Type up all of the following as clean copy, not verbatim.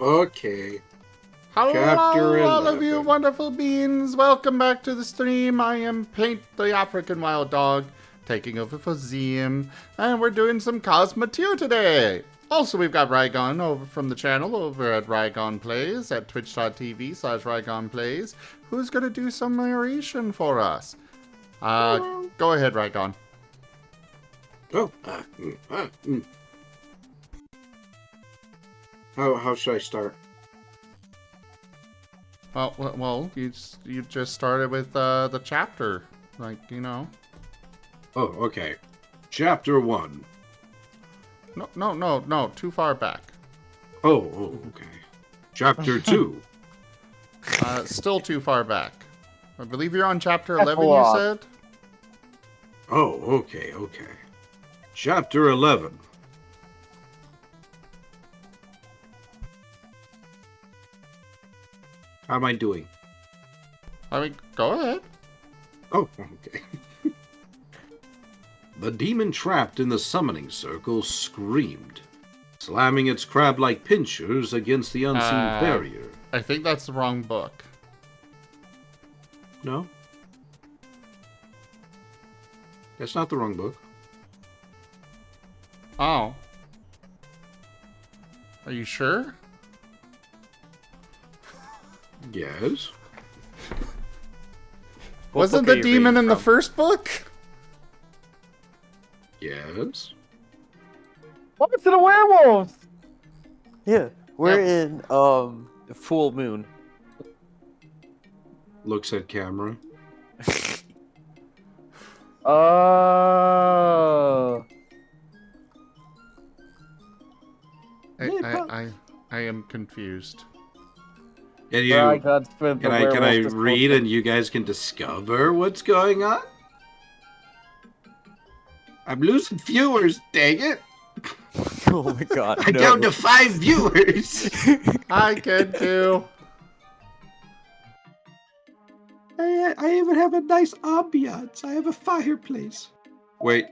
Okay. Hello, Chapter all of you 11. wonderful beings. Welcome back to the stream. I am Paint the African Wild Dog, taking over for Zim, and we're doing some Cosmoteer today. Also, we've got Rygon over from the channel over at Rygon Plays at twitch.tv/Rygon Plays, who's going to do some narration for us. Go ahead, Rygon. Oh. How should I start? Well, you just started with the chapter, like, you know. Oh, okay. Chapter 1. No, too far back. Oh, okay. Chapter 2. Still too far back. I believe you're on chapter 11, you said? Oh, okay. Chapter 11. How am I doing? I mean, go ahead. Oh, okay. The demon trapped in the summoning circle screamed, slamming its crab-like pinchers against the unseen barrier. I think that's the wrong book. No? That's not the wrong book. Oh. Are you sure? Yes. Wasn't the demon in the first book? Yes. What happened to the werewolves? Yeah, we're in full moon. Looks at camera. Oh. I am confused. Can Can I read and you guys can discover what's going on? I'm losing viewers, dang it! Oh my god. I'm down to 5 viewers! I can too. I even have a nice ambiance. I have a fireplace. Wait.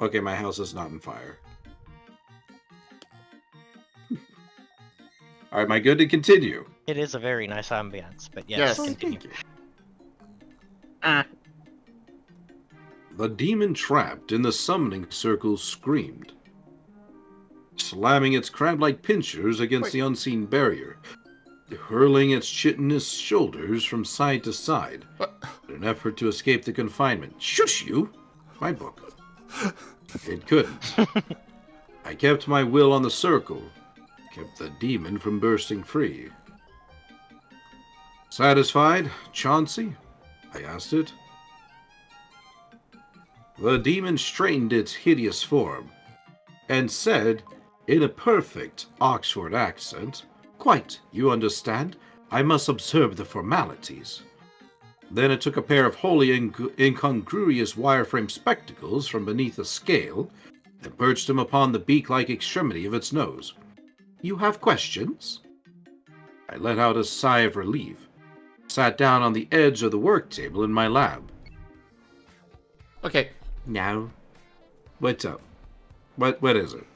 Okay, my house is not on fire. Alright, am I good to continue? It is a very nice ambience, but Yes. continue. The demon trapped in the summoning circle screamed, slamming its crab-like pinchers against the unseen barrier, hurling its chitinous shoulders from side to side in an effort to escape the confinement. Shush you! My book. It couldn't. I kept my will on the circle, kept the demon from bursting free. Satisfied, Chauncey? I asked it. The demon straightened its hideous form and said, in a perfect Oxford accent, "Quite, you understand. I must observe the formalities." Then it took a pair of wholly incongruous wireframe spectacles from beneath a scale and perched them upon the beak-like extremity of its nose. "You have questions?" I let out a sigh of relief, sat down on the edge of the work table in my lab. Okay. Now, what's up? What is it?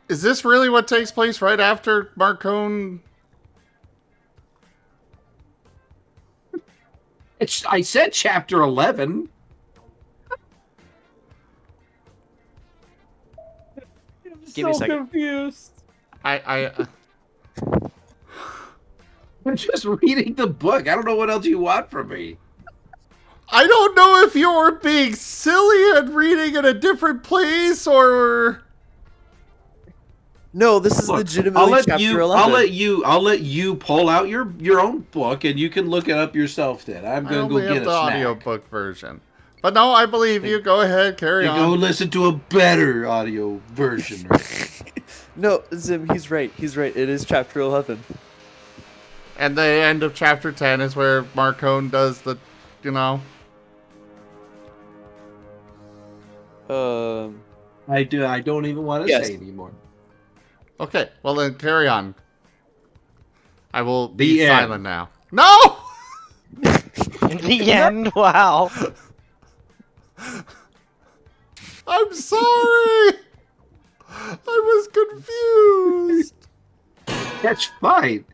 Is this really what takes place right after Marcone? I said chapter 11. Give me a second. Confused. I'm just reading the book. I don't know what else you want from me. I don't know if you're being silly and reading in a different place or... No, this is legitimately chapter 11. I'll let you pull out your own book and you can look it up yourself then. I'm going to go get a the snack. audiobook version. But no, I believe you. Go ahead, carry on. Go listen to a better audio version. No, Zim, he's right. He's right. It is chapter 11. And the end of chapter 10 is where Marcone does the, you know... I don't even want to say anymore. Okay, well then carry on. I will The be end. silent now. No! In the end, wow. I'm sorry! I was confused. That's fine.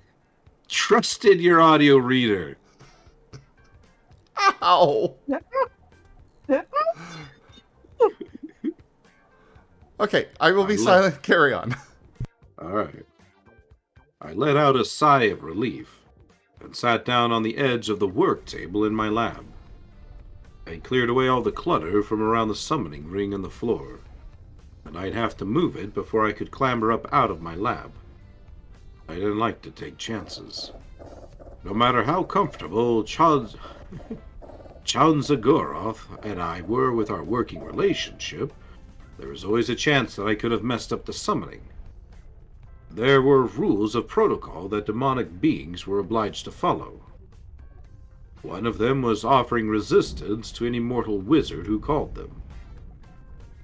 Trust in your audio reader. Ow! Okay, I will be silent. Carry on. Alright. I let out a sigh of relief and sat down on the edge of the work table in my lab. I cleared away all the clutter from around the summoning ring on the floor, and I'd have to move it before I could clamber up out of my lab. I didn't like to take chances. No matter how comfortable Zagoroth and I were with our working relationship, there was always a chance that I could have messed up the summoning. There were rules of protocol that demonic beings were obliged to follow. One of them was offering resistance to any mortal wizard who called them.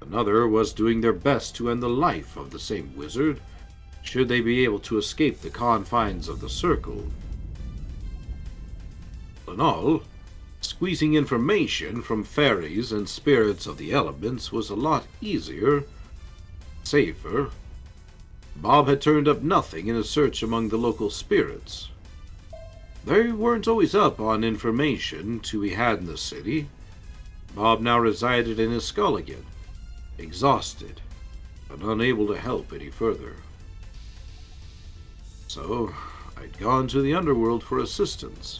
Another was doing their best to end the life of the same wizard, should they be able to escape the confines of the circle. In all, squeezing information from fairies and spirits of the elements was a lot easier, safer. Bob had turned up nothing in a search among the local spirits. They weren't always up on information to be had in the city. Bob now resided in his skull again, exhausted and unable to help any further. So, I'd gone to the underworld for assistance.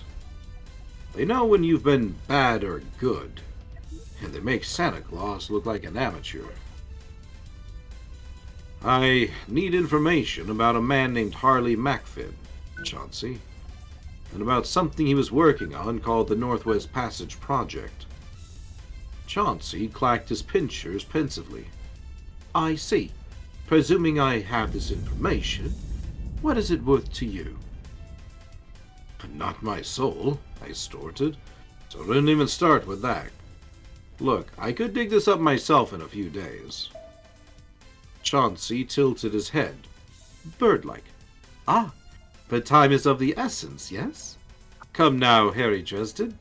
They know when you've been bad or good, and they make Santa Claus look like an amateur. I need information about a man named Harley Macfin, Chauncey, and about something he was working on called the Northwest Passage Project. Chauncey clacked his pincers pensively. I see. Presuming I have this information, what is it worth to you? Not my soul, I snorted, so didn't even start with that. Look, I could dig this up myself in a few days. Chauncey tilted his head, bird-like. Ah, but time is of the essence, yes? Come now, Harry Dresden,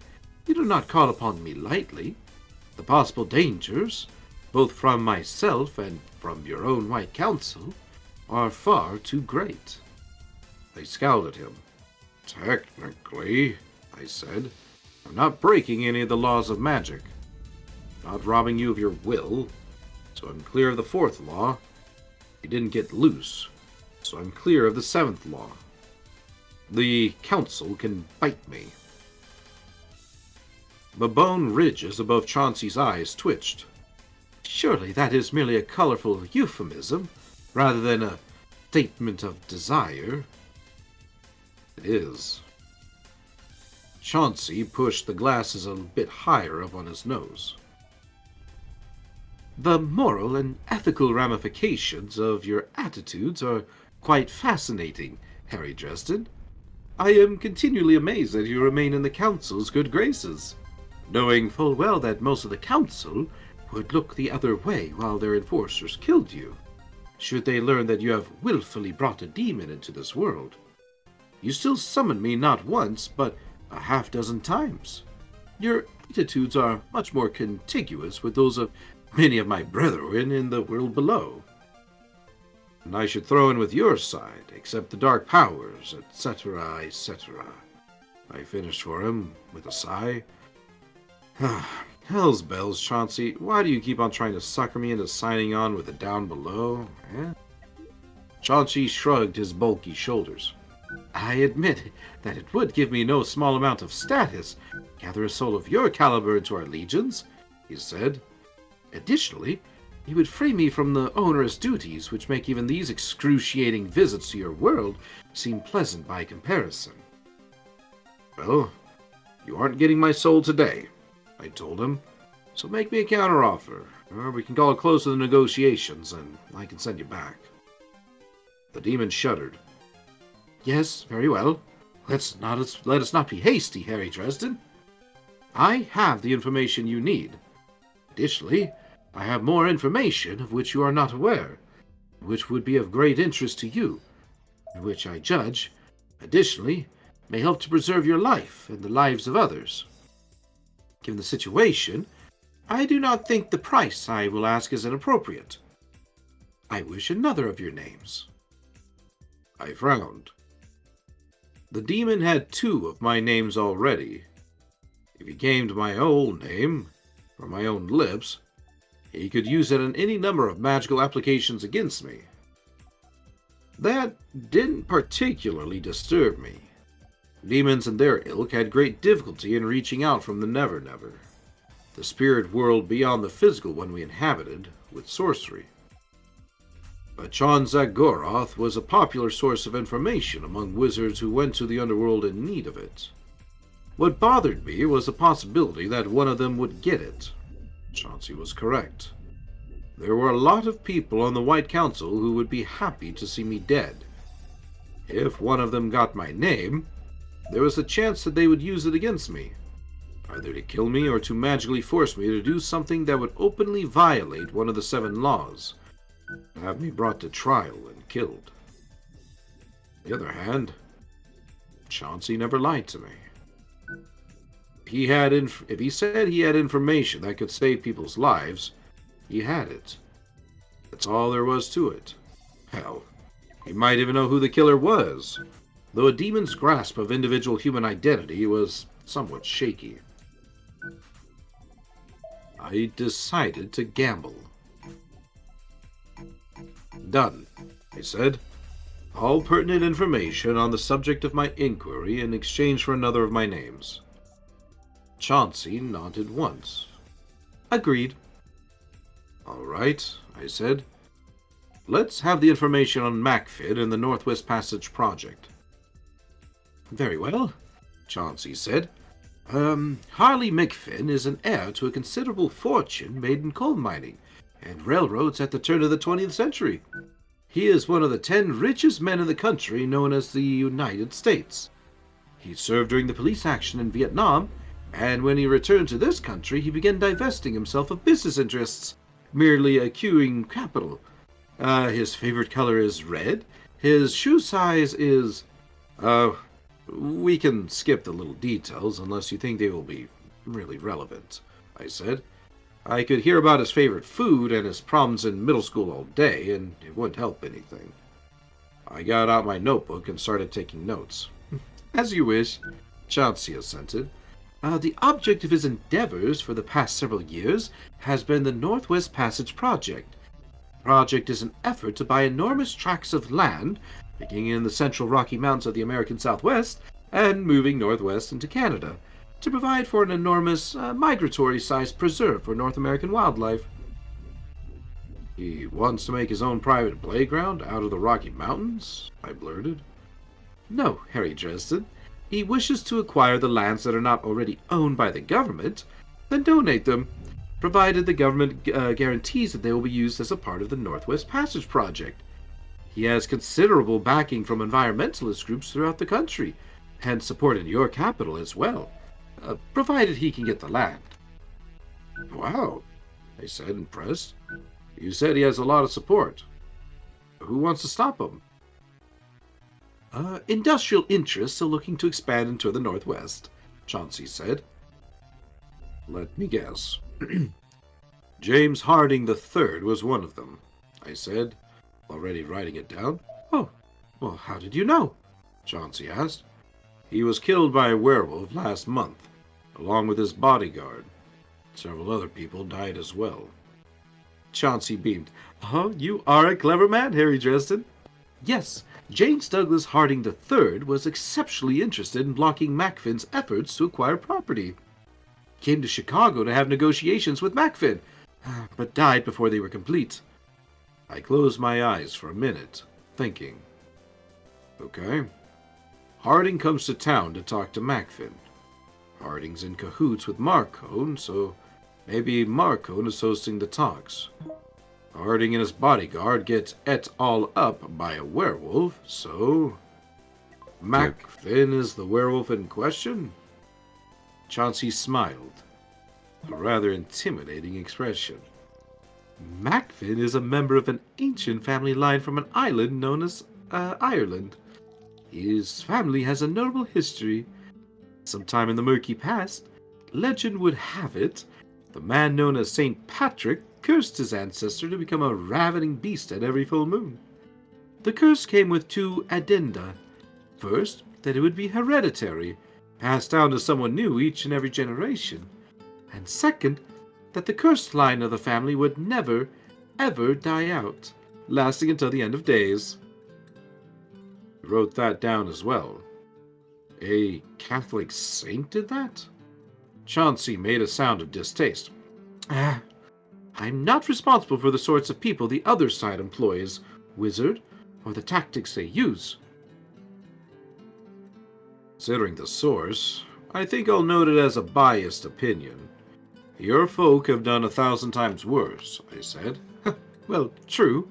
you do not call upon me lightly. The possible dangers, both from myself and from your own White Council, are far too great. I scowled at him. Technically, I said, I'm not breaking any of the laws of magic. Not robbing you of your will, so I'm clear of the fourth law. You didn't get loose, so I'm clear of the seventh law. The council can bite me. The bone ridges above Chauncey's eyes twitched. Surely that is merely a colorful euphemism, rather than a statement of desire. It is. Chauncey pushed the glasses a bit higher up on his nose. The moral and ethical ramifications of your attitudes are quite fascinating, Harry Dresden. I am continually amazed that you remain in the Council's good graces, knowing full well that most of the Council would look the other way while their enforcers killed you, should they learn that you have willfully brought a demon into this world. You still summon me not once, but a half-dozen times. Your attitudes are much more contiguous with those of many of my brethren in the world below. And I should throw in with your side, except the dark powers, etc., etc. I finished for him with a sigh. Hell's bells, Chauncey. Why do you keep on trying to sucker me into signing on with the down below, eh? Chauncey shrugged his bulky shoulders. I admit that it would give me no small amount of status to gather a soul of your caliber into our legions, he said. Additionally, he would free me from the onerous duties which make even these excruciating visits to your world seem pleasant by comparison. Well, you aren't getting my soul today, I told him, so make me a counteroffer, or we can call it close to the negotiations and I can send you back. The demon shuddered. Yes, very well. Let us not be hasty, Harry Dresden. I have the information you need. Additionally, I have more information of which you are not aware, which would be of great interest to you, and which I judge, additionally, may help to preserve your life and the lives of others. Given the situation, I do not think the price I will ask is inappropriate. I wish another of your names. I frowned. The demon had 2 of my names already. If he came to my old name, from my own lips, he could use it in any number of magical applications against me. That didn't particularly disturb me. Demons and their ilk had great difficulty in reaching out from the Never Never, the spirit world beyond the physical one we inhabited, with sorcery. But Chon Zagoroth was a popular source of information among wizards who went to the underworld in need of it. What bothered me was the possibility that one of them would get it. Chauncey was correct. There were a lot of people on the White Council who would be happy to see me dead. If one of them got my name, there was a chance that they would use it against me, either to kill me or to magically force me to do something that would openly violate one of the 7 laws, to have me brought to trial and killed. On the other hand, Chauncey never lied to me. If he said he had information that could save people's lives, he had it. That's all there was to it. Hell, he might even know who the killer was, though a demon's grasp of individual human identity was somewhat shaky. I decided to gamble. Done, I said. All pertinent information on the subject of my inquiry in exchange for another of my names. Chauncey nodded once. Agreed. All right, I said. Let's have the information on Macfin and the Northwest Passage project. Very well, Chauncey said. Harley Macfin is an heir to a considerable fortune made in coal mining and railroads at the turn of the 20th century. He is one of the 10 richest men in the country, known as the United States. He served during the police action in Vietnam, and when he returned to this country, he began divesting himself of business interests, merely accruing capital. His favorite color is red. His shoe size is... we can skip the little details unless you think they will be really relevant, I said. I could hear about his favorite food and his problems in middle school all day, and it wouldn't help anything. I got out my notebook and started taking notes. As you wish, Chauncey assented. The object of his endeavors for the past several years has been the Northwest Passage Project. The project is an effort to buy enormous tracts of land, beginning in the central Rocky Mountains of the American Southwest and moving northwest into Canada, to provide for an enormous migratory-sized preserve for North American wildlife. He wants to make his own private playground out of the Rocky Mountains? I blurted. No, Harry Dresden. He wishes to acquire the lands that are not already owned by the government, then donate them, provided the government guarantees that they will be used as a part of the Northwest Passage Project. He has considerable backing from environmentalist groups throughout the country, and support in your capital as well, provided he can get the land. Wow, I said, impressed. You said he has a lot of support. Who wants to stop him? Industrial interests are looking to expand into the Northwest, Chauncey said. Let me guess. James Harding III was one of them, I said, already writing it down. Oh, well, how did you know? Chauncey asked. He was killed by a werewolf last month, along with his bodyguard. Several other people died as well. Chauncey beamed. Oh, you are a clever man, Harry Dresden. Yes, James Douglas Harding III was exceptionally interested in blocking Macfin's efforts to acquire property. He came to Chicago to have negotiations with Macfin, but died before they were complete. I closed my eyes for a minute, thinking. Okay. Harding comes to town to talk to Macfin. Harding's in cahoots with Marcone, so maybe Marcone is hosting the talks. Harding and his bodyguard get et al. Up by a werewolf, so... Macfin is the werewolf in question? Chauncey smiled. A rather intimidating expression. Macfin is a member of an ancient family line from an island known as Ireland. His family has a notable history. Sometime in the murky past, legend would have it, the man known as St. Patrick cursed his ancestor to become a ravening beast at every full moon. The curse came with 2 addenda. First, that it would be hereditary, passed down to someone new each and every generation. And second, that the cursed line of the family would never, ever die out, lasting until the end of days. I wrote that down as well. A Catholic saint did that? Chauncey made a sound of distaste. I'm not responsible for the sorts of people the other side employs, wizard, or the tactics they use. Considering the source, I think I'll note it as a biased opinion. Your folk have done 1,000 times worse, I said. Well, true,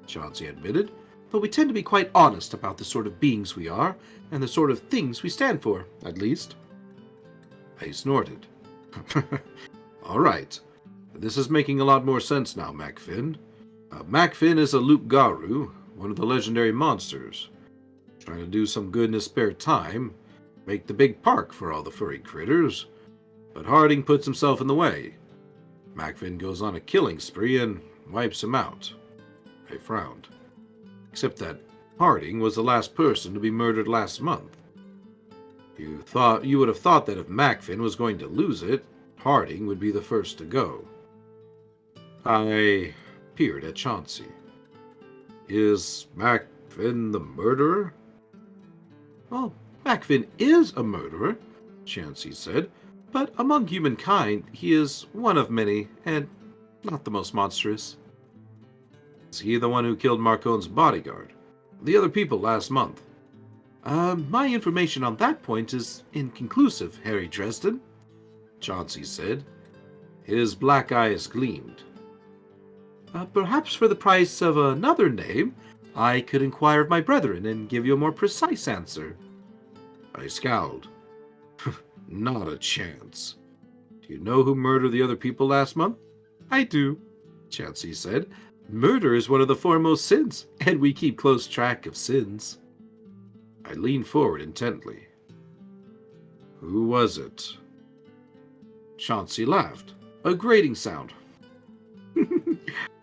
Chauncey admitted, but we tend to be quite honest about the sort of beings we are, and the sort of things we stand for, at least. I snorted. All right. This is making a lot more sense now, Macfin. Macfin is a Loup-Garou, one of the legendary monsters. Trying to do some good in his spare time, make the big park for all the furry critters. But Harding puts himself in the way. Macfin goes on a killing spree and wipes him out. I frowned. Except that Harding was the last person to be murdered last month. You would have thought that if Macfin was going to lose it, Harding would be the first to go. I peered at Chauncey. Is Macfin the murderer? Well, Macfin is a murderer, Chauncey said, but among humankind he is one of many, and not the most monstrous. Is he the one who killed Marcon's bodyguard? The other people last month? My information on that point is inconclusive, Harry Dresden, Chauncey said. His black eyes gleamed. Perhaps for the price of another name, I could inquire of my brethren and give you a more precise answer. I scowled. Not a chance. Do you know who murdered the other people last month? I do, Chauncey said. Murder is one of the foremost sins, and we keep close track of sins. I leaned forward intently. Who was it? Chauncey laughed. A grating sound.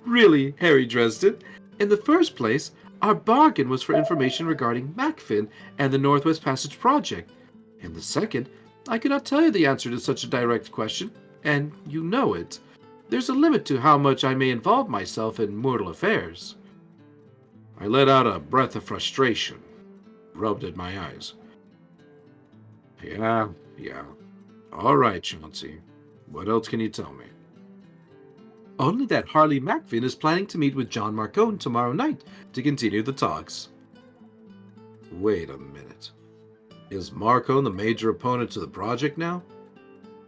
Really, Harry Dresden? In the first place, our bargain was for information regarding Macfin and the Northwest Passage project. In the second, I cannot tell you the answer to such a direct question, and you know it. There's a limit to how much I may involve myself in mortal affairs. I let out a breath of frustration, rubbed at my eyes. Yeah. All right, Chauncey. What else can you tell me? Only that Harley Macfin is planning to meet with John Marcone tomorrow night to continue the talks. Wait a minute. Is Marcone the major opponent to the project now?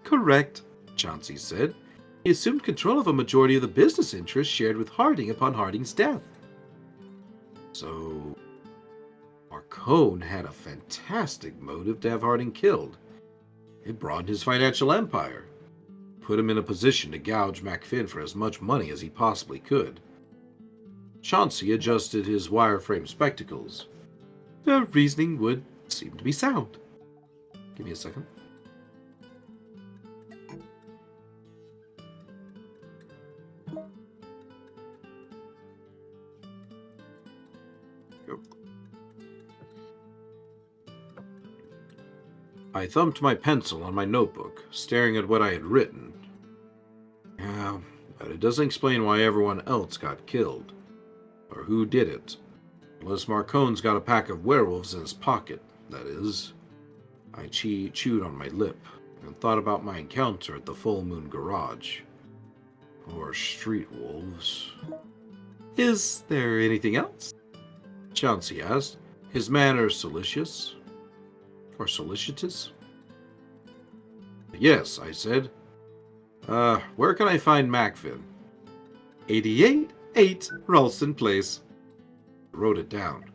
Correct, Chauncey said. He assumed control of a majority of the business interests shared with Harding upon Harding's death. So, Marcone had a fantastic motive to have Harding killed. It broadened his financial empire, put him in a position to gouge Macfin for as much money as he possibly could. Chauncey adjusted his wireframe spectacles. The reasoning would seem to be sound. Give me a second. Go. I thumped my pencil on my notebook, staring at what I had written. Yeah, but it doesn't explain why everyone else got killed. Or who did it. Unless Marcone's got a pack of werewolves in his pocket, that is. I chewed on my lip and thought about my encounter at the Full Moon Garage. Or street wolves. Is there anything else? Chauncey asked, his manner solicitous. Or solicitous? Yes, I said. Where can I find Macfin? 88 Ralston Place. I wrote it down.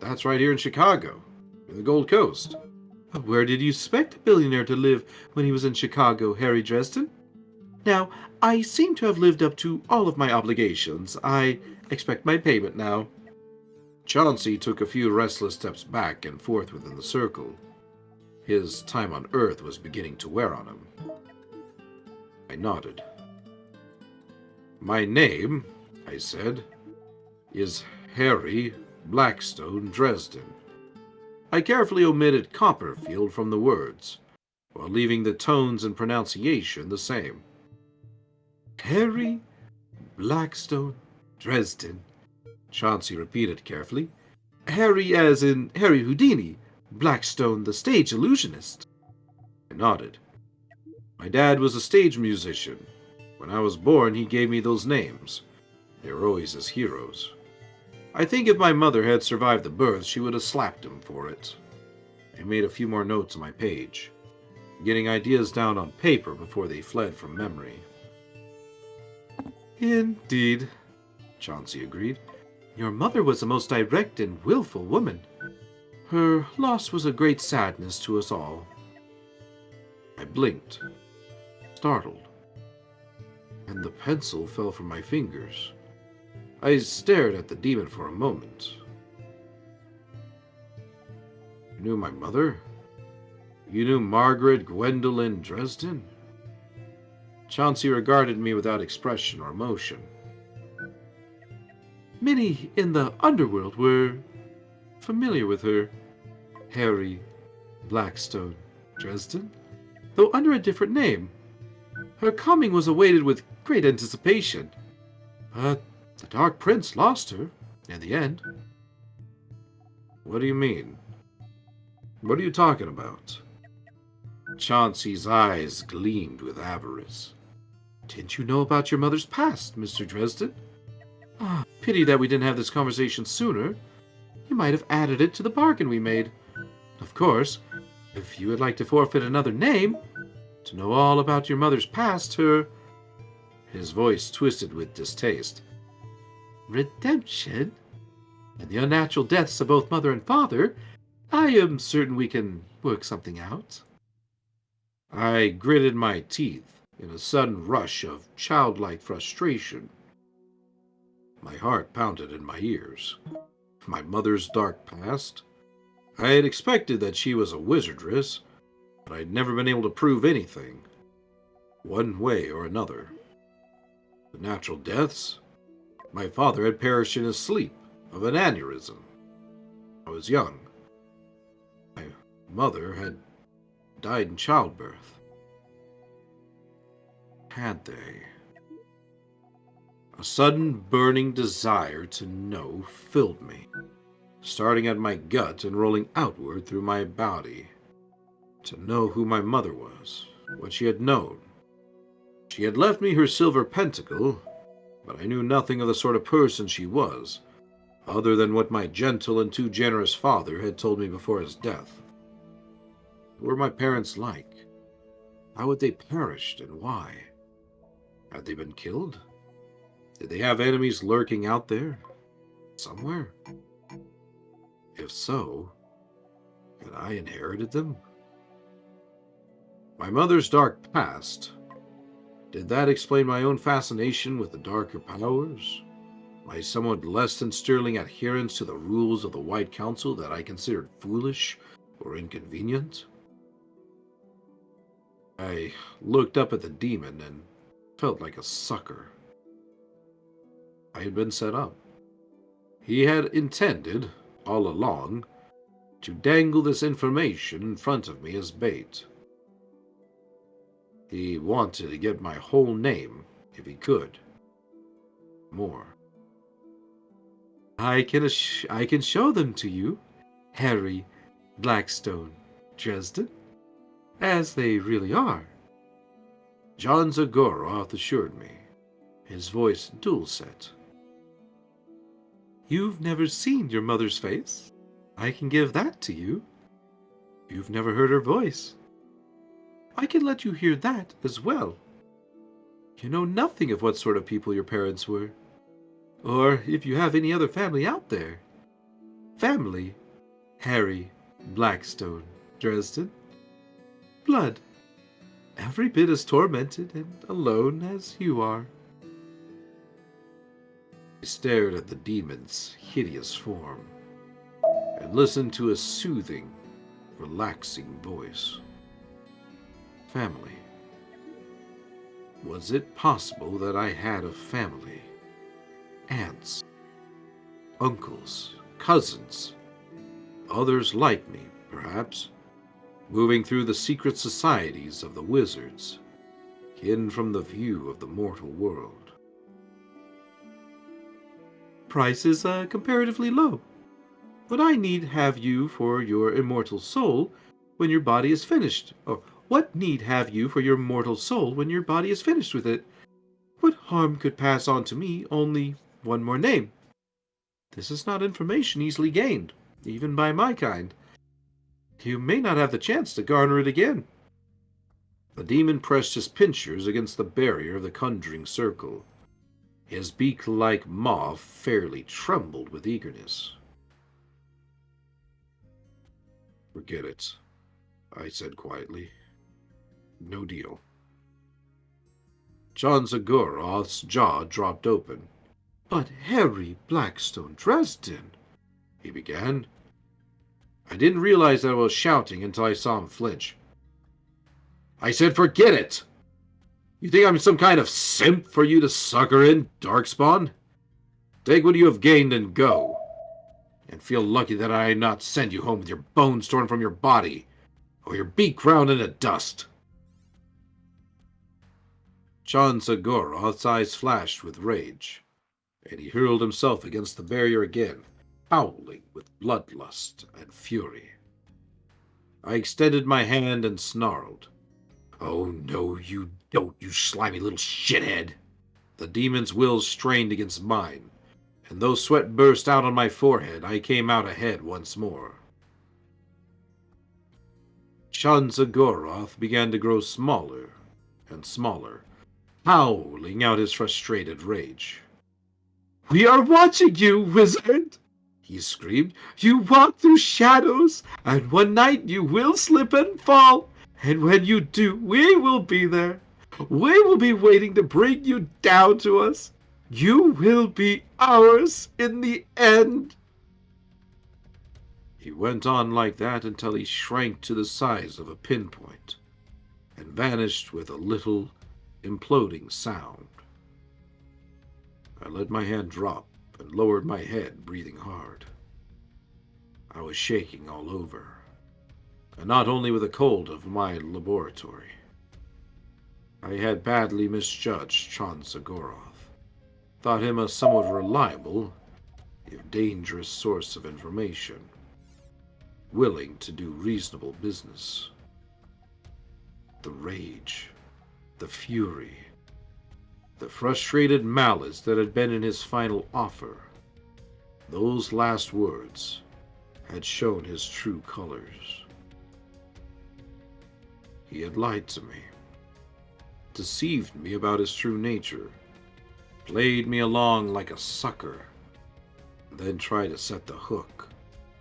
That's right here in Chicago, in the Gold Coast. Where did you expect a billionaire to live when he was in Chicago, Harry Dresden? Now, I seem to have lived up to all of my obligations. I expect my payment now. Chauncey took a few restless steps back and forth within the circle. His time on Earth was beginning to wear on him. I nodded. My name, I said, is Harry Blackstone Dresden. I carefully omitted Copperfield from the words, while leaving the tones and pronunciation the same. Harry Blackstone, Dresden, Chauncey repeated carefully. Harry as in Harry Houdini, Blackstone the stage illusionist. I nodded. My dad was a stage musician. When I was born, he gave me those names. They were always his heroes. I think if my mother had survived the birth, she would have slapped him for it. I made a few more notes on my page, getting ideas down on paper before they fled from memory. Indeed, Chauncey agreed. Your mother was a most direct and willful woman. Her loss was a great sadness to us all. I blinked, startled, and the pencil fell from my fingers. I stared at the demon for a moment. You knew my mother? You knew Margaret Gwendolyn Dresden? Chauncey regarded me without expression or emotion. Many in the underworld were familiar with her. Harry Blackstone Dresden, though under a different name. Her coming was awaited with great anticipation, but the Dark Prince lost her in the end. What do you mean? What are you talking about? Chauncey's eyes gleamed with avarice. Didn't you know about your mother's past, Mr. Dresden? Ah, pity that we didn't have this conversation sooner. You might have added it to the bargain we made. Of course, if you would like to forfeit another name, to know all about your mother's past, her... His voice twisted with distaste. Redemption? And the unnatural deaths of both mother and father, I am certain we can work something out. I gritted my teeth in a sudden rush of childlike frustration. My heart pounded in my ears. My mother's dark past? I had expected that she was a wizardress, but I'd never been able to prove anything, one way or another. The natural deaths? My father had perished in his sleep of an aneurysm. I was young. My mother had died in childbirth. Had they? A sudden burning desire to know filled me, starting at my gut and rolling outward through my body. To know who my mother was, what she had known. She had left me her silver pentacle, but I knew nothing of the sort of person she was, other than what my gentle and too generous father had told me before his death. What were my parents like? How had they perished, and why? Had they been killed? Did they have enemies lurking out there? Somewhere? If so, had I inherited them? My mother's dark past. Did that explain my own fascination with the darker powers? My somewhat less than sterling adherence to the rules of the White Council that I considered foolish or inconvenient? I looked up at the demon and felt like a sucker. I had been set up. He had intended, all along, to dangle this information in front of me as bait. He wanted to get my whole name, if he could. More. I can show them to you, Harry Blackstone Dresden, as they really are. John Zagoroth assured me, his voice dulcet. You've never seen your mother's face. I can give that to you. You've never heard her voice. I can let you hear that as well. You know nothing of what sort of people your parents were, or if you have any other family out there. Family, Harry Blackstone Dresden. Blood, every bit as tormented and alone as you are. I stared at the demon's hideous form and listened to his soothing, relaxing voice. Family. Was it possible that I had a family? Aunts, uncles, cousins, others like me, perhaps, moving through the secret societies of the wizards, hidden from the view of the mortal world. Price is comparatively low. But I need have you for your immortal soul when your body is finished? Or what need have you for your mortal soul when your body is finished with it? What harm could pass on to me only one more name? This is not information easily gained, even by my kind. You may not have the chance to garner it again. The demon pressed his pincers against the barrier of the conjuring circle. His beak-like maw fairly trembled with eagerness. Forget it, I said quietly. No deal. John Zagoroth's jaw dropped open. But Harry Blackstone Dresden, he began. I didn't realize that I was shouting until I saw him flinch. I said forget it! You think I'm some kind of simp for you to sucker in, Darkspawn? Take what you have gained and go. And feel lucky that I did not send you home with your bones torn from your body, or your beak ground into dust. John Zagoroth's eyes flashed with rage, and he hurled himself against the barrier again, howling with bloodlust and fury. I extended my hand and snarled, Oh no, you don't, you slimy little shithead. The demon's will strained against mine, and though sweat burst out on my forehead, I came out ahead once more. John Zagoroth began to grow smaller and smaller, howling out his frustrated rage. We are watching you, wizard! He screamed. You walk through shadows, and one night you will slip and fall, and when you do, we will be there. We will be waiting to bring you down to us. You will be ours in the end. He went on like that until he shrank to the size of a pinpoint and vanished with a little imploding sound. I let my hand drop and lowered my head, breathing hard. I was shaking all over, and not only with the cold of my laboratory. I had badly misjudged John Zagoroth, thought him a somewhat reliable, if dangerous source of information, willing to do reasonable business. The rage, the fury, the frustrated malice that had been in his final offer, those last words had shown his true colors. He had lied to me, deceived me about his true nature, played me along like a sucker, then tried to set the hook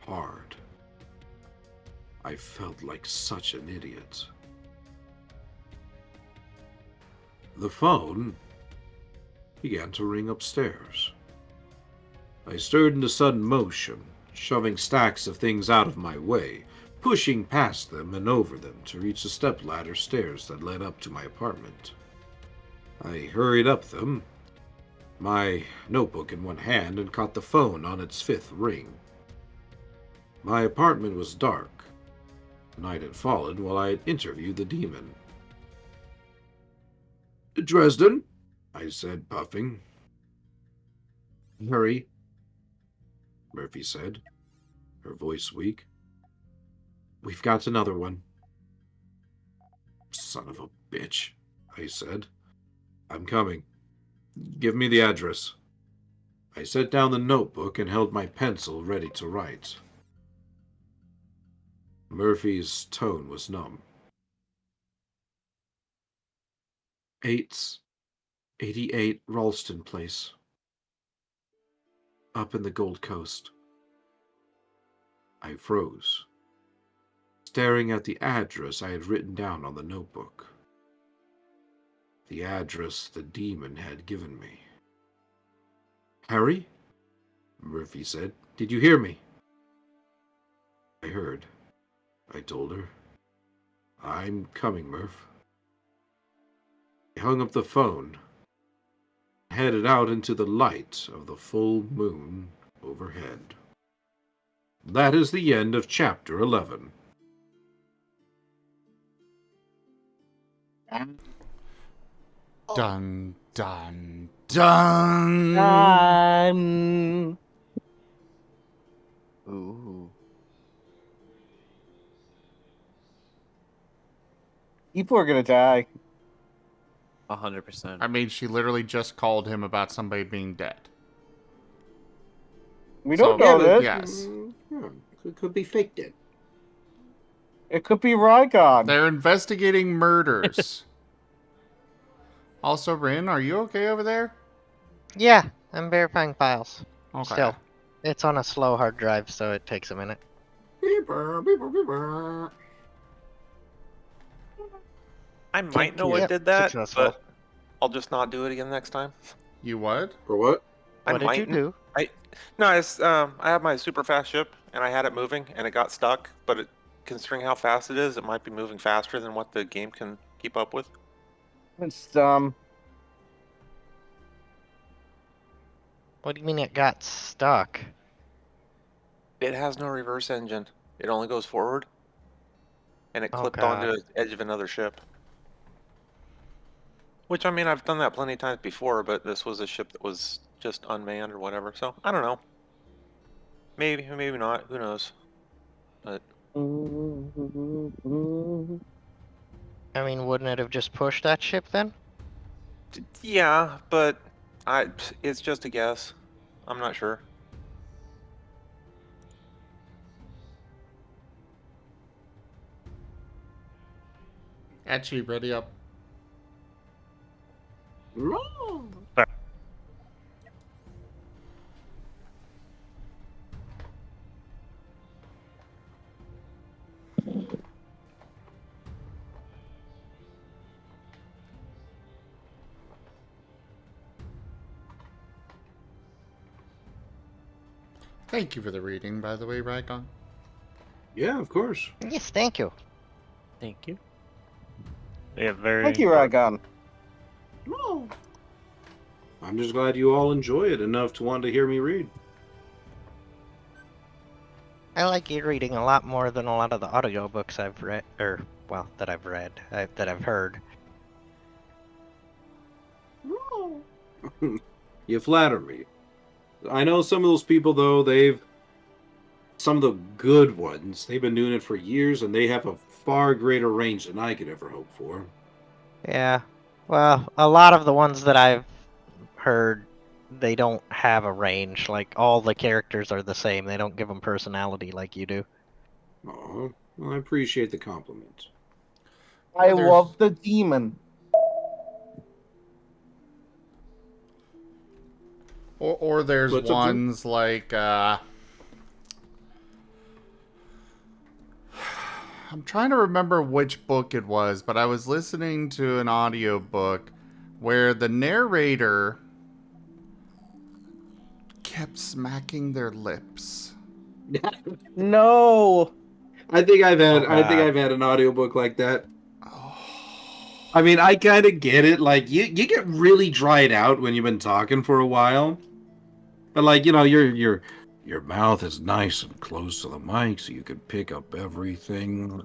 hard. I felt like such an idiot. The phone began to ring upstairs. I stirred into sudden motion, shoving stacks of things out of my way, pushing past them and over them to reach the stepladder stairs that led up to my apartment. I hurried up them, my notebook in one hand, and caught the phone on its fifth ring. My apartment was dark. Night had fallen while I had interviewed the demon. Dresden, I said, puffing. Hurry, Murphy said, her voice weak. We've got another one. Son of a bitch, I said. I'm coming. Give me the address. I set down the notebook and held my pencil ready to write. Murphy's tone was numb. 88 Ralston Place. Up in the Gold Coast. I froze, staring at the address I had written down on the notebook. The address the demon had given me. Harry? Murphy said. Did you hear me? I heard. I told her. I'm coming, Murph. I hung up the phone, headed out into the light of the full moon overhead. that is the end of chapter 11. Dun, dun, dun. Ooh. People are gonna die. 100%. I mean, she literally just called him about somebody being dead. We So- don't know this. Yes. Could be faked it. It could be Rygon. They're investigating murders. Also, Rin, are you okay over there? Yeah, I'm verifying files. Okay. Still, it's on a slow hard drive, so it takes a minute. I might know what Yep, did that, successful. but I'll just not do it again next time. You what? For what? What did you do? No, I have my super fast ship, and I had it moving, and it got stuck. But considering how fast it is, it might be moving faster than what the game can keep up with. It's dumb. What do you mean it got stuck? It has no reverse engine. It only goes forward, and it Oh, clipped God. onto the edge of another ship. Which, I mean, I've done that plenty of times before, but this was a ship that was just unmanned or whatever. So I don't know. Maybe, maybe not. Who knows? But I mean, wouldn't it have just pushed that ship then? yeah, but it's just a guess. I'm not sure. Etchy, ready up. Thank you for the reading, by the way, Rygon. Yeah, of course. Yes, thank you. Thank you. Yeah, very. Thank you, Rygon. I'm just glad you all enjoy it enough to want to hear me read. I like e-reading a lot more than a lot of the audiobooks I've read, that I've read, that I've heard. You flatter me. I know some of those people, though, some of the good ones, they've been doing it for years, and they have a far greater range than I could ever hope for. Yeah, well, a lot of the ones that I've heard, they don't have a range. Like, all the characters are the same. They don't give them personality like you do. Aw, well, I appreciate the compliment. I There's- love the demon. Or there's What's up, Jim? ones like, I'm trying to remember which book it was, but I was listening to an audiobook where the narrator kept smacking their lips. No. I think I've had God. an audiobook like that. I mean, I kind of get it. Like, you get really dried out when you've been talking for a while. But, like, you know, your mouth is nice and close to the mic, so you can pick up everything.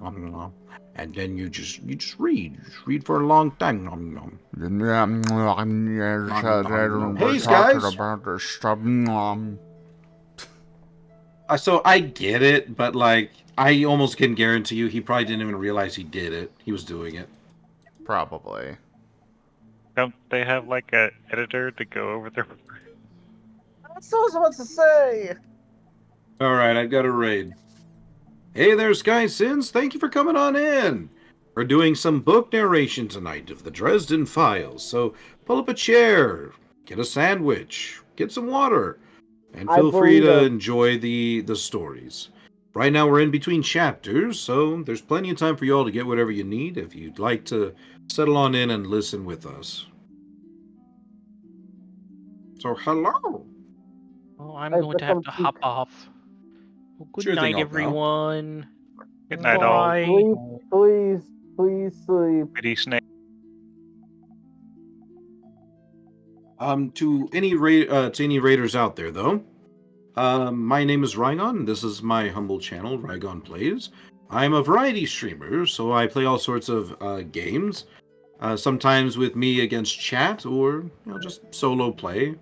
And then you just read. Just read for a long time. Hey, guys. So I get it, but, like, I almost can guarantee you he probably didn't even realize he did it. He was doing it. Probably. Don't they have like a editor to go over their? That's what I was about to say. Alright, I've got a raid. Hey there, Sky Sins. Thank you for coming on in. We're doing some book narration tonight of the Dresden Files, so pull up a chair, get a sandwich, get some water, and feel free to enjoy the stories. Right now we're in between chapters, so there's plenty of time for you all to get whatever you need if you'd like to settle on in and listen with us. So, hello. Oh, I'm Hey, going to have to hop off. Well, good Sure thing, night, old pal. everyone. Good night, all. Bye. Please sleep. Pretty snake. To any raiders out there, though, My name is Rygon. This is my humble channel, Rygon Plays. I'm a variety streamer, so I play all sorts of games. Sometimes with me against chat, or just solo play.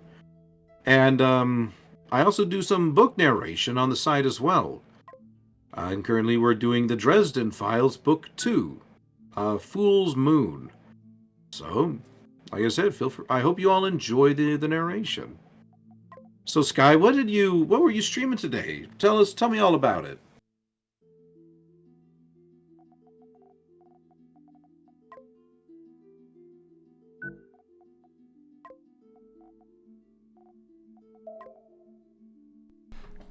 And I also do some book narration on the side as well. And currently we're doing the Dresden Files Book 2, Fool's Moon. So, like I said, I hope you all enjoy the narration. So Sky, what were you streaming today? Tell me all about it.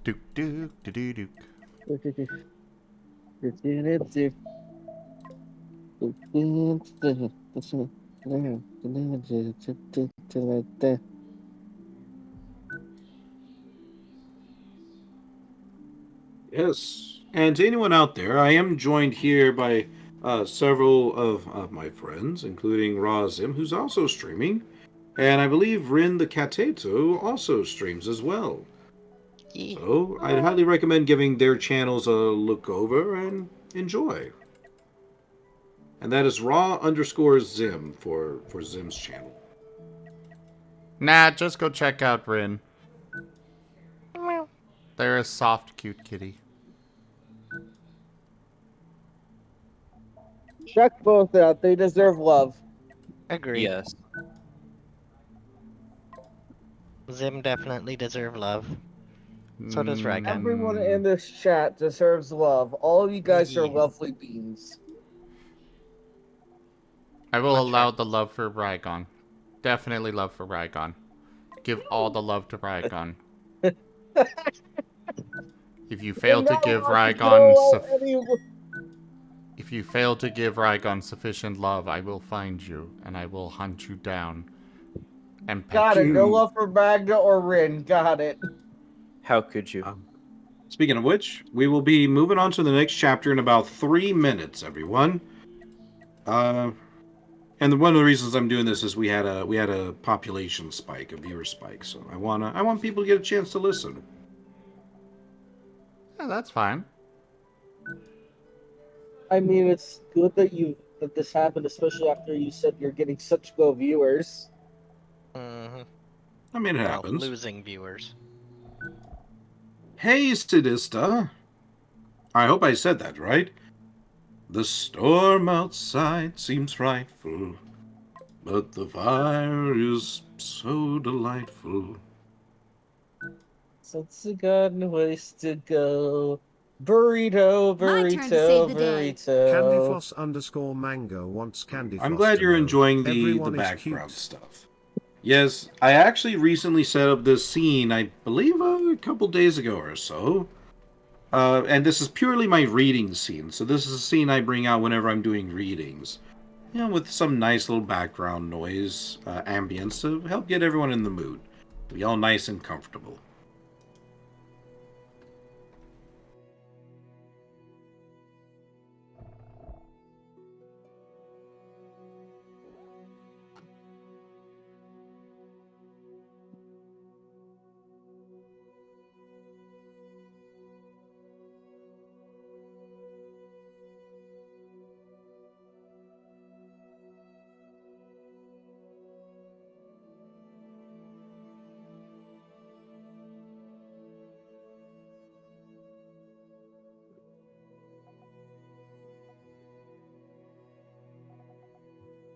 Duke, duke, duke, duke. Yes. And to anyone out there, I am joined here by several of my friends, including Razim, who's also streaming. And I believe Rin the Cateto also streams as well. So I'd highly recommend giving their channels a look over and enjoy. And that is raw_Zim for Zim's channel. Nah, just go check out Rin. They're a soft, cute kitty. Check both out. They deserve love. Agreed. Yes. Zim definitely deserve love. So does Rygon. Everyone in this chat deserves love. All of you guys are Yeah. lovely beings. I will That's allow right. the love for Rygon. Definitely love for Rygon. Give all the love to Rygon. If you fail to give Rygon sufficient love, I will find you and I will hunt you down and pet Got it. you. No love for Magda or Rin. Got it. How could you? Speaking of which, we will be moving on to the next chapter in about 3 minutes, everyone. And one of the reasons I'm doing this is we had a population spike, a viewer spike, so I want people to get a chance to listen. Yeah, that's fine. I mean, it's good that this happened, especially after you said you're getting such low viewers. Mm-hmm. I mean, it Well, happens. losing viewers. Hey, Sidista. I hope I said that right. The storm outside seems frightful, but the fire is so delightful. Such a good ways to go. Burrito, My turn to save burrito, the day. burrito. Candyfloss_mango wants Candyfloss. I'm glad you're enjoying the Everyone is background cute. stuff. Yes, I actually recently set up this scene, I believe a couple days ago or so. And this is purely my reading scene, so this is a scene I bring out whenever I'm doing readings. With some nice little background noise, ambience to help get everyone in the mood. Be all nice and comfortable.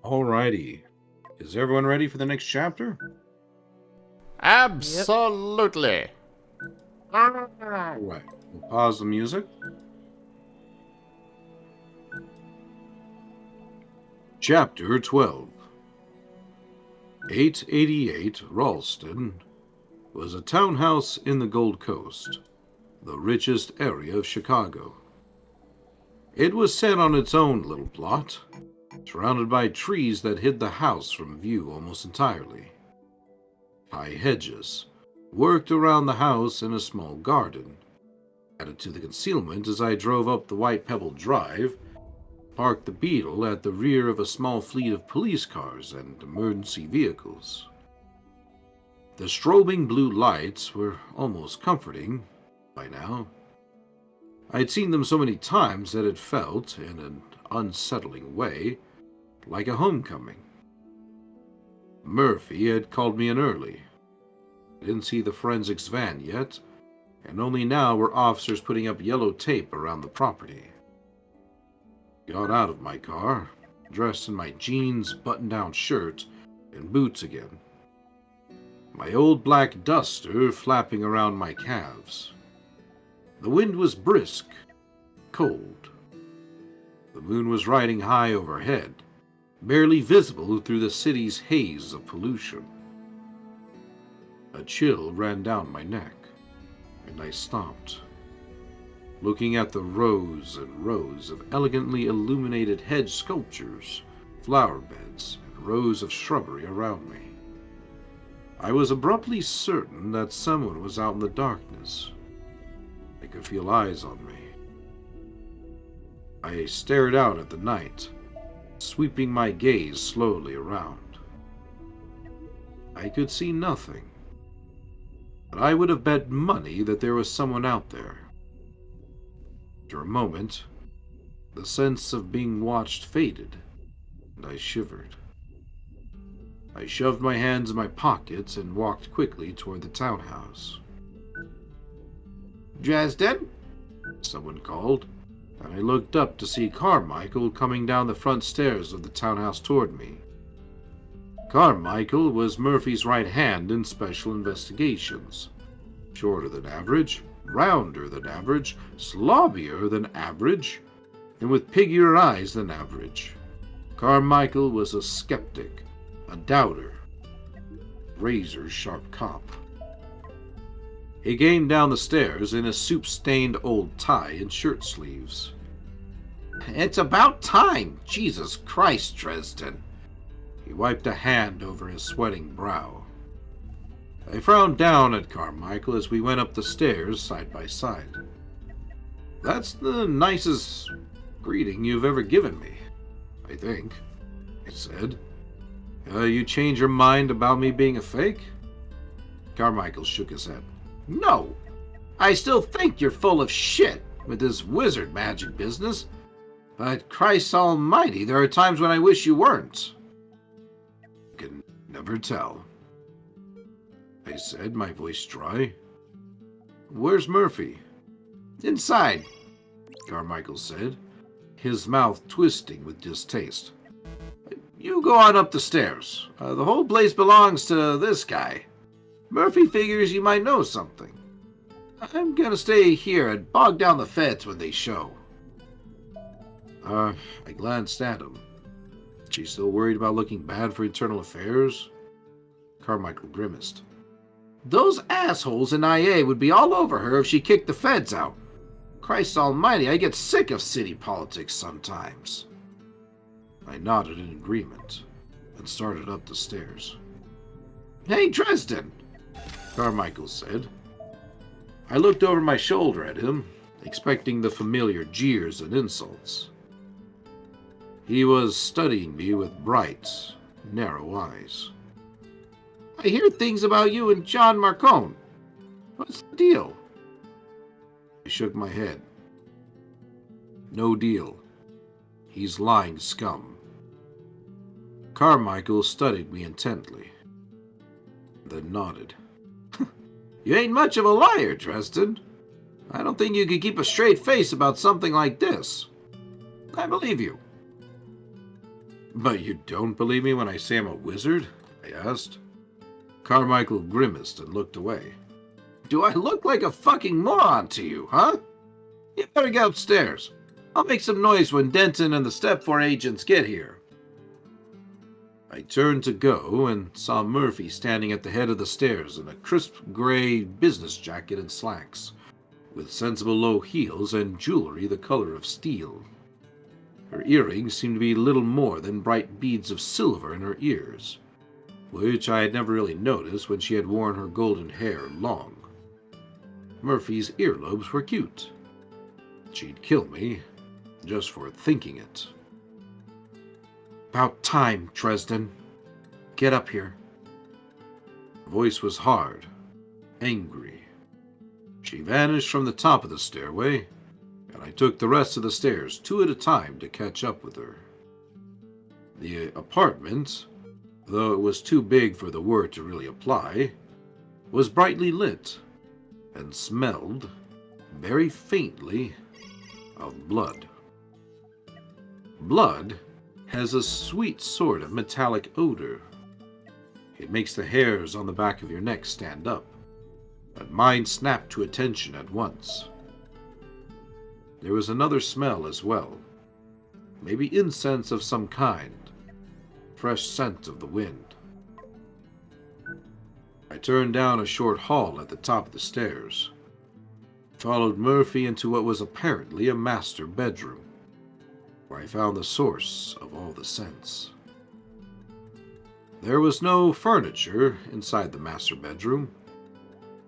Alrighty. Is everyone ready for the next chapter? Absolutely. Alright. We'll pause the music. Chapter 12. 888 Ralston was a townhouse in the Gold Coast, the richest area of Chicago. It was set on its own little plot, surrounded by trees that hid the house from view almost entirely. High hedges worked around the house in a small garden. Added to the concealment as I drove up the white pebbled drive, parked the Beetle at the rear of a small fleet of police cars and emergency vehicles. The strobing blue lights were almost comforting by now. I had seen them so many times that it felt, in an unsettling way, like a homecoming. Murphy had called me in early. I didn't see the forensics van yet, and only now were officers putting up yellow tape around the property. I got out of my car, dressed in my jeans, button-down shirt, and boots again. My old black duster flapping around my calves. The wind was brisk, cold. The moon was riding high overhead, barely visible through the city's haze of pollution. A chill ran down my neck, and I stopped, looking at the rows and rows of elegantly illuminated hedge sculptures, flower beds, and rows of shrubbery around me. I was abruptly certain that someone was out in the darkness. I could feel eyes on me. I stared out at the night, sweeping my gaze slowly around. I could see nothing, but I would have bet money that there was someone out there. After a moment, the sense of being watched faded, and I shivered. I shoved my hands in my pockets and walked quickly toward the townhouse. "Dresden?" someone called, and I looked up to see Carmichael coming down the front stairs of the townhouse toward me. Carmichael was Murphy's right hand in special investigations. Shorter than average, rounder than average, slobbier than average, and with piggier eyes than average. Carmichael was a skeptic, a doubter, razor-sharp cop. He came down the stairs in a soup-stained old tie and shirt sleeves. "It's about time! Jesus Christ, Dresden!" He wiped a hand over his sweating brow. I frowned down at Carmichael as we went up the stairs side by side. "That's the nicest greeting you've ever given me, I think," I said. You change your mind about me being a fake?" Carmichael shook his head. "No! I still think you're full of shit with this wizard magic business. But Christ almighty, there are times when I wish you weren't." "I can never tell," I said, my voice dry. "Where's Murphy?" "Inside," Carmichael said, his mouth twisting with distaste. "You go on up the stairs. The whole place belongs to this guy. Murphy figures you might know something. I'm gonna stay here and bog down the feds when they show." I glanced at him. "She's still worried about looking bad for internal affairs?" Carmichael grimaced. "Those assholes in IA would be all over her if she kicked the feds out. Christ almighty, I get sick of city politics sometimes." I nodded in agreement and started up the stairs. "Hey, Dresden!" Carmichael said. I looked over my shoulder at him, expecting the familiar jeers and insults. He was studying me with bright, narrow eyes. "I hear things about you and John Marcone. What's the deal?" I shook my head. "No deal. He's lying scum." Carmichael studied me intently, then nodded. "You ain't much of a liar, Dresden. I don't think you could keep a straight face about something like this. I believe you." "But you don't believe me when I say I'm a wizard?" I asked. Carmichael grimaced and looked away. "Do I look like a fucking moron to you, huh? You better get upstairs. I'll make some noise when Denton and the Step 4 agents get here." I turned to go and saw Murphy standing at the head of the stairs in a crisp gray business jacket and slacks, with sensible low heels and jewelry the color of steel. Her earrings seemed to be little more than bright beads of silver in her ears, which I had never really noticed when she had worn her golden hair long. Murphy's earlobes were cute. She'd kill me just for thinking it. "About time, Dresden. Get up here." Voice was hard, angry. She vanished from the top of the stairway, and I took the rest of the stairs 2 at a time to catch up with her. The apartment, though it was too big for the word to really apply, was brightly lit and smelled, very faintly, of blood. Blood has a sweet sort of metallic odor. It makes the hairs on the back of your neck stand up, but mine snapped to attention at once. There was another smell as well, maybe incense of some kind, fresh scent of the wind. I turned down a short hall at the top of the stairs, followed Murphy into what was apparently a master bedroom, where I found the source of all the scents. There was no furniture inside the master bedroom,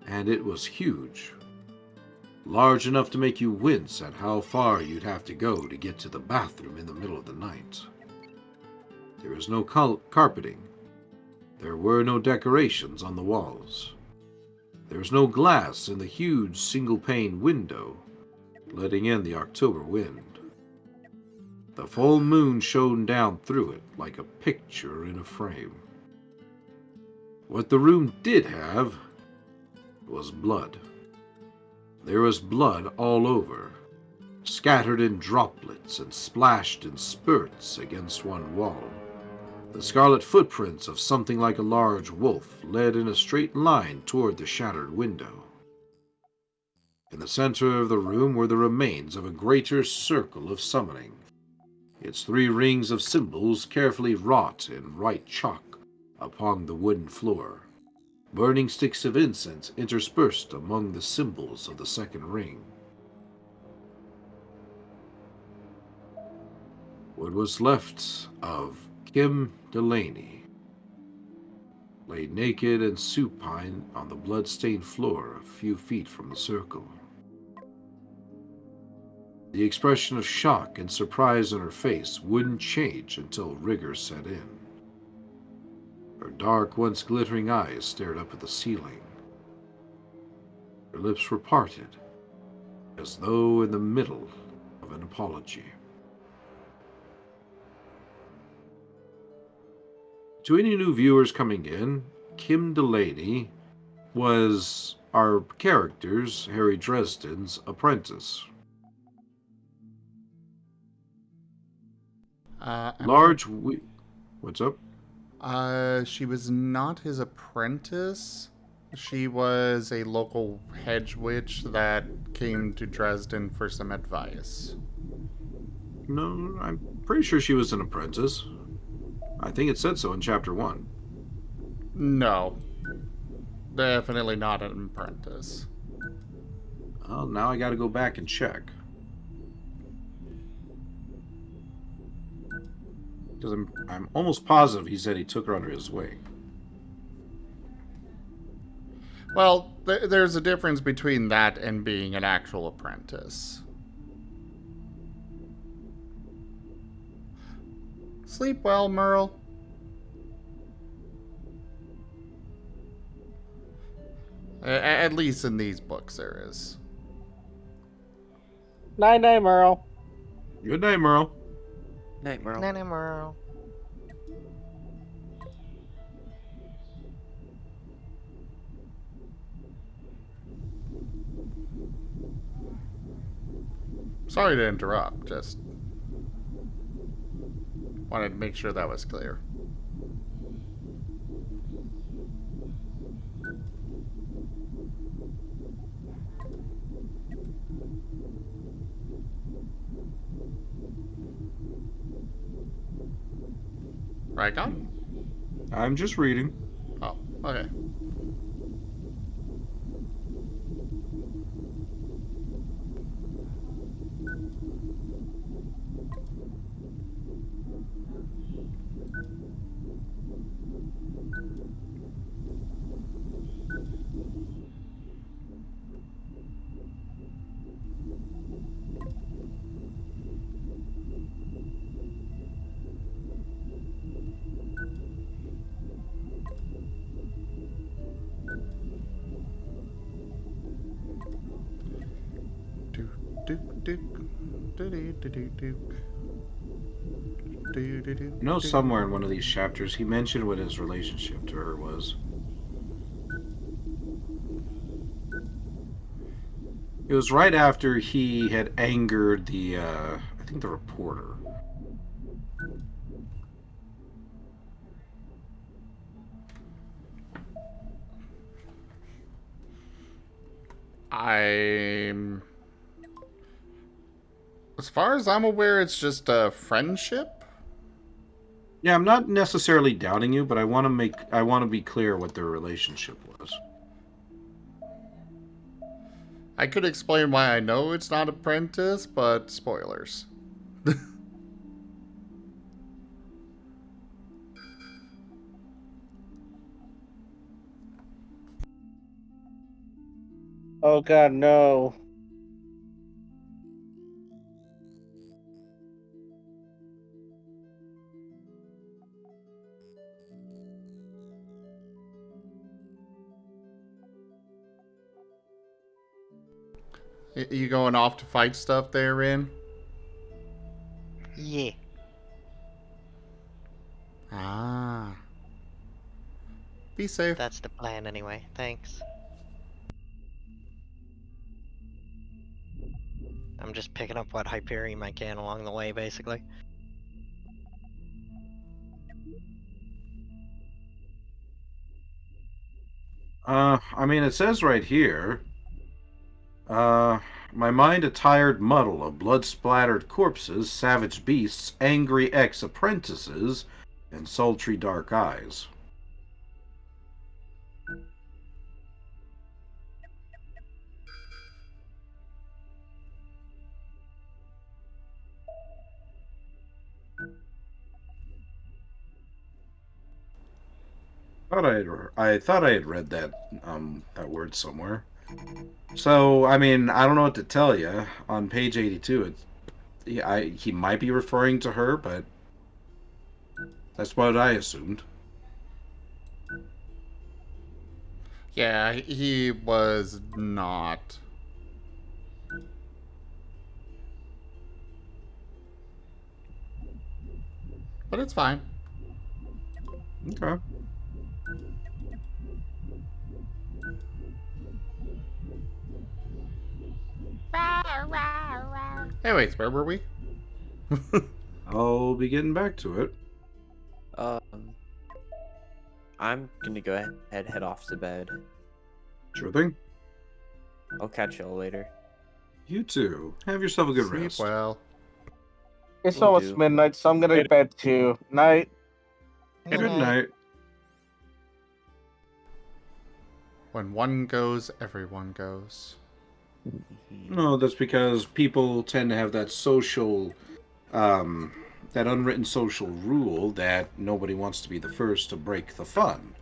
and it was huge, large enough to make you wince at how far you'd have to go to get to the bathroom in the middle of the night. There was no carpeting. There were no decorations on the walls. There was no glass in the huge single-pane window, letting in the October wind. The full moon shone down through it like a picture in a frame. What the room did have was blood. There was blood all over, scattered in droplets and splashed in spurts against one wall. The scarlet footprints of something like a large wolf led in a straight line toward the shattered window. In the center of the room were the remains of a greater circle of summoning, its 3 rings of symbols carefully wrought in white chalk upon the wooden floor, burning sticks of incense interspersed among the symbols of the second ring. What was left of Kim Delaney lay naked and supine on the blood-stained floor a few feet from the circle. The expression of shock and surprise on her face wouldn't change until rigor set in. Her dark, once glittering eyes stared up at the ceiling. Her lips were parted, as though in the middle of an apology. To any new viewers coming in, Kim Delaney was our character's, Harry Dresden's, apprentice. What's up? She was not his apprentice. She was a local hedge witch that came to Dresden for some advice. No, I'm pretty sure she was an apprentice. I think it said so in Chapter 1. No. Definitely not an apprentice. Well, now I gotta go back and check. Because I'm almost positive he said he took her under his wing. Well, there's a difference between that and being an actual apprentice. Sleep well, Merle. At least in these books there is. Night night, Merle. Good night, Merle. Night, Merle. Nanny Merle. Sorry to interrupt, just wanted to make sure that was clear. Right on? I'm just reading. Oh, okay. You know, somewhere in one of these chapters, he mentioned what his relationship to her was. It was right after he had angered the, I think the reporter. As far as I'm aware, it's just a friendship. Yeah, I'm not necessarily doubting you, but I want to be clear what their relationship was. I could explain why I know it's not apprentice, but spoilers. Oh god, no. You going off to fight stuff there, Rin? Yeah. Ah. Be safe. That's the plan anyway. Thanks. I'm just picking up what Hyperium I can along the way, basically. I mean, it says right here, my mind a tired muddle of blood-splattered corpses, savage beasts, angry ex-apprentices, and sultry dark eyes. I thought I had read that word somewhere. So, I mean, I don't know what to tell you. On page 82, he might be referring to her, but that's what I assumed. Yeah, he was not. But it's fine. Okay. Anyways, where were we? I'll be getting back to it. I'm gonna go ahead and head off to bed. Sure thing. I'll catch y'all later. You too. Have yourself a good Sleep rest. well. It's Will almost do. midnight, so I'm gonna bed too. Night. Good night. When one goes, everyone goes. No, that's because people tend to have that social, that unwritten social rule that nobody wants to be the first to break the fun.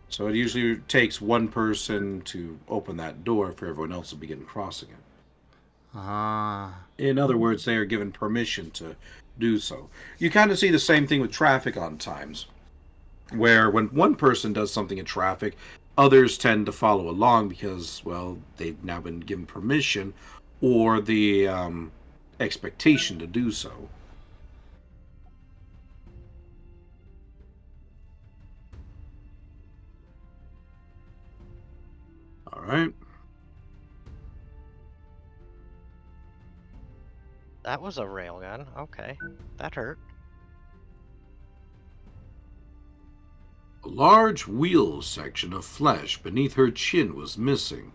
So it usually takes one person to open that door for everyone else to begin crossing it. Ah. In other words, they are given permission to do so. You kind of see the same thing with traffic on times, where when one person does something in traffic, others tend to follow along because, well, they've now been given permission or the expectation to do so. All right. That was a railgun. Okay. That hurt. A large wheel section of flesh beneath her chin was missing,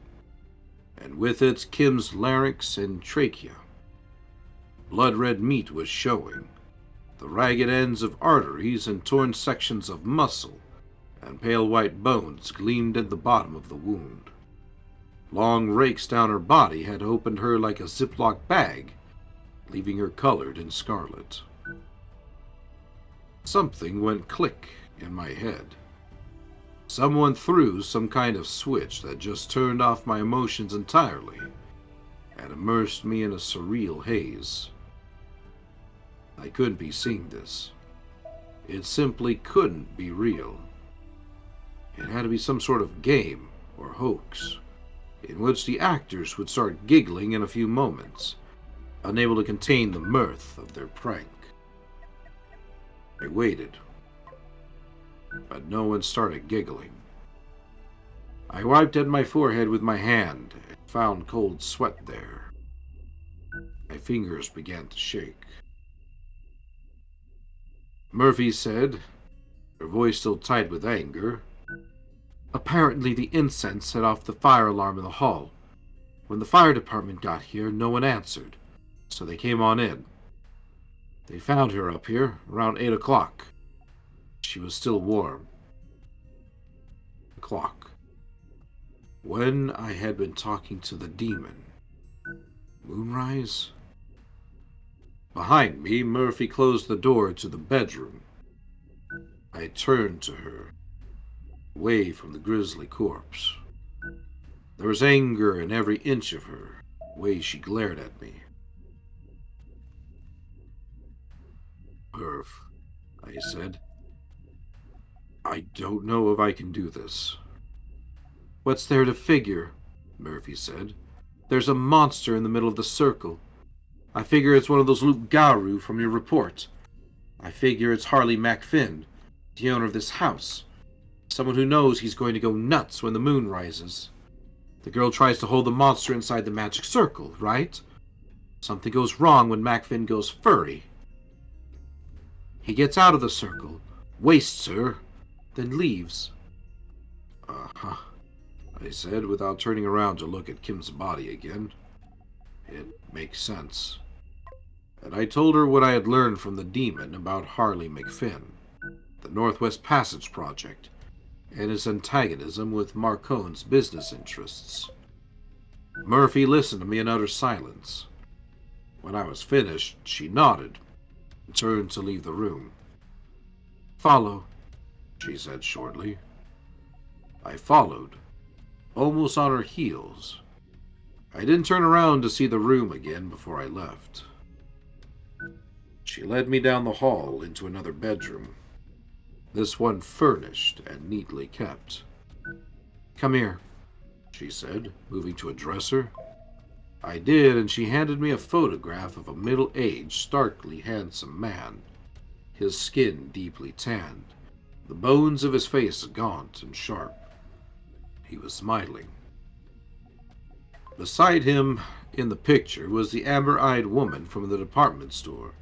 and with it Kim's larynx and trachea. Blood-red meat was showing, the ragged ends of arteries and torn sections of muscle, and pale white bones gleamed at the bottom of the wound. Long rakes down her body had opened her like a Ziploc bag, leaving her colored in scarlet. Something went click in my head. Someone threw some kind of switch that just turned off my emotions entirely and immersed me in a surreal haze. I couldn't be seeing this. It simply couldn't be real. It had to be some sort of game or hoax, in which the actors would start giggling in a few moments, unable to contain the mirth of their prank. I waited, but no one started giggling. I wiped at my forehead with my hand and found cold sweat there. My fingers began to shake. Murphy said, her voice still tight with anger, "Apparently the incense set off the fire alarm in the hall. When the fire department got here, no one answered, so they came on in. They found her up here around 8 o'clock. She was still warm. Clock. When I had been talking to the demon. Moonrise?" Behind me, Murphy closed the door to the bedroom. I turned to her, away from the grisly corpse. There was anger in every inch of her, the way she glared at me. "Murph," I said, "I don't know if I can do this." "What's there to figure?" Murphy said. "There's a monster in the middle of the circle. I figure it's one of those loup-garou from your report. I figure it's Harley MacFinn, the owner of this house. Someone who knows he's going to go nuts when the moon rises. The girl tries to hold the monster inside the magic circle, right? Something goes wrong when MacFinn goes furry. He gets out of the circle, wastes her, then leaves." "Uh-huh," I said, without turning around to look at Kim's body again. "It makes sense." And I told her what I had learned from the demon about Harley MacFinn, the Northwest Passage Project, and his antagonism with Marcone's business interests. Murphy listened to me in utter silence. When I was finished, she nodded and turned to leave the room. "Follow," she said shortly. I followed, almost on her heels. I didn't turn around to see the room again before I left. She led me down the hall into another bedroom, this one furnished and neatly kept. "Come here," she said, moving to a dresser. I did, and she handed me a photograph of a middle-aged, starkly handsome man, his skin deeply tanned, the bones of his face gaunt and sharp. He was smiling. Beside him, in the picture, was the amber-eyed woman from the department store,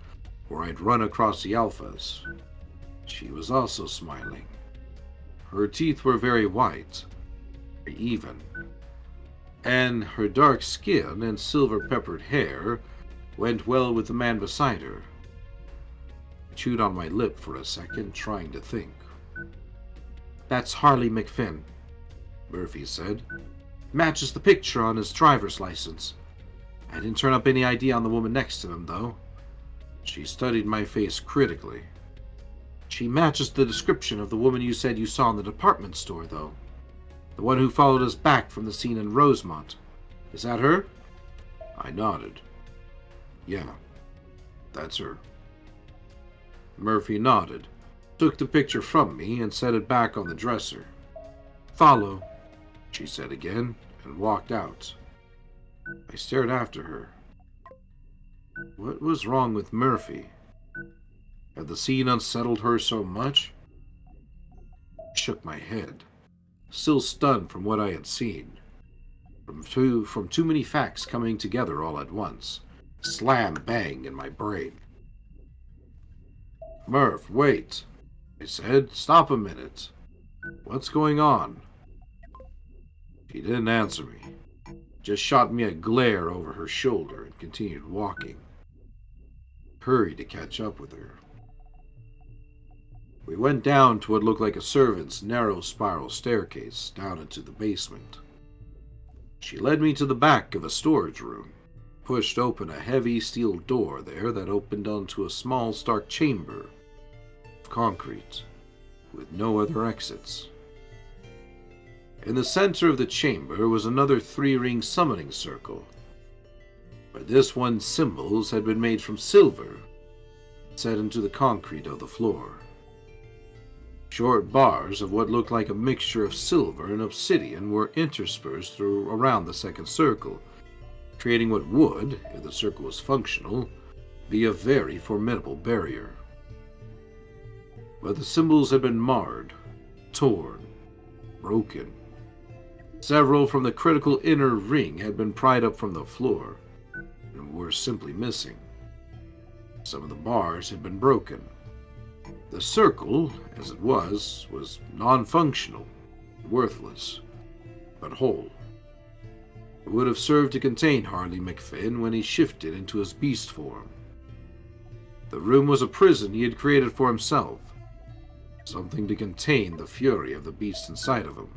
where I'd run across the alphas. She was also smiling. Her teeth were very white, very even, and her dark skin and silver-peppered hair went well with the man beside her. I chewed on my lip for a second, trying to think. "That's Harley MacFinn," Murphy said. "Matches the picture on his driver's license. I didn't turn up any ID on the woman next to him, though." She studied my face critically. "She matches the description of the woman you said you saw in the department store, though. The one who followed us back from the scene in Rosemont. Is that her?" I nodded. "Yeah, that's her." Murphy nodded, took the picture from me, and set it back on the dresser. "Follow," she said again, and walked out. I stared after her. What was wrong with Murphy? Had the scene unsettled her so much? I shook my head, still stunned from what I had seen. From too many facts coming together all at once. Slam bang in my brain. "Murph, wait," I said. "Stop a minute. What's going on?" She didn't answer me, just shot me a glare over her shoulder and continued walking. I hurried to catch up with her. We went down to what looked like a servant's narrow spiral staircase down into the basement. She led me to the back of a storage room, pushed open a heavy steel door there that opened onto a small, stark chamber of concrete with no other exits. In the center of the chamber was another three-ring summoning circle, but this one's symbols had been made from silver, set into the concrete of the floor. Short bars of what looked like a mixture of silver and obsidian were interspersed around the second circle, creating what would, if the circle was functional, be a very formidable barrier. But the symbols had been marred, torn, broken. Several from the critical inner ring had been pried up from the floor and were simply missing. Some of the bars had been broken. The circle, as it was non-functional, worthless, but whole. It would have served to contain Harley McFinn when he shifted into his beast form. The room was a prison he had created for himself, something to contain the fury of the beast inside of him.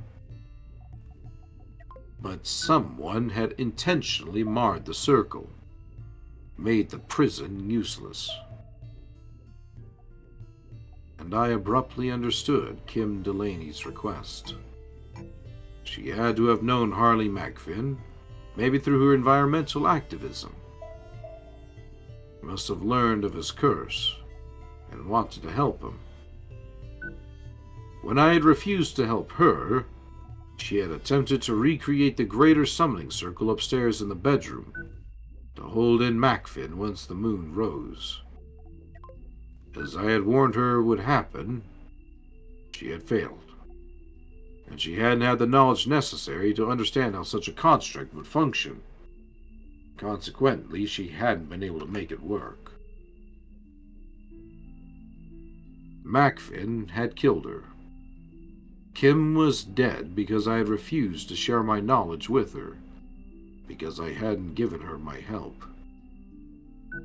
But someone had intentionally marred the circle, made the prison useless. And I abruptly understood Kim Delaney's request. She had to have known Harley McFinn, maybe through her environmental activism. She must have learned of his curse and wanted to help him. When I had refused to help her, she had attempted to recreate the greater summoning circle upstairs in the bedroom to hold in McFinn once the moon rose. As I had warned her would happen, she had failed, and she hadn't had the knowledge necessary to understand how such a construct would function. Consequently, she hadn't been able to make it work. McFinn had killed her. Kim was dead because I had refused to share my knowledge with her, because I hadn't given her my help.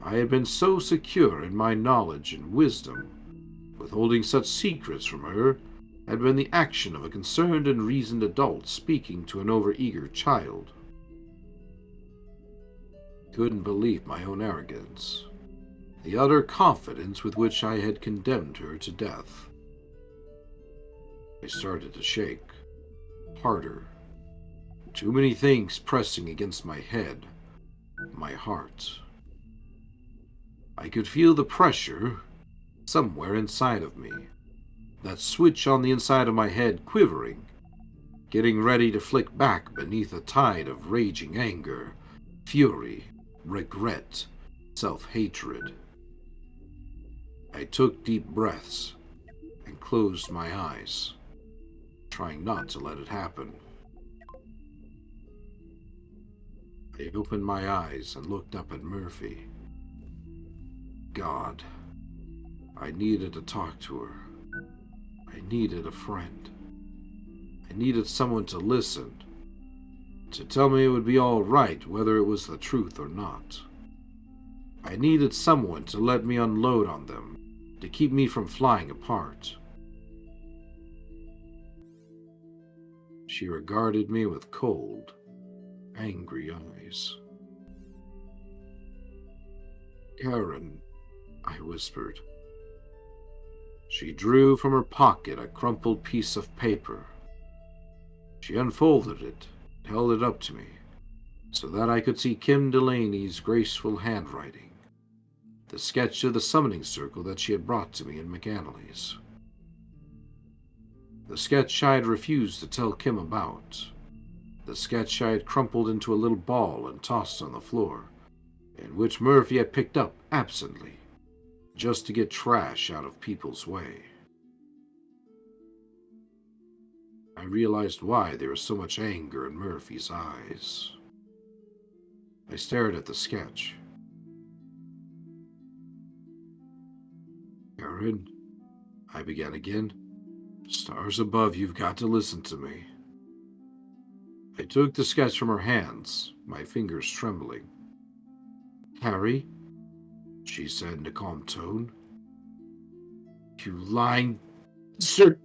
I had been so secure in my knowledge and wisdom, withholding such secrets from her had been the action of a concerned and reasoned adult speaking to an overeager child. Couldn't believe my own arrogance, the utter confidence with which I had condemned her to death. I started to shake, harder. Too many things pressing against my head, my heart. I could feel the pressure somewhere inside of me, that switch on the inside of my head quivering, getting ready to flick back beneath a tide of raging anger, fury, regret, self-hatred. I took deep breaths and closed my eyes, trying not to let it happen. I opened my eyes and looked up at Murphy. God, I needed to talk to her. I needed a friend. I needed someone to listen, to tell me it would be all right whether it was the truth or not. I needed someone to let me unload on them, to keep me from flying apart. She regarded me with cold, angry eyes. Karen, I whispered. She drew from her pocket a crumpled piece of paper. She unfolded it and held it up to me, so that I could see Kim Delaney's graceful handwriting, the sketch of the summoning circle that she had brought to me in McAnally's. The sketch I had refused to tell Kim about. The sketch I had crumpled into a little ball and tossed on the floor, and which Murphy had picked up absently, just to get trash out of people's way. I realized why there was so much anger in Murphy's eyes. I stared at the sketch. Karen, I began again. Stars above, you've got to listen to me. I took the sketch from her hands, my fingers trembling. Harry, she said in a calm tone. You lying sir.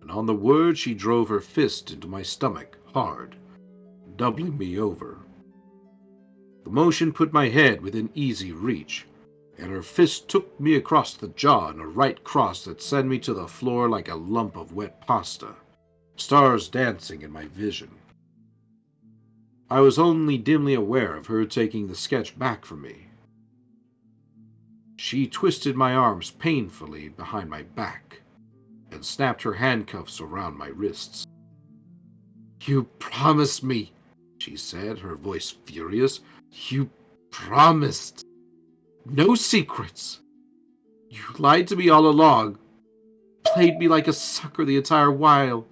And on the word she drove her fist into my stomach, hard, doubling me over. The motion put my head within easy reach, and her fist took me across the jaw in a right cross that sent me to the floor like a lump of wet pasta, stars dancing in my vision. I was only dimly aware of her taking the sketch back from me. She twisted my arms painfully behind my back and snapped her handcuffs around my wrists. You promised me, she said, her voice furious. You promised. No secrets. You lied to me all along. Played me like a sucker the entire while.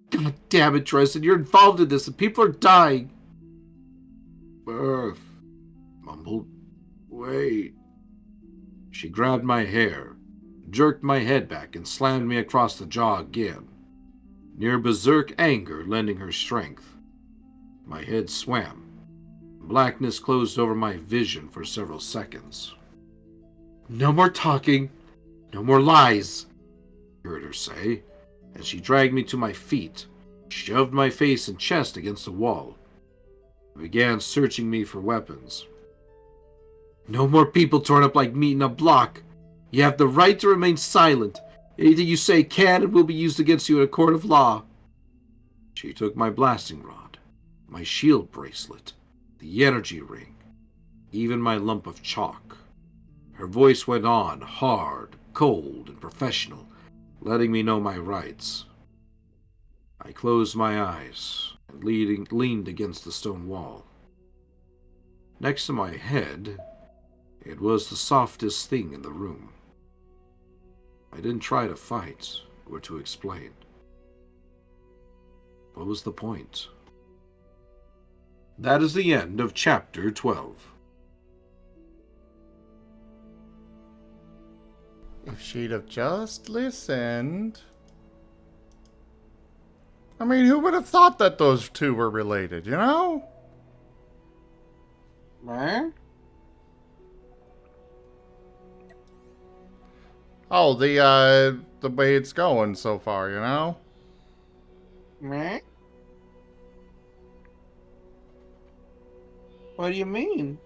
God damn it, Dresden, you're involved in this and people are dying. Murph mumbled. Wait. She grabbed my hair, jerked my head back, and slammed me across the jaw again, near berserk anger lending her strength. My head swam. Blackness closed over my vision for several seconds. No more talking. No more lies, I heard her say, as she dragged me to my feet, shoved my face and chest against the wall, and began searching me for weapons. No more people torn up like meat in a block. You have the right to remain silent. Anything you say can and will be used against you in a court of law. She took my blasting rod, my shield bracelet, the energy ring, even my lump of chalk. Her voice went on, hard, cold, and professional, letting me know my rights. I closed my eyes and leaned against the stone wall. Next to my head, it was the softest thing in the room. I didn't try to fight or to explain. What was the point? That is the end of chapter 12. If she'd have just listened... I mean, who would have thought that those two were related, you know? Oh, the way it's going so far, you know? What do you mean?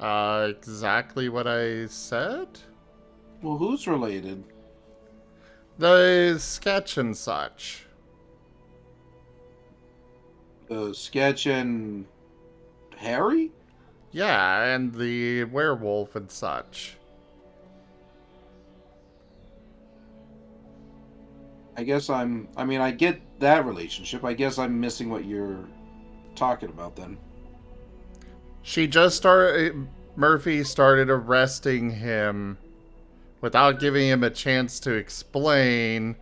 Exactly what I said? Well, who's related? The sketch and such. The sketch and Harry? Yeah, and the werewolf and such. I mean, I get that relationship. I guess I'm missing what you're talking about then. Murphy started arresting him without giving him a chance to explain,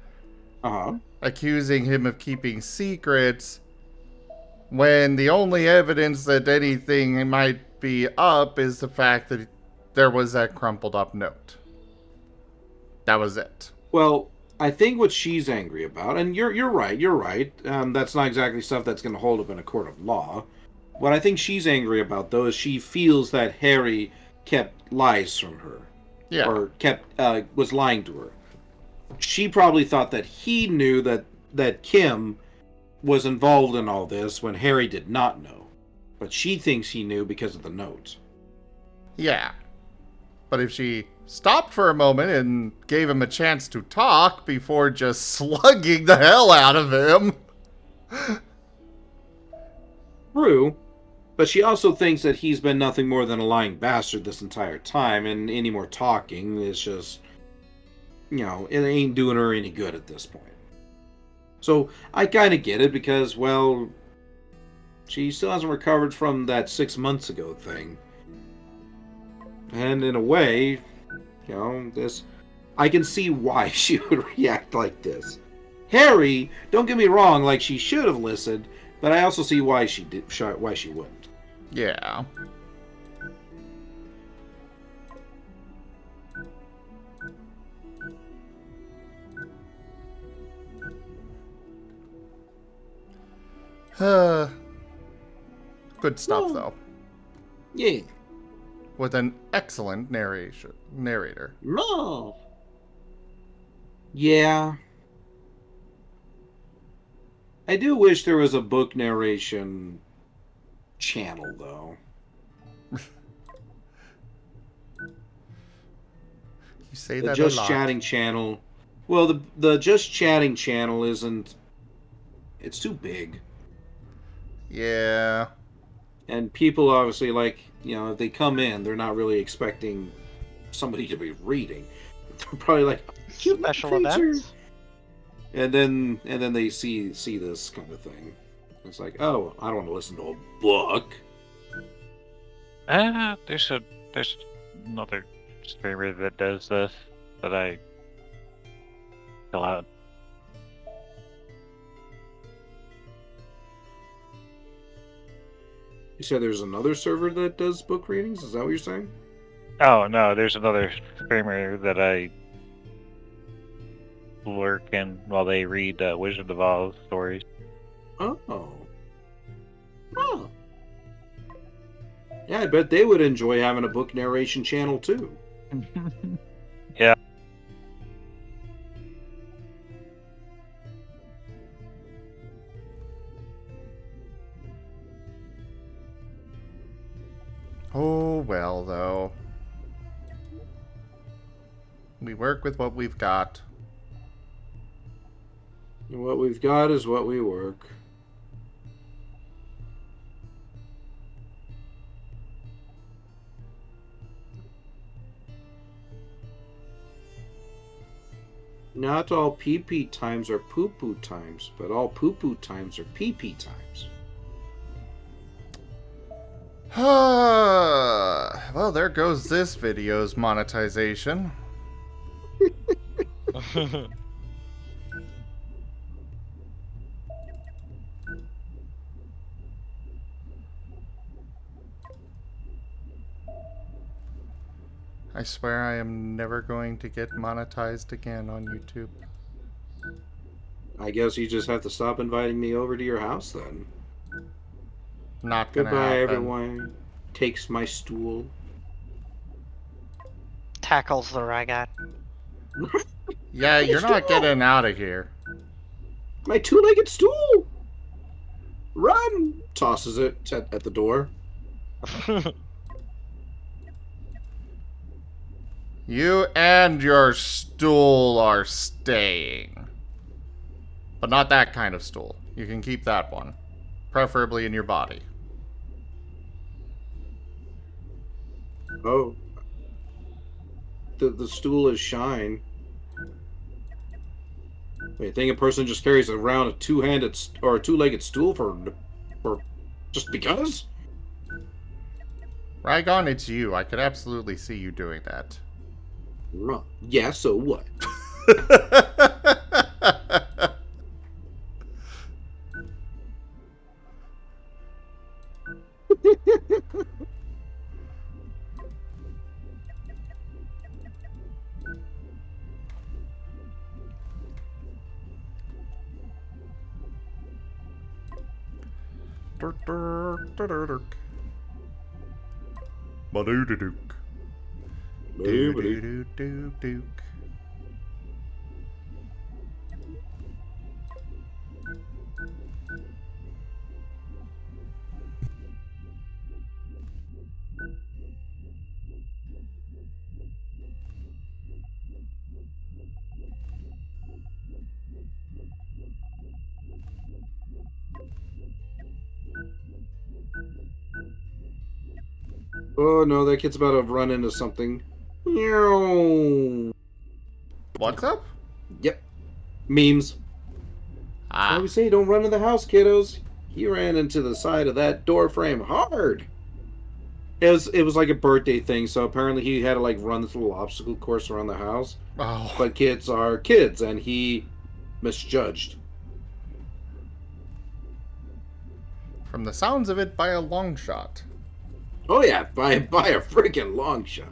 accusing him of keeping secrets, when the only evidence that anything might be up is the fact that there was that crumpled up note. That was it. Well, I think what she's angry about, and you're right. That's not exactly stuff that's going to hold up in a court of law. What I think she's angry about, though, is she feels that Harry kept lies from her. Yeah. Or was lying to her. She probably thought that he knew that Kim was involved in all this when Harry did not know. But she thinks he knew because of the note. Yeah. But if she stopped for a moment and gave him a chance to talk before just slugging the hell out of him... True. But she also thinks that he's been nothing more than a lying bastard this entire time, and any more talking is just, it ain't doing her any good at this point. So I kind of get it because, well, she still hasn't recovered from that 6 months ago thing. And in a way, I can see why she would react like this. Harry, don't get me wrong, like she should have listened, but I also see why she wouldn't. Yeah. Good stuff, though. Yeah. With an excellent narrator. No. Yeah. I do wish there was a book narration channel, though. You say The that Just a lot. Chatting channel. Well, the Just Chatting channel isn't... It's too big. Yeah. And people obviously, if they come in, they're not really expecting somebody to be reading. They're probably like, cute Special creature. events? and then they see this kind of thing. It's like, oh, I don't want to listen to a book. There's another streamer that does this that I fill out. You said there's another server that does book readings? Is that what you're saying? Oh no, there's another streamer that I lurk in while they read Wizard of Oz stories. Oh. Huh. Yeah, I bet they would enjoy having a book narration channel too. Yeah. Oh, well, though. We work with what we've got. And what we've got is what we work. Not all pee-pee times are poo-poo times, but all poo-poo times are pee-pee times. Well, there goes this video's monetization. I swear I am never going to get monetized again on YouTube. I guess you just have to stop inviting me over to your house then. Not gonna Goodbye, happen. everyone. Takes my stool. Tackles the Rygot. Yeah, you're not getting out of here. My two-legged stool! Run! Tosses it at the door. You and your stool are staying. But not that kind of stool. You can keep that one. Preferably in your body. Oh. The stool is shine. Wait, you think a person just carries around a two-handed or a two-legged stool for just because? Rygon, it's you. I could absolutely see you doing that. Yeah, so what? Ba-doo-doo-dook. Doo-doo-doo-doo-dook. Oh no, that kid's about to run into something. Meow. What's up? Yep. Memes. I always say don't run in the house, kiddos. He ran into the side of that door frame hard. It was like a birthday thing, so apparently he had to like run this little obstacle course around the house. Oh. But kids are kids, and he misjudged. From the sounds of it, by a long shot. Oh yeah, by a freaking long shot.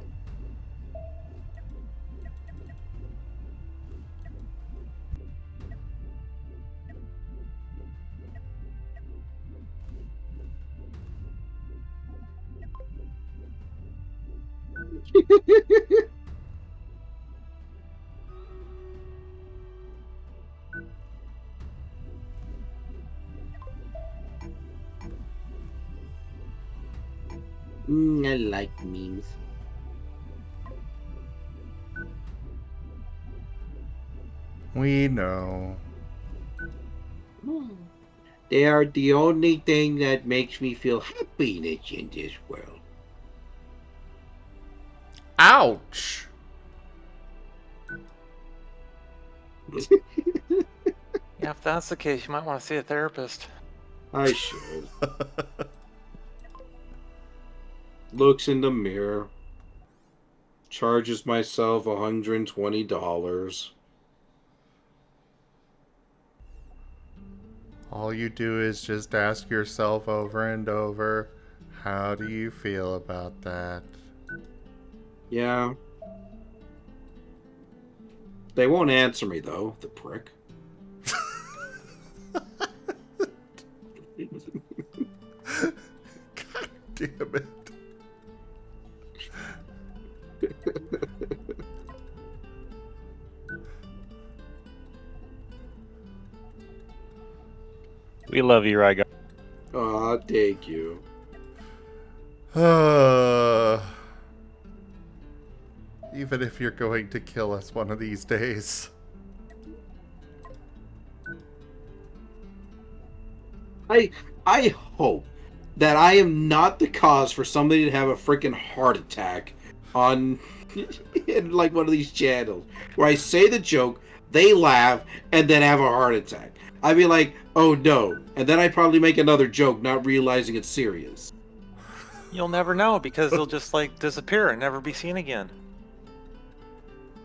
I like memes. We know. They are the only thing that makes me feel happiness in this world. Ouch! Yeah, if that's the case, you might want to see a therapist. I should. Looks in the mirror. Charges myself $120. All you do is just ask yourself over and over, how do you feel about that? Yeah. They won't answer me, though, the prick. God damn it. We love you, Rygar. Aw, thank you. Even if you're going to kill us one of these days. I hope that I am not the cause for somebody to have a freaking heart attack on in like one of these channels where I say the joke, they laugh, and then have a heart attack. I'd be like, oh no, and then I'd probably make another joke, not realizing it's serious. You'll never know because they'll just like disappear and never be seen again.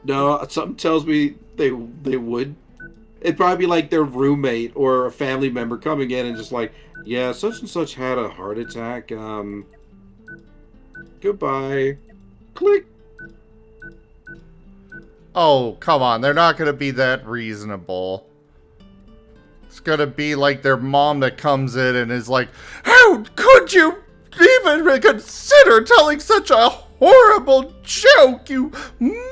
No, something tells me they would. It'd probably be like their roommate or a family member coming in and just like, yeah, such and such had a heart attack. Goodbye. Click. Oh, come on. They're not going to be that reasonable. It's going to be like their mom that comes in and is like, how could you even consider telling such a horrible joke, you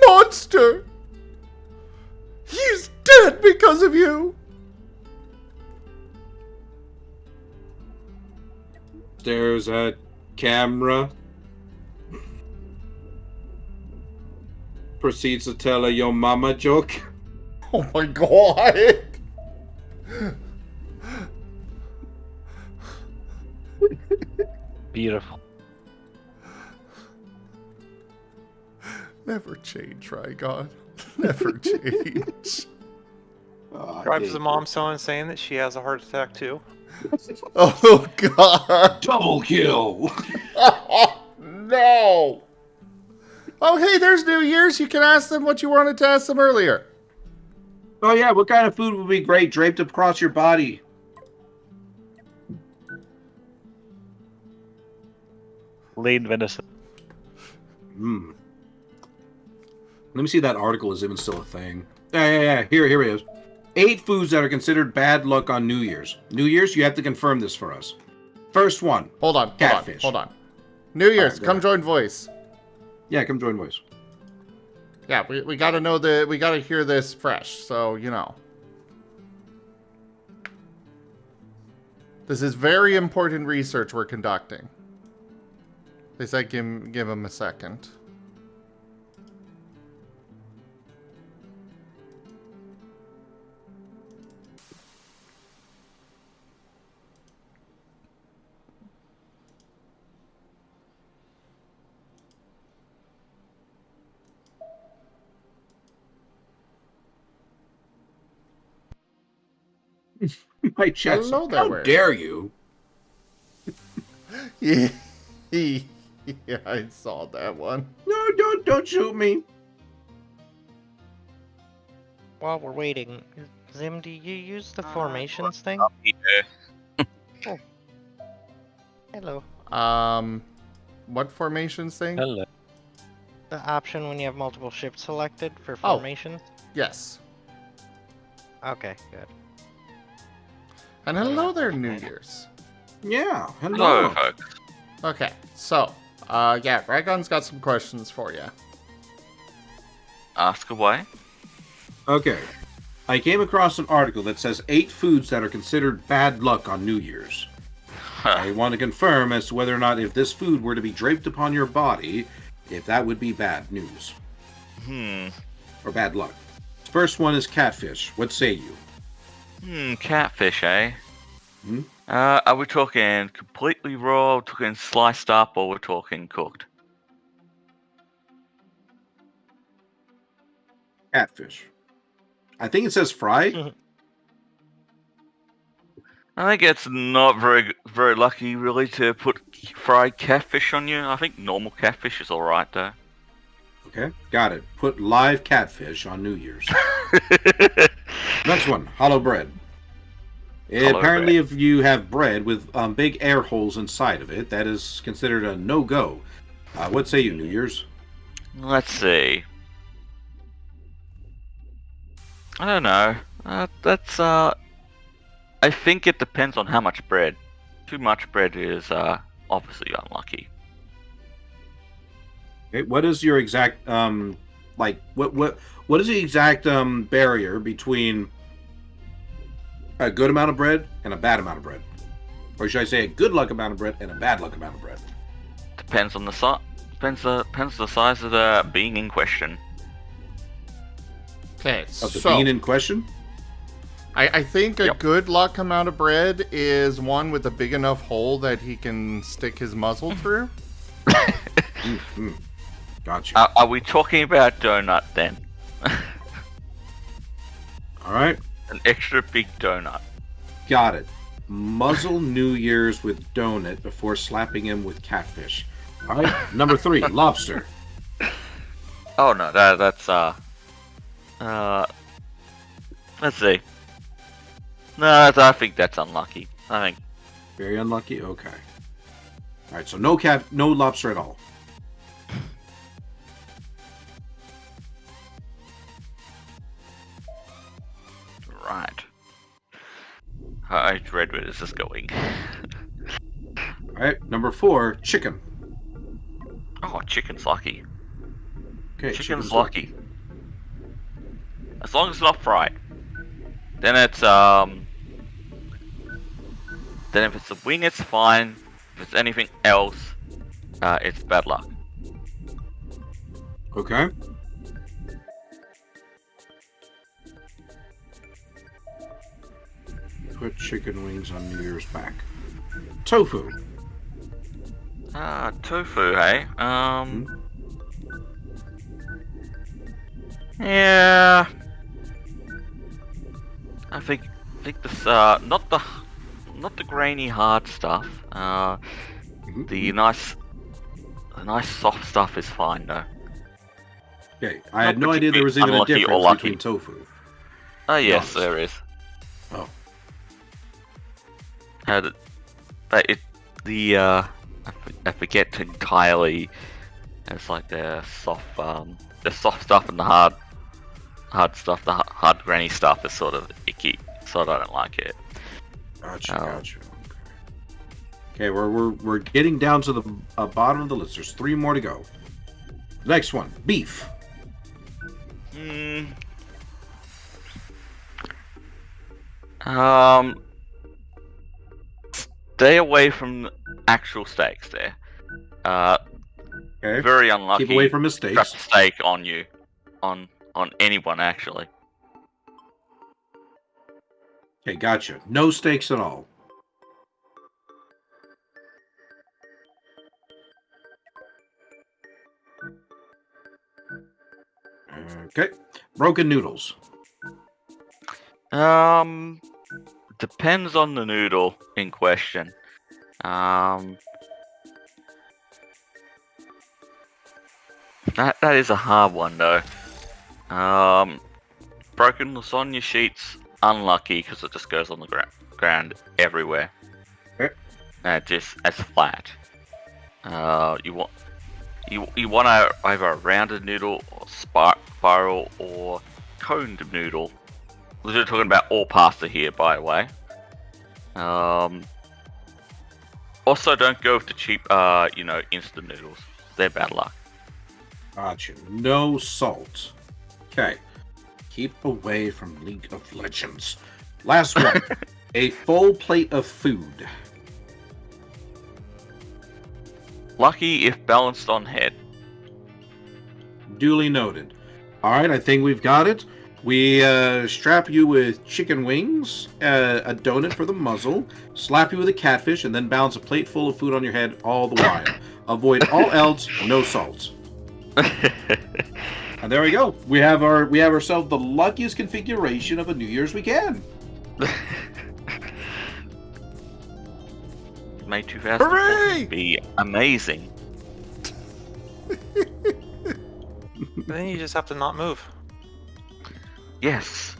monster? He's dead because of you. Stares at camera. Proceeds to tell a yo mama joke. Oh my god. Beautiful. Never change, Rygon. Never change. Drives the mom so insane that she has a heart attack too. Oh god. Double kill. No. Oh, hey, there's New Year's. You can ask them what you wanted to ask them earlier. Oh yeah, what kind of food would be great draped across your body? Lean venison. Hmm. Let me see if that article is even still a thing. Yeah. Here it is. 8 foods that are considered bad luck on New Year's. New Year's, you have to confirm this for us. First one. Hold on. Catfish. Hold on. New Year's, Alright, go come ahead. join voice. Yeah, come join voice. Yeah, we gotta know we gotta hear this fresh, so you know. This is very important research we're conducting. They said give him a second. My chest. Hello there, How Ware. dare you? Yeah, yeah, I saw that one. No, don't shoot me. While we're waiting, Zim, do you use the formations thing? Oh. Hello. What formations thing? Hello. The option when you have multiple ships selected for Oh. formations? Yes. Okay, good. And hello there, New Year's. Yeah, Hello, hello. folks. Okay, so, yeah, Rygon's got some questions for you. Ask away. Okay. I came across an article that says 8 foods that are considered bad luck on New Year's. I want to confirm as to whether or not if this food were to be draped upon your body, if that would be bad news. Or bad luck. First one is catfish. What say you? Catfish, eh? Hmm? Are we talking completely raw, we're talking sliced up, or we're talking cooked? Catfish. I think it says fried. I think it's not very lucky, really, to put fried catfish on you. I think normal catfish is alright, though. Okay, got it. Put live catfish on New Year's. Next one, hollow bread. Hollow Apparently, bread. if you have bread with big air holes inside of it, that is considered a no-go. What say you, New Year's? Let's see. I don't know. I think it depends on how much bread. Too much bread is obviously unlucky. Okay, what is your exact what is the exact barrier between a good amount of bread and a bad amount of bread? Or should I say a good luck amount of bread and a bad luck amount of bread? Depends on the size. Depends the size of the bean in question. Okay, Of the so bean in question? I think a Yep. good luck amount of bread is one with a big enough hole that he can stick his muzzle through. Mm-hmm. Gotcha. Are we talking about donut then? All right, An extra big donut. got it. Muzzle New Year's with donut before slapping him with catfish. All right, number 3, lobster. Oh no, that's let's see. No, I think that's unlucky. I think Very unlucky. Okay. All right, so no lobster at all. right. I dread where this is going. All right, number 4, chicken. Oh, chicken's lucky. Okay, Chicken's lucky. As long as it's not fried. Then it's Then if it's a wing, it's fine. If it's anything else, it's bad luck. Okay. Put chicken wings on New Year's back. Tofu. Tofu, hey? Yeah. I think this, not the grainy hard stuff. The nice soft stuff is fine though. Okay, I had no idea there was even a unlucky or difference lucky. between tofu. Oh yes, honest. there is. Oh. I forget entirely. It's like the soft stuff and the hard stuff. The hard granny stuff is sort of icky, so I don't like it. Gotcha. Okay, we're getting down to the bottom of the list. There's 3 more to go. Next one, beef. Stay away from actual steaks there. Okay. Very unlucky. Keep away from Strap mistakes. a steak on you, on anyone actually. Okay, gotcha. No steaks at all. Okay. Broken noodles. Depends on the noodle in question. That is a hard one though. Broken lasagna sheets, unlucky because it just goes on the ground everywhere. Okay. Just as flat. You want either a rounded noodle, or spiral, or coned noodle. We're talking about all pasta here, by the way. Also, don't go with the cheap, instant noodles. They're bad luck. Gotcha. No salt. Okay. Keep away from League of Legends. Last one. A full plate of food. Lucky if balanced on head. Duly noted. All right, I think we've got it. We strap you with chicken wings, a donut for the muzzle, slap you with a catfish, and then balance a plate full of food on your head all the while. Avoid all else, no salt. And there we go. We have ourselves the luckiest configuration of a New Year's we can. May 2014 Hooray! be amazing. Then you just have to not move. Yes.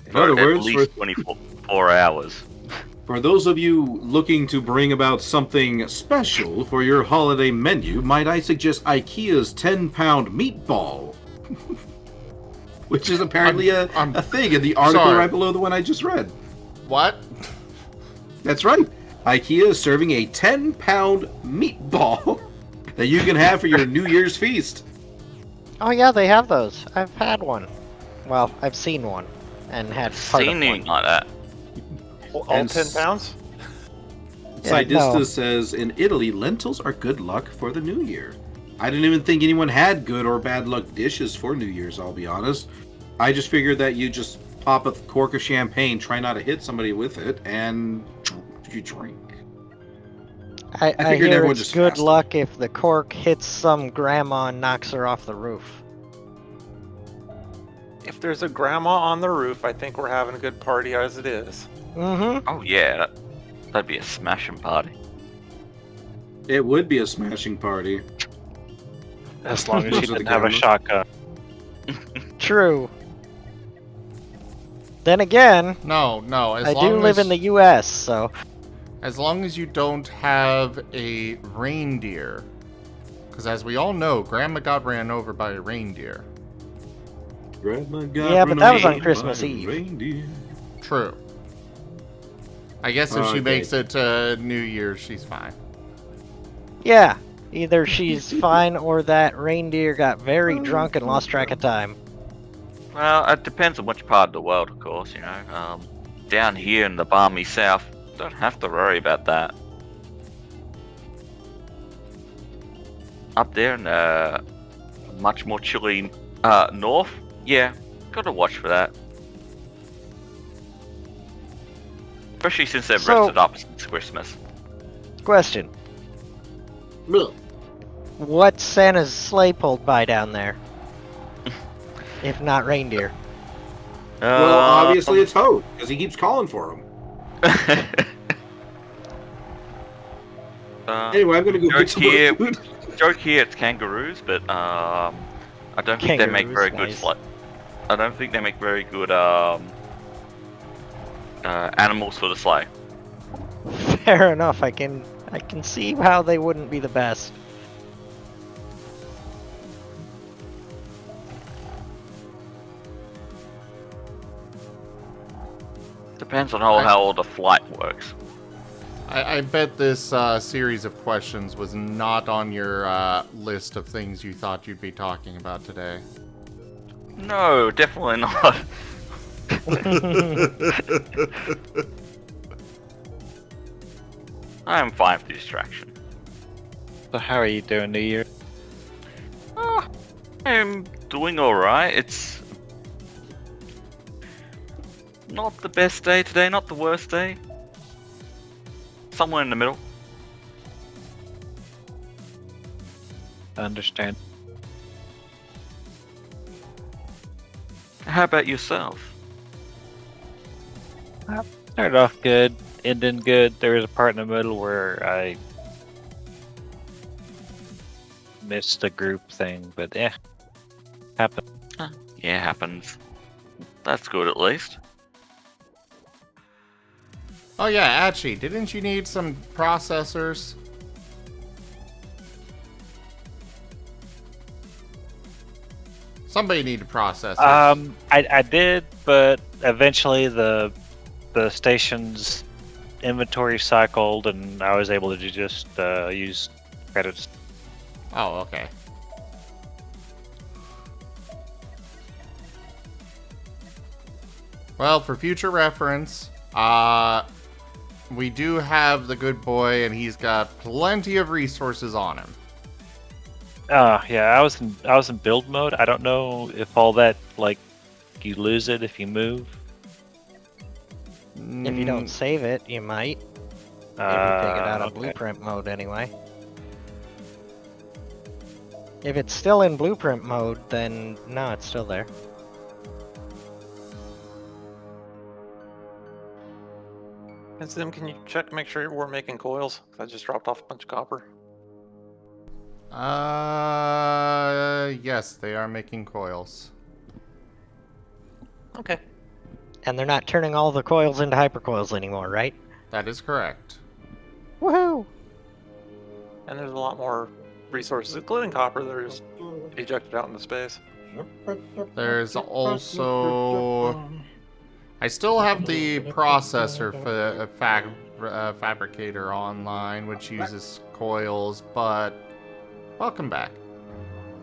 In For other at words, least 24 hours. for those of you looking to bring about something special for your holiday menu, might I suggest IKEA's 10-pound meatball? Which is apparently a thing in the article sorry. right below the one I just read. What? That's right. IKEA is serving a 10-pound meatball that you can have for your New Year's feast. Oh yeah, they have those. I've had one. Well, I've seen one and had part of Seen one. anything like that. All And 10 pounds? Sidista no. says, in Italy, lentils are good luck for the new year. I didn't even think anyone had good or bad luck dishes for New Year's, I'll be honest. I just figured that you just pop a cork of champagne, try not to hit somebody with it, and you drink. I figured hear everyone it's just good fasted. luck if the cork hits some grandma and knocks her off the roof. If there's a grandma on the roof, I think we're having a good party as it is. Mm-hmm. Oh yeah, that'd be a smashing party. It would be a smashing party. As long as Those you are the didn't have a grandmas. shotgun. True. Then again, No. I do live in the U.S., so As long as you don't have a reindeer. Because as we all know, Grandma got ran over by a reindeer. Grandma got Yeah, but that was on run Christmas by a Eve. reindeer. True. I guess if she Okay. makes it to New Year's, she's fine. yeah, either she's fine or that reindeer got very drunk and lost track of time. Well, it depends on which part of the world, of course, you know. Down here in the balmy south, don't have to worry about that. Up there in the much more chilly north, yeah, gotta watch for that. Especially since they've So- rested up since Christmas. Question: Ugh. what's Santa's sleigh pulled by down there? If not reindeer. Well, obviously it's Hope, because he keeps calling for him. Anyway, I'm gonna go get some here, more food. joke here, it's kangaroos, but I don't think they make Kangaroos, very good nice. I don't think they make very good animals for the sleigh. Fair enough. I can see how they wouldn't be the best. Depends on how the flight works. I bet this series of questions was not on your list of things you thought you'd be talking about today. No, definitely not. I'm fine for distraction. So how are you doing, New Year? I'm doing alright. It's not the best day today, not the worst day. Somewhere in the middle. I understand. How about yourself? Started off good, ending good. There was a part in the middle where I missed a group thing, but yeah, happened. Yeah, happens. That's good at least. Oh yeah, Achi, didn't you need some processors? Somebody needed processors. I did, but eventually the station's inventory cycled, and I was able to just use credits. Oh, okay. Well, for future reference, we do have the good boy, and he's got plenty of resources on him. Yeah, I was in build mode. I don't know if all that, like, you lose it if you move. If you don't save it, you might. If you take it out of Okay. blueprint mode anyway. If it's still in blueprint mode, then no, it's still there. And Sim, can you check to make sure we're making coils? 'Cause I just dropped off a bunch of copper. Yes, they are making coils. Okay. And they're not turning all the coils into hypercoils anymore, right? That is correct. Woohoo! And there's a lot more resources, including copper, that are just ejected out into space. There's also... I still have the processor fabricator online, which uses coils, but welcome back.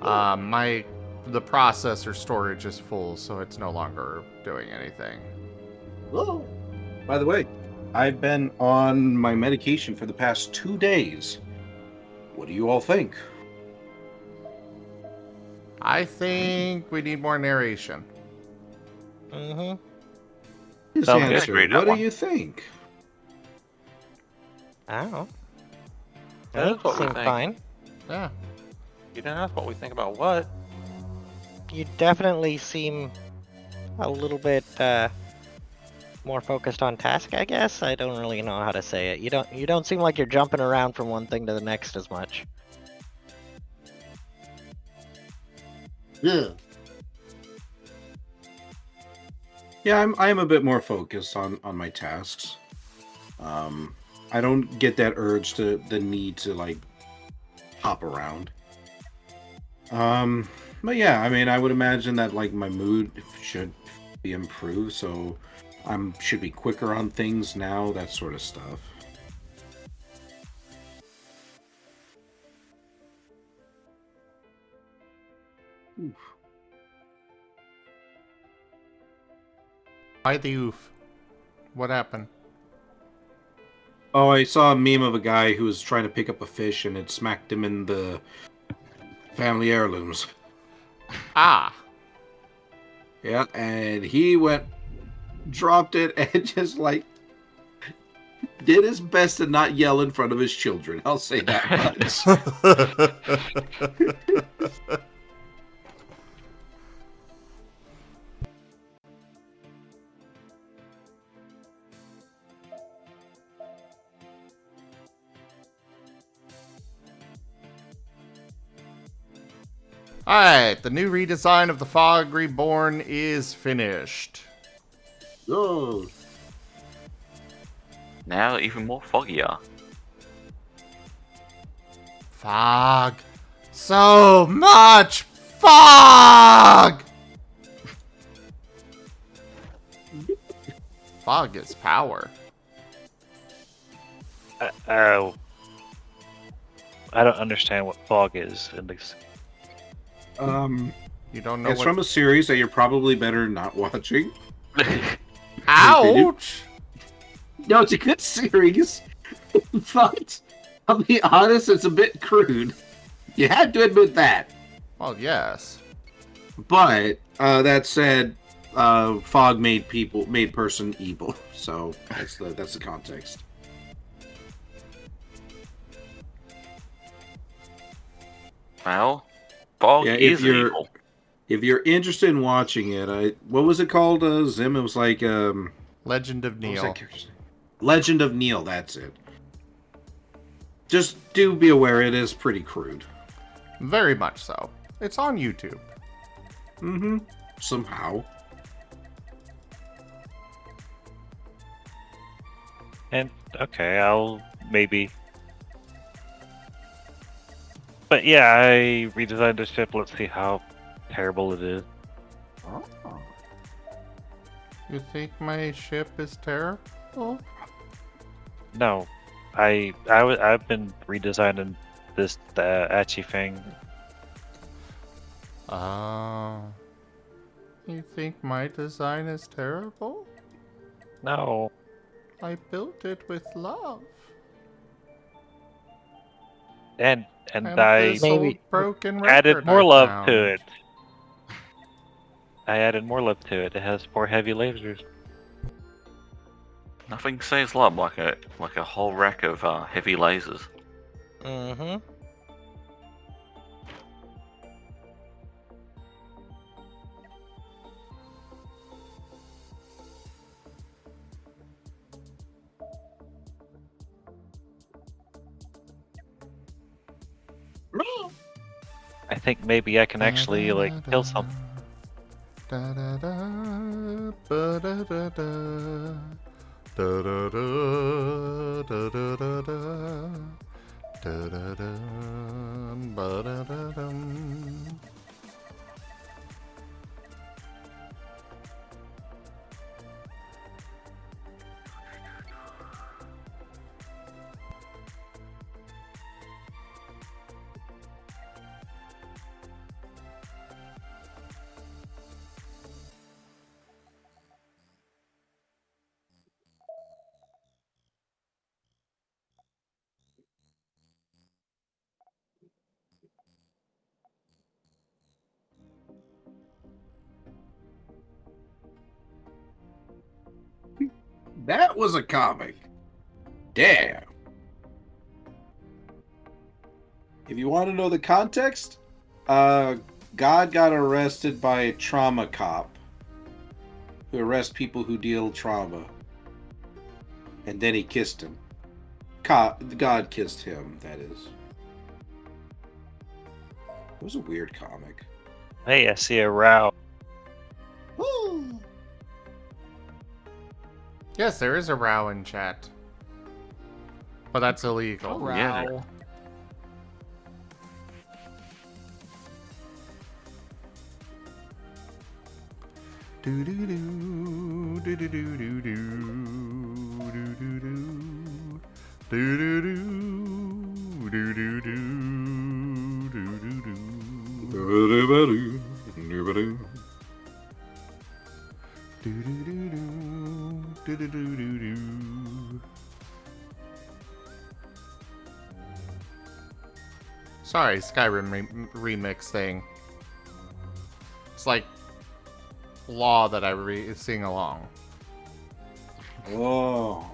The processor storage is full, so it's no longer doing anything. Oh, by the way, I've been on my medication for the past 2 days. What do you all think? I think we need more narration. Mm-hmm. His Sounds good. answer, Agreed, that what do one. you think? I don't know. That They is what we seem think. fine. Yeah. You didn't ask what we think about what. You definitely seem a little bit more focused on task, I guess. I don't really know how to say it. You don't seem like you're jumping around from one thing to the next as much. Yeah. Yeah, I'm a bit more focused on my tasks. I don't get that urge to the need to like hop around. But yeah, I mean, I would imagine that like my mood should be improved, so should be quicker on things now, that sort of stuff. Oof. Why the oof? What happened? Oh, I saw a meme of a guy who was trying to pick up a fish and it smacked him in the family heirlooms. Ah! Yeah, and he dropped it, and just like did his best to not yell in front of his children. I'll say that much. Alright, the new redesign of the Fog Reborn is finished. Oh, Now even more foggier. Fog. So much fog! Fog is power. Oh. I don't understand what fog is in this. You don't know it's what... from a series that you're probably better not watching. Ouch! No, it's a good series, but I'll be honest, it's a bit crude. You have to admit that. Well, yes. But that said, fog made person evil. So that's the context. Well, fog Yeah, is evil. If you're interested in watching it, what was it called, Zim? It was like Legend of what was Neil. that character's name? Legend of Neil. That's it. Just do be aware it is pretty crude. Very much so. It's on YouTube. Mm-hmm. Somehow. And okay, I'll maybe. But yeah, I redesigned the ship. Let's see how terrible it is. Oh. You think my ship is terrible? No, I've been redesigning this Achi thing. You think my design is terrible? No, I built it with love. and And I this old Maybe broken added record more I love found. to it. I added more love to it. It has 4 heavy lasers. Nothing says love like a whole rack of heavy lasers. Mm-hmm. I think maybe I can actually like kill something. Da da da, ba da da da, da da da, da da da da, da da da, ba da da dum. That was a comic. Damn. If you want to know the context, God got arrested by a trauma cop who arrests people who deal trauma. And then he kissed him. God kissed him, that is. It was a weird comic. Hey, I see a row. Woo! Yes, there is a row in chat. But that's illegal. Row. yeah. Do do do do do do do do do do do do do do do do do. Sorry, Skyrim remix thing. It's like law that I sing along. Oh.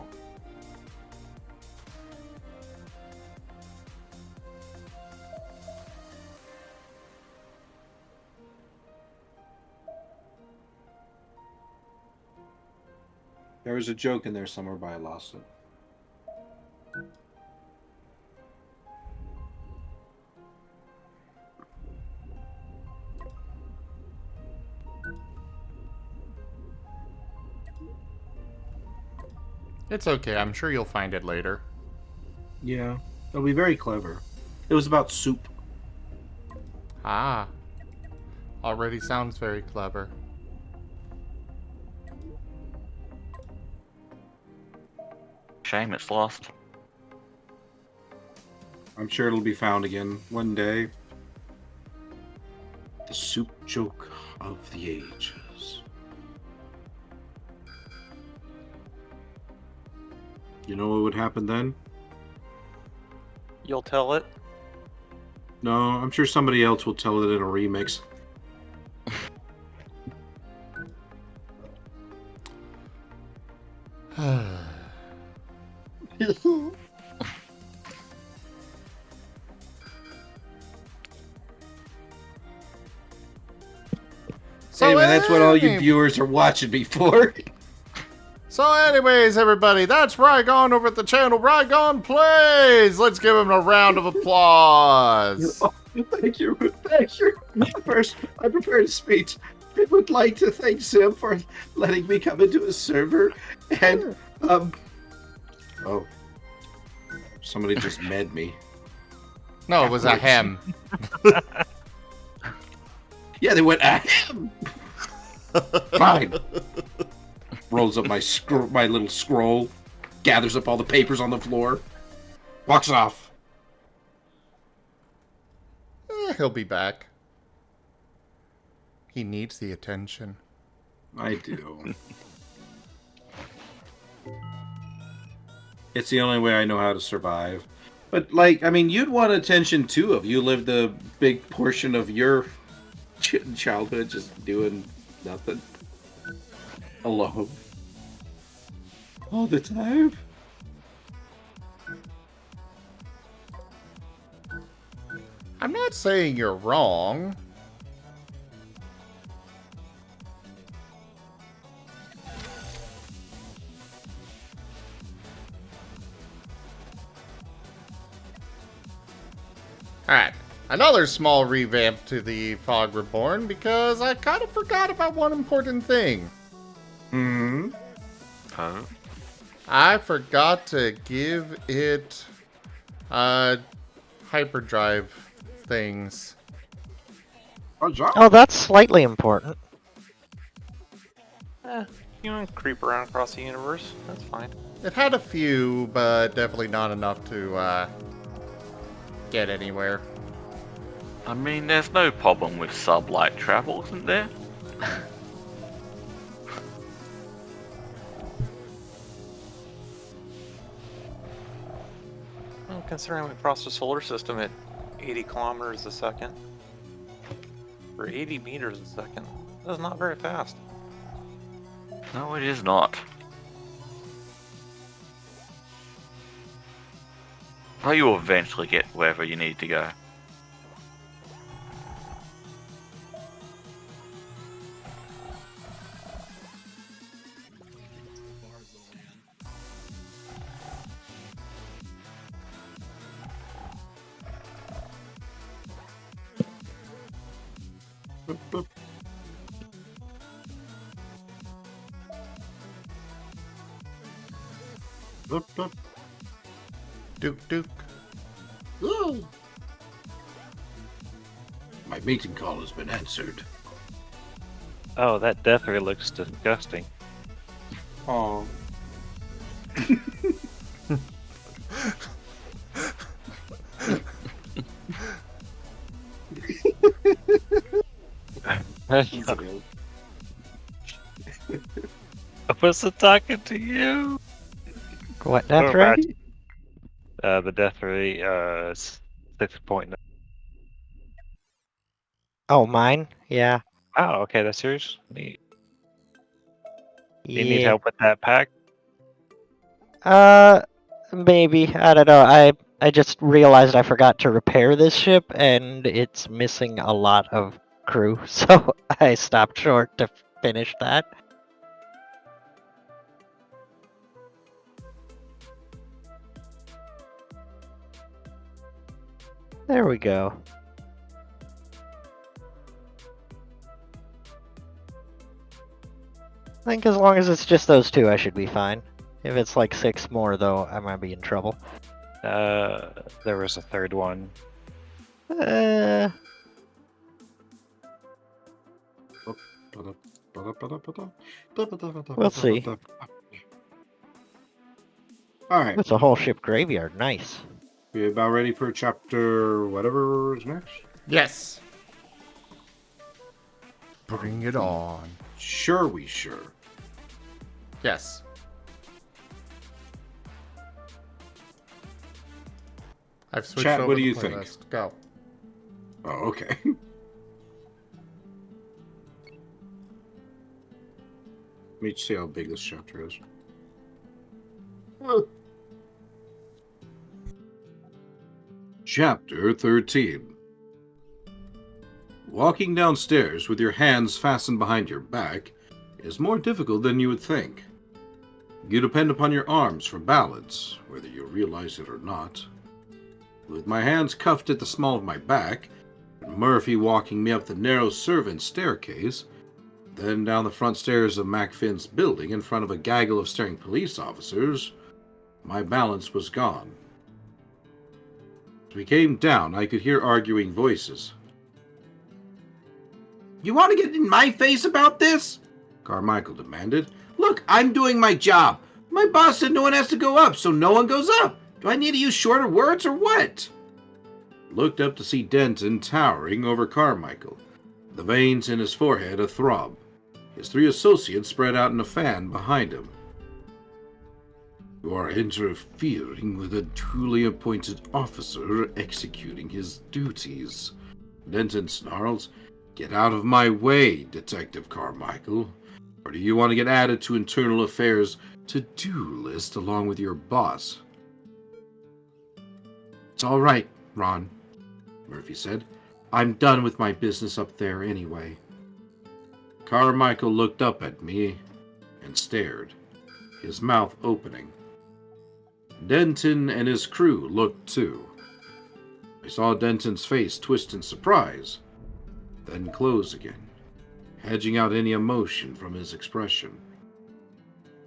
There was a joke in there somewhere, but I lost it. It's okay, I'm sure you'll find it later. Yeah, it'll be very clever. It was about soup. Ah. Already sounds very clever. Shame it's lost. I'm sure it'll be found again one day. The soup joke of the ages. You know what would happen then? You'll tell it. No, I'm sure somebody else will tell it in a remix. Anyway, that's what all you viewers are watching me for. So anyways, everybody, that's Rygon over at the channel Rygon Plays! Let's give him a round of applause! Thank you. Thank you. First, I prepared a speech. I would like to thank Sim for letting me come into his server. And, oh. Somebody just med me. No, it was a hem. Yeah, they went, ahem! Fine. Rolls up my little scroll, gathers up all the papers on the floor, walks off. He'll be back. He needs the attention. I do. It's the only way I know how to survive. But, like, I mean, you'd want attention, too, if you lived a big portion of your childhood just doing nothing. Alone. All the time. I'm not saying you're wrong. Alright, another small revamp to the Fog Reborn because I kind of forgot about one important thing. Hmm. Huh? I forgot to give it hyperdrive things. Oh, that's slightly important. You can creep around across the universe. That's fine. It had a few, but definitely not enough to get anywhere. I mean, there's no problem with sublight travel, isn't there? Well, considering we crossed the solar system at 80 kilometers a second, or 80 meters a second, that's not very fast. No, it is not. But you'll eventually get wherever you need to go. Boop, boop. Boop, boop. Duke, Duke. Ooh. My mating call has been answered. Oh, that death ray looks disgusting. Oh. I wasn't talking to you. What death ray? The death ray, 6.9. Oh, mine? Yeah. Oh, okay, that's yours. Neat. You need Yeah. help with that pack? Maybe. I don't know. I just realized I forgot to repair this ship, and it's missing a lot of crew, so I stopped short to finish that. There we go. I think as long as it's just those two, I should be fine. If it's like 6 more, though, I might be in trouble. There was a third one. We'll see. Alright, It's a whole ship graveyard. Nice. we about ready for chapter whatever is next? Yes. Bring it on. Sure. Yes. I've switched Chat, over what do the you think? playlist. Go. Oh, okay. Let me see how big this chapter is. Chapter 13. Walking downstairs with your hands fastened behind your back is more difficult than you would think. You depend upon your arms for balance, whether you realize it or not. With my hands cuffed at the small of my back, and Murphy walking me up the narrow servant staircase, then down the front stairs of Macfinn's building in front of a gaggle of staring police officers, my balance was gone. As we came down, I could hear arguing voices. You want to get in my face about this? Carmichael demanded. Look, I'm doing my job. My boss said no one has to go up, so no one goes up. Do I need to use shorter words or what? Looked up to see Denton towering over Carmichael, the veins in his forehead a throb. His 3 associates spread out in a fan behind him. You are interfering with a duly appointed officer executing his duties. Denton snarls. Get out of my way, Detective Carmichael. Or do you want to get added to Internal Affairs to-do list along with your boss? It's all right, Ron, Murphy said. I'm done with my business up there anyway. Carmichael looked up at me and stared, his mouth opening. Denton and his crew looked too. I saw Denton's face twist in surprise, then close again, hedging out any emotion from his expression.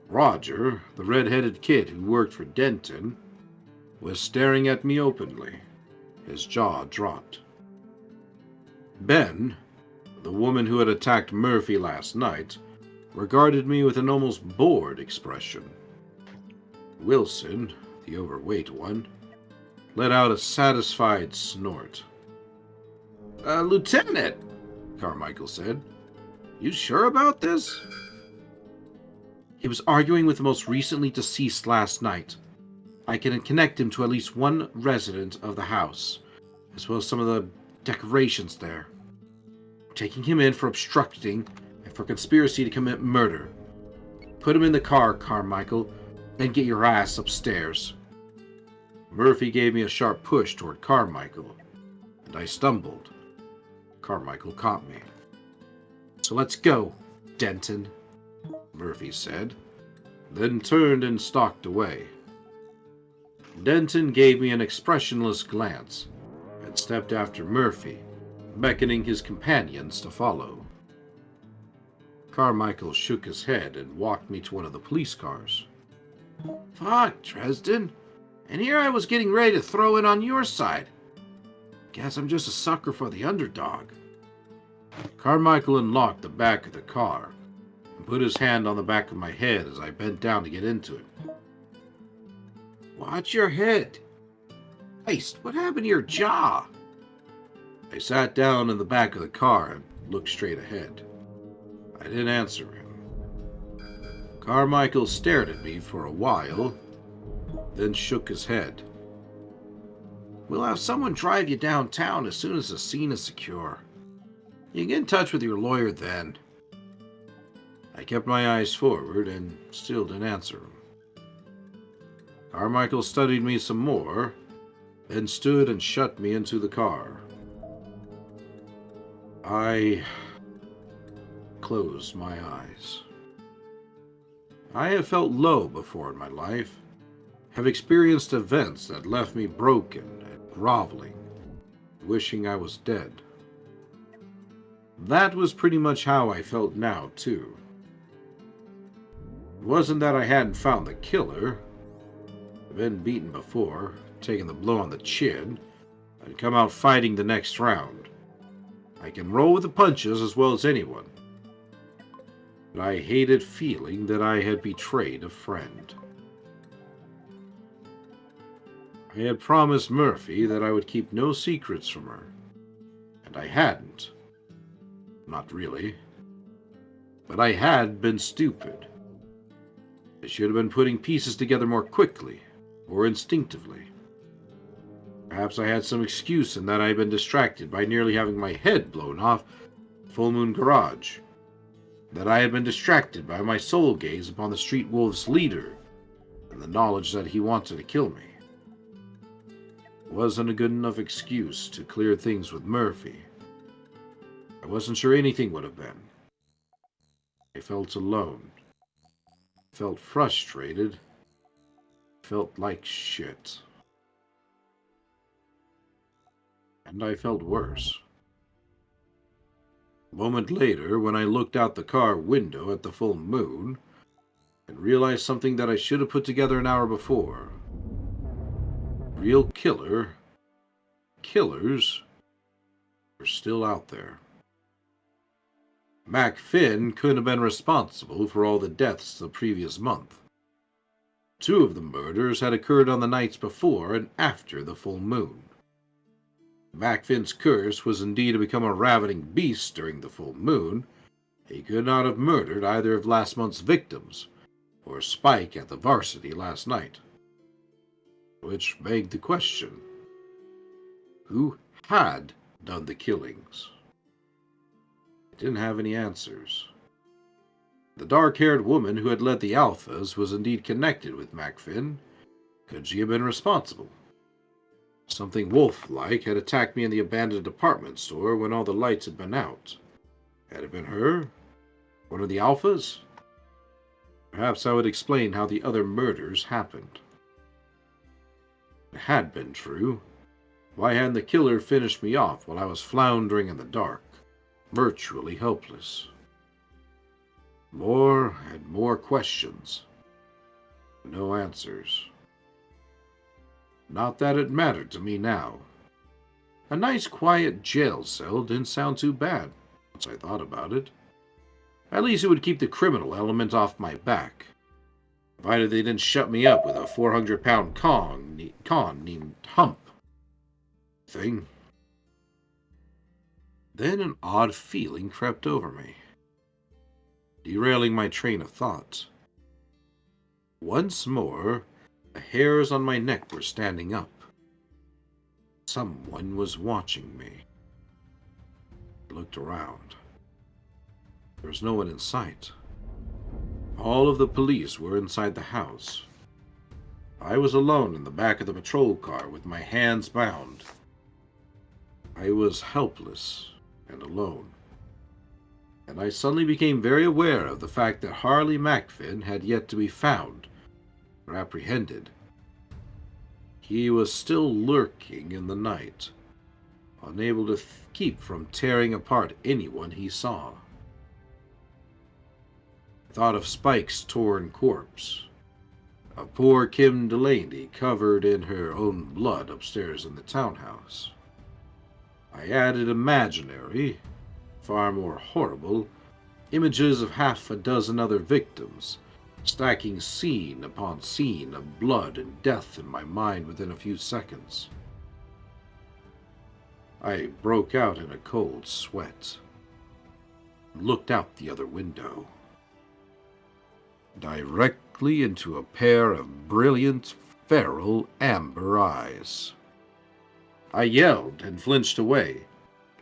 Roger, the red-headed kid who worked for Denton, was staring at me openly, his jaw dropped. Ben, the woman who had attacked Murphy last night, regarded me with an almost bored expression. Wilson, the overweight one, let out a satisfied snort. Lieutenant, Carmichael said. You sure about this? He was arguing with the most recently deceased last night. I can connect him to at least one resident of the house, as well as some of the decorations there. I'm taking him in for obstructing and for conspiracy to commit murder. Put him in the car, Carmichael, then get your ass upstairs. Murphy gave me a sharp push toward Carmichael, and I stumbled. Carmichael caught me. So let's go, Denton, Murphy said, then turned and stalked away. Denton gave me an expressionless glance and stepped after Murphy, beckoning his companions to follow. Carmichael shook his head and walked me to one of the police cars. Fuck, Dresden. And here I was getting ready to throw in on your side. Guess I'm just a sucker for the underdog. Carmichael unlocked the back of the car and put his hand on the back of my head as I bent down to get into it. Watch your head. Christ, what happened to your jaw? I sat down in the back of the car and looked straight ahead. I didn't answer him. Carmichael stared at me for a while, then shook his head. We'll have someone drive you downtown as soon as the scene is secure. You can get in touch with your lawyer then. I kept my eyes forward and still didn't answer him. Carmichael studied me some more, then stood and shut me into the car. I closed my eyes. I have felt low before in my life, have experienced events that left me broken and groveling, wishing I was dead. That was pretty much how I felt now, too. It wasn't that I hadn't found the killer. I'd been beaten before, taken the blow on the chin, and come out fighting the next round. I can roll with the punches as well as anyone. But I hated feeling that I had betrayed a friend. I had promised Murphy that I would keep no secrets from her, and I hadn't. Not really. But I had been stupid. I should have been putting pieces together more quickly, or instinctively. Perhaps I had some excuse in that I had been distracted by nearly having my head blown off Full Moon Garage. That I had been distracted by my soul gaze upon the Street Wolves' leader, and the knowledge that he wanted to kill me. It wasn't a good enough excuse to clear things with Murphy. I wasn't sure anything would have been. I felt alone. Felt frustrated. Felt like shit. And I felt worse. A moment later, when I looked out the car window at the full moon, and realized something that I should have put together an hour before. Real killers are still out there. Mac Finn couldn't have been responsible for all the deaths the previous month. 2 of the murders had occurred on the nights before and after the full moon. Mac Finn's curse was indeed to become a ravening beast during the full moon. He could not have murdered either of last month's victims, or Spike at the varsity last night. Which begged the question, who had done the killings? I didn't have any answers. The dark-haired woman who had led the Alphas was indeed connected with Mac Finn. Could she have been responsible? Something wolf-like had attacked me in the abandoned department store when all the lights had been out. Had it been her? One of the Alphas? Perhaps I would explain how the other murders happened. It had been true. Why hadn't the killer finished me off while I was floundering in the dark, virtually helpless? More and more questions. No answers. Not that it mattered to me now. A nice quiet jail cell didn't sound too bad, once I thought about it. At least it would keep the criminal element off my back, provided they didn't shut me up with a 400-pound con named Hump thing. Then an odd feeling crept over me, derailing my train of thought. Once more, the hairs on my neck were standing up. Someone was watching me. I looked around. There was no one in sight. All of the police were inside the house. I was alone in the back of the patrol car with my hands bound. I was helpless and alone. And I suddenly became very aware of the fact that Harley Macfin had yet to be found or apprehended. He was still lurking in the night, unable to keep from tearing apart anyone he saw. I thought of Spike's torn corpse, of poor Kim Delaney covered in her own blood upstairs in the townhouse. I added imaginary, far more horrible, images of half a dozen other victims, stacking scene upon scene of blood and death in my mind within a few seconds. I broke out in a cold sweat, and looked out the other window, directly into a pair of brilliant, feral amber eyes. I yelled and flinched away,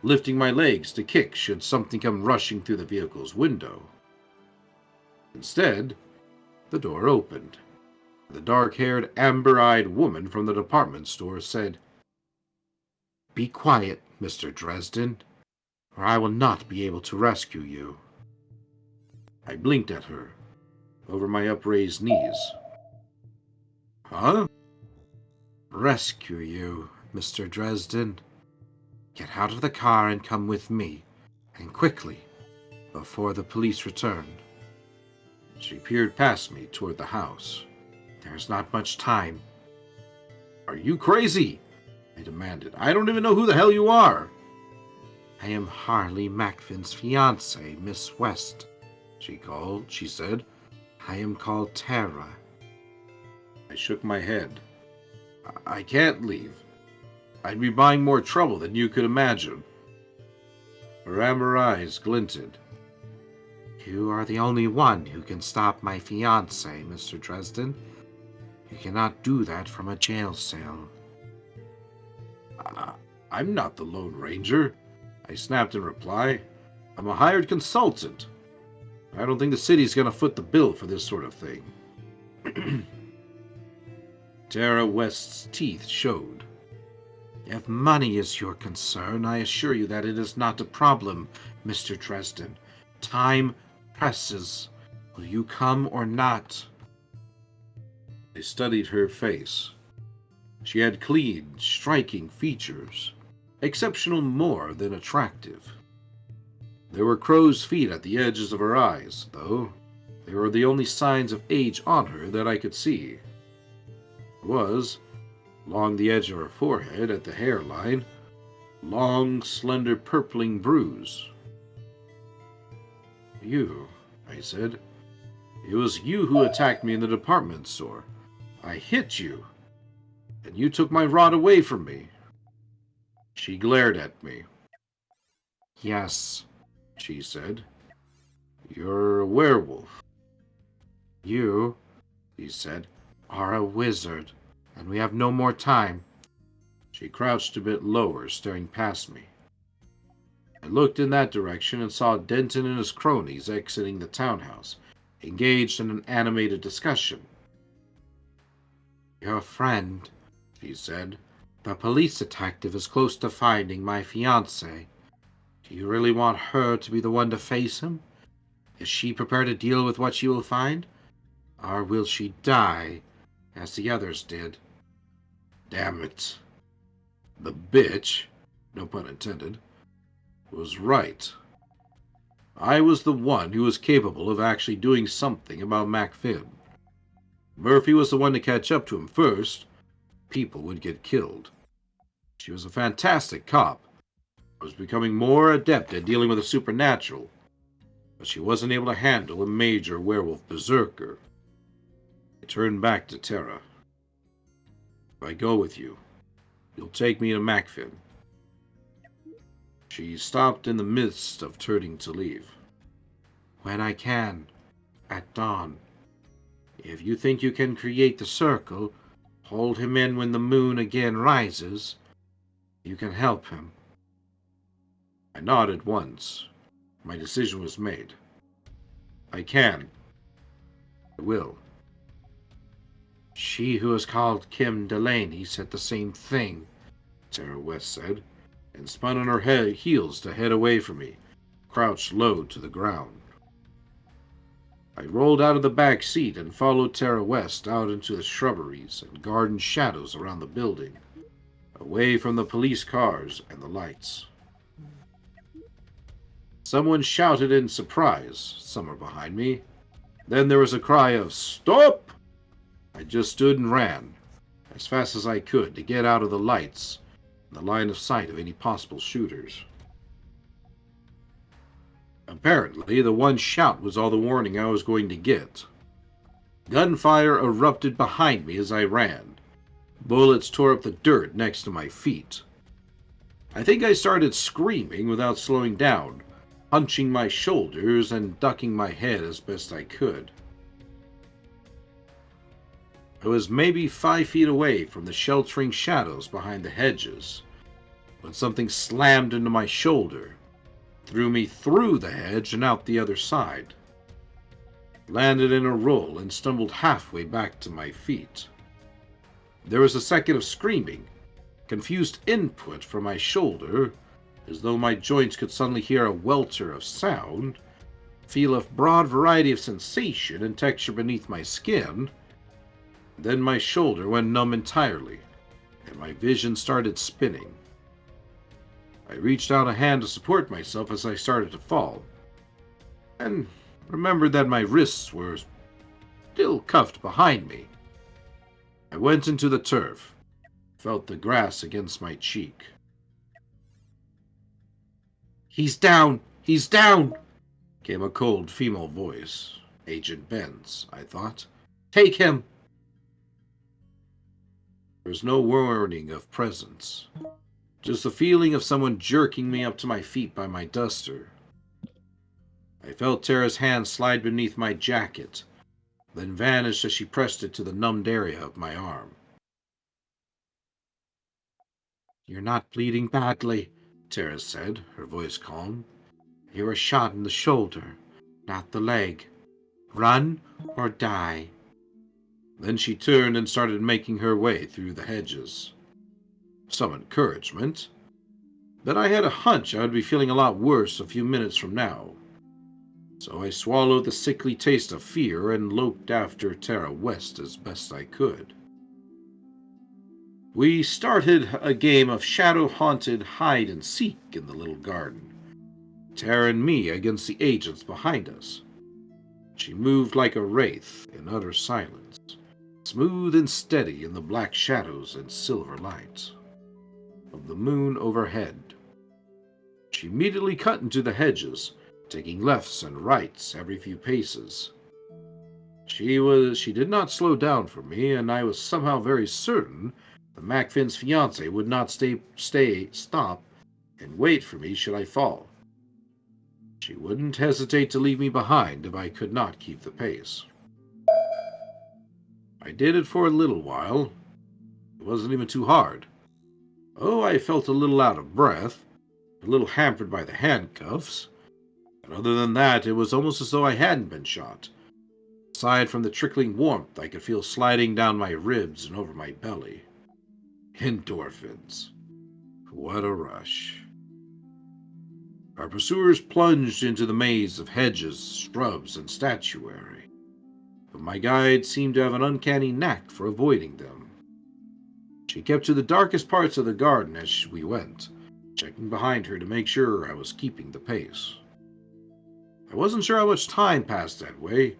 lifting my legs to kick should something come rushing through the vehicle's window. Instead, the door opened. The dark-haired, amber-eyed woman from the department store said, "Be quiet, Mr. Dresden, or I will not be able to rescue you." I blinked at her, over my upraised knees. Huh? Rescue you, Mr. Dresden. Get out of the car and come with me, and quickly, before the police return. She peered past me toward the house. There's not much time. Are you crazy? I demanded. I don't even know who the hell you are. I am Harley Macfin's fiancée, Miss West, she said. I am called Tara. I shook my head. I can't leave. I'd be buying more trouble than you could imagine. Her amber eyes glinted. You are the only one who can stop my fiancé, Mr. Dresden. You cannot do that from a jail cell. I'm not the Lone Ranger, I snapped in reply. I'm a hired consultant. I don't think the city's gonna foot the bill for this sort of thing. Tara West's teeth showed. If money is your concern, I assure you that it is not a problem, Mr. Dresden. Time presses. Will you come or not? I studied her face. She had clean, striking features, exceptional more than attractive. There were crow's feet at the edges of her eyes, though. They were the only signs of age on her that I could see. There was, along the edge of her forehead at the hairline, long, slender, purpling bruise. You, I said. It was you who attacked me in the department store. I hit you, and you took my rod away from me. She glared at me. Yes, she said. You're a werewolf. You, he said, are a wizard, and we have no more time. She crouched a bit lower, staring past me. I looked in that direction and saw Denton and his cronies exiting the townhouse, engaged in an animated discussion. Your friend, she said. The police detective is close to finding my fiancé. Do you really want her to be the one to face him? Is she prepared to deal with what she will find? Or will she die, as the others did? Damn it. The bitch, no pun intended, was right. I was the one who was capable of actually doing something about Mac Finn. Murphy was the one to catch up to him first. People would get killed. She was a fantastic cop. I was becoming more adept at dealing with the supernatural, but she wasn't able to handle a major werewolf berserker. I turned back to Tara. If I go with you, you'll take me to Macfin. She stopped in the midst of turning to leave. When I can, at dawn. If you think you can create the circle, hold him in when the moon again rises, you can help him. I nodded once. My decision was made. I can. I will. She who is called Kim Delaney said the same thing, Tara West said, and spun on her heels to head away from me, crouched low to the ground. I rolled out of the back seat and followed Tara West out into the shrubberies and garden shadows around the building, away from the police cars and the lights. Someone shouted in surprise, somewhere behind me. Then there was a cry of, "Stop!" I just stood and ran, as fast as I could, to get out of the lights and the line of sight of any possible shooters. Apparently, the one shout was all the warning I was going to get. Gunfire erupted behind me as I ran. Bullets tore up the dirt next to my feet. I think I started screaming without slowing down, hunching my shoulders and ducking my head as best I could. I was maybe 5 feet away from the sheltering shadows behind the hedges when something slammed into my shoulder, threw me through the hedge and out the other side. Landed in a roll and stumbled halfway back to my feet. There was a second of screaming, confused input from my shoulder, as though my joints could suddenly hear a welter of sound, feel a broad variety of sensation and texture beneath my skin. Then my shoulder went numb entirely, and my vision started spinning. I reached out a hand to support myself as I started to fall, and remembered that my wrists were still cuffed behind me. I went into the turf, felt the grass against my cheek. "He's down! He's down!" came a cold female voice. Agent Benz, I thought. "Take him!" There was no warning of presence, just the feeling of someone jerking me up to my feet by my duster. I felt Tara's hand slide beneath my jacket, then vanished as she pressed it to the numbed area of my arm. "You're not bleeding badly," Tara said, her voice calm. "You were shot in the shoulder, not the leg. Run or die." Then she turned and started making her way through the hedges. Some encouragement. But I had a hunch I would be feeling a lot worse a few minutes from now. So I swallowed the sickly taste of fear and loped after Tara West as best I could. We started a game of shadow-haunted hide-and-seek in the little garden, Tara and me against the agents behind us. She moved like a wraith in utter silence, smooth and steady in the black shadows and silver light of the moon overhead. She immediately cut into the hedges, taking lefts and rights every few paces. She did not slow down for me, and I was somehow very certain that Macfin's fiancé would not stop and wait for me should I fall. She wouldn't hesitate to leave me behind if I could not keep the pace. I did it for a little while. It wasn't even too hard. Oh, I felt a little out of breath, a little hampered by the handcuffs, and other than that, it was almost as though I hadn't been shot. Aside from the trickling warmth I could feel sliding down my ribs and over my belly. Endorphins. What a rush. Our pursuers plunged into the maze of hedges, shrubs, and statuary, but my guide seemed to have an uncanny knack for avoiding them. She kept to the darkest parts of the garden as we went, checking behind her to make sure I was keeping the pace. I wasn't sure how much time passed that way,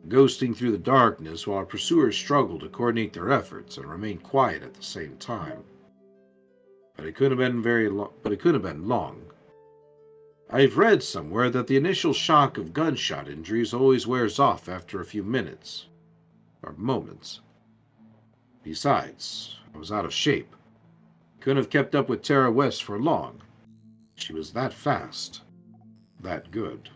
ghosting through the darkness while our pursuers struggled to coordinate their efforts and remain quiet at the same time. But it couldn't have been long. I've read somewhere that the initial shock of gunshot injuries always wears off after a few minutes, or moments. Besides, I was out of shape. Couldn't have kept up with Tara West for long. She was that fast, that good.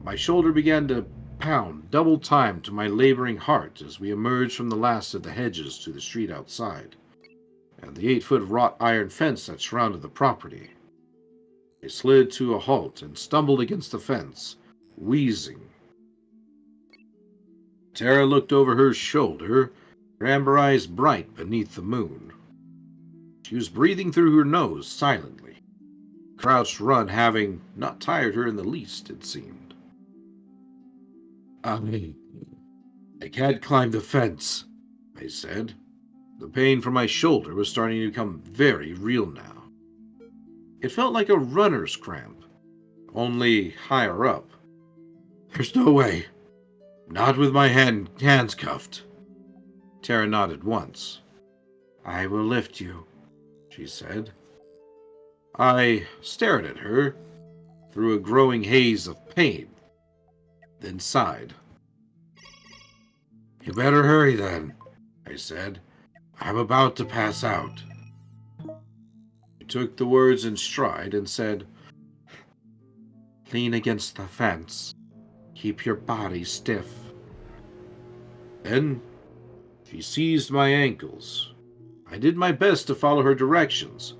My shoulder began to pound double time to my laboring heart as we emerged from the last of the hedges to the street outside, and the 8-foot wrought iron fence that surrounded the property. I slid to a halt and stumbled against the fence, wheezing. Tara looked over her shoulder, her amber eyes bright beneath the moon. She was breathing through her nose silently, crouched run having not tired her in the least, it seemed. I can't climb the fence, I said. The pain from my shoulder was starting to become very real now. It felt like a runner's cramp, only higher up. There's no way. Not with my hands cuffed. Tara nodded once. I will lift you, she said. I stared at her through a growing haze of pain, then sighed. You better hurry then, I said. I'm about to pass out. She took the words in stride and said, Lean against the fence. Keep your body stiff. Then she seized my ankles. I did my best to follow her directions,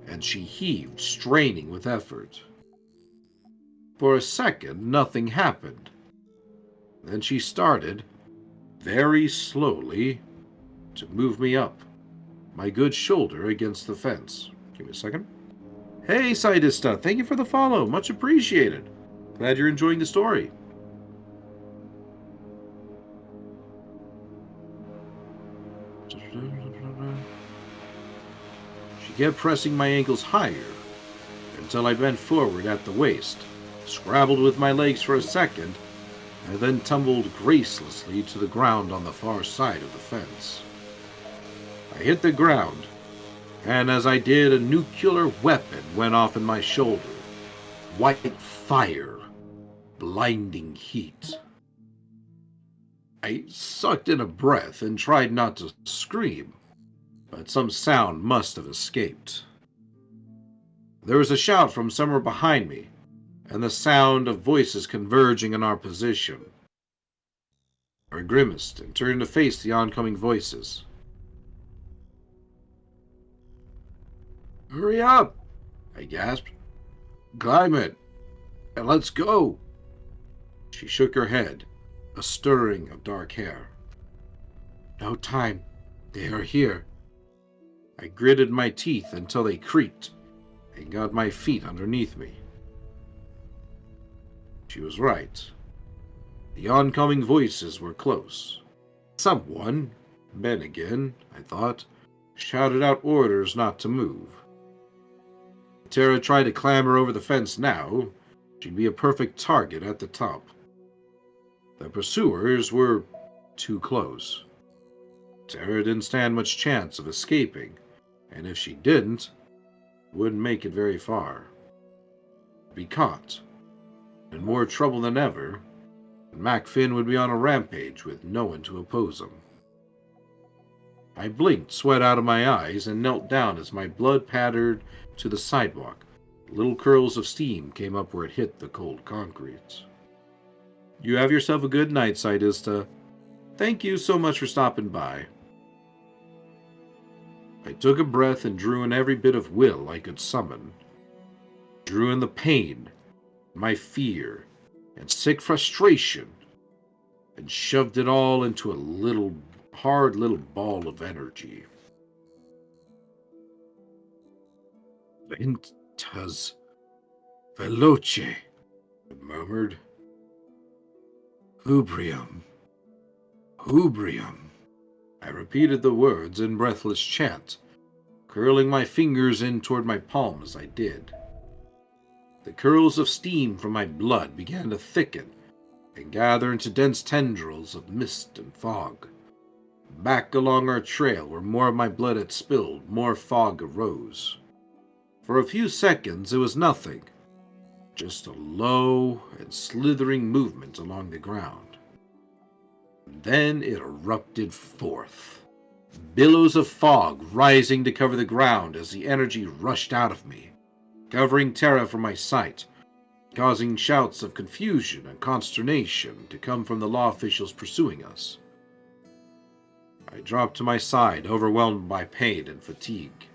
and she heaved, straining with effort. For a second, nothing happened. Then she started, very slowly, to move me up, my good shoulder against the fence. Give me a second. Hey, Sidista, thank you for the follow. Much appreciated. Glad you're enjoying the story. She kept pressing my ankles higher until I bent forward at the waist, scrabbled with my legs for a second, and then tumbled gracelessly to the ground on the far side of the fence. I hit the ground, and as I did, a nuclear weapon went off in my shoulder. White fire, blinding heat. I sucked in a breath and tried not to scream, but some sound must have escaped. There was a shout from somewhere behind me, and the sound of voices converging in our position. I grimaced and turned to face the oncoming voices. Hurry up, I gasped. Climb it, and let's go. She shook her head, a stirring of dark hair. No time, they are here. I gritted my teeth until they creaked and got my feet underneath me. She was right. The oncoming voices were close. Someone, Ben again, I thought, shouted out orders not to move. If Tara tried to clamber over the fence now, she'd be a perfect target at the top. The pursuers were too close. Tara didn't stand much chance of escaping, and if she didn't, wouldn't make it very far. Be caught, in more trouble than ever, and Mac Finn would be on a rampage with no one to oppose him. I blinked sweat out of my eyes and knelt down as my blood pattered to the sidewalk. Little curls of steam came up where it hit the cold concrete. You have yourself a good night, Sidista. Thank you so much for stopping by. I took a breath and drew in every bit of will I could summon. Drew in the pain, my fear, and sick frustration, and shoved it all into a hard little ball of energy. Ventus veloce, I murmured. Hubrium. I repeated the words in breathless chant, curling my fingers in toward my palm as I did. The curls of steam from my blood began to thicken and gather into dense tendrils of mist and fog. Back along our trail, where more of my blood had spilled, more fog arose. For a few seconds, it was nothing, just a low and slithering movement along the ground. Then it erupted forth. Billows of fog rising to cover the ground as the energy rushed out of me, covering Terra from my sight, causing shouts of confusion and consternation to come from the law officials pursuing us. I dropped to my side, overwhelmed by pain and fatigue.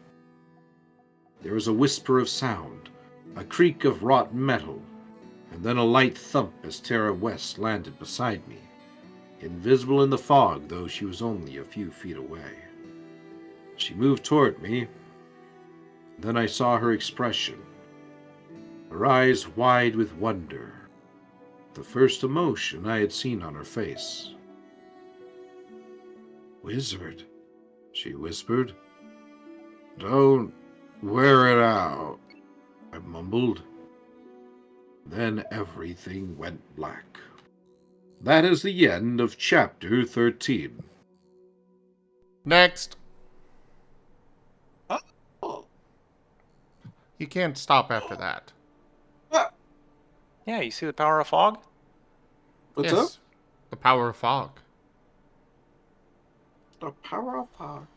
There was a whisper of sound, a creak of wrought metal, and then a light thump as Terra West landed beside me, invisible in the fog, though she was only a few feet away. She moved toward me. Then I saw her expression, her eyes wide with wonder, the first emotion I had seen on her face. "Wizard," she whispered. "Don't wear it out," I mumbled. Then everything went black. That is the end of chapter 13. Next. Oh. You can't stop after that. Yeah, you see the power of fog? What's Yes. up? The power of fog. The power of fog.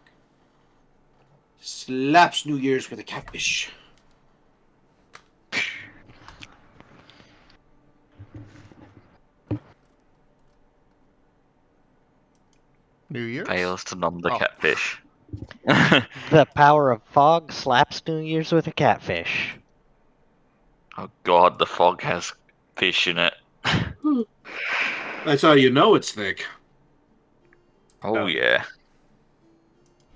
Slaps New Year's with a catfish. New Year's? Fails to numb the Oh. catfish. The power of fog slaps New Year's with a catfish. Oh god, the fog has fish in it. That's how you know it's thick. Oh yeah.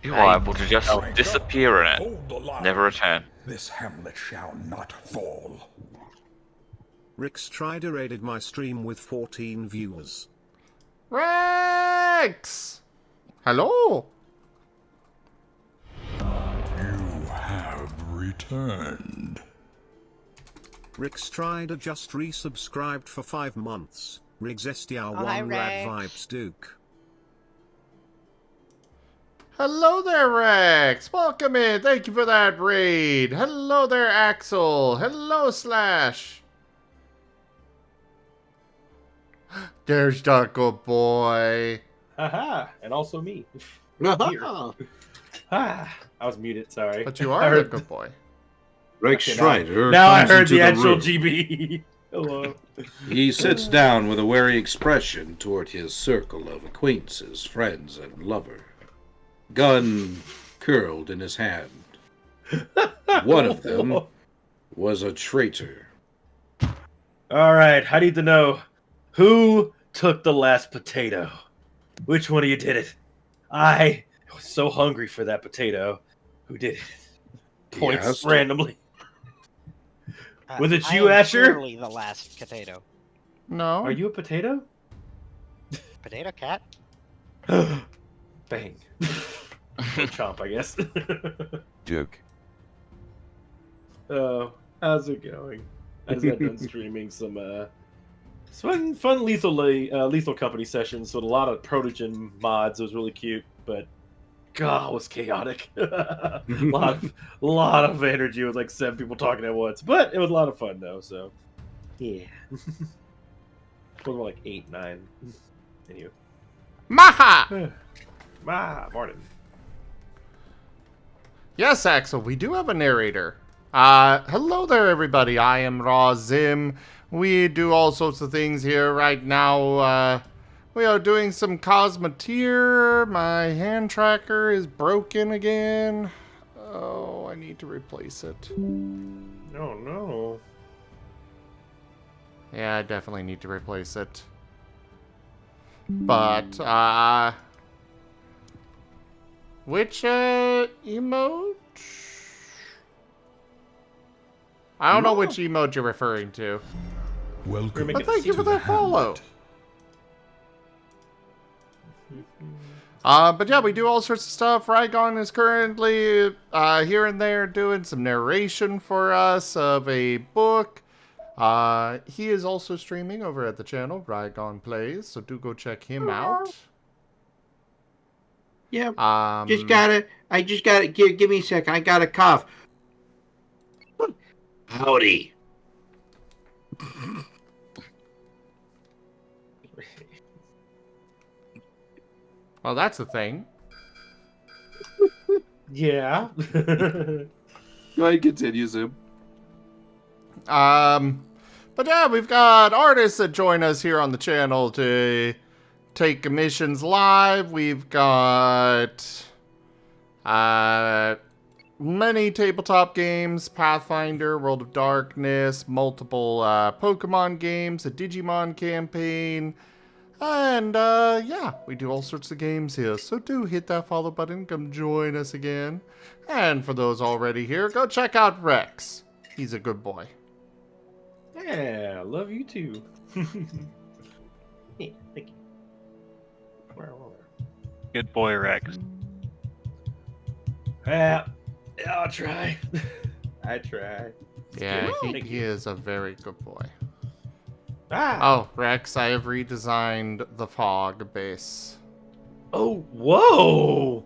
You're I- liable to just disappear in it. Hold the line. Never return. This hamlet shall not fall. Rick Strider raided my stream with 14 viewers. Rex! Hello? You have returned. Rick Strider just resubscribed for 5 months. Rigzestiau Oh, hi, 1 rad Rex. vibes Duke. Hello there, Rex. Welcome in. Thank you for that raid. Hello there, Axel. Hello, Slash. There's the good boy. Haha, and also me. Ah, I was muted, sorry. But you I are the heard- good boy. Rex Okay, Strider. Now I comes heard into the actual room. GB. Hello. He sits down with a wary expression toward his circle of acquaintances, friends, and lover. Gun curled in his hand. One of them was a traitor. Alright, I need to know who took the last potato. Which one of you did it? I was so hungry for that potato. Who did it? Points Yes. randomly. Was it I you, am Asher? clearly the last potato. No. Are you a potato? Potato cat? Bang. Or chomp, I guess. Joke. Oh, how's it going? I just got done streaming some fun lethal company sessions with a lot of Protogen mods. It was really cute, but God, it was chaotic. lot of energy with like 7 people talking at once, but it was a lot of fun though. So yeah, it was more like 8, 9. Anyway, Maha! Marten. Yes, Axel, we do have a narrator. Hello there, everybody. I am Raw Zim. We do all sorts of things here right now. We are doing some Cosmoteer. My hand tracker is broken again. Oh, I need to replace it. Oh no. Yeah, I definitely need to replace it. But, which, emote? I don't know which emote you're referring to. Welcome. But thank you for that follow. But yeah, we do all sorts of stuff. Rygon is currently here and there doing some narration for us of a book. He is also streaming over at the channel, Rygon Plays, so do go check him out. Yeah. I just gotta give me a second. I got a cough. Howdy. Well, that's a thing. Yeah. Go ahead, continue, Zoom. But yeah, we've got artists that join us here on the channel to take commissions live. We've got many tabletop games, Pathfinder, World of Darkness, multiple Pokemon games, a Digimon campaign, and yeah, we do all sorts of games here. So do hit that follow button, come join us again. And for those already here, go check out Rex. He's a good boy. Yeah, love you too. Yeah, thank you. Where? Good boy, Rex. Yeah, I'll try. I try. Yeah, Thank he is a very good boy. Ah. Oh, Rex, I have redesigned the fog base. Oh, whoa!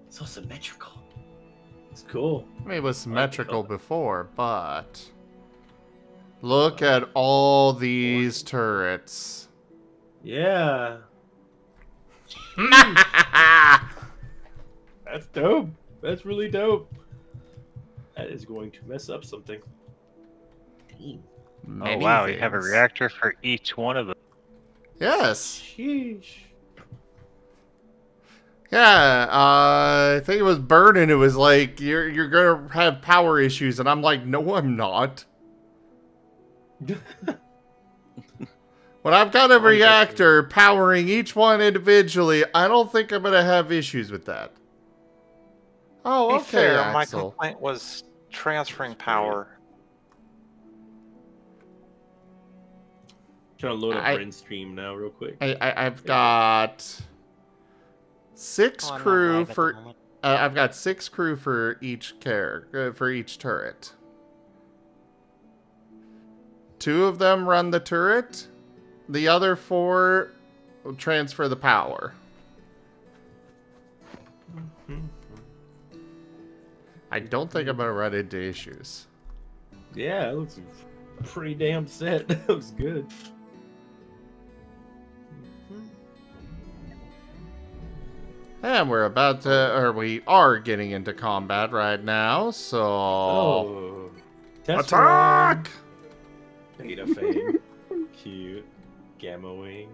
So symmetrical. It's cool. I mean, it was symmetrical before, but look at all these turrets. Yeah. That's dope. That's really dope. That is going to mess up something. Oh wow, you have a reactor for each one of them. Yes. Sheesh. Yeah, I think it was Burden. It was like, you're gonna have power issues, and I'm like, no, I'm not. When I've got a reactor powering each one individually, I don't think I'm gonna have issues with that. Oh, To be okay, fair, my Axel. complaint was transferring power. Trying to load up Bryn's stream now, real quick. I've got 6 Oh, I'm not crew live at the for. moment. I've got 6 crew for each for each turret. 2 of them run the turret. The other 4 will transfer the power. I don't think I'm gonna run into issues. Yeah, it looks pretty damn set. It looks good. And we're about to, or we are getting into combat right now, so... Oh. Test Attack! run. Beta Fang. Cute. Gamma Wing.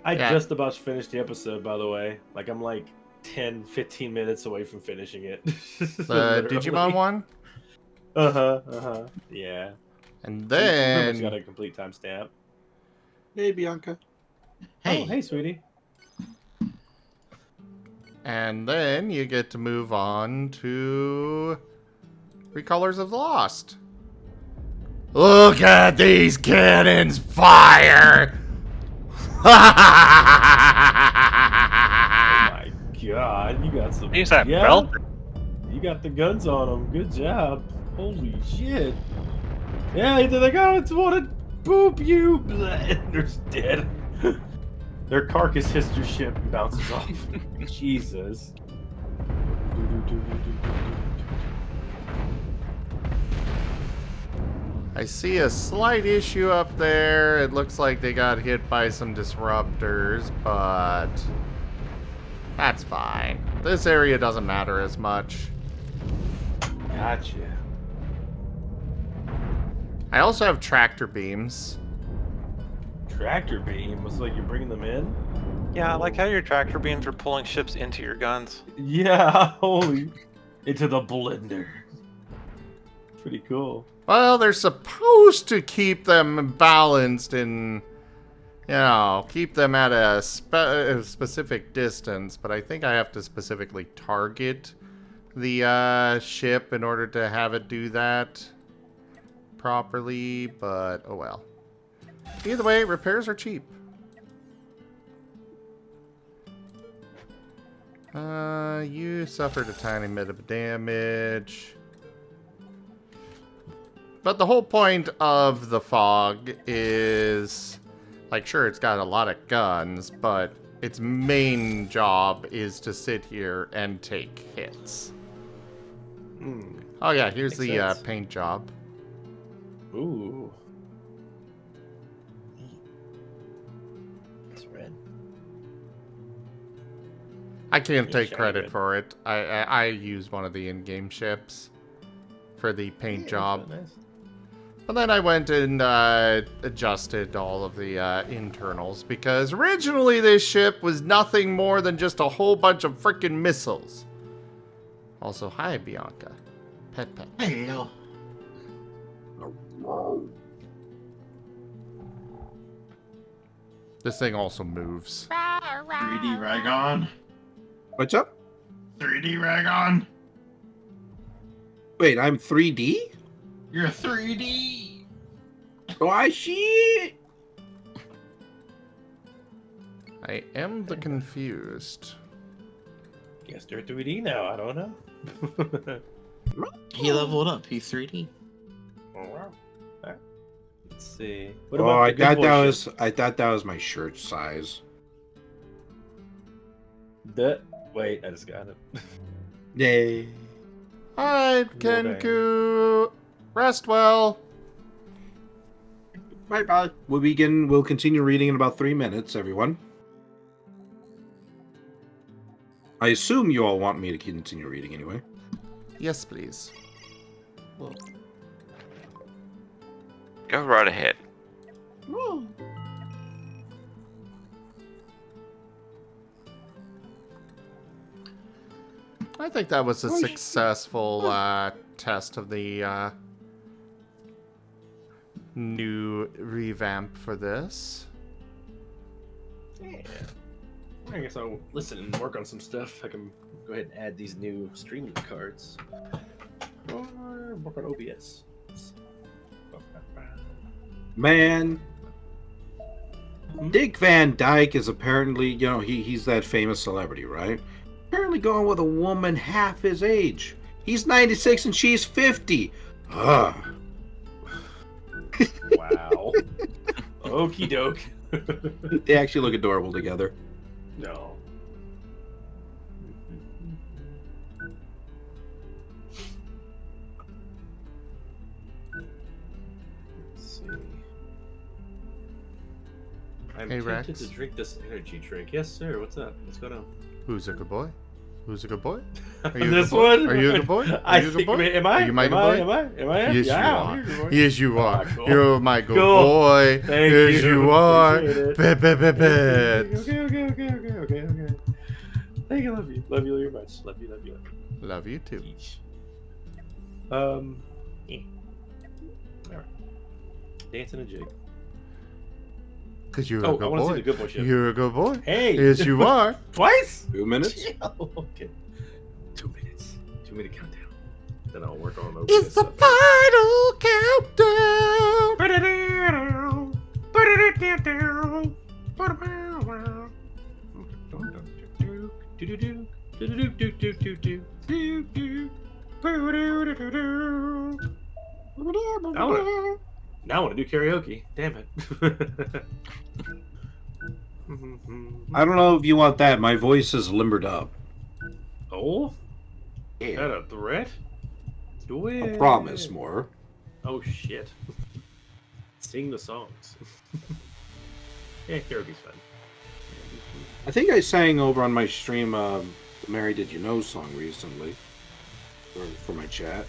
I just about finished the episode, by the way. Like, I'm like 10, 15 minutes away from finishing it. The Digimon one? Uh-huh. Yeah. And Pretty then... much got a complete timestamp. Hey, Bianca. Hey. Oh, hey, sweetie. And then you get to move on to Recolors of the Lost. Look at these cannons fire! Oh my god, you got some... Use that belt. You got the guns on them. Good job. Holy shit. Yeah, they're like, oh, it's want to boop you. They're just dead. Their carcass hits your ship and bounces off. Jesus. I see a slight issue up there. It looks like they got hit by some disruptors, but that's fine. This area doesn't matter as much. Gotcha. I also have tractor beams. Tractor beam? Looks like you're bringing them in? Yeah, I like how your tractor beams are pulling ships into your guns. Yeah, holy. Into the blender. Pretty cool. Well, they're supposed to keep them balanced and, you know, keep them at a specific distance, but I think I have to specifically target the ship in order to have it do that. properly, but oh well. Either way, repairs are cheap. You suffered a tiny bit of damage. But the whole point of the fog is, like, sure, it's got a lot of guns, but its main job is to sit here and take hits. Oh yeah, here's Makes the sense. paint job. Ooh. It's red. I can't Yeah, take shiny credit red. for it. I used one of the in-game ships for the paint Yeah, job. that's nice. And then I went and adjusted all of the internals, because originally this ship was nothing more than just a whole bunch of freaking missiles. Also, hi, Bianca. Pet pet. Hello. This thing also moves. 3D Ragon. What's up? 3D Ragon. Wait, I'm 3D? You're 3D. Oh, I see. I am the confused. Guess they're 3D now. I don't know. He leveled up. He's 3D. Alright. Let's see. What Oh, about I the good thought boy that ship? was I thought that was my shirt size. Wait, I just got it. Yay. Alright, Kenku. Rest well. Bye bye. We'll continue reading in about 3 minutes, everyone. I assume you all want me to continue reading anyway. Yes, please. Go right ahead. I think that was a successful test of the new revamp for this. Yeah. I guess I'll listen and work on some stuff. I can go ahead and add these new streaming cards. Or work on OBS. Man, Dick Van Dyke is apparently, he's that famous celebrity, right? Apparently going with a woman half his age. He's 96 and she's 50. Ugh. Wow. Okie doke. They actually look adorable together. No. Let's see. I'm Hey, tempted Rex. to drink this energy drink. Yes, sir. What's up? What's going on? Who's a good boy? Who's a good boy? Are you a This good boy? one? Are you a good boy? Are I you a good think. boy? Am I? Are you my Am good I? boy? Am I? Am I? Yes, Yeah, you you're are. good boy. Yes, you are. cool. You're my good Cool. boy. Thank Yes, you are. Appreciate it. Bet, bet, bet, bet. Okay. Thank you. Love you. Love you very much. Love you. Love you. Love you too. Yeah. All right. Dancing a jig. Because you're Oh, a good I want to boy. see the good boy ship. You're a good boy. Hey. Yes, you are. Twice? 2 minutes? Okay. 2 minutes. 2 minute countdown. Then I'll work on OBS It's the stuff. final countdown. Now I want to do karaoke. Damn it. I don't know if you want that. My voice is limbered up. Oh? Yeah. Is that a threat? Do it. I promise more. Oh shit. Sing the songs. Yeah, karaoke's fun. I think I sang over on my stream the Mary Did You Know song recently. For my chat.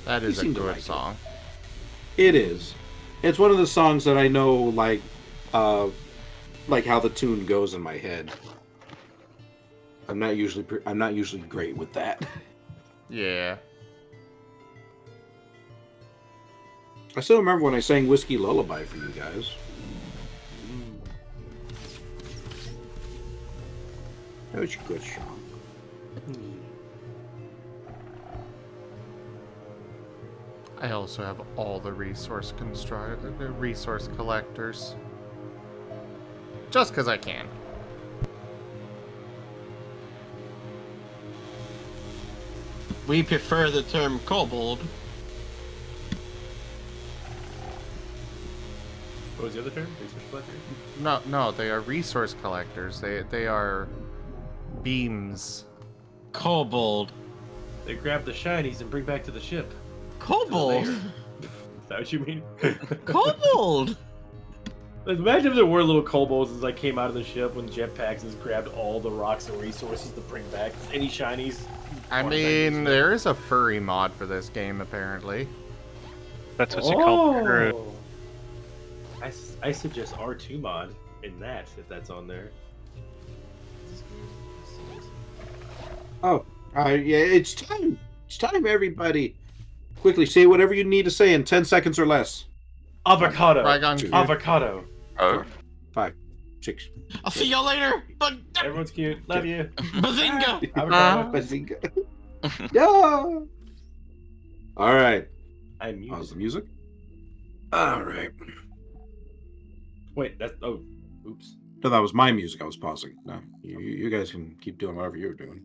That You is a seem to good like it. song. It is. It's one of the songs that I know, like how the tune goes in my head. I'm not usually great with that. Yeah. I still remember when I sang Whiskey Lullaby for you guys. That was a good song. I also have all the resource collectors. Just because I can. We prefer the term kobold. What was the other term? Resource collector? No, they are resource collectors. They are beams. Kobold. They grab the shinies and bring back to the ship. Kobold? Is that what you mean? Kobold! Like, imagine if there were little kobolds as I came out of the ship when jetpacks and grabbed all the rocks and resources to bring back any shinies. I mean, there is a furry mod for this game, apparently. That's what you call Furry. I suggest R2 mod in that, if that's on there. Oh, yeah, it's time. It's time, everybody. Quickly, say whatever you need to say in 10 seconds or less. Avocado. Rygon, Avocado. 4, 5, 6. I'll see y'all later. But everyone's cute. Love you. Bazinga. Avocado. Bazinga. Yeah. All right. I'm mute. Pause the music. All right. Wait, that's oops. No, that was my music. I was pausing. No, you guys can keep doing whatever you're doing.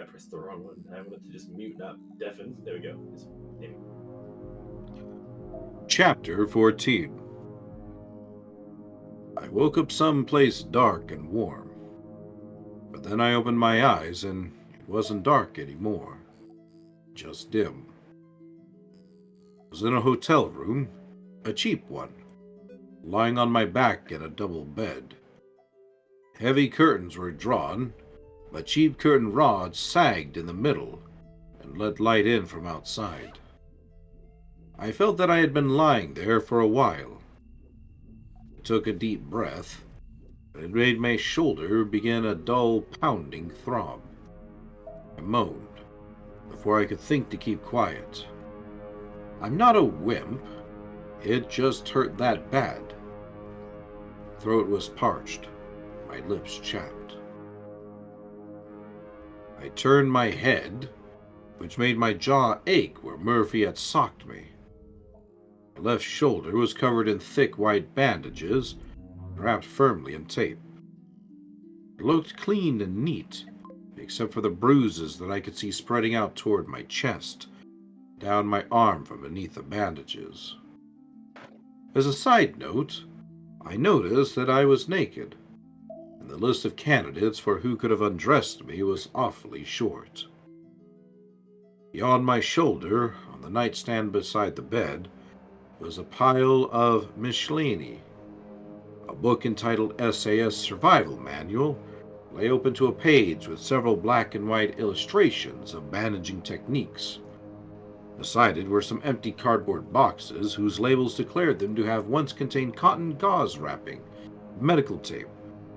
I pressed the wrong one. I wanted to just mute, not deafen. There we go. Chapter 14. I woke up someplace dark and warm. But then I opened my eyes and it wasn't dark anymore. Just dim. I was in a hotel room, a cheap one, lying on my back in a double bed. Heavy curtains were drawn, but cheap curtain rods sagged in the middle and let light in from outside. I felt that I had been lying there for a while. I took a deep breath, and it made my shoulder begin a dull pounding throb. I moaned, before I could think to keep quiet. I'm not a wimp. It just hurt that bad. My throat was parched. My lips chapped. I turned my head, which made my jaw ache where Murphy had socked me. My left shoulder was covered in thick white bandages, wrapped firmly in tape. It looked clean and neat, except for the bruises that I could see spreading out toward my chest, down my arm from beneath the bandages. As a side note, I noticed that I was naked, and the list of candidates for who could have undressed me was awfully short. Beyond my shoulder, on the nightstand beside the bed, was a pile of miscellany. A book entitled SAS Survival Manual lay open to a page with several black and white illustrations of bandaging techniques. Beside it were some empty cardboard boxes whose labels declared them to have once contained cotton gauze wrapping, medical tape,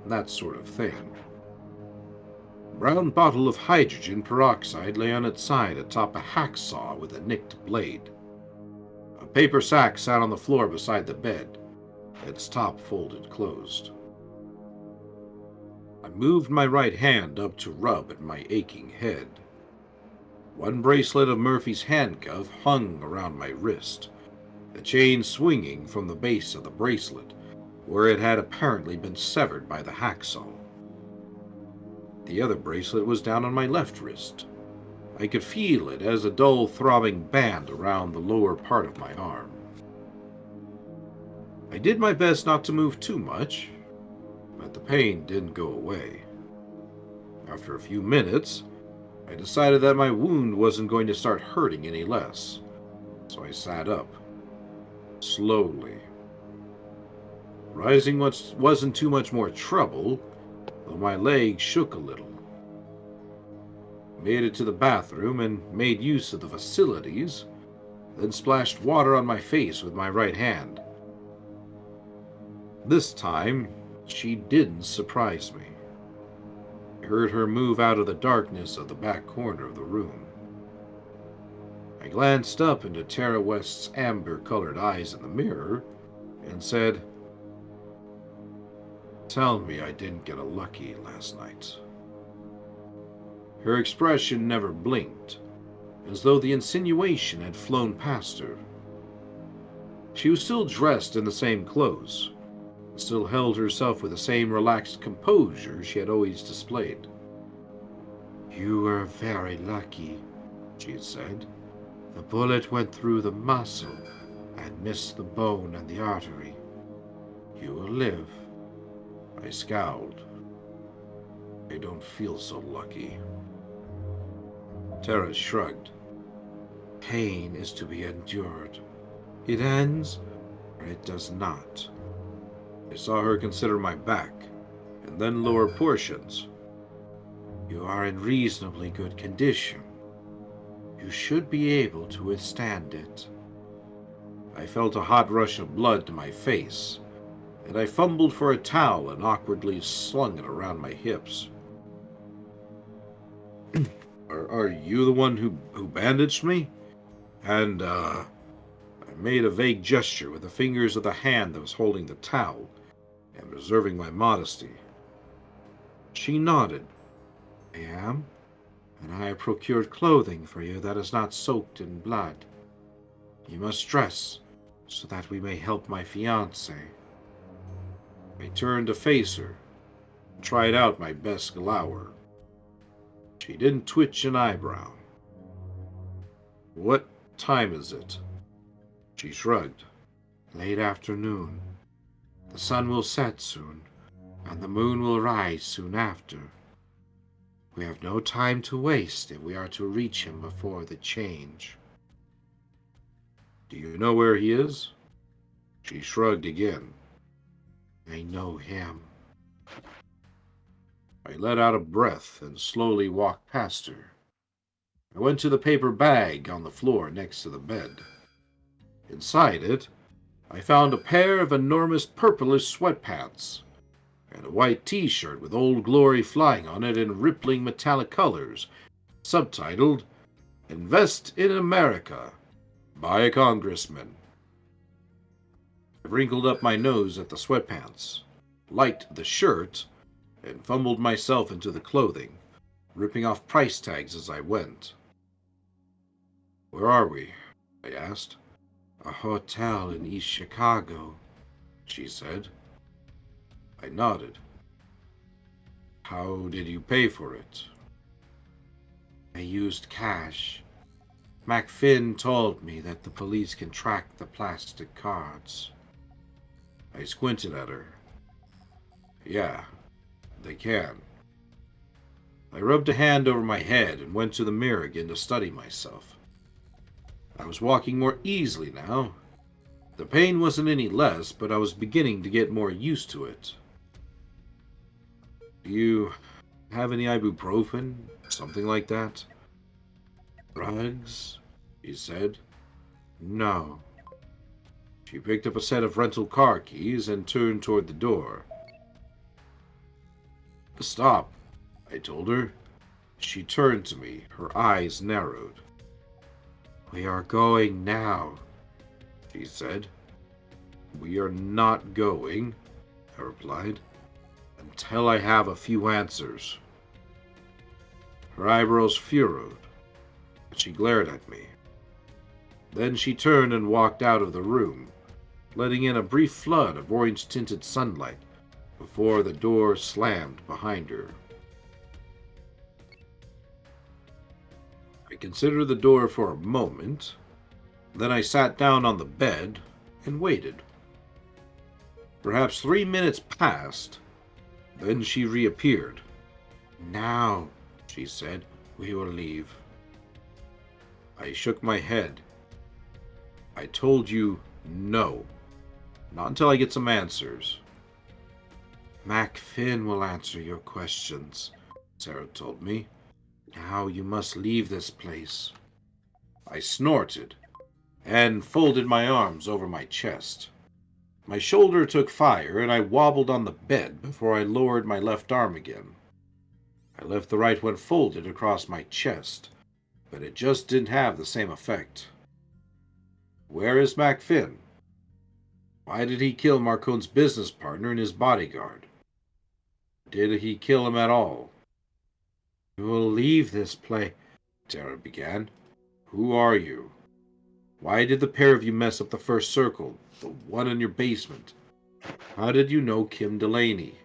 and that sort of thing. A brown bottle of hydrogen peroxide lay on its side atop a hacksaw with a nicked blade. A paper sack sat on the floor beside the bed, its top folded closed. I moved my right hand up to rub at my aching head. One bracelet of Murphy's handcuff hung around my wrist, the chain swinging from the base of the bracelet, where it had apparently been severed by the hacksaw. The other bracelet was down on my left wrist. I could feel it as a dull throbbing band around the lower part of my arm. I did my best not to move too much, but the pain didn't go away. After a few minutes, I decided that my wound wasn't going to start hurting any less, so I sat up, slowly. Rising wasn't too much more trouble, though my legs shook a little. I made it to the bathroom and made use of the facilities, then splashed water on my face with my right hand. This time, she didn't surprise me. I heard her move out of the darkness of the back corner of the room. I glanced up into Tara West's amber-colored eyes in the mirror and said, "Tell me I didn't get a lucky last night." Her expression never blinked, as though the insinuation had flown past her. She was still dressed in the same clothes, still held herself with the same relaxed composure she had always displayed. "You were very lucky," she said. "The bullet went through the muscle and missed the bone and the artery. You will live." I scowled. "I don't feel so lucky." Tara shrugged. "Pain is to be endured. It ends, or it does not." I saw her consider my back, and then lower portions. "You are in reasonably good condition. You should be able to withstand it." I felt a hot rush of blood to my face, and I fumbled for a towel and awkwardly slung it around my hips. Are you the one who bandaged me?" And, I made a vague gesture with the fingers of the hand that was holding the towel and preserving my modesty. She nodded. "I am, and I have procured clothing for you that is not soaked in blood. You must dress so that we may help my fiancé." I turned to face her and tried out my best glower. She didn't twitch an eyebrow. "What time is it?" She shrugged. "Late afternoon. The sun will set soon, and the moon will rise soon after. We have no time to waste if we are to reach him before the change." "Do you know where he is?" She shrugged again. "I know him." I let out a breath and slowly walked past her. I went to the paper bag on the floor next to the bed. Inside it, I found a pair of enormous purplish sweatpants and a white t-shirt with Old Glory flying on it in rippling metallic colors, subtitled, "Invest in America by a Congressman." I wrinkled up my nose at the sweatpants, liked the shirt, and fumbled myself into the clothing, ripping off price tags as I went. "Where are we?" I asked. "A hotel in East Chicago," she said. I nodded. "How did you pay for it?" "I used cash. MacFinn told me that the police can track the plastic cards." I squinted at her. "Yeah, they can." I rubbed a hand over my head and went to the mirror again to study myself. I was walking more easily now. The pain wasn't any less, but I was beginning to get more used to it. "Do you have any ibuprofen? Something like that?" "Drugs?" he said. "No." She picked up a set of rental car keys and turned toward the door. "Stop," I told her. She turned to me, her eyes narrowed. "We are going now," she said. "We are not going," I replied, "until I have a few answers." Her eyebrows furrowed, but she glared at me. Then she turned and walked out of the room, letting in a brief flood of orange-tinted sunlight before the door slammed behind her. I considered the door for a moment. Then I sat down on the bed and waited. Perhaps 3 minutes passed. Then she reappeared. "Now," she said, "we will leave." I shook my head. "I told you no. Not until I get some answers." "MacFinn will answer your questions," Sarah told me. "Now you must leave this place." I snorted and folded my arms over my chest. My shoulder took fire and I wobbled on the bed before I lowered my left arm again. I left the right one folded across my chest, but it just didn't have the same effect. "Where is MacFinn? Why did he kill Marcone's business partner and his bodyguard? Did he kill him at all?" "You will leave this place," Tara began. "Who are you?" Why did the pair of you mess up the first circle, the one in your basement? How did you know Kim Delaney?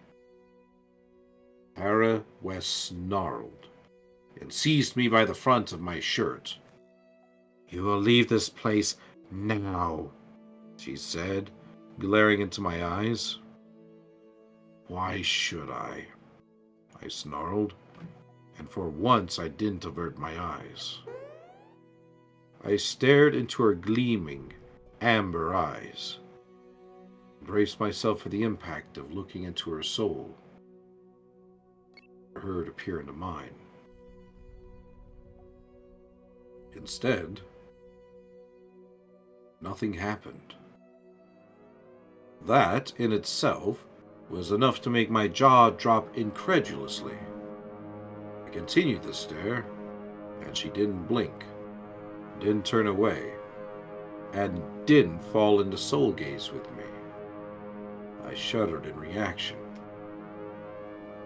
Tara West snarled and seized me by the front of my shirt. You will leave this place now, she said, glaring into my eyes. Why should I? I snarled, and for once I didn't avert my eyes. I stared into her gleaming, amber eyes, and braced myself for the impact of looking into her soul, for her to peer into mine. Instead, nothing happened. That, in itself, was enough to make my jaw drop incredulously. I continued to stare, and she didn't blink, didn't turn away, and didn't fall into soul gaze with me. I shuddered in reaction.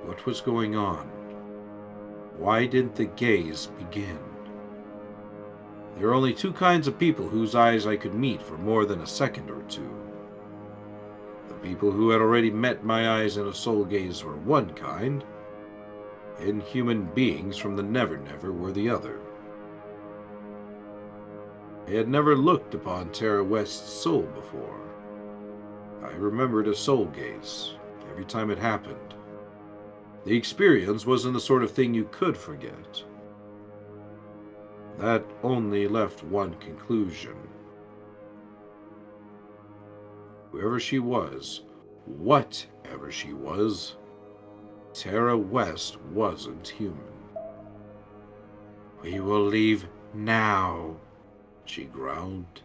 What was going on? Why didn't the gaze begin? There are only two kinds of people whose eyes I could meet for more than a second or two. The people who had already met my eyes in a soul gaze were one kind, and human beings from the Never Never were the other. I had never looked upon Tara West's soul before. I remembered a soul gaze every time it happened. The experience wasn't the sort of thing you could forget. That only left one conclusion. Whoever she was, whatever she was, Tara West wasn't human. We will leave now, she growled.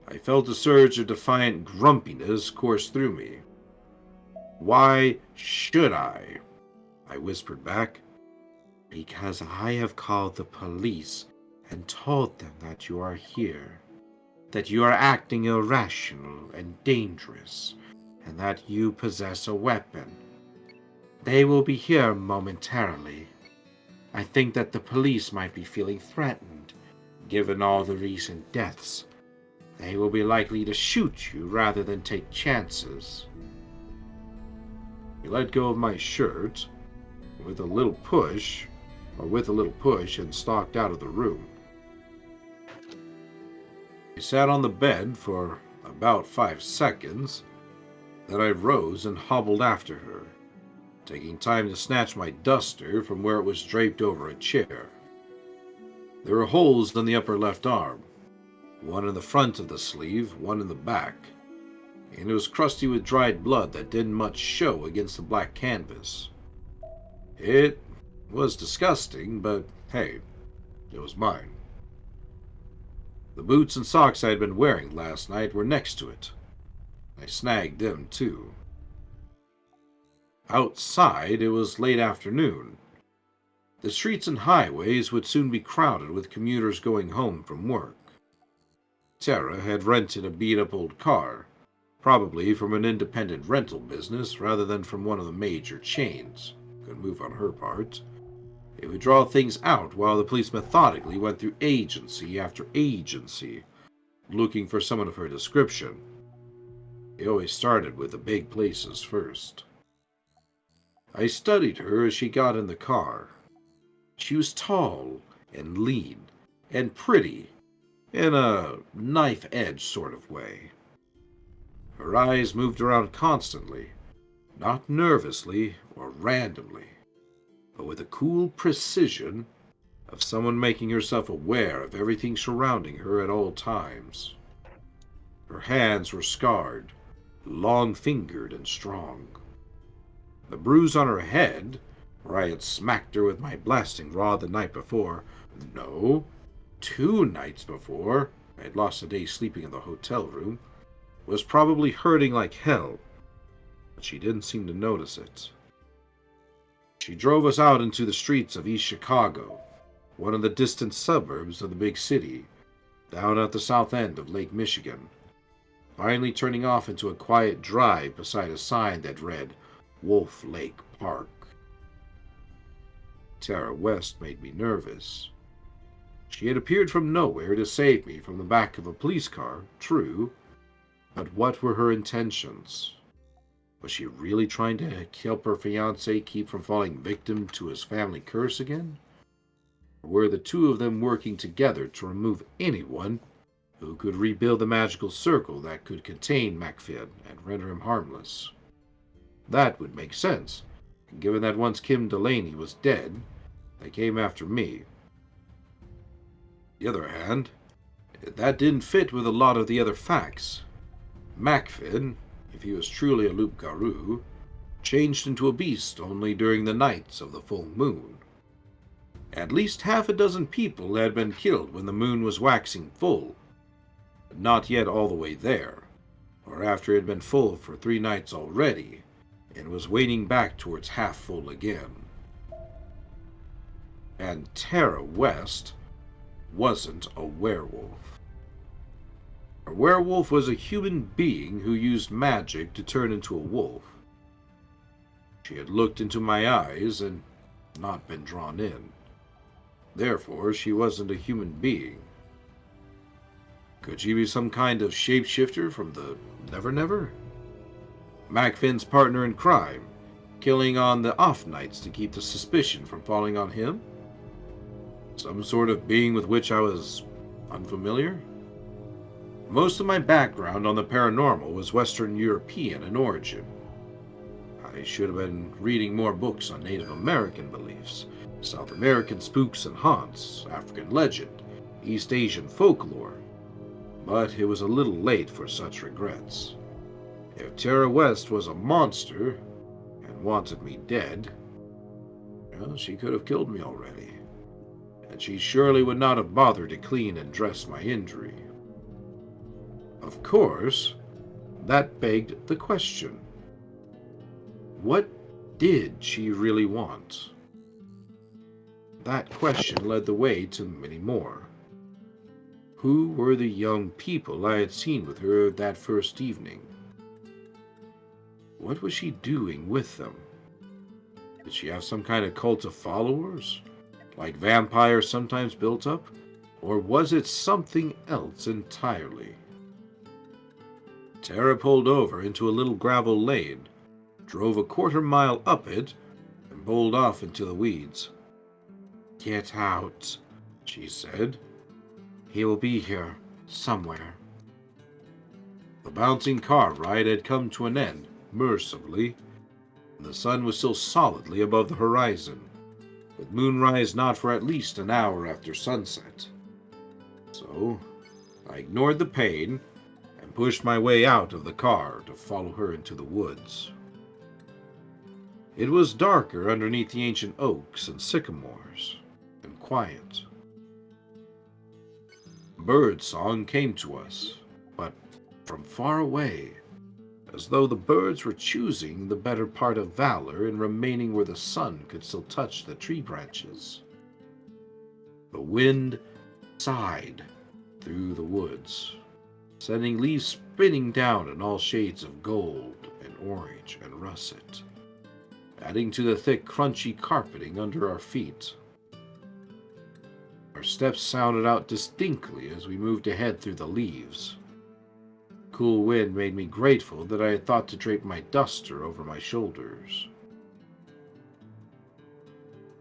I felt a surge of defiant grumpiness course through me. Why should I? I whispered back. Because I have called the police and told them that you are here, that you are acting irrational and dangerous, and that you possess a weapon. They will be here momentarily. I think that the police might be feeling threatened, given all the recent deaths. They will be likely to shoot you rather than take chances. He let go of my shirt with a little push, and stalked out of the room. I sat on the bed for about 5 seconds, then I rose and hobbled after her, taking time to snatch my duster from where it was draped over a chair. There were holes in the upper left arm, one in the front of the sleeve, one in the back, and it was crusty with dried blood that didn't much show against the black canvas. It was disgusting, but hey, it was mine. The boots and socks I had been wearing last night were next to it. I snagged them too. Outside, it was late afternoon. The streets and highways would soon be crowded with commuters going home from work. Tara had rented a beat-up old car, probably from an independent rental business rather than from one of the major chains. Good move on her part. It would draw things out while the police methodically went through agency after agency, looking for someone of her description. They always started with the big places first. I studied her as she got in the car. She was tall and lean and pretty in a knife-edge sort of way. Her eyes moved around constantly, not nervously or randomly, but with the cool precision of someone making herself aware of everything surrounding her at all times. Her hands were scarred, long-fingered and strong. The bruise on her head, where I had smacked her with my blasting rod the night before, no, 2 nights before, I had lost a day sleeping in the hotel room, was probably hurting like hell, but she didn't seem to notice it. She drove us out into the streets of East Chicago, one of the distant suburbs of the big city, down at the south end of Lake Michigan, finally turning off into a quiet drive beside a sign that read Wolf Lake Park. Tara West made me nervous. She had appeared from nowhere to save me from the back of a police car, true, but what were her intentions? Was she really trying to help her fiancé keep from falling victim to his family curse again? Or were the two of them working together to remove anyone who could rebuild the magical circle that could contain Macfin and render him harmless? That would make sense, given that once Kim Delaney was dead, they came after me. On the other hand, that didn't fit with a lot of the other facts. Macfin, if he was truly a loup-garou, changed into a beast only during the nights of the full moon. At least half a dozen people had been killed when the moon was waxing full, but not yet all the way there, or after it had been full for 3 nights already, and was waning back towards half full again. And Tara West wasn't a werewolf. A werewolf was a human being who used magic to turn into a wolf. She had looked into my eyes and not been drawn in. Therefore, she wasn't a human being. Could she be some kind of shapeshifter from the Never Never? Macfin's partner in crime, killing on the off nights to keep the suspicion from falling on him? Some sort of being with which I was unfamiliar? Most of my background on the paranormal was Western European in origin. I should have been reading more books on Native American beliefs, South American spooks and haunts, African legend, East Asian folklore, but it was a little late for such regrets. If Tara West was a monster and wanted me dead, well, she could have killed me already, and she surely would not have bothered to clean and dress my injury. Of course, that begged the question. What did she really want? That question led the way to many more. Who were the young people I had seen with her that first evening? What was she doing with them? Did she have some kind of cult of followers, like vampires sometimes built up? Or was it something else entirely? Tara pulled over into a little gravel lane, drove a quarter-mile up it, and bowled off into the weeds. "Get out," she said. "He will be here, somewhere." The bouncing car ride had come to an end, mercifully, and the sun was still solidly above the horizon, with moonrise not for at least an hour after sunset. So, I ignored the pain and pushed my way out of the car to follow her into the woods. It was darker underneath the ancient oaks and sycamores, and quiet. Bird song came to us, but from far away, as though the birds were choosing the better part of valor and remaining where the sun could still touch the tree branches. The wind sighed through the woods, sending leaves spinning down in all shades of gold and orange and russet, adding to the thick, crunchy carpeting under our feet. Our steps sounded out distinctly as we moved ahead through the leaves. The cool wind made me grateful that I had thought to drape my duster over my shoulders.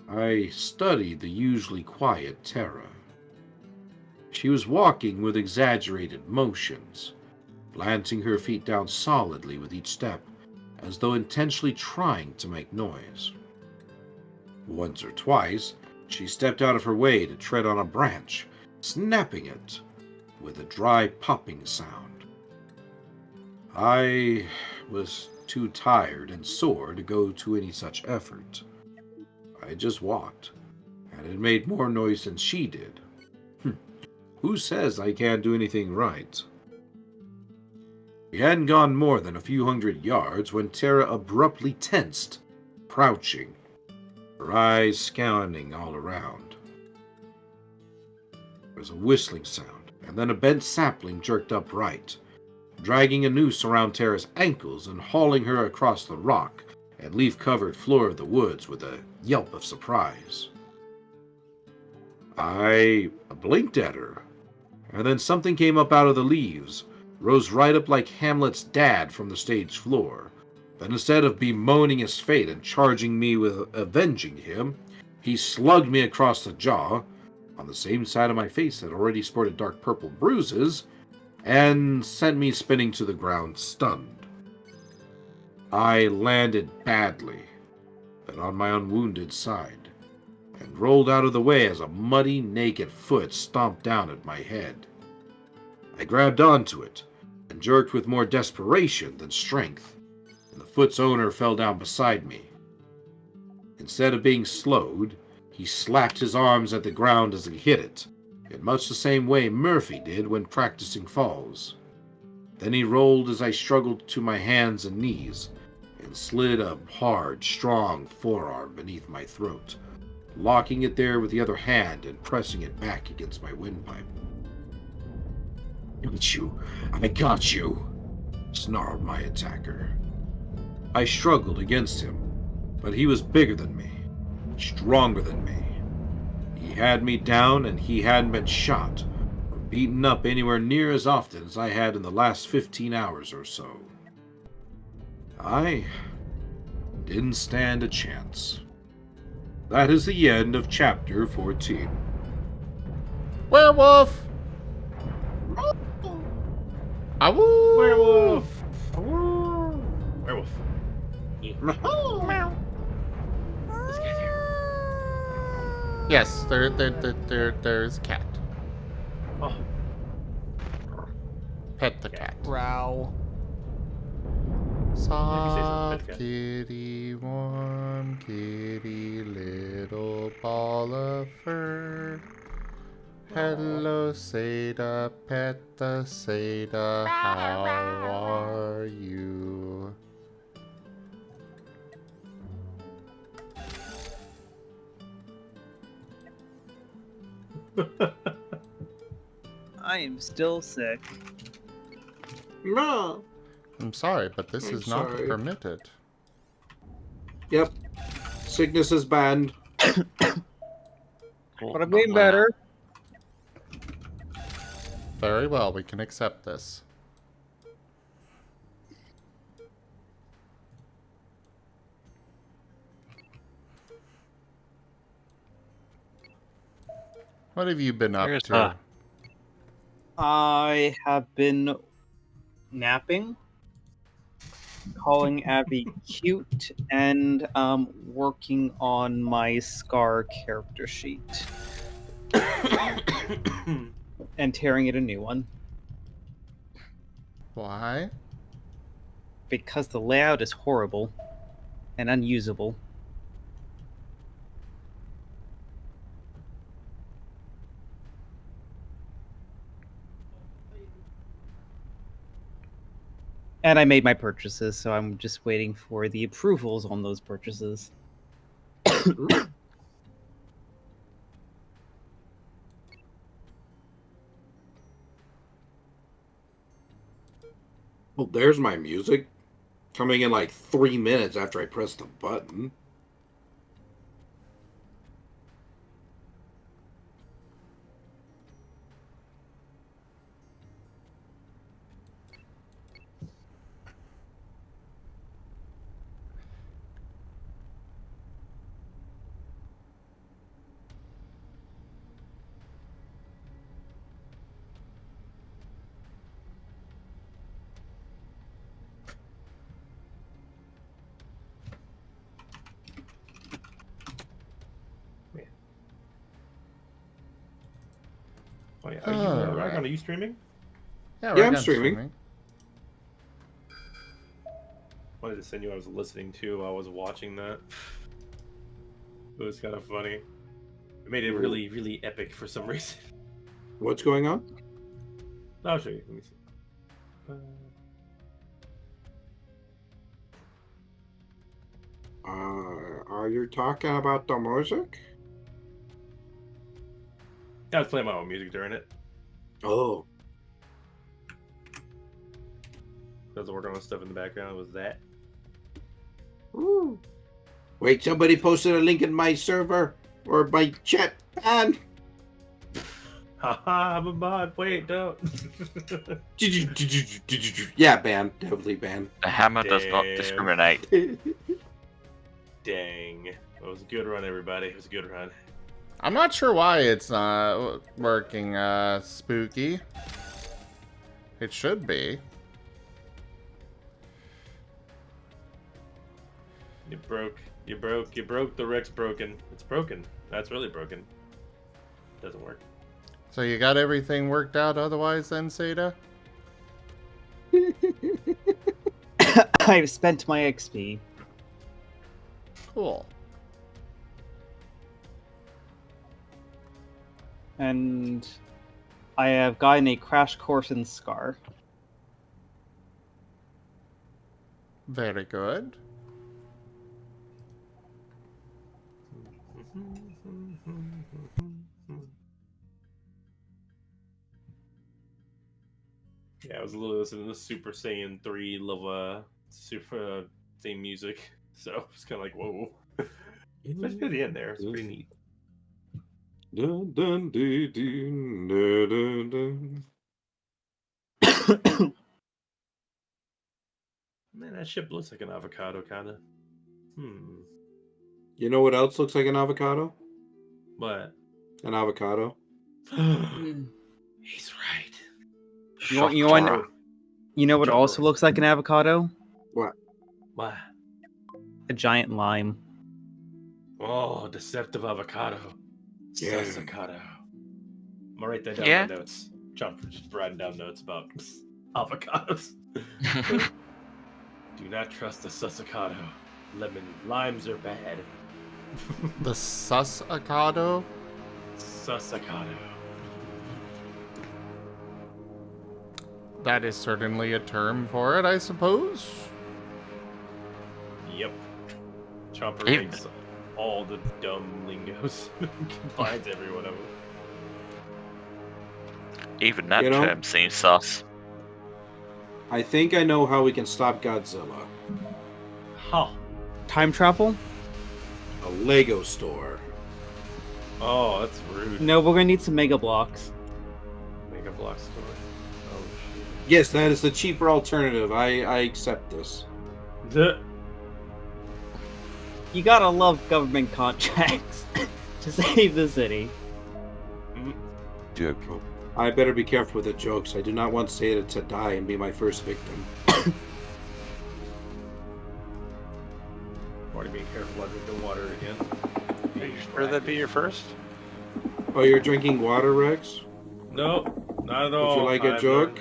I studied the usually quiet Tara. She was walking with exaggerated motions, planting her feet down solidly with each step, as though intentionally trying to make noise. Once or twice, she stepped out of her way to tread on a branch, snapping it with a dry popping sound. I was too tired and sore to go to any such effort. I just walked, and it made more noise than she did. Who says I can't do anything right? We hadn't gone more than a few hundred yards when Tara abruptly tensed, crouching, her eyes scanning all around. There was a whistling sound, and then a bent sapling jerked upright, dragging a noose around Tara's ankles and hauling her across the rock and leaf-covered floor of the woods with a yelp of surprise. I blinked at her, and then something came up out of the leaves, rose right up like Hamlet's dad from the stage floor. But instead of bemoaning his fate and charging me with avenging him, he slugged me across the jaw, on the same side of my face that already sported dark purple bruises, and sent me spinning to the ground stunned. I landed badly, but on my unwounded side, and rolled out of the way as a muddy, naked foot stomped down at my head. I grabbed onto it, and jerked with more desperation than strength, and the foot's owner fell down beside me. Instead of being slowed, he slapped his arms at the ground as he hit it, in much the same way Murphy did when practicing falls. Then he rolled as I struggled to my hands and knees, and slid a hard, strong forearm beneath my throat, locking it there with the other hand and pressing it back against my windpipe. "Got you! I got you!" snarled my attacker. I struggled against him, but he was bigger than me, stronger than me. He had me down, and he hadn't been shot or beaten up anywhere near as often as I had in the last 15 hours or so. I didn't stand a chance. That is the end of chapter 14. Werewolf! Awoo! Werewolf! Werewolf. This guy's here. Yes, there's cat. Oh. Pet the cat. Row. Soft Pet the cat. kitty, warm kitty, little ball of fur. Hello, Seda, pet the Seda, how are you? I am still sick. No. I'm sorry, but this I'm is not sorry. permitted. Yep. Sickness is banned. But I'm getting better. Very well, we can accept this. What have you been up to? I have been napping, calling Abby cute, and working on my Scar character sheet. And tearing it a new one. Why? Because the layout is horrible and unusable. And I made my purchases, so I'm just waiting for the approvals on those purchases. Well, there's my music. Coming in like 3 minutes after I press the button. Oh, yeah. Are you streaming? Yeah, I'm streaming. I wanted to send you. I was listening to. I was watching that. It was kind of funny. It made it really, really epic for some reason. What's going on? I'll show you. Let me see. Are you talking about the music? I was playing my own music during it. Oh. I was working on stuff in the background. It was that. Ooh. Wait, somebody posted a link in my server or my chat. Man, Haha, I'm a mod. Wait, don't. Yeah, ban. Definitely ban. The hammer does not Damn. discriminate. Dang. It was a good run, everybody. It was a good run. I'm not sure why it's not working, Spooky. It should be. You broke. You broke. You broke. The Rex broken. It's broken. That's really broken. Doesn't work. So you got everything worked out otherwise then, Seda? I've spent my XP. Cool. And I have gotten a crash course in Scar. Very good. Yeah, I was literally listening to Super Saiyan 3 super theme music, so it's kind of like, whoa. Especially at the end there, it's pretty neat. Dun, dun, dun, dun, dun, dun. Man, that ship looks like an avocado, kind of. You know what else looks like an avocado? What? An avocado. He's right. You know what also looks like an avocado? What? What? A giant lime. Oh, deceptive avocado. Yeah. Avocado. I'm gonna write that down in my notes. Chomper just writing down notes about avocados. Do not trust the susavocado. Limes are bad. The susavocado? Susavocado. That is certainly a term for it, I suppose. Yep. Chomper makes all the dumb lingos. Combines every one of them. Even that term seems sus. I think I know how we can stop Godzilla. Huh. Time travel? A Lego store. Oh, that's rude. No, we're gonna need some Mega Blocks. Mega Block store. Oh, shit. Yes, that is the cheaper alternative. I accept this. You gotta love government contracts to save the city. Joke. I better be careful with the jokes. I do not want Seda to die and be my first victim. Already being careful while drinking water again. Are you sure that'd be your first? Oh, you're drinking water, Rex? No, not at all. Would you like a joke?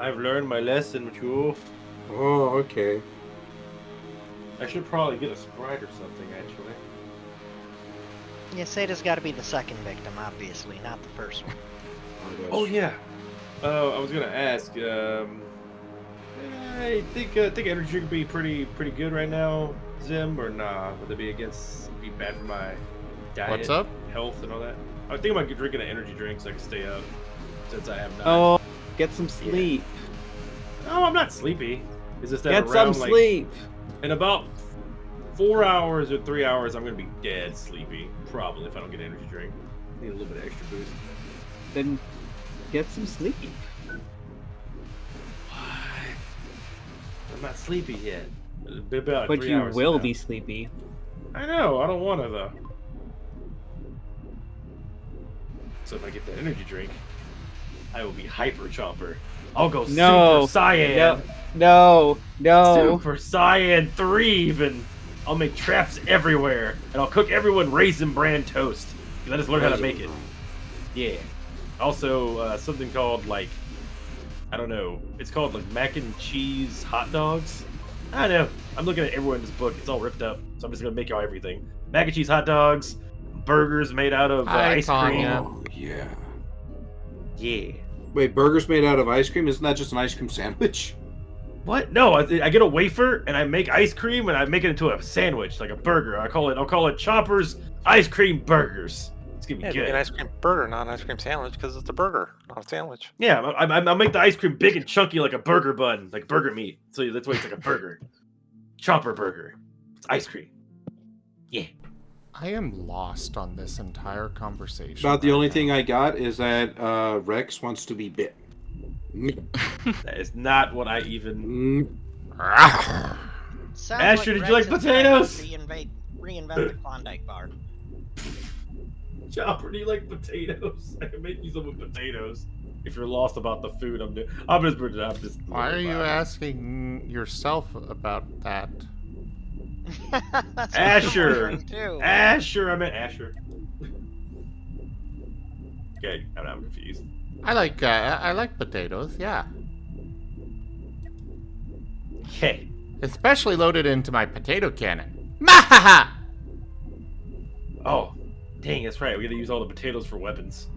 I've learned my lesson, Mature. Oh, okay. I should probably get a Sprite or something, actually. Yeah, Seda's got to be the second victim, obviously, not the first one. Oh yeah. I was gonna ask. I think energy drink would be pretty good right now, Zim, or nah? Would it be bad for my diet? What's up? Health and all that. I think about drinking an energy drink so I can stay up, since I have not. Oh, get some sleep. Yeah. No, I'm not sleepy. It's just that get some sleep. In about 4 hours or 3 hours, I'm gonna be dead sleepy. Probably if I don't get an energy drink. Need a little bit of extra boost. Then get some sleep. I'm not sleepy yet. About But 3 you hours will now. be sleepy. I know. I don't want to though. So if I get that energy drink, I will be hyper chomper. I'll go Super Saiyan. No. Super Saiyan 3 even. I'll make traps everywhere, and I'll cook everyone Raisin Bran toast because I just learned how to make it. Yeah. Also, something called I don't know. It's called mac and cheese hot dogs. I don't know. I'm looking at everyone in this book. It's all ripped up, so I'm just gonna make y'all everything. Mac and cheese hot dogs, burgers made out of ice cream. Oh yeah. Yeah. Wait, burgers made out of ice cream? Isn't that just an ice cream sandwich? What? No, I get a wafer and I make ice cream and I make it into a sandwich, like a burger. I'll call it Chomper's Ice Cream Burgers. It's gonna be good. An ice cream burger, not an ice cream sandwich, because it's a burger, not a sandwich. Yeah, I'll make the ice cream big and chunky like a burger bun, like burger meat. So that's why it's like a burger. Chomper burger. It's ice cream. Yeah. I am lost on this entire conversation. About the right only now. thing I got is that Rex wants to be bit. That is not what I even. Sounds Asher, did you like Rex is trying to potatoes? Reinvent the Klondike bar. Chopper, do you like potatoes? I can make you some with potatoes. If you're lost about the food, I'm just. Why are you asking yourself about that? That's Asher! what I'm wondering, too. Asher! I meant Asher. Okay, I'm confused. I like potatoes. Yeah. Okay. Especially loaded into my potato cannon. Mahaha! Oh, dang, that's right. We gotta use all the potatoes for weapons.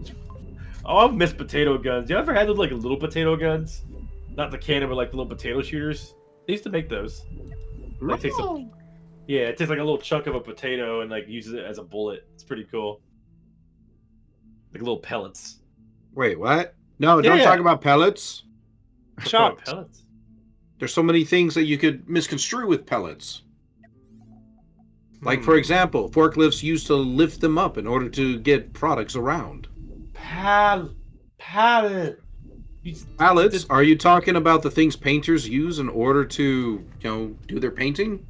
Oh, I miss potato guns. You ever had those like little potato guns? Not the cannon, but like the little potato shooters. They used to make those. Like, it takes like a little chunk of a potato and like uses it as a bullet. It's pretty cool. Like little pellets. Wait, what? No, Yeah, don't yeah. talk about pellets. Shot pellets. There's so many things that you could misconstrue with pellets. Like, for example, forklifts used to lift them up in order to get products around. Pallet. Pallets? Are you talking about the things painters use in order to, do their painting?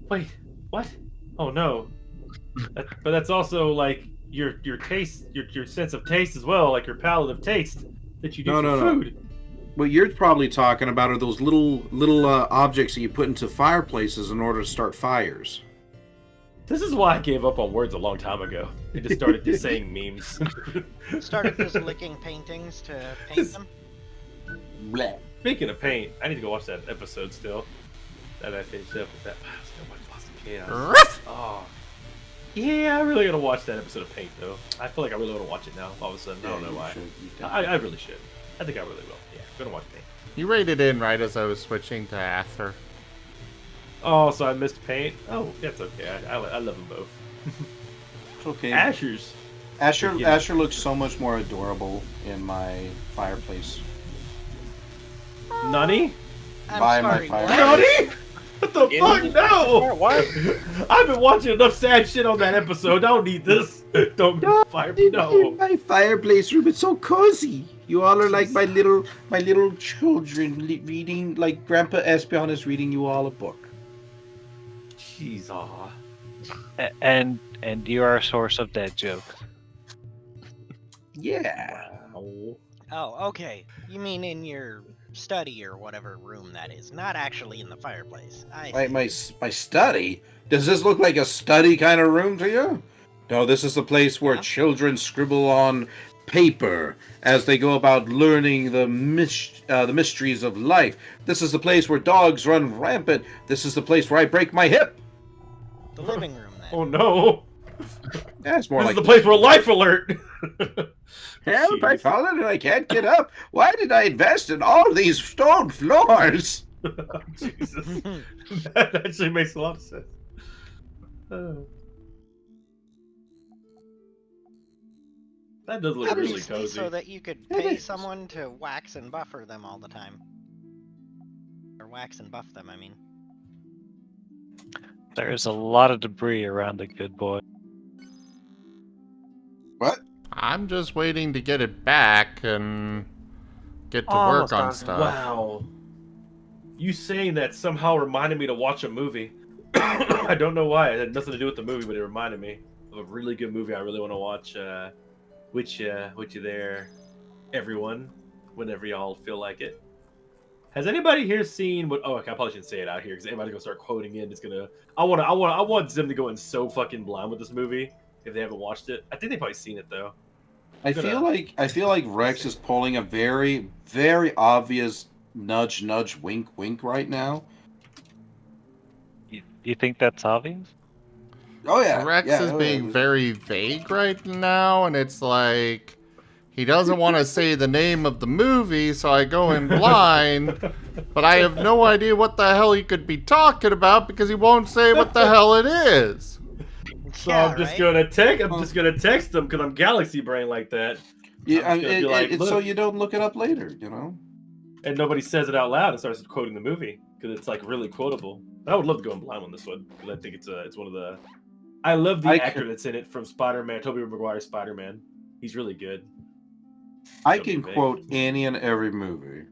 Wait, what? Oh no. But that's also like your taste, your sense of taste as well, like your palate of taste that you do for food. What you're probably talking about are those little objects that you put into fireplaces in order to start fires. This is why I gave up on words a long time ago. I just started just saying memes. Started just licking paintings to paint them. Bleh. Speaking of paint, I need to go watch that episode still. That I finished up with that. I was gonna watch Boston Chaos. Oh. Yeah, I really gotta watch that episode of Paint though. I feel like I really want to watch it now. All of a sudden, I don't know why. I really should. I think I really will. Yeah, I'm gonna watch Paint. You rated in right as I was switching to Aether. Oh, so I missed Paint? Oh, that's okay. I love them both. It's okay. Asher looks so much more adorable in my fireplace. Nani? By my sorry, fireplace. Nani? What the fuck? No! What? I've been watching enough sad shit on that episode. I don't need this. Don't fire me. No. My fireplace room, it's so cozy. You all are like my little children reading, like Grandpa Espion is reading you all a book. Jeez, aw. And you are a source of dead jokes. Yeah. Wow. Oh, okay. You mean in your study or whatever room that is, not actually in the fireplace. My study? Does this look like a study kind of room to you? No, this is the place where children scribble on paper as they go about learning the mysteries of life. This is the place where dogs run rampant. This is the place where I break my hip. The living room, then. Oh no. That's more This like is the place where life alert. Help! I fallen and I can't get up. Why did I invest in all these stone floors? Jesus. That actually makes a lot of sense. That does look really Obviously, cozy. so that you could pay someone to wax and buffer them all the time. Or wax and buff them, I mean. There's a lot of debris around the good boy. What? I'm just waiting to get it back and get to Almost work on done. stuff. Wow. You saying that somehow reminded me to watch a movie. I don't know why. It had nothing to do with the movie, but it reminded me of a really good movie I really want to watch. Which you there, everyone, whenever y'all feel like it. Has anybody here seen what? Oh, okay, I probably shouldn't say it out here because everybody's gonna start quoting it. It's gonna. I want them to go in so fucking blind with this movie if they haven't watched it. I think they've probably seen it though. I feel like Rex is pulling a very, very obvious nudge, wink, wink right now. You think that's obvious? Oh yeah. Rex is being very vague right now, and it's like he doesn't want to say the name of the movie, so I go in blind, but I have no idea what the hell he could be talking about because he won't say what the hell it is. So I'm just gonna text them because I'm galaxy brain like that. Yeah, Look. so you don't look it up later, you know. And nobody says it out loud and starts quoting the movie because it's like really quotable. I would love to go in blind on this one because I think it's one of the. I love the I actor can- that's in it from Spider-Man, Tobey Maguire's Spider-Man. He's really good. I Don't be can vague. quote any and every movie.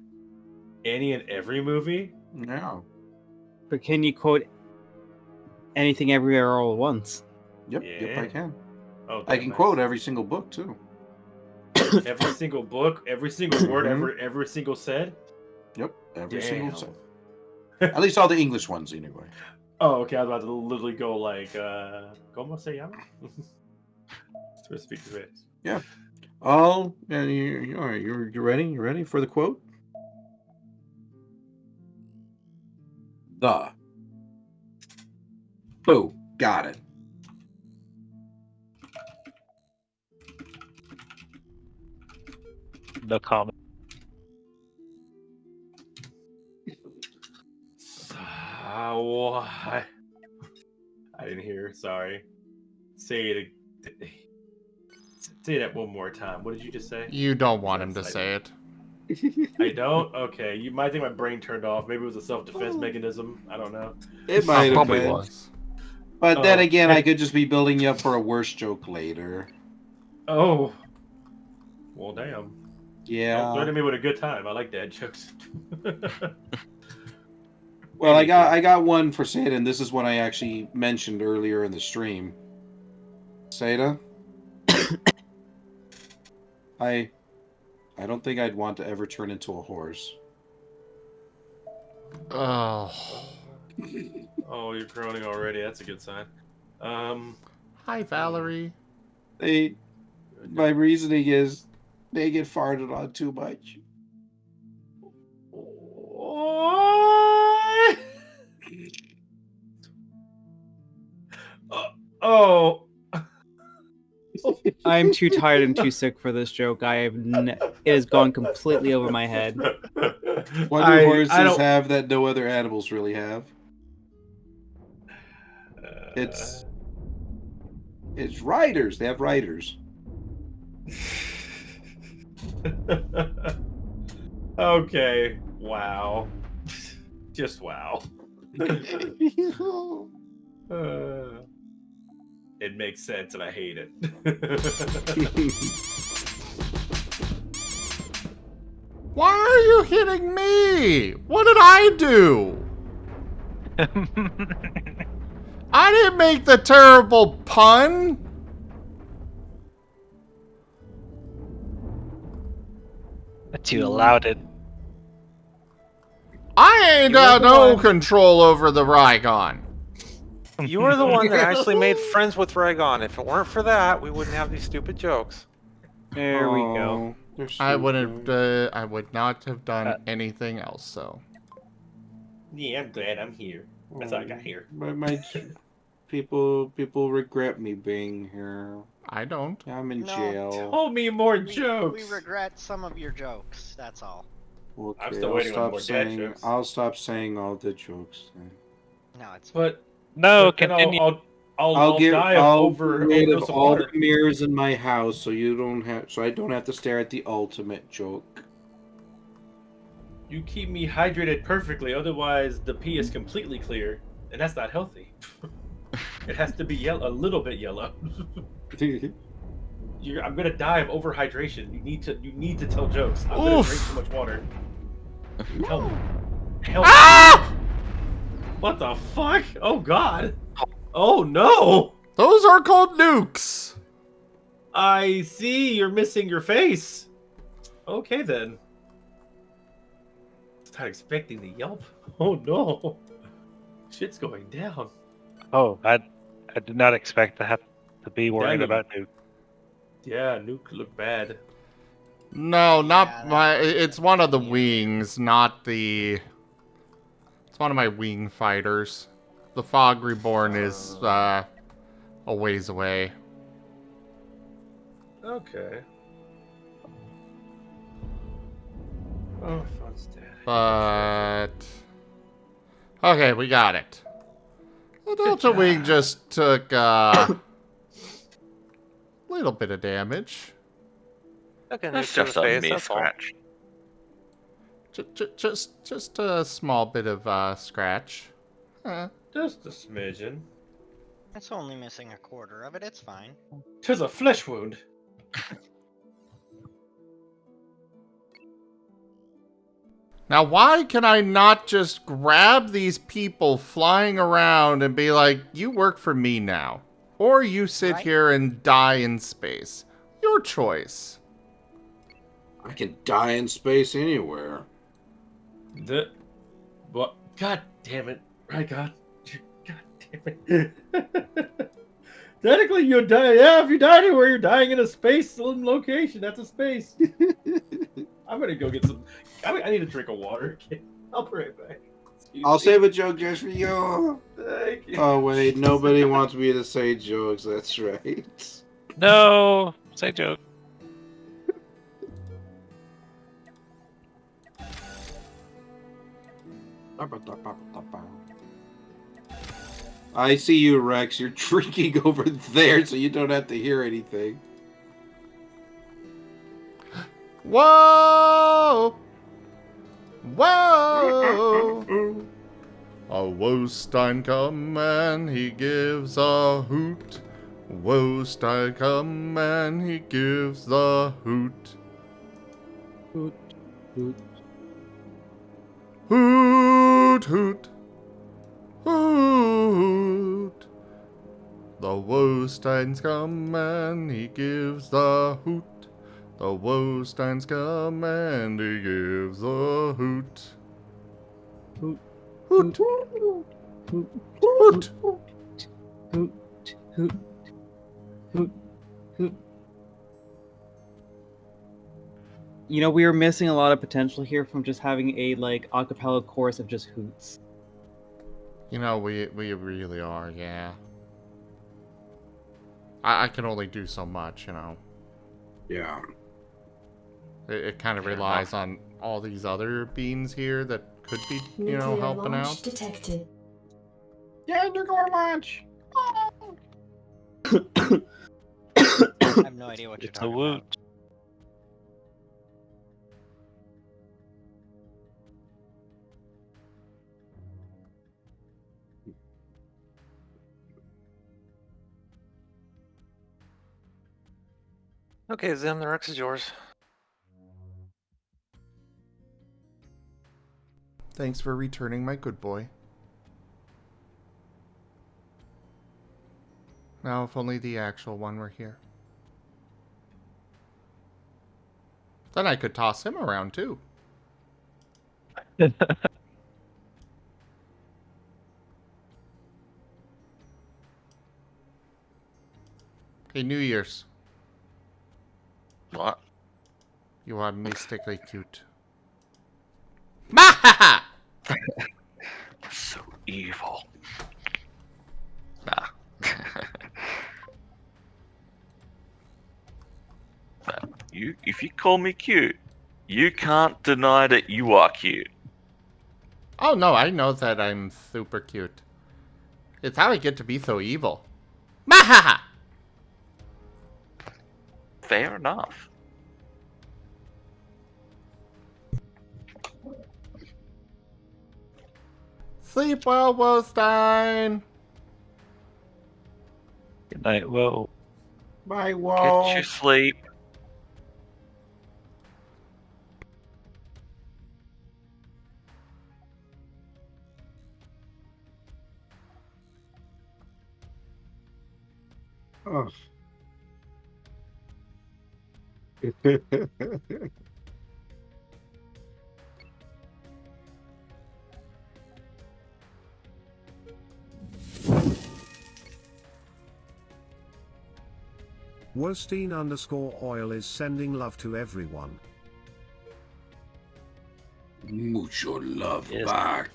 Any and every movie? Yeah. But can you quote anything everywhere all at once? Yep, I Yeah. can. Oh, I damn, can nice. quote every single book too. Every single book, every single word, every single said. Yep, every Damn. single set. At least all the English ones, anyway. Oh, okay. I was about to literally go like, "Cómo se llama?" Speak Spanish. Yeah. All and you all right? You ready? You ready for the quote? The. Boo. Got it. No comment. I didn't hear. Sorry. Say it. Say that one more time. What did you just say? You don't want him to say it. I don't. Okay. You might think my brain turned off. Maybe it was a self-defense mechanism. I don't know. It might have Probably been. was. But then Oh. again, I could just be building you up for a worse joke later. Oh. Well, damn. Yeah. Threaten me with a good time. I like dad jokes. Well, I got one for Seda, and this is what I actually mentioned earlier in the stream. Seda, I don't think I'd want to ever turn into a horse. Oh. Oh, you're groaning already. That's a good sign. Hi, Valerie. My reasoning is they get farted on too much. What? Oh. I'm too tired and too sick for this joke. It has gone completely over my head. What do horses have that no other animals really have? It's riders. They have riders. Okay. Wow. Just wow. It makes sense and I hate it. Why are you hitting me? What did I do? I didn't make the terrible pun. But you allowed it. I ain't got no control over the Rygon. You were the one that actually made friends with Rhaegon. If it weren't for that, we wouldn't have these stupid jokes. There we go. I would not have done anything else. So. Yeah, I'm glad I'm here. That's all I got here. My people regret me being here. I don't. I'm in jail. Tell me more jokes. We regret some of your jokes. That's all. Okay, I'm still waiting on more dad jokes. I'll stop saying all the jokes then. No, it's. But no, but then continue. I'll die of get rid of overdose of all water. the mirrors in my house, so I don't have to stare at the ultimate joke. You keep me hydrated perfectly, otherwise the pee is completely clear, and that's not healthy. It has to be yellow, a little bit yellow. I'm gonna die of overhydration. You need to tell jokes. I'm gonna drink too much water. Help! Help! Ah! What the fuck? Oh god! Oh no! Those are called nukes. I see. You're missing your face. Okay then. I was not expecting the yelp. Oh no! Shit's going down. Oh, I did not expect to have to be worried Nuke. about Nuke. Yeah, Nuke looked bad. No, not my. It's one of the wings, not the. It's one of my wing fighters. The Fog Reborn is a ways away. Okay. Oh, fun's dead. But okay, we got it. The Delta Wing just took a little bit of damage. Okay, That's just a mere scratch. Just a small bit of scratch. Just a smidgen. It's only missing a quarter of it. It's fine. 'Tis a flesh wound. Now, why can I not just grab these people flying around and be like, you work for me now? Or you sit here and die in space. Your choice. I can die in space anywhere. What? God damn it. Right, God. God damn it. Technically, you die. Yeah, if you die anywhere, you're dying in a space location. That's a space. I'm gonna go get some. I need a drink of water. I'll be right back. I'll save a joke just for you. Thank you. Oh, wait. Nobody wants me to say jokes. That's right. No, say joke. I see you, Rex. You're drinking over there, so you don't have to hear anything. Whoa! Whoa! A Wostein come and he gives a hoot. Wostein come and he gives a hoot. Hoot, hoot. Hoot, hoot. Hoot. The Wosteins come and he gives a hoot. The Wosteins come and he gives a hoot. Hoot. Hoot. Hoot. Hoot. Hoot. Hoot. Hoot. Hoot. You know, we are missing a lot of potential here from just having a, like, acapella chorus of just hoots. You know, we really are, yeah. I can only do so much, you know. Yeah. It kind of relies on all these other beans here that could be, you know, helping out. Detected. Yeah, nuclear launch. I have no idea what you're It's a talking woot. about. Okay, Zim, the Rex is yours. Thanks for returning my good boy. Now, if only the actual one were here. Then I could toss him around, too. Hey, New Year's. What? You are mystically cute. Mahaha! So evil. Nah. But if you call me cute, you can't deny that you are cute. Oh, no, I know that I'm super cute. It's how I get to be so evil. Mahaha! Fair enough. Sleep well, Wostein. Good night, whoa. Bye, Whoa. Get your sleep. Oh. Wostein_oil is sending love to everyone. Mucho love Yes. back.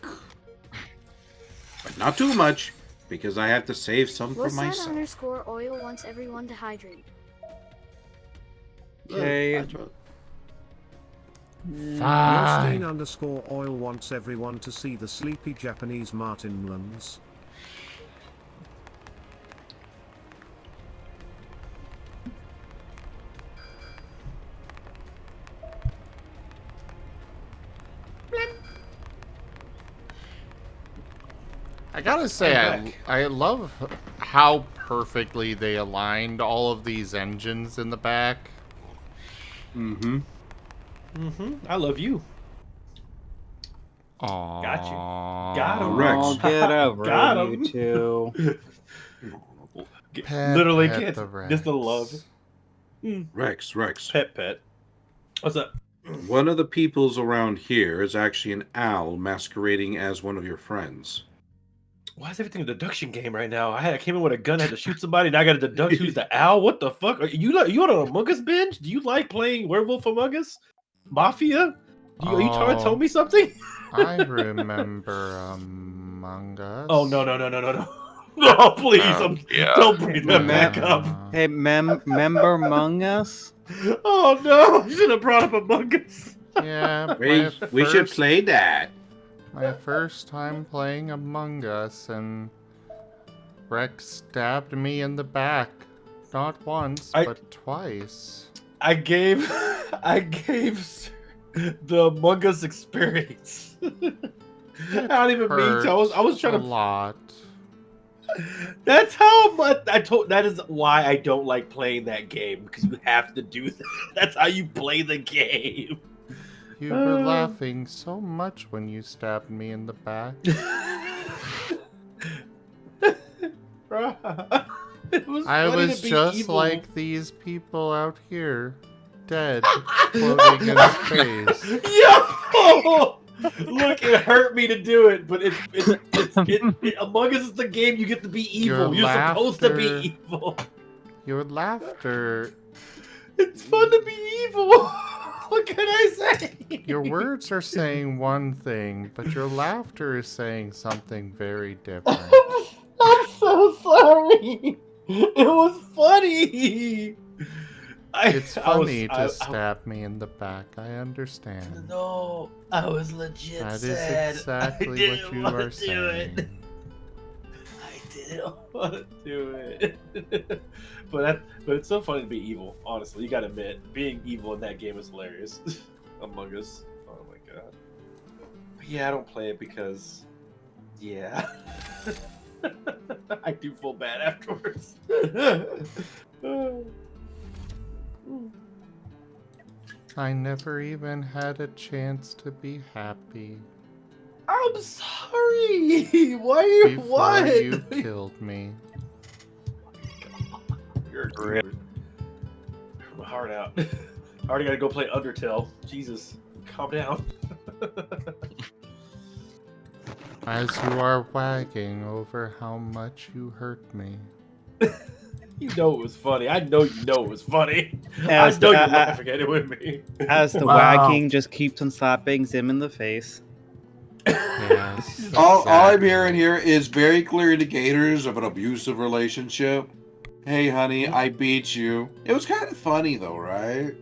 But not too much, because I have to save some for myself. Wostein_oil wants everyone to hydrate. Okay. Fine. Wostein_oil wants everyone to see the sleepy Japanese Martenlands. I gotta say, I'm I love how perfectly they aligned all of these engines in the back. Mm-hmm. I love you. Aww. Got you. Got him. Rex. Oh, get over Got it, him. you two. Literally Pet can't. the Rex. Just the love. Rex. Pet. What's up? One of the peoples around here is actually an owl masquerading as one of your friends. Why is everything a deduction game right now? I came in with a gun, had to shoot somebody, now I got to deduct who's the owl. What the fuck? Are you on an Among Us binge? Do you like playing Werewolf Among Us? Mafia? Are you trying to tell me something? I remember Among Us. Oh no! No, please! Don't bring that back up. Hey, member Among Us? Oh no! You should have brought up Among Us. Yeah, We should play that. My first time playing Among Us, and Rex stabbed me in the back. Not once, but twice. I gave the Among Us experience. I don't even mean to. I was trying to. A lot. That's how much I told. That is why I don't like playing that game, because you have to do that. That's how you play the game. You were laughing so much when you stabbed me in the back. I was just evil. like these people out here, dead, floating in space. Yo! Look, it hurt me to do it, but Among Us is the game you get to be evil. You're supposed to be evil. Your laughter. It's fun to be evil. What can I say? Your words are saying one thing, but your laughter is saying something very different. I'm so sorry. It was funny. It's funny to stab me in the back. I understand. No, I was legit That sad. is exactly what you are saying. I didn't want to do it. But it's so funny to be evil. Honestly, you gotta admit, being evil in that game is hilarious. Among Us. Oh my god. But yeah, I don't play it because, yeah, I do feel bad afterwards. I never even had a chance to be happy. I'm sorry. Why? Before you killed me. You're a grip. My heart out. I already gotta go play Undertale. Jesus, calm down. As you are wagging over how much you hurt me. You know it was funny. I know you know it was funny. As I know the- you're laughing at it with me. As the wagging just keeps on slapping Zim in the face. Yes. All I'm hearing here is very clear indicators of an abusive relationship. Hey, honey, I beat you. It was kind of funny, though, right?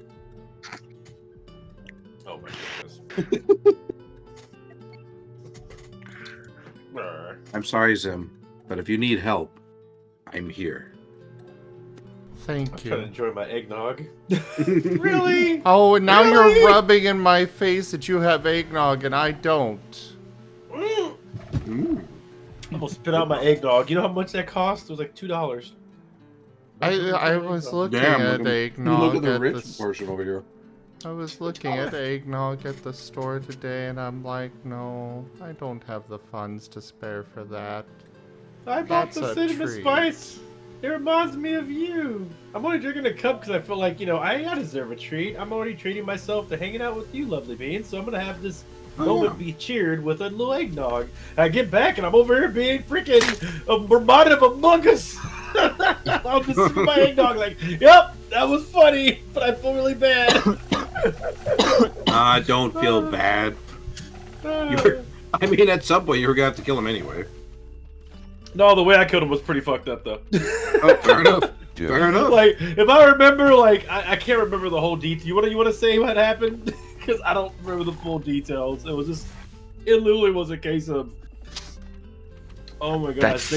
Oh my goodness. I'm sorry, Zim, but if you need help, I'm here. Thank I'm you. trying to enjoy my eggnog. Really? Oh, and now Really? you're rubbing in my face that you have eggnog and I don't. I'm gonna spit out my eggnog. You know how much that cost? It was like $2. I was looking Damn, at eggnog look at the at rich the portion over here. I was looking at eggnog at the store today and I'm like, no, I don't have the funds to spare for that. I bought That's the a cinnamon treat. spice. It reminds me of you. I'm only drinking a cup because I feel like, I deserve a treat. I'm already treating myself to hanging out with you, lovely beans. So I'm going to have this moment be cheered with a little eggnog. I get back and I'm over here being freaking reminded of Among Us. I'm just sipping my eggnog like, yep, that was funny, but I feel really bad. Don't feel bad. I mean, at some point, you were going to have to kill him anyway. No, the way I killed him was pretty fucked up, though. Oh, fair enough. Fair enough. Like, if I remember, I can't remember the whole detail. You want to say what happened? Because I don't remember the full details. It literally was a case of, oh my gosh,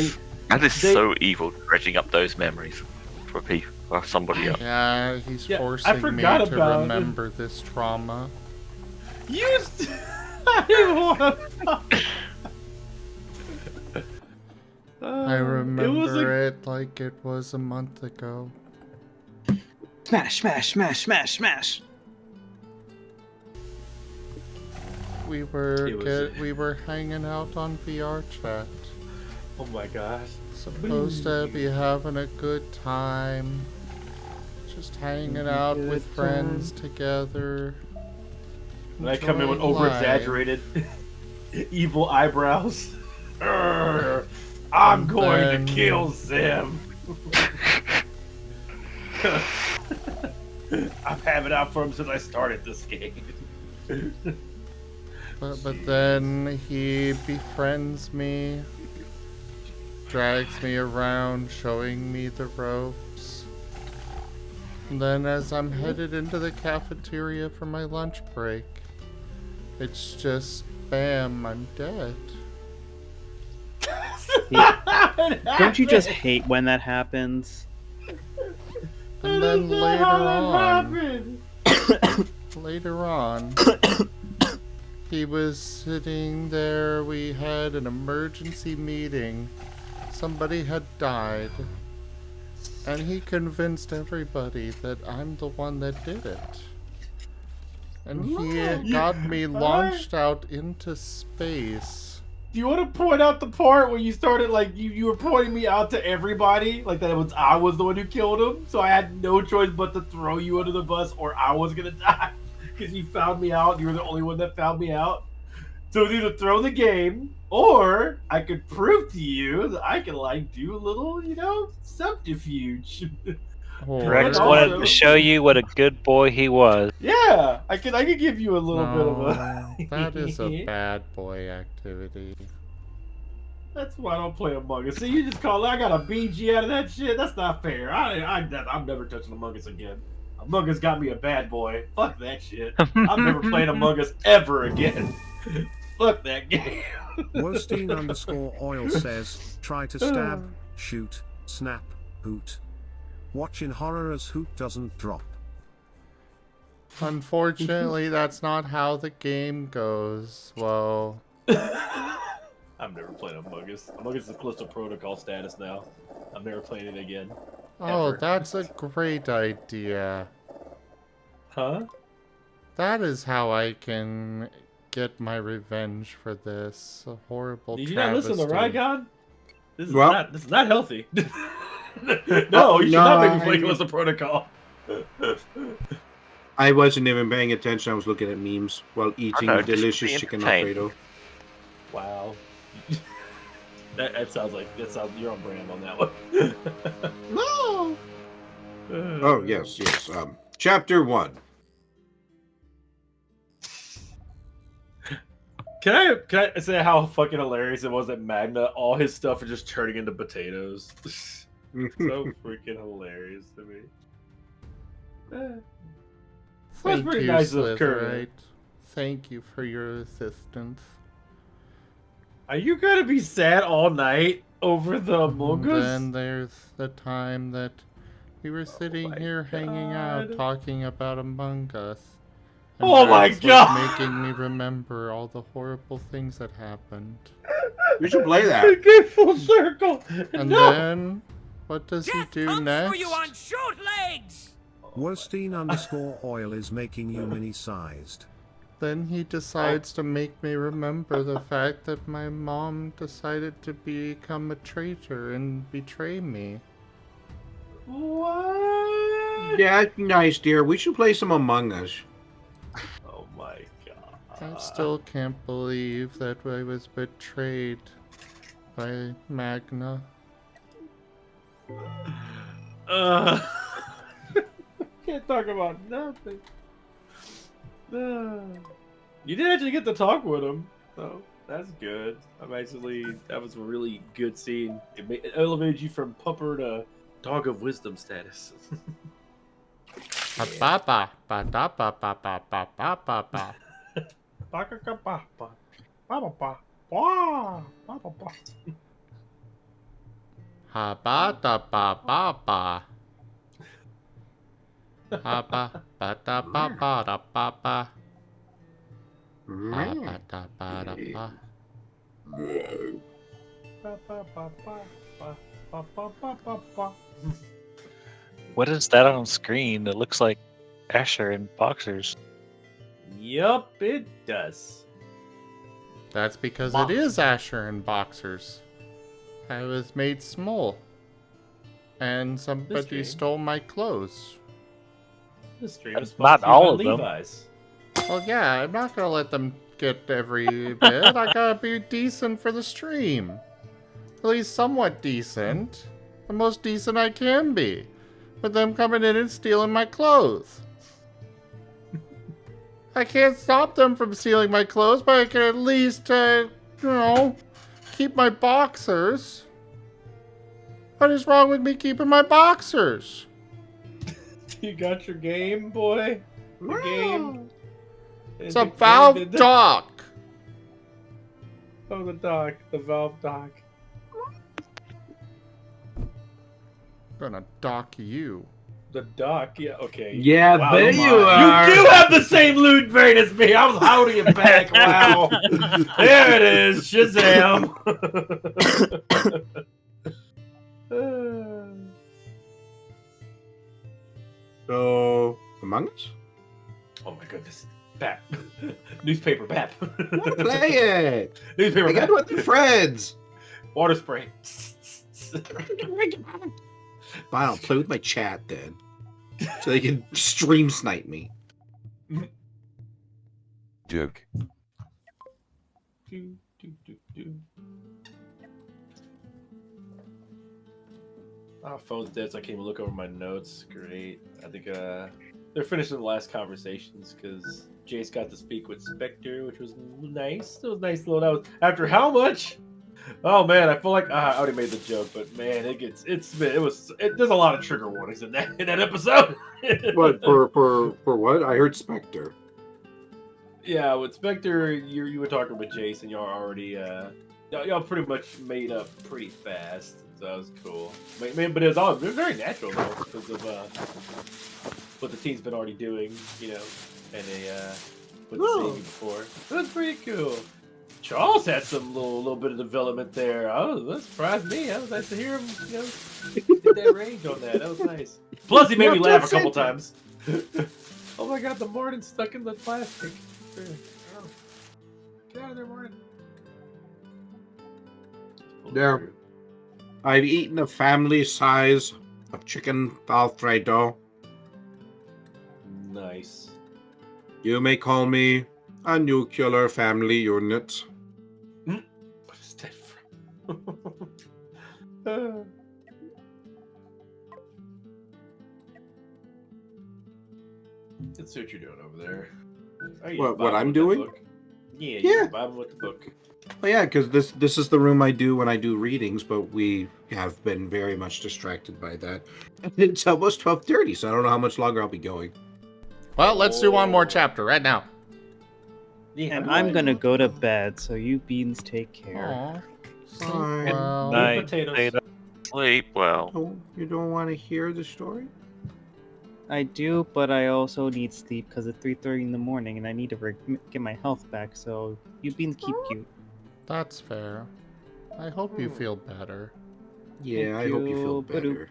That is so evil, dredging up those memories for somebody else. Yeah, he's Yeah, I forcing me forgot to about it. remember this trauma. I didn't want to. I It was remember it like it was a month ago. Smash, smash, smash, smash, smash. We were hanging out on VR chat. Oh my gosh. Supposed to be having a good time. Just hanging out with friends together. And I come in with enjoying life. over-exaggerated evil eyebrows. I'm going to kill Zim. I've had it out for him since I started this game. But then he befriends me, drags me around, showing me the ropes. And then as I'm headed into the cafeteria for my lunch break, it's just, bam, I'm dead. Don't you just hate when that happens? And then later on, he was sitting there, we had an emergency meeting. Somebody had died. And he convinced everybody that I'm the one that did it. And he got me launched out into space. Do you want to point out the part where you started, like, you were pointing me out to everybody? Like, that I was the one who killed him? So I had no choice but to throw you under the bus or I was going to die. Because you found me out. You were the only one that found me out. So it's either throw the game, or I could prove to you that I can, like, do a little, subterfuge. Rex wanted to show you what a good boy he was. Yeah, I could give you a little bit of a... That is a bad boy activity. That's why I don't play Among Us. See, you just call I got a BG out of that shit? That's not fair. I'm never touching Among Us again. Among Us got me a bad boy. Fuck that shit. I'm never playing Among Us ever again. Fuck that game. Wostein_oil says, try to stab, shoot, snap, hoot. Watch in horror as hoot doesn't drop. Unfortunately, that's not how the game goes. Well, I'm never playing Among Us. Among Us is close to protocol status now. I'm never playing it again. oh, Ever. that's a great idea. Huh? That is how I can get my revenge for this horrible Did you travesty. not listen to Rygon? This is Well- this is not healthy. No, you should not make me play close to protocol. I wasn't even paying attention. I was looking at memes while eating know, just delicious be chicken entertained. Alfredo. Wow. that sounds you're on brand on that one. No. Oh, yes. Chapter 1. Can I say how fucking hilarious it was that Magna, all his stuff are just turning into potatoes? So freaking hilarious to me. That's Thank pretty you, nice of Kurt. Slitherite. Thank you for your assistance. Are you gonna be sad all night over the Among And Us? then there's the time that we were sitting here hanging out talking about Among Us. And Oh my Rex was God. making me remember all the horrible things that happened. We should play that. It came full circle. And No. then, what does he do next? Wostein_oil is making you mini-sized. Then he decides to make me remember the fact that my mom decided to become a traitor and betray me. What? Yeah, nice, dear. We should play some Among Us. Oh my God. I still can't believe that I was betrayed by Magna. Can't talk about nothing. You did actually get to talk with him, so that's good. That was a really good scene. It elevated you from pupper to dog of wisdom status. Ba-ba-ba, ba-da-ba-ba-ba-ba-ba-ba. Ha-ba-da-ba-ba-ba. Ha-ba-ba-da-ba-ba-da-ba-ba. Ha-ba-da-ba-da-ba. What is that on screen? It looks like Asher in boxers. Yup, it does. That's because it is Asher in boxers. I was made small. And somebody stole my clothes. This stream is Not sponsored all by of them. Levi's. Well, yeah, I'm not gonna let them get every bit. I gotta be decent for the stream. At least somewhat decent. The most decent I can be. With them coming in and stealing my clothes. I can't stop them from stealing my clothes, but I can at least, keep my boxers. What is wrong with me keeping my boxers? You got your Game Boy? The game? It's a Valve dock. Oh, the dock. The Valve dock. I'm gonna dock you. The dock? Yeah, okay. Yeah, wow, there you are. You do have the same loot vein as me. I was holding it back. Wow. There it is. Shazam. So, Among Us? Oh my goodness. Bap. Newspaper Bap. Play it. Newspaper I got Bap. it with your friends. Water spray. Fine, I'll play with my chat then. So they can stream snipe me. Joke. Oh, phone's dead, so I can't even look over my notes. Great. I think they're finishing the last conversations because Jace got to speak with Spectre, which was nice. It was nice little. That was after how much? Oh man, I feel like I already made the joke, but man, there's a lot of trigger warnings in that episode. What for what? I heard Spectre. Yeah, with Spectre, you were talking with Jace, and y'all already y'all pretty much made up pretty fast. So that was cool. But it was very natural though, because of what the team's been already doing, and they with the saving before. It was pretty cool. Charles had some little bit of development there. Oh, that surprised me. That was nice to hear him, get that range on that. That was nice. Plus, he made me laugh a couple times. Oh my god, the Marten's stuck in the plastic. Oh. Get out of there, Marten. There. I've eaten a family size of chicken Alfredo. Nice. You may call me a nuclear family unit. What is that from? Let's see what you're doing over there. What I'm doing? Yeah, you're vibing with the book. Oh yeah, because this is the room I do when I do readings, but we have been very much distracted by that. It's almost 12:30, so I don't know how much longer I'll be going. Well, let's do one more chapter right now. Yeah, And I'm gonna go to bed, so you beans take care. Well, Night, potatoes. Sleep well. Oh, you don't want to hear the story? I do, but I also need sleep because it's 3:30 in the morning, and I need to get my health back. So you beans keep cute. That's fair. I hope you feel better. Yeah, I hope you feel better.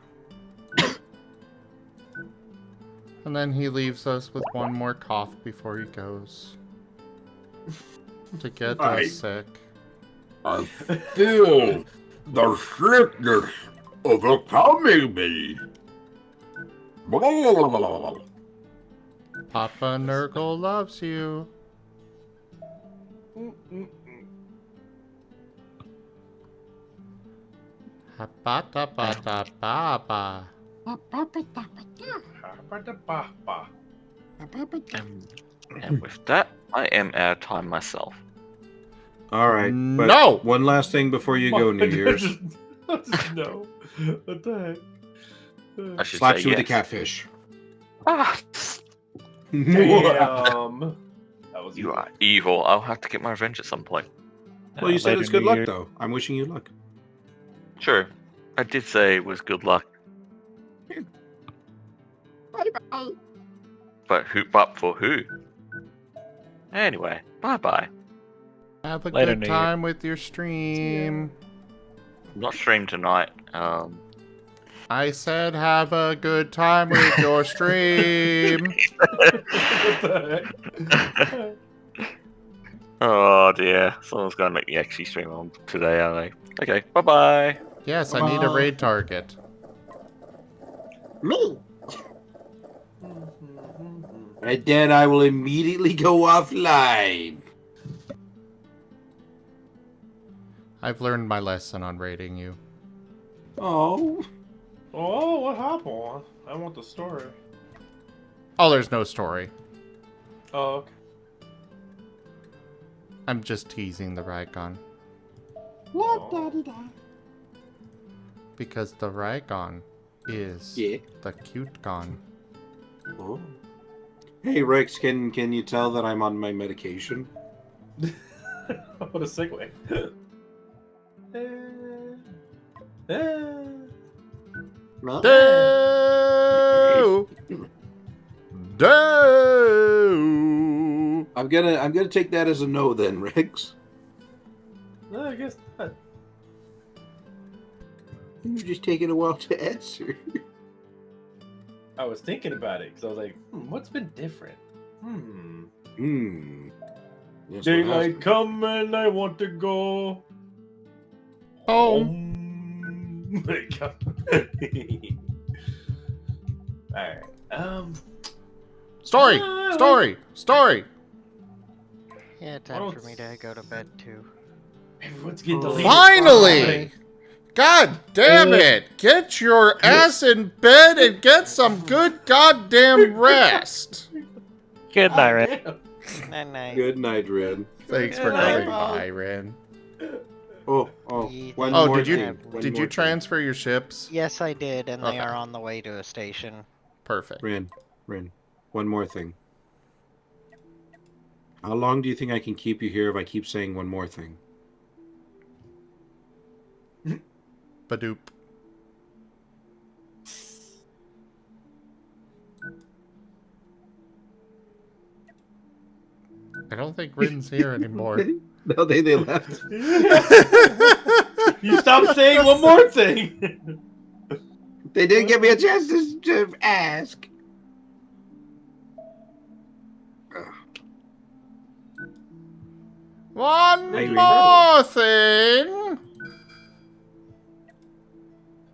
And then he leaves us with one more cough before he goes. To get us sick. I feel the sickness overcoming me. Papa Nurgle loves you. Habata-bata-baba. And with that, I am out of time myself. All right. But No! one last thing before you go, New Year's. No. What the heck? I should Slaps say you with a yes. catfish. Ah, Damn. That was you are evil. I'll have to get my revenge at some point. Well, you said Later, it's good New luck, Year. though. I'm wishing you luck. Sure, I did say it was good luck. But for who? Anyway, bye bye. Have a Later, good New Year. time with your stream. not stream tonight. I said have a good time with your stream. Oh dear, someone's gonna make me actually stream on today, are they? Okay, bye bye. Yes, I need a raid target. Me. And then I will immediately go offline. I've learned my lesson on raiding you. Oh. Oh, what happened? I want the story. Oh, there's no story. Oh, okay. I'm just teasing the Raygon. What, Daddy? Because the Raygon is the cute gon. Oh. Hey Rex, can you tell that I'm on my medication? What a segue. I'm gonna take that as a no then, Rex. No, I guess not. You're just taking a while to answer. I was thinking about it because I was like, what's been different? Yes, Daylight come and I want to go home. Alright. Story! Story! Yeah, time for me to go to bed too. Everyone's getting deleted. Finally! God damn it! Get your ass in bed and get some good goddamn rest. Good night, Ren. Night. Good night, Ren. Thanks for coming by, Ren. One Oh, more did you thing. did you transfer your ships? Yes, I did, and Okay. they are on the way to a station. Perfect. Ren, one more thing. How long do you think I can keep you here if I keep saying one more thing? Badoop. I don't think Rin's here anymore. No, they left. You stopped saying one more thing. They didn't give me a chance to ask. One Hey, more thing.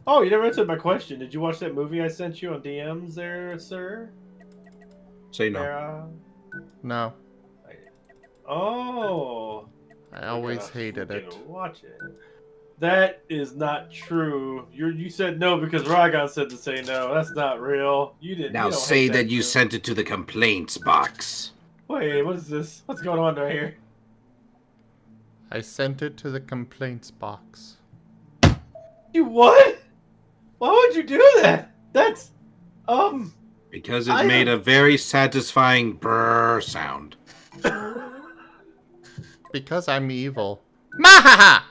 Oh, you never answered my question. Did you watch that movie I sent you on DMs there, sir? Say no. Sarah? No, Oh. I always gotta hated it. freaking Watch it. That is not true. You said no because Rygon said to say no. That's not real. You didn't. Now you don't say hate that you joke. sent it to the complaints box. Wait, what is this? What's going on right here? I sent it to the complaints box. You what? Why would you do that? That's Because it made a very satisfying brrr sound. Because I'm evil. Mahaha!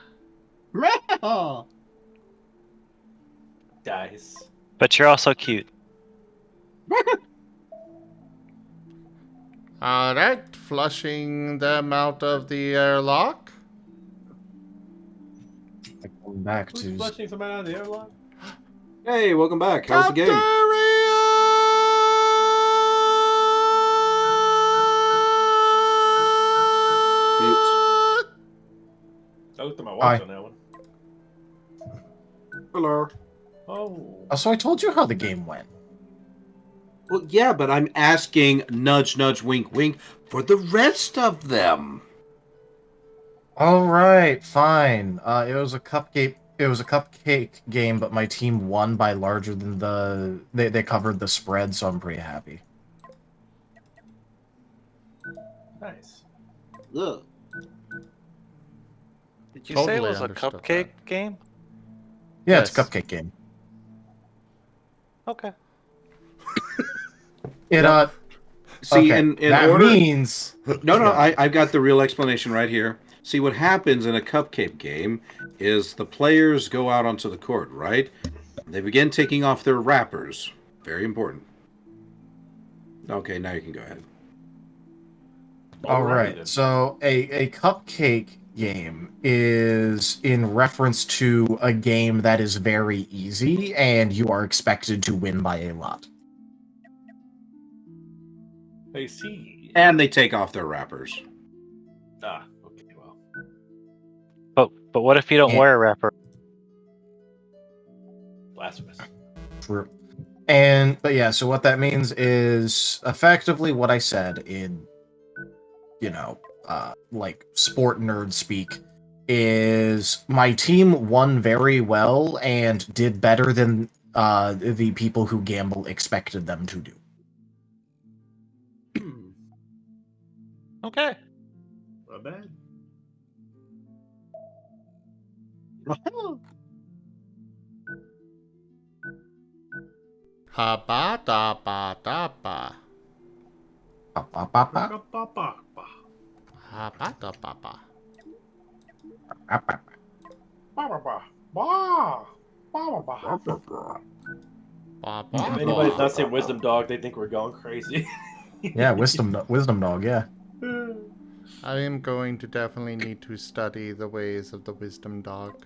Dice. But you're also cute. Alright, flushing them out of the airlock. Going back Who's to flushing somebody out of the airlock? Hey, welcome back. How's the game? I looked at my watch Hi. on that one. Hello. Oh. So I told you how the game went. Well, yeah, but I'm asking nudge, nudge, wink, wink for the rest of them. All right, fine. It was a cupcake. It was a cupcake game, but my team won by larger than the. They covered the spread, so I'm pretty happy. Nice. Ugh. Did you say it was a understood cupcake game? Yeah, it's a Yes. cupcake game. Okay. It See, okay, in that order... means No, I've got the real explanation right here. See, what happens in a cupcake game is the players go out onto the court, right? They begin taking off their wrappers. Very important. Okay, now you can go ahead. all right. So a cupcake game is in reference to a game that is very easy and you are expected to win by a lot. I see. And they take off their wrappers. Ah, okay, well. But what if you don't wear a wrapper? Blasphemous. True. But yeah, so what that means is effectively what I said in, like sport nerd speak, is my team won very well and did better than the people who gamble expected them to do. Okay. Not bad. Ha ba da ba da ba. Ba, ba, ba, ba. Ha ba da ba ba. Ba, ba, Ba If ba anybody's ba. not saying wisdom dog, they think we're going crazy. Yeah, wisdom dog, yeah. I am going to definitely need to study the ways of the wisdom dog.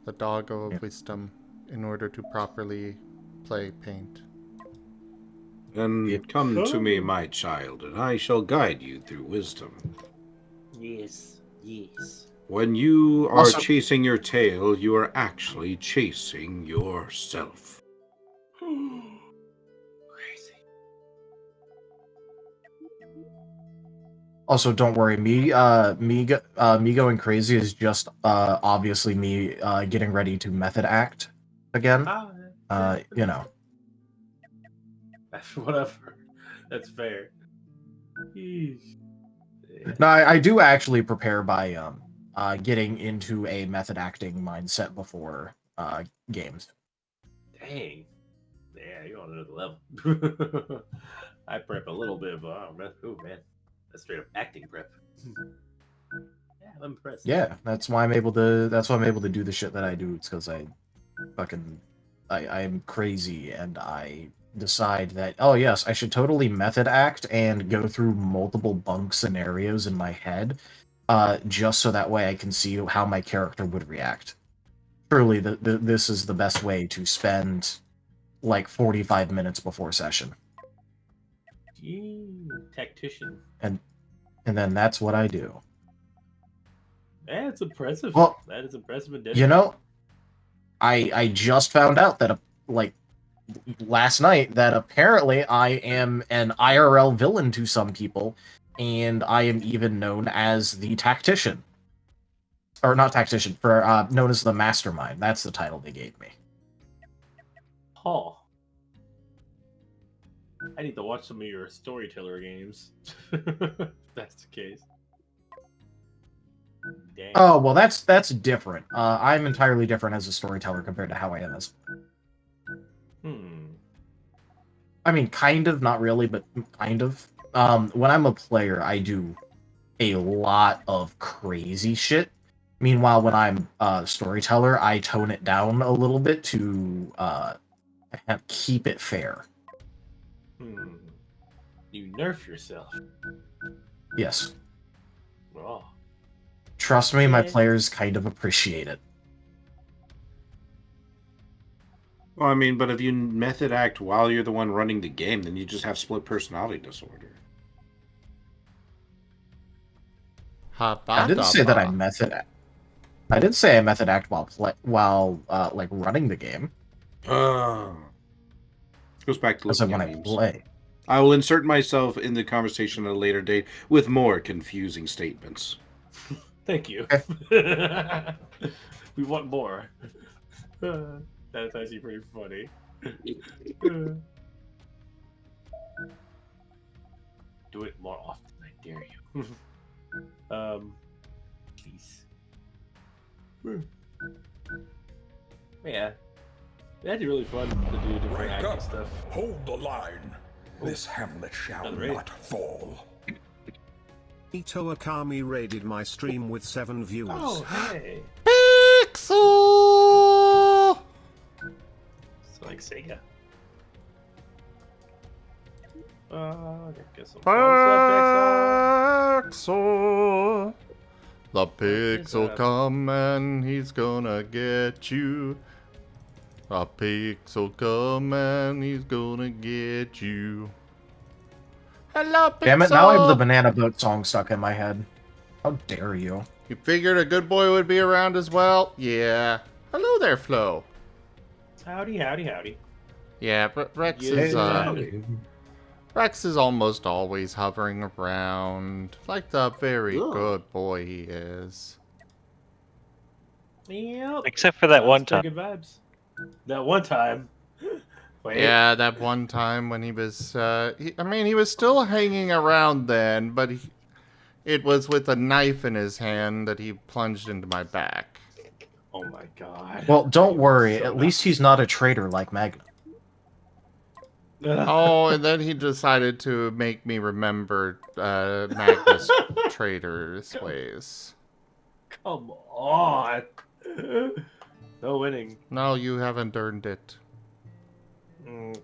The doggo of wisdom, in order to properly play paint. Then come to me, my child, and I shall guide you through wisdom. Yes, yes. When you are Also- chasing your tail, you are actually chasing yourself. Crazy. Also, don't worry, me going crazy is just obviously me getting ready to method act again. You know. Whatever. That's fair. Yeesh. No, I do actually prepare by getting into a method acting mindset before games. Dang. Yeah, you're on another level. I prep a little bit, but oh man, that's straight up acting prep. Yeah, I'm impressed. Yeah, that's why I'm able to do the shit that I do. It's because I'm crazy and I decide that, oh yes, I should totally method act and go through multiple bunk scenarios in my head, just so that way I can see how my character would react. Truly, this is the best way to spend like 45 minutes before session. Tactician. And then that's what I do. That's impressive. Well, that is impressive and You know, I just found out that like last night that apparently I am an IRL villain to some people, and I am even known as the tactician. Or not tactician, for known as the mastermind. That's the title they gave me. Huh. I need to watch some of your storyteller games. if that's the case. Dang. Oh, well, that's different. I'm entirely different as a storyteller compared to how I am as. I mean, kind of, not really, but kind of. When I'm a player, I do a lot of crazy shit. Meanwhile, when I'm a storyteller, I tone it down a little bit to keep it fair. You nerf yourself. Yes. Oh. Trust me, my Yeah. players kind of appreciate it. Well, I mean, but if you method act while you're the one running the game, then you just have split personality disorder. I didn't say that I method act. I didn't say I method act while like running the game. Goes back to I said looking when at I memes. play. I will insert myself in the conversation at a later date with more confusing statements. Thank you. we want more. That's actually pretty funny. Do it more often, I dare you. Please. Yeah. That'd be really fun to do different acting stuff. Hold the line. This hamlet shall not fall. Ito Akami raided my stream with 7 viewers. Oh, hey. Pixel! It's like Sega. Get some Pixel! The pigs will come and he's gonna get you. The pigs will come and he's gonna get you. Hello, Pixel! Damn it, now I have the banana boat song stuck in my head. How dare you? You figured a good boy would be around as well? Yeah. Hello there, Flo. Howdy, howdy, howdy. Yeah, Rex is, Rex is almost always hovering around, like the very good boy he is. Yep. Except for that one Still time. good vibes. That one time. Wait. Yeah, that one time when he was, he was still hanging around then, but it was with a knife in his hand that he plunged into my back. Oh my god. Well, don't worry. At least he's not a traitor like Magna. Oh, and then he decided to make me remember Magnus traitor's ways. Come on. No winning. No, you haven't earned it. What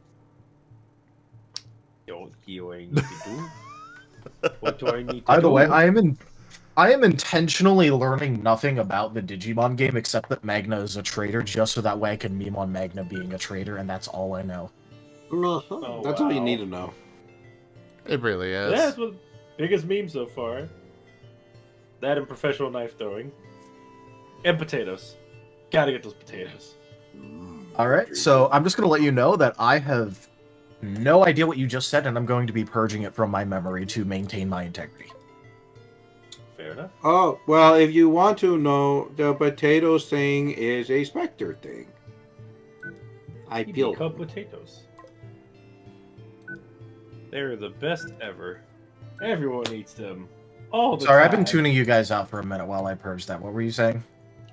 do I need to do? What do I need to do? By the way, I am intentionally learning nothing about the Digimon game except that Magna is a traitor, just so that way I can meme on Magna being a traitor, and that's all I know. That's all you need to know. It really is. Yeah, that's the biggest meme so far. That and professional knife throwing. And potatoes. Gotta get those potatoes. Alright, so I'm just going to let you know that I have no idea what you just said, and I'm going to be purging it from my memory to maintain my integrity. Fair enough. Oh, well, if you want to know, the potatoes thing is a Spectre thing. I peeled Cup potatoes. They're the best ever. Everyone eats them. All the Sorry, time. I've been tuning you guys out for a minute while I purged that. What were you saying?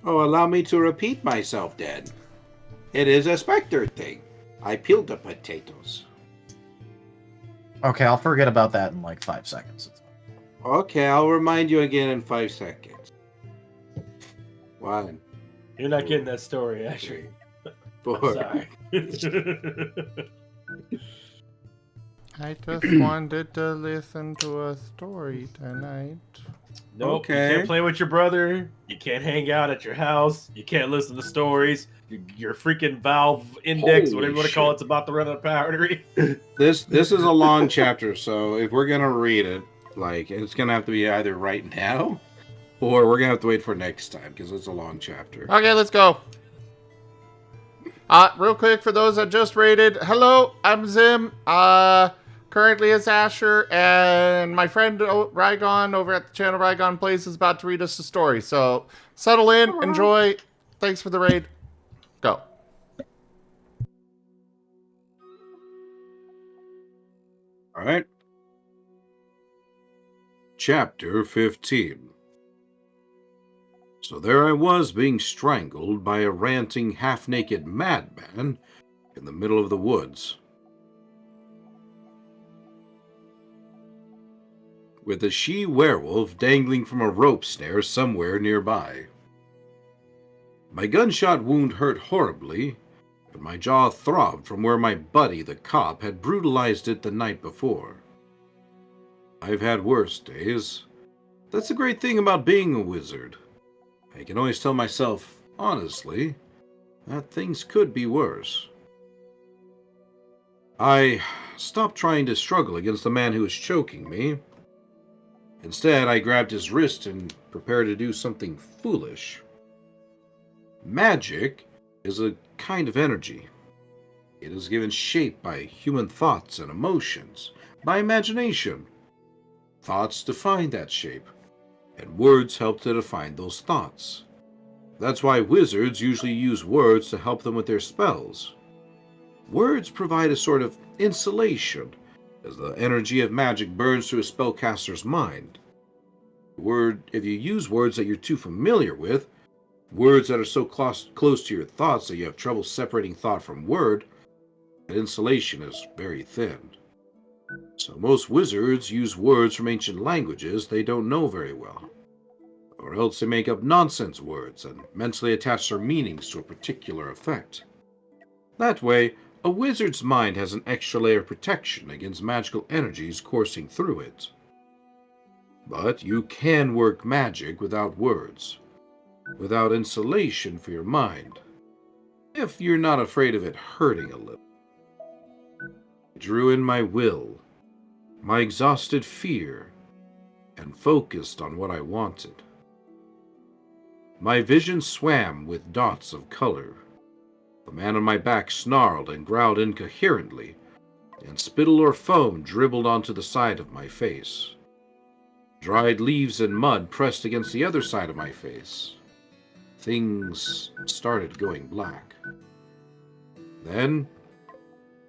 Oh, allow me to repeat myself, then. It is a Spectre thing. I peeled the potatoes. Okay, I'll forget about that in like 5 seconds. Okay, I'll remind you again in 5 seconds. 1. You're not getting that story, actually. 4. Sorry. I just wanted to listen to a story tonight. Nope, you can't play with your brother. You can't hang out at your house. You can't listen to stories. Your freaking Valve Index, Holy whatever you want to call it's about to run out of battery. This is a long chapter, so if we're gonna read it, like, it's gonna have to be either right now, or we're gonna have to wait for next time, because it's a long chapter. Okay, let's go. Real quick, for those that just raided, hello, I'm Zim. Currently it's Asher, and my friend Rygon over at the channel Rygon Plays is about to read us a story. So settle in, enjoy. Thanks for the raid. Go. All right. Chapter 15. So there I was being strangled by a ranting, half-naked madman in the middle of the woods, with a she-werewolf dangling from a rope snare somewhere nearby. My gunshot wound hurt horribly, and my jaw throbbed from where my buddy, the cop, had brutalized it the night before. I've had worse days. That's the great thing about being a wizard. I can always tell myself, honestly, that things could be worse. I stopped trying to struggle against the man who was choking me. Instead, I grabbed his wrist and prepared to do something foolish. Magic is a kind of energy. It is given shape by human thoughts and emotions, by imagination. Thoughts define that shape, and words help to define those thoughts. That's why wizards usually use words to help them with their spells. Words provide a sort of insulation, as the energy of magic burns through a spellcaster's mind. If you use words that you're too familiar with, words that are so close to your thoughts that you have trouble separating thought from word, that insulation is very thin. So most wizards use words from ancient languages they don't know very well. Or else they make up nonsense words and mentally attach their meanings to a particular effect. That way, a wizard's mind has an extra layer of protection against magical energies coursing through it. But you can work magic without words, without insulation for your mind, if you're not afraid of it hurting a little. I drew in my will, my exhausted fear, and focused on what I wanted. My vision swam with dots of color. The man on my back snarled and growled incoherently, and spittle or foam dribbled onto the side of my face. Dried leaves and mud pressed against the other side of my face. Things started going black. Then,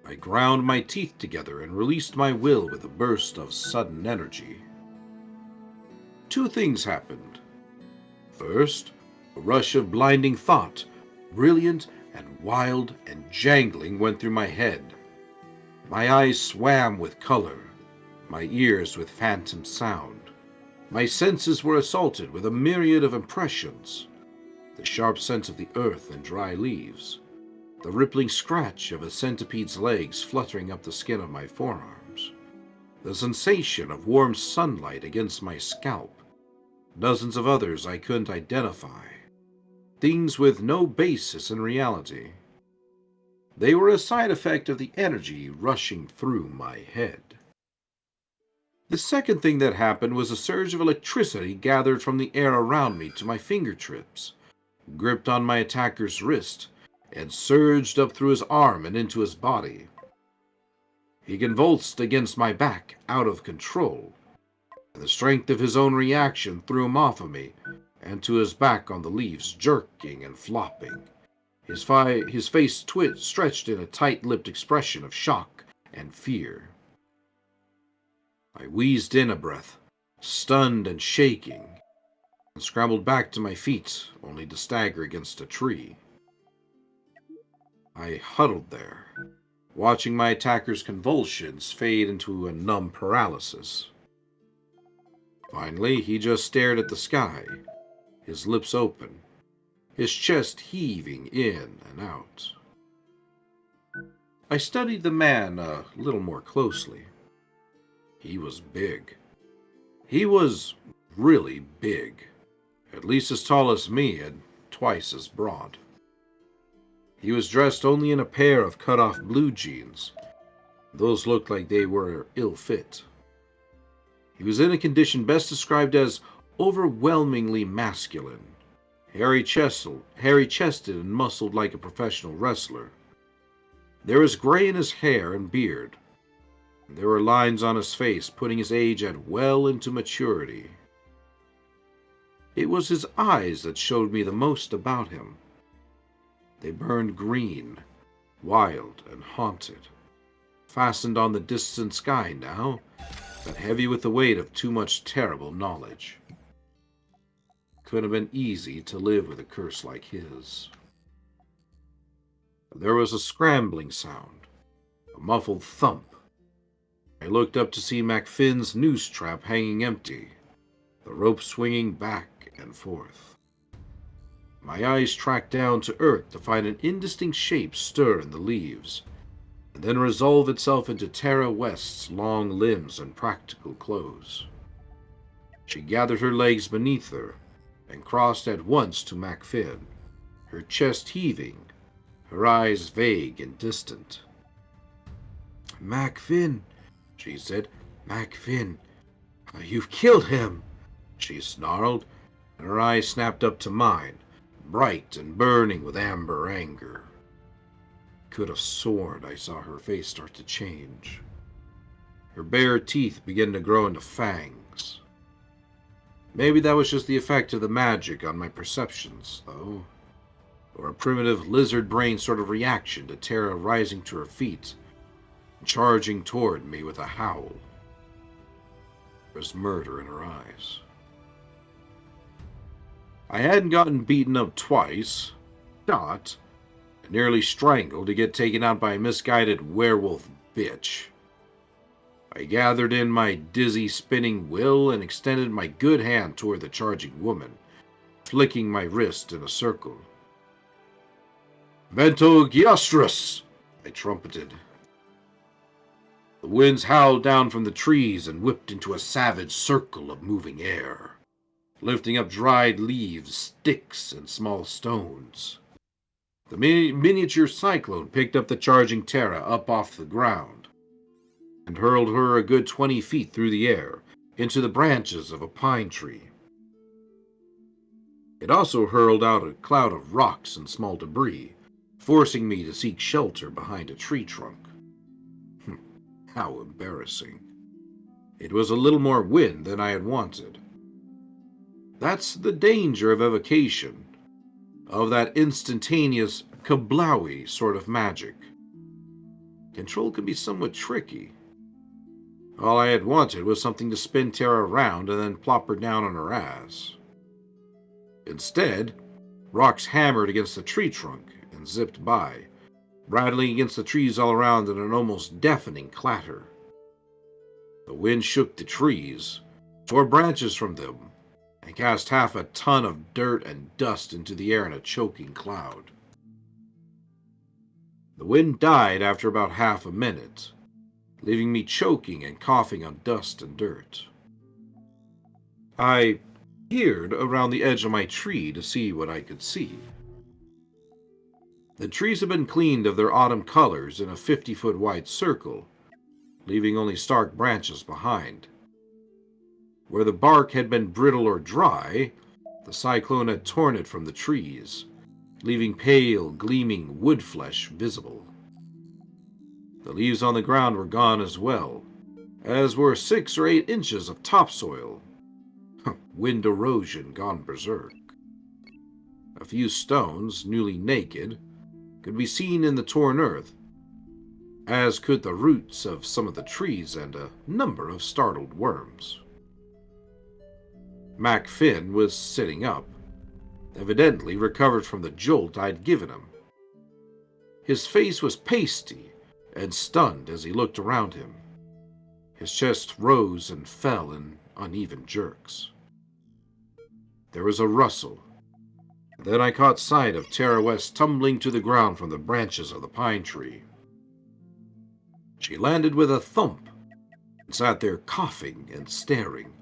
I ground my teeth together and released my will with a burst of sudden energy. Two things happened. First, a rush of blinding thought, brilliant and wild and jangling, went through my head. My eyes swam with color, my ears with phantom sound. My senses were assaulted with a myriad of impressions. The sharp scent of the earth and dry leaves, the rippling scratch of a centipede's legs fluttering up the skin of my forearms, the sensation of warm sunlight against my scalp, dozens of others I couldn't identify, things with no basis in reality. They were a side effect of the energy rushing through my head. The second thing that happened was a surge of electricity gathered from the air around me to my fingertips, gripped on my attacker's wrist, and surged up through his arm and into his body. He convulsed against my back, out of control, and the strength of his own reaction threw him off of me and to his back on the leaves, jerking and flopping. His face stretched in a tight-lipped expression of shock and fear. I wheezed in a breath, stunned and shaking, and scrambled back to my feet, only to stagger against a tree. I huddled there, watching my attacker's convulsions fade into a numb paralysis. Finally, he just stared at the sky, his lips open, his chest heaving in and out. I studied the man a little more closely. He was big. He was really big, at least as tall as me and twice as broad. He was dressed only in a pair of cut-off blue jeans. Those looked like they were ill-fit. He was in a condition best described as overwhelmingly masculine, hairy-chested and muscled like a professional wrestler. There was gray in his hair and beard. There were lines on his face, putting his age at well into maturity. It was his eyes that showed me the most about him. They burned green, wild and haunted, fastened on the distant sky now, but heavy with the weight of too much terrible knowledge. Couldn't have been easy to live with a curse like his. There was a scrambling sound, a muffled thump. I looked up to see MacFinn's noose trap hanging empty, the rope swinging back and forth. My eyes tracked down to earth to find an indistinct shape stir in the leaves, and then resolve itself into Tara West's long limbs and practical clothes. She gathered her legs beneath her and crossed at once to MacFinn, her chest heaving, her eyes vague and distant. "MacFinn," she said. "MacFinn, you've killed him," she snarled, and her eyes snapped up to mine, bright and burning with amber anger. Could have sworn I saw her face start to change. Her bare teeth began to grow into fangs. Maybe that was just the effect of the magic on my perceptions, though, or a primitive lizard brain sort of reaction to Tara rising to her feet, charging toward me with a howl. There was murder in her eyes. I hadn't gotten beaten up twice, shot, and nearly strangled to get taken out by a misguided werewolf bitch. I gathered in my dizzy, spinning will and extended my good hand toward the charging woman, flicking my wrist in a circle. "Vento Giostris!" I trumpeted. The winds howled down from the trees and whipped into a savage circle of moving air, lifting up dried leaves, sticks, and small stones. The miniature cyclone picked up the charging Terra up off the ground and hurled her a good 20 feet through the air into the branches of a pine tree. It also hurled out a cloud of rocks and small debris, forcing me to seek shelter behind a tree trunk. How embarrassing. It was a little more wind than I had wanted. That's the danger of evocation, of that instantaneous kablowy sort of magic. Control can be somewhat tricky. All I had wanted was something to spin Terra around and then plop her down on her ass. Instead, rocks hammered against the tree trunk and zipped by, rattling against the trees all around in an almost deafening clatter. The wind shook the trees, tore branches from them, and cast half a ton of dirt and dust into the air in a choking cloud. The wind died after about half a minute, leaving me choking and coughing on dust and dirt. I peered around the edge of my tree to see what I could see. The trees had been cleaned of their autumn colors in a 50-foot wide circle, leaving only stark branches behind. Where the bark had been brittle or dry, the cyclone had torn it from the trees, leaving pale, gleaming wood flesh visible. The leaves on the ground were gone as well, as were 6 or 8 inches of topsoil. Wind erosion gone berserk. A few stones, newly naked, could be seen in the torn earth, as could the roots of some of the trees and a number of startled worms. Mac Finn was sitting up, evidently recovered from the jolt I'd given him. His face was pasty and stunned as he looked around him. His chest rose and fell in uneven jerks. There was a rustle. Then I caught sight of Terra West tumbling to the ground from the branches of the pine tree. She landed with a thump and sat there coughing and staring,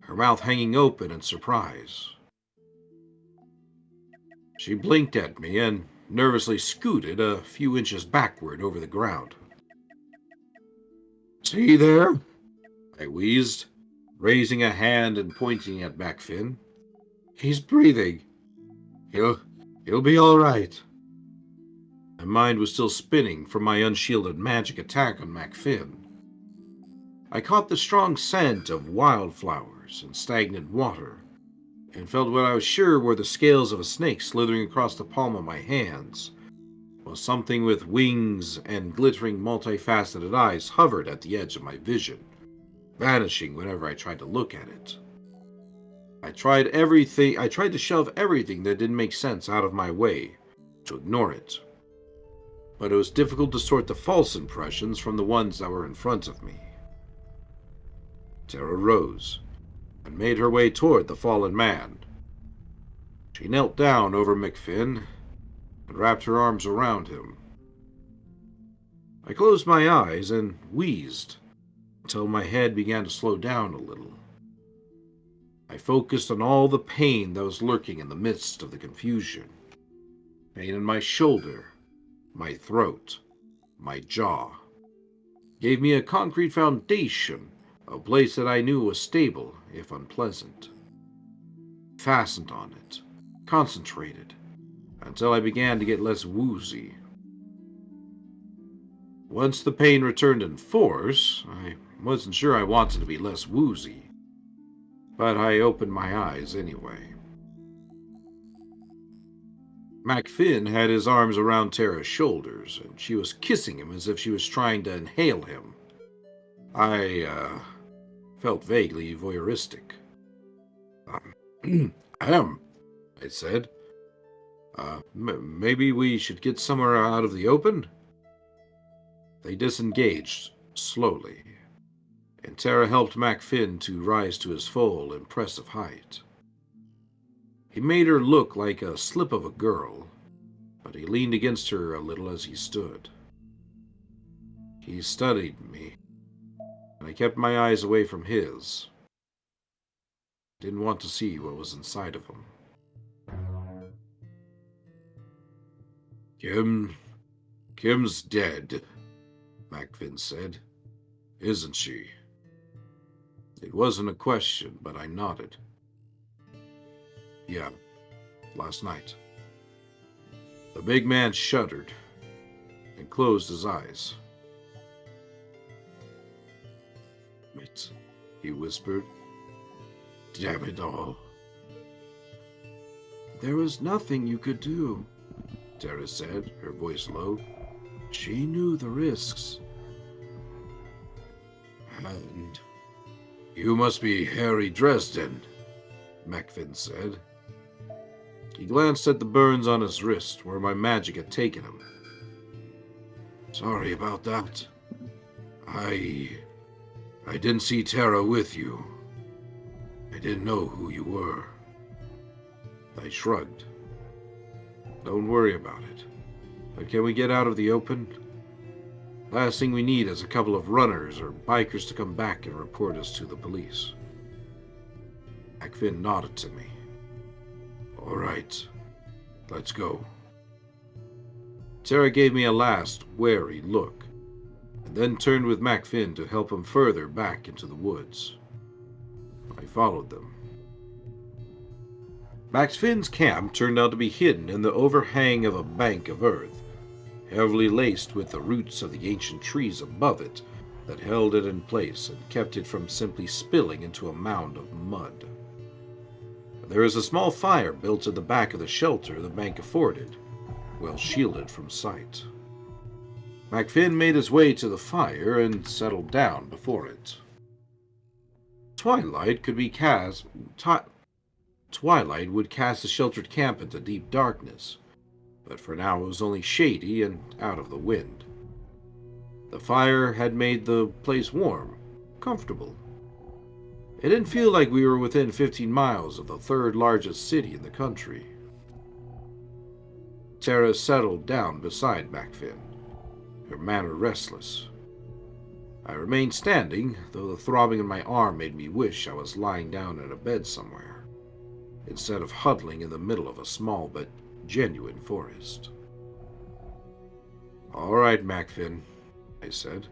her mouth hanging open in surprise. She blinked at me and nervously scooted a few inches backward over the ground. "See there?" I wheezed, raising a hand and pointing at Mac Finn. "He's breathing. He'll be all right." My mind was still spinning from my unshielded magic attack on Mac Finn. I caught the strong scent of wildflowers and stagnant water, and felt what I was sure were the scales of a snake slithering across the palm of my hands, while something with wings and glittering multifaceted eyes hovered at the edge of my vision, vanishing whenever I tried to look at it. I tried to shove everything that didn't make sense out of my way, to ignore it. But it was difficult to sort the false impressions from the ones that were in front of me. Terra rose and made her way toward the fallen man. She knelt down over McFinn and wrapped her arms around him. I closed my eyes and wheezed until my head began to slow down a little. I focused on all the pain that was lurking in the midst of the confusion. Pain in my shoulder, my throat, my jaw. Gave me a concrete foundation, a place that I knew was stable, if unpleasant. Fastened on it, concentrated, until I began to get less woozy. Once the pain returned in force, I wasn't sure I wanted to be less woozy, but I opened my eyes anyway. Mac Finn had his arms around Terra's shoulders, and she was kissing him as if she was trying to inhale him. I felt vaguely voyeuristic. I said. Maybe we should get somewhere out of the open? They disengaged, slowly, and Terra helped Mac Finn to rise to his full, impressive height. He made her look like a slip of a girl, but he leaned against her a little as he stood. He studied me, I kept my eyes away from his. Didn't want to see what was inside of him. Kim's dead, Macfin said. Isn't she? It wasn't a question, but I nodded. Yeah, last night. The big man shuddered and closed his eyes. Wait, he whispered. Damn it all. There was nothing you could do, Tara said, her voice low. She knew the risks. And you must be Harry Dresden, Macfin said. He glanced at the burns on his wrist where my magic had taken him. Sorry about that. I didn't see Tara with you. I didn't know who you were. I shrugged. Don't worry about it. But can we get out of the open? Last thing we need is a couple of runners or bikers to come back and report us to the police. Macfin nodded to me. All right, let's go. Tara gave me a last, wary look, and then turned with Macfin to help him further back into the woods. I followed them. Macfin's camp turned out to be hidden in the overhang of a bank of earth, heavily laced with the roots of the ancient trees above it that held it in place and kept it from simply spilling into a mound of mud. There is a small fire built at the back of the shelter the bank afforded, well shielded from sight. Macfin made his way to the fire and settled down before it. Twilight would cast the sheltered camp into deep darkness, but for now it was only shady and out of the wind. The fire had made the place warm, comfortable. It didn't feel like we were within 15 miles of the third largest city in the country. Tara settled down beside Macfin, her manner restless. I remained standing, though the throbbing in my arm made me wish I was lying down in a bed somewhere, instead of huddling in the middle of a small but genuine forest. All right, Macfin, I said.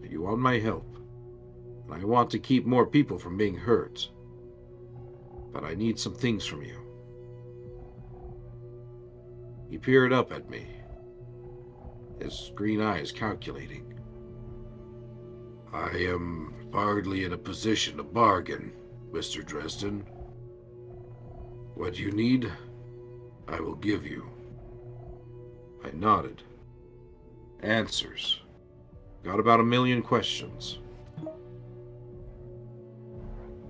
You want my help, and I want to keep more people from being hurt. But I need some things from you. He peered up at me, his green eyes calculating. I am hardly in a position to bargain, Mr. Dresden. What you need, I will give you. I nodded. Answers. Got about 1 million questions.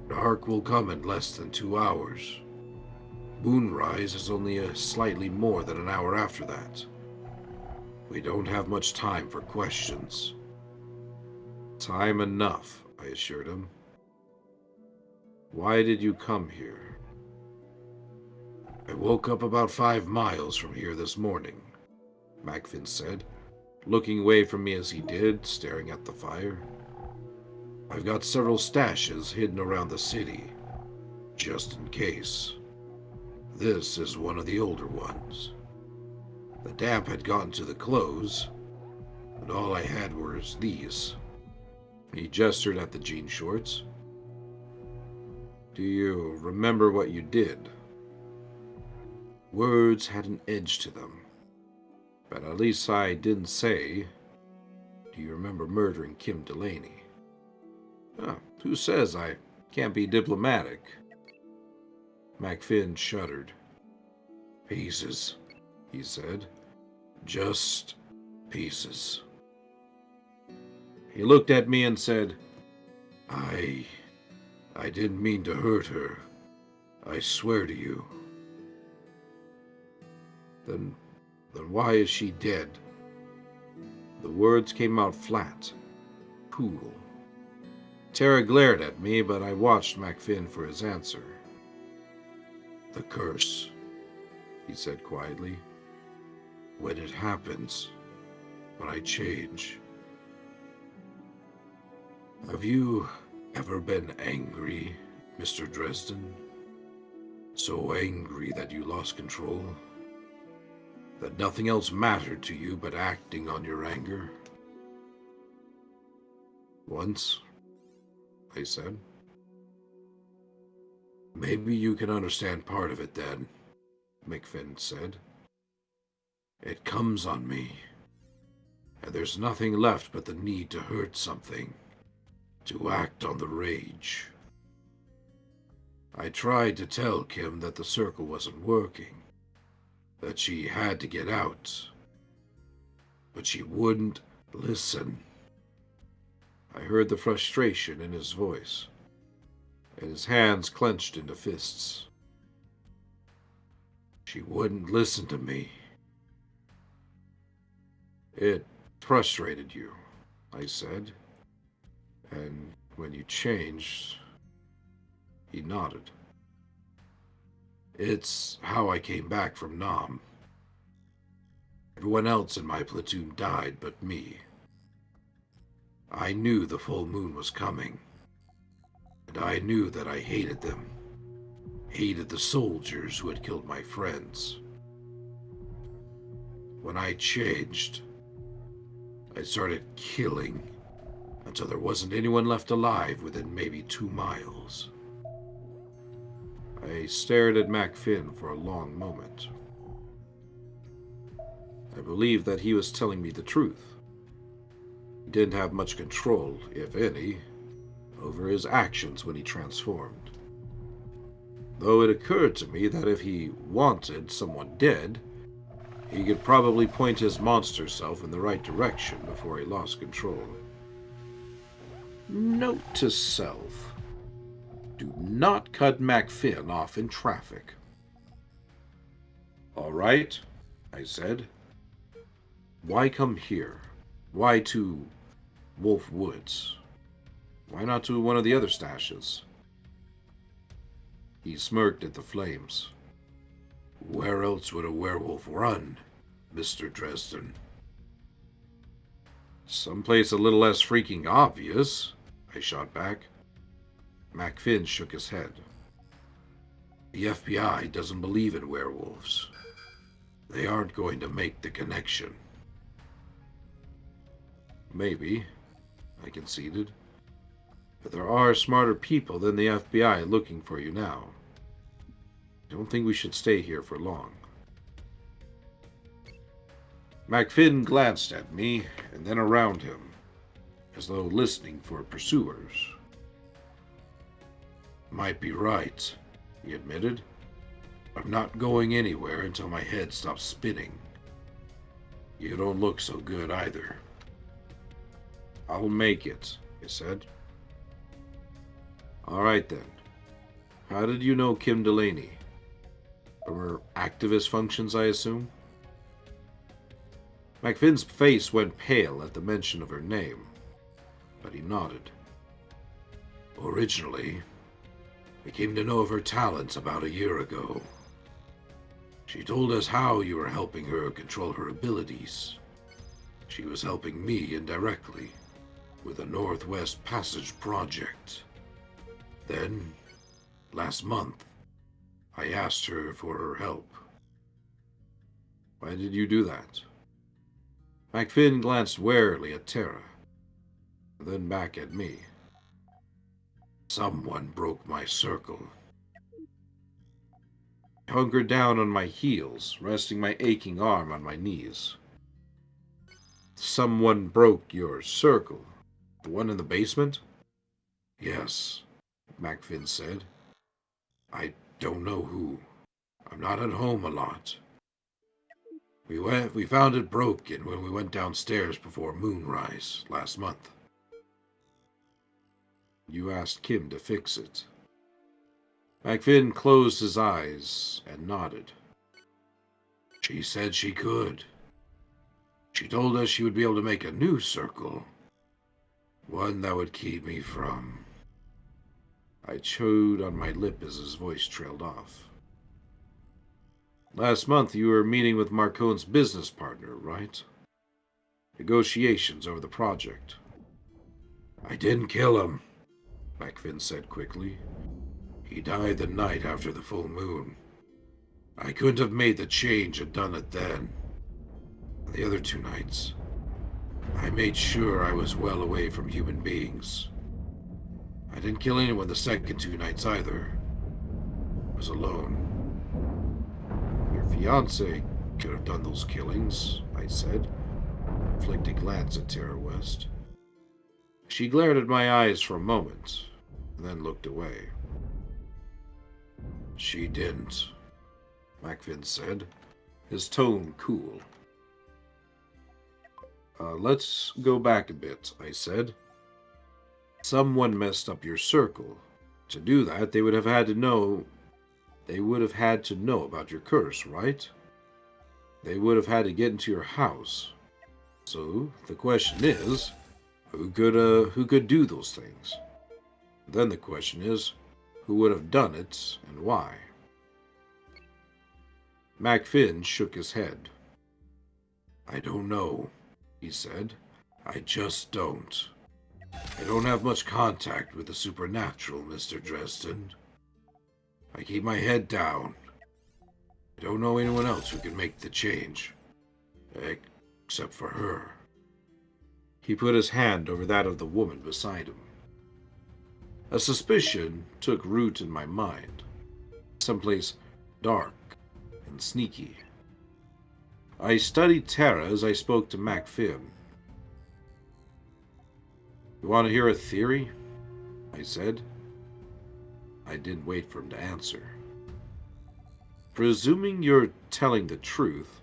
Dark will come in less than 2 hours. Moonrise is only slightly more than an hour after that. We don't have much time for questions. Time enough, I assured him. Why did you come here? I woke up about 5 miles from here this morning, Macfin said, looking away from me as he did, staring at the fire. I've got several stashes hidden around the city, just in case. This is one of the older ones. The damp had gotten to the clothes, and all I had was these. He gestured at the jean shorts. Do you remember what you did? Words had an edge to them, but at least I didn't say, do you remember murdering Kim Delaney? Who says I can't be diplomatic? Macfin shuddered. Pieces, he said. Just pieces. He looked at me and said, I didn't mean to hurt her. I swear to you. Then why is she dead? The words came out flat, cool. Tara glared at me, but I watched Macfin for his answer. The curse, he said quietly. When it happens, when I change, Have you ever been angry, Mr. Dresden? So angry that you lost control? That nothing else mattered to you but acting on your anger? Once, I said. Maybe you can understand part of it then, McFinn said. It comes on me, and there's nothing left but the need to hurt something, to act on the rage. I tried to tell Kim that the circle wasn't working, that she had to get out, but she wouldn't listen. I heard the frustration in his voice, and his hands clenched into fists. She wouldn't listen to me. It frustrated you, I said, and when you changed, he nodded. It's how I came back from Nam. Everyone else in my platoon died but me. I knew the full moon was coming, and I knew that I hated them. Hated the soldiers who had killed my friends. When I changed, I started killing until there wasn't anyone left alive within maybe 2 miles. I stared at McFinn for a long moment. I believed that he was telling me the truth. He didn't have much control, if any, over his actions when he transformed. Though it occurred to me that if he wanted someone dead, he could probably point his monster self in the right direction before he lost control. Note to self: do not cut McFinn off in traffic. All right, I said. Why come here? Why to Wolf Woods? Why not to one of the other stashes? He smirked at the flames. Where else would a werewolf run, Mr. Dresden? Someplace a little less freaking obvious, I shot back. McFinn shook his head. The FBI doesn't believe in werewolves. They aren't going to make the connection. Maybe, I conceded. But there are smarter people than the FBI looking for you now. I don't think we should stay here for long. McFinn glanced at me and then around him, as though listening for pursuers. Might be right, he admitted. I'm not going anywhere until my head stops spinning. You don't look so good either. I'll make it, I said. All right then. How did you know Kim Delaney? From her activist functions, I assume? McFinn's face went pale at the mention of her name, but he nodded. Originally, I came to know of her talents about a year ago. She told us how you were helping her control her abilities. She was helping me indirectly with the Northwest Passage project. Then, last month, I asked her for her help. Why did you do that? McFinn glanced warily at Tara, then back at me. Someone broke my circle. I hunkered down on my heels, resting my aching arm on my knees. Someone broke your circle? The one in the basement? Yes, McFinn said. I don't know who. I'm not at home a lot. We found it broken when we went downstairs before moonrise last month. You asked Kim to fix it. McFinn closed his eyes and nodded. She said she could. She told us she would be able to make a new circle. One that would keep me from... I chewed on my lip as his voice trailed off. Last month you were meeting with Marcone's business partner, right? Negotiations over the project. I didn't kill him, MacFin said quickly. He died the night after the full moon. I couldn't have made the change and done it then. The other 2 nights, I made sure I was well away from human beings. I didn't kill anyone the second 2 nights either. I was alone. Your fiancé could have done those killings, I said, flicked a glance at Terra West. She glared at my eyes for a moment, and then looked away. She didn't, MacFin said, his tone cool. Let's go back a bit, I said. Someone messed up your circle. To do that, they would have had to know about your curse, right? They would have had to get into your house. So the question is, who could do those things? Then the question is, who would have done it and why? MacFin shook his head. I don't know, he said. I just don't. I don't have much contact with the supernatural, Mr. Dresden. I keep my head down. I don't know anyone else who can make the change. Except for her. He put his hand over that of the woman beside him. A suspicion took root in my mind. Someplace dark and sneaky. I studied Terra as I spoke to MacFin. You want to hear a theory? I said. I didn't wait for him to answer. Presuming you're telling the truth,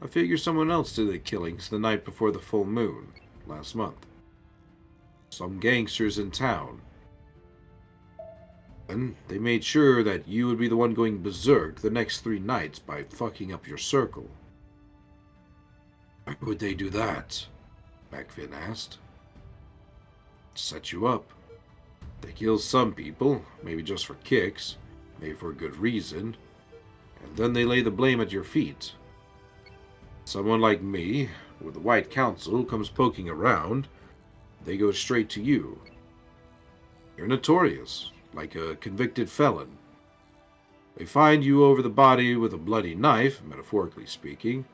I figure someone else did the killings the night before the full moon, last month. Some gangsters in town. And they made sure that you would be the one going berserk the next 3 nights by fucking up your circle. Why would they do that? MacFin asked. Set you up. They kill some people, maybe just for kicks, maybe for a good reason, and then they lay the blame at your feet. Someone like me, with the White Council, comes poking around, they go straight to you. You're notorious, like a convicted felon. They find you over the body with a bloody knife, metaphorically speaking,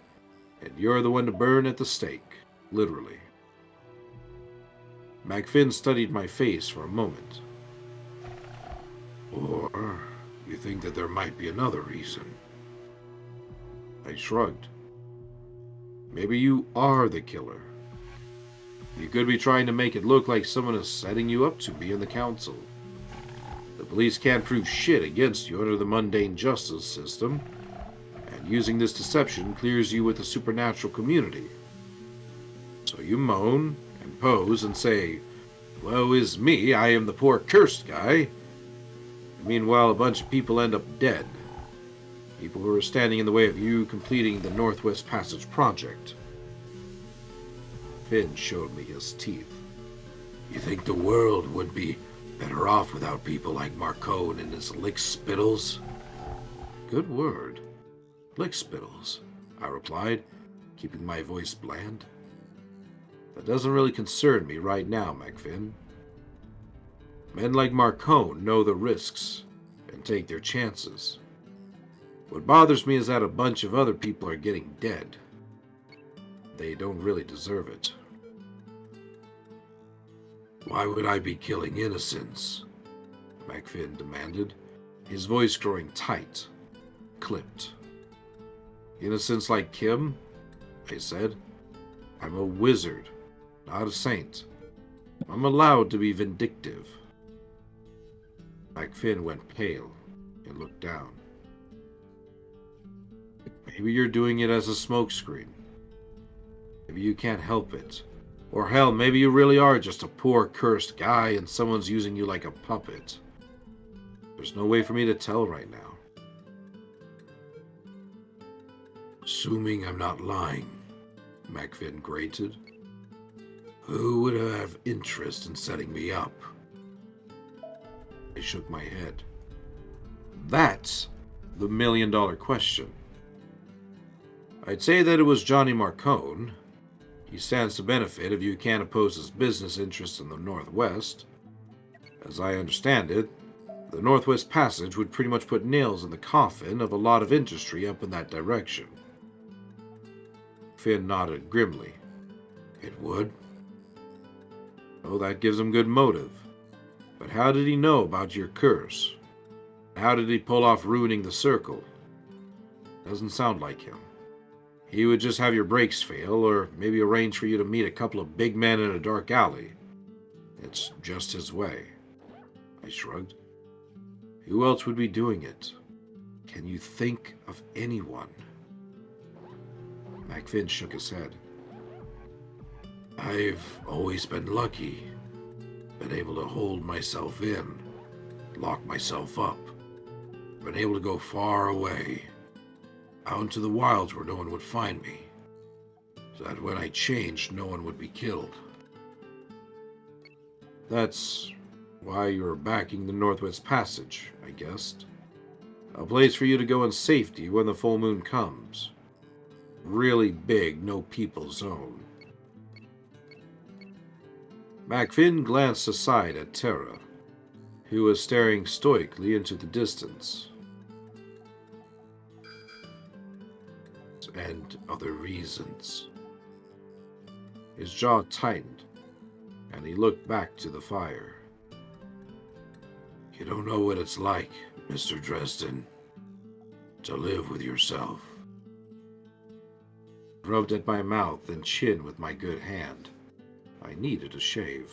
and you're the one to burn at the stake, literally. MacFin studied my face for a moment. Or you think that there might be another reason? I shrugged. Maybe you are the killer. You could be trying to make it look like someone is setting you up to be in the council. The police can't prove shit against you under the mundane justice system, and using this deception clears you with the supernatural community. So you moan and pose and say, woe is me, I am the poor cursed guy. And meanwhile, a bunch of people end up dead. People who are standing in the way of you completing the Northwest Passage project. Finn showed me his teeth. You think the world would be better off without people like Marcone and his lick-spittles? Good word. Lick-spittles, I replied, keeping my voice bland. That doesn't really concern me right now, MacFin. Men like Marcone know the risks and take their chances. What bothers me is that a bunch of other people are getting dead. They don't really deserve it. Why would I be killing innocents? MacFin demanded, his voice growing tight, clipped. Innocents like Kim? I said. I'm a wizard, not a saint. I'm allowed to be vindictive. MacFin went pale and looked down. Maybe you're doing it as a smokescreen. Maybe you can't help it. Or hell, maybe you really are just a poor, cursed guy and someone's using you like a puppet. There's no way for me to tell right now. Assuming I'm not lying, MacFin grated. Who would have interest in setting me up? I shook my head. That's the million-dollar question. I'd say that it was Johnny Marcone. He stands to benefit if you can't oppose his business interests in the Northwest. As I understand it, the Northwest Passage would pretty much put nails in the coffin of a lot of industry up in that direction. Finn nodded grimly. It would? Oh, that gives him good motive. But how did he know about your curse? How did he pull off ruining the circle? Doesn't sound like him. He would just have your brakes fail, or maybe arrange for you to meet a couple of big men in a dark alley. It's just his way. I shrugged. Who else would be doing it? Can you think of anyone? MacFinn shook his head. I've always been lucky. Been able to hold myself in, lock myself up. Been able to go far away, out into the wilds where no one would find me, so that when I changed, no one would be killed. That's why you're backing the Northwest Passage, I guessed. A place for you to go in safety when the full moon comes. Really big, no-people zone. MacFinn glanced aside at Terra, who was staring stoically into the distance. And other reasons. His jaw tightened, and he looked back to the fire. You don't know what it's like, Mr. Dresden, to live with yourself. Rubbed at my mouth and chin with my good hand. I needed a shave.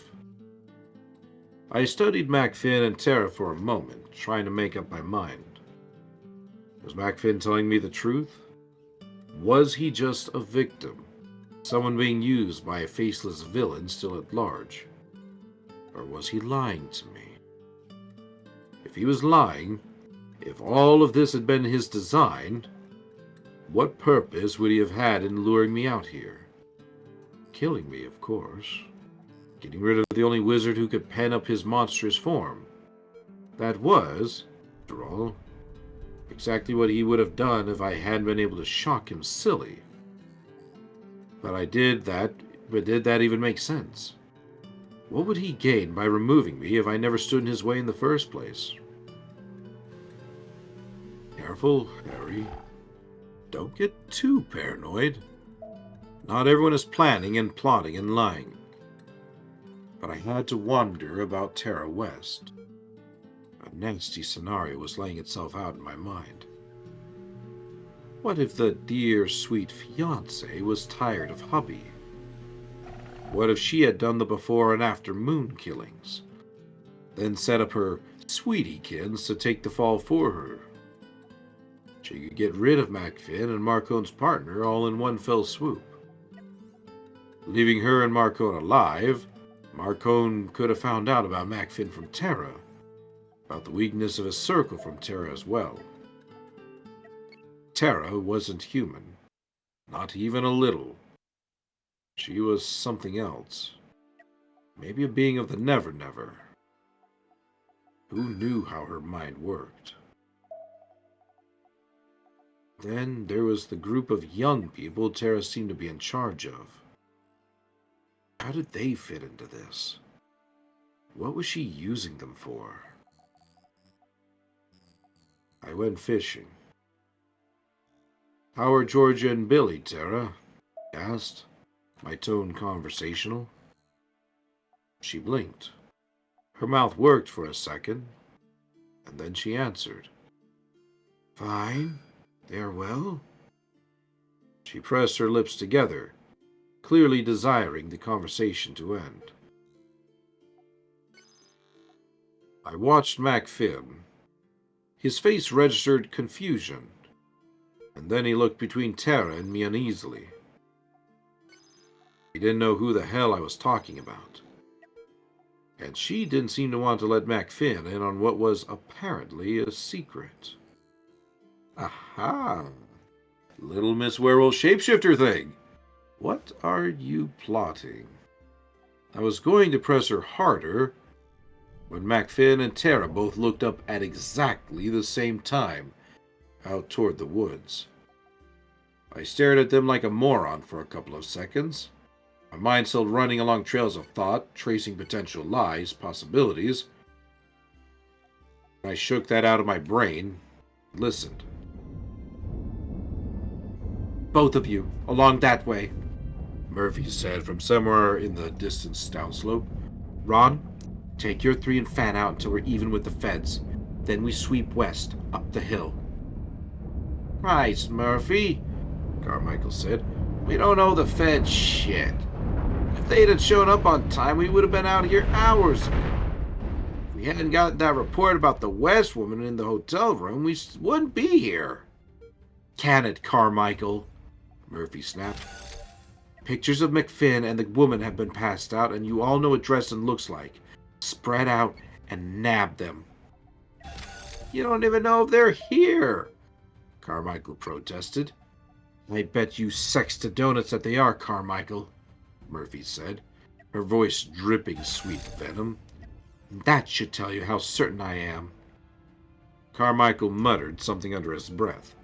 I studied MacFinn and Terra for a moment, trying to make up my mind. Was MacFinn telling me the truth? Was he just a victim? Someone being used by a faceless villain still at large? Or was he lying to me? If he was lying, if all of this had been his design, what purpose would he have had in luring me out here? Killing me, of course. Getting rid of the only wizard who could pen up his monstrous form. That was, after all, exactly what he would have done if I hadn't been able to shock him silly. But did that even make sense? What would he gain by removing me if I never stood in his way in the first place? Careful, Harry. Don't get too paranoid. Not everyone is planning and plotting and lying. But I had to wonder about Terra West. A nasty scenario was laying itself out in my mind. What if the dear, sweet fiancée was tired of hubby? What if she had done the before and after moon killings, then set up her sweetiekins to take the fall for her? She could get rid of MacFinn and Marcone's partner all in one fell swoop. Leaving her and Marcone alive, Marcone could have found out about MacFinn from Terra, about the weakness of his circle from Terra as well. Terra wasn't human, not even a little. She was something else. Maybe a being of the Never-Never. Who knew how her mind worked? Then there was the group of young people Terra seemed to be in charge of. How did they fit into this? What was she using them for? I went fishing. How are Georgia and Billy, Terra? I asked, my tone conversational. She blinked. Her mouth worked for a second, and then she answered. Fine. They are well? She pressed her lips together, clearly desiring the conversation to end. I watched MacFinn. His face registered confusion, and then he looked between Terra and me uneasily. He didn't know who the hell I was talking about. And she didn't seem to want to let MacFinn in on what was apparently a secret. Aha! Little Miss Werewolf Shapeshifter thing! What are you plotting? I was going to press her harder when MacFinn and Terra both looked up at exactly the same time, out toward the woods. I stared at them like a moron for a couple of seconds, My mind still running along trails of thought, tracing potential lies, possibilities. I shook that out of my brain, listened. Both of you, along that way, Murphy said from somewhere in the distance downslope. Ron, take your 3 and fan out until we're even with the feds. Then we sweep west, up the hill. Christ, Murphy, Carmichael said. We don't owe the feds shit. If they'd have shown up on time, we would have been out here hours ago. If we hadn't gotten that report about the West woman in the hotel room, we wouldn't be here. Can it, Carmichael? Murphy snapped. Pictures of McFinn and the woman have been passed out, and you all know what Dresden looks like. Spread out and nab them. You don't even know if they're here, Carmichael protested. I bet you sex to donuts that they are, Carmichael, Murphy said, her voice dripping sweet venom. That should tell you how certain I am. Carmichael muttered something under his breath,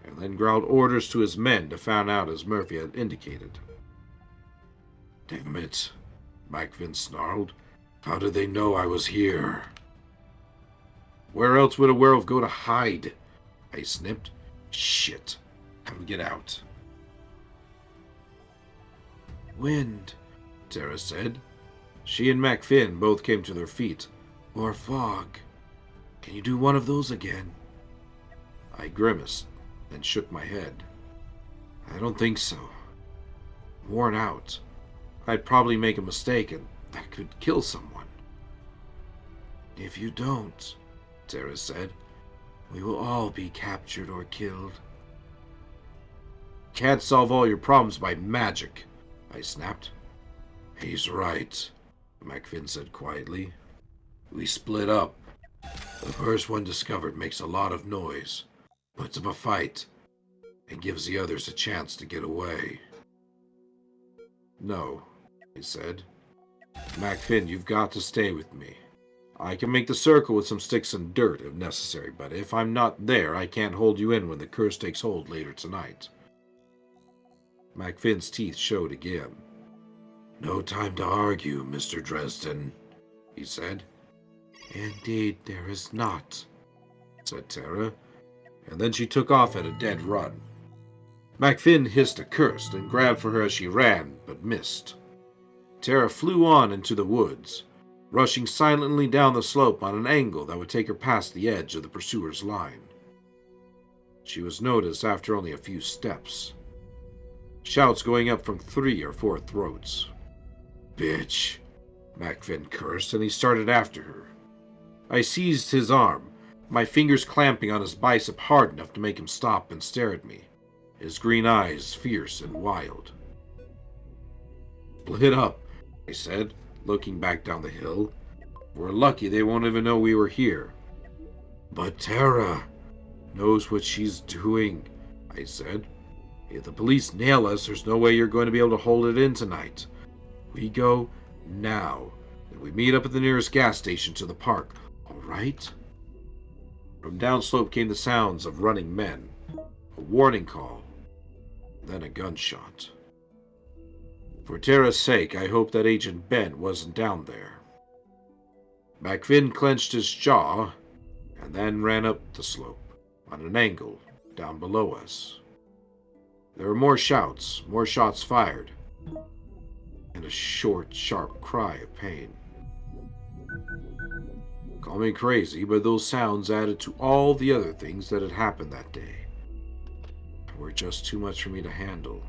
and then growled orders to his men to fan out as Murphy had indicated. Damn it, McFinn snarled. How did they know I was here? Where else would a werewolf go to hide? I snipped. Shit. How do we get out? Wind, Tara said. She and McFinn both came to their feet. Or fog. Can you do one of those again? I grimaced, then shook my head. I don't think so. Worn out. I'd probably make a mistake and that could kill someone. If you don't, Tara said, we will all be captured or killed. Can't solve all your problems by magic, I snapped. He's right, McFinn said quietly. We split up. The first one discovered makes a lot of noise, puts up a fight, and gives the others a chance to get away. No, he said. McFinn, you've got to stay with me. I can make the circle with some sticks and dirt if necessary, but if I'm not there, I can't hold you in when the curse takes hold later tonight. McFinn's teeth showed again. No time to argue, Mr. Dresden, he said. Indeed, there is not, said Tara, and then she took off at a dead run. McFinn hissed a curse and grabbed for her as she ran, but missed. Tara flew on into the woods, rushing silently down the slope on an angle that would take her past the edge of the pursuer's line. She was noticed after only a few steps. Shouts going up from 3 or 4 throats. Bitch, McFinn cursed, and he started after her. I seized his arm, my fingers clamping on his bicep hard enough to make him stop and stare at me, his green eyes fierce and wild. Split up, I said, looking back down the hill. We're lucky they won't even know we were here. But Tara knows what she's doing, I said. If the police nail us, there's no way you're going to be able to hold it in tonight. We go now, and we meet up at the nearest gas station to the park, all right? From downslope came the sounds of running men, a warning call, then a gunshot. For Tara's sake, I hope that Agent Ben wasn't down there. McFinn clenched his jaw, and then ran up the slope, on an angle, down below us. There were more shouts, more shots fired, and a short, sharp cry of pain. Call me crazy, but those sounds added to all the other things that had happened that day. Were just too much for me to handle.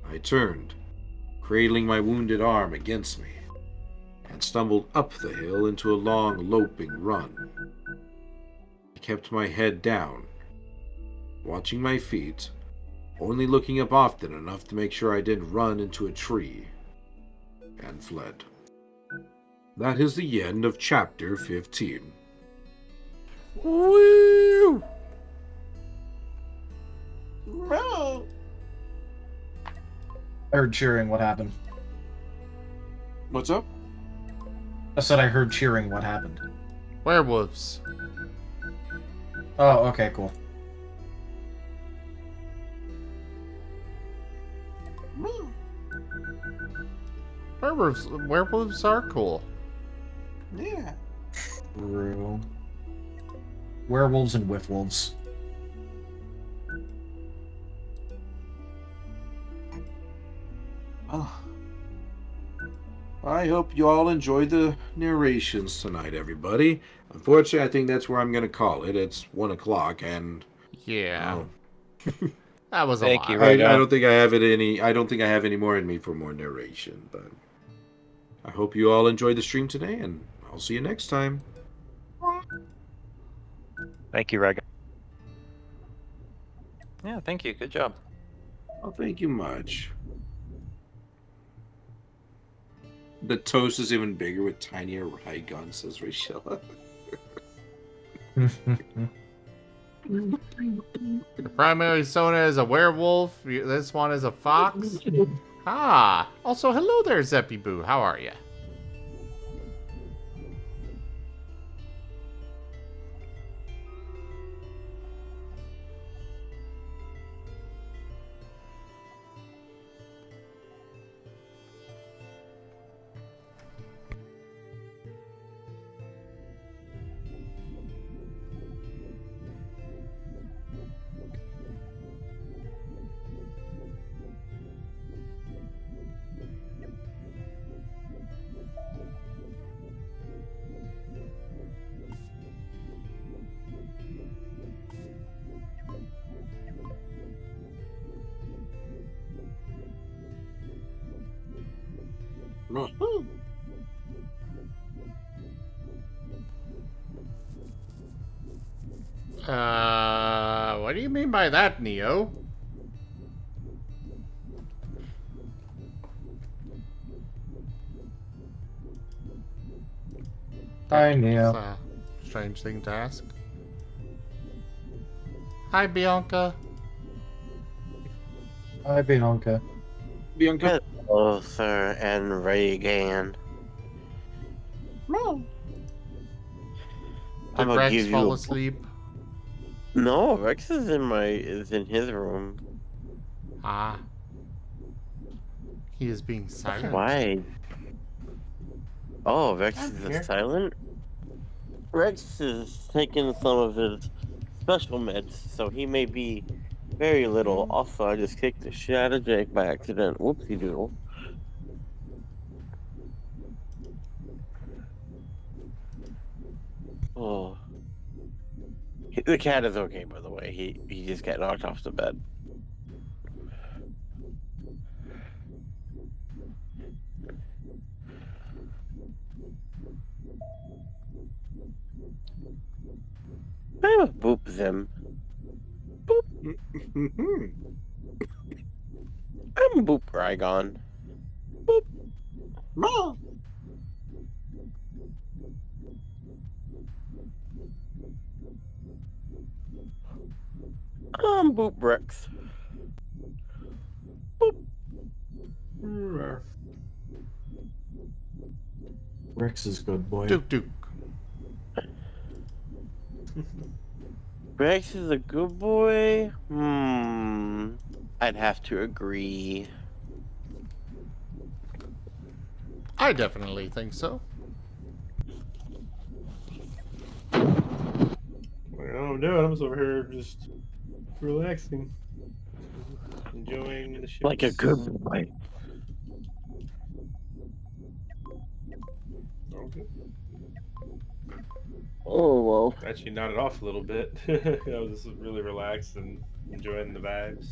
I turned, cradling my wounded arm against me, and stumbled up the hill into a long, loping run. I kept my head down, watching my feet, only looking up often enough to make sure I didn't run into a tree, and fled. That is the end of chapter 15. Woo! I heard cheering. What happened? What's up? I said I heard cheering. What happened? Werewolves. Oh, okay, cool. Werewolves are cool. Yeah. True. Werewolves and whiffwolves. Oh. I hope you all enjoyed the narrations tonight, everybody. Unfortunately, I think that's where I'm going to call it. It's 1 o'clock, and yeah, that was a Thank lot. you, I Rego. don't think I have it any. I don't think I have any more in me for more narration. But I hope you all enjoyed the stream today, and I'll see you next time. Thank you, Rego. Yeah, thank you. Good job. Oh, thank you much. The toast is even bigger with tinier ray guns, says Rachel. The primary Sona is a werewolf. This one is a fox. Ah. Also, hello there, Zeppy Boo. How are you? What do you mean by that, Neo? Hi, It's Neo. a strange thing to ask. Hi, Bianca. Hi, Bianca. Bianca. Hello, sir, and Reagan. No. I'm Did gonna Rex give you fall a- asleep? No, Rex is in his room. Ah. He is being silent. Why? Oh, Rex I'm is here. silent? Rex is taking some of his special meds, so he may be very little. Also, I just kicked the shit out of Jake by accident. Whoopsie doodle. Oh. The cat is okay, by the way. He just got knocked off the bed. I'm gonna boop them. Boop. I'm boop Rygon. Boop. Mom. I'm boop Rex. Rex is good boy. Duke Duke. Rex is a good boy? I'd have to agree. I definitely think so. I don't know what I'm doing. I'm just over here just relaxing. Enjoying the shit. Like a good boy. Okay. Oh, well. Actually nodded off a little bit. I was just really relaxed and enjoying the vibes.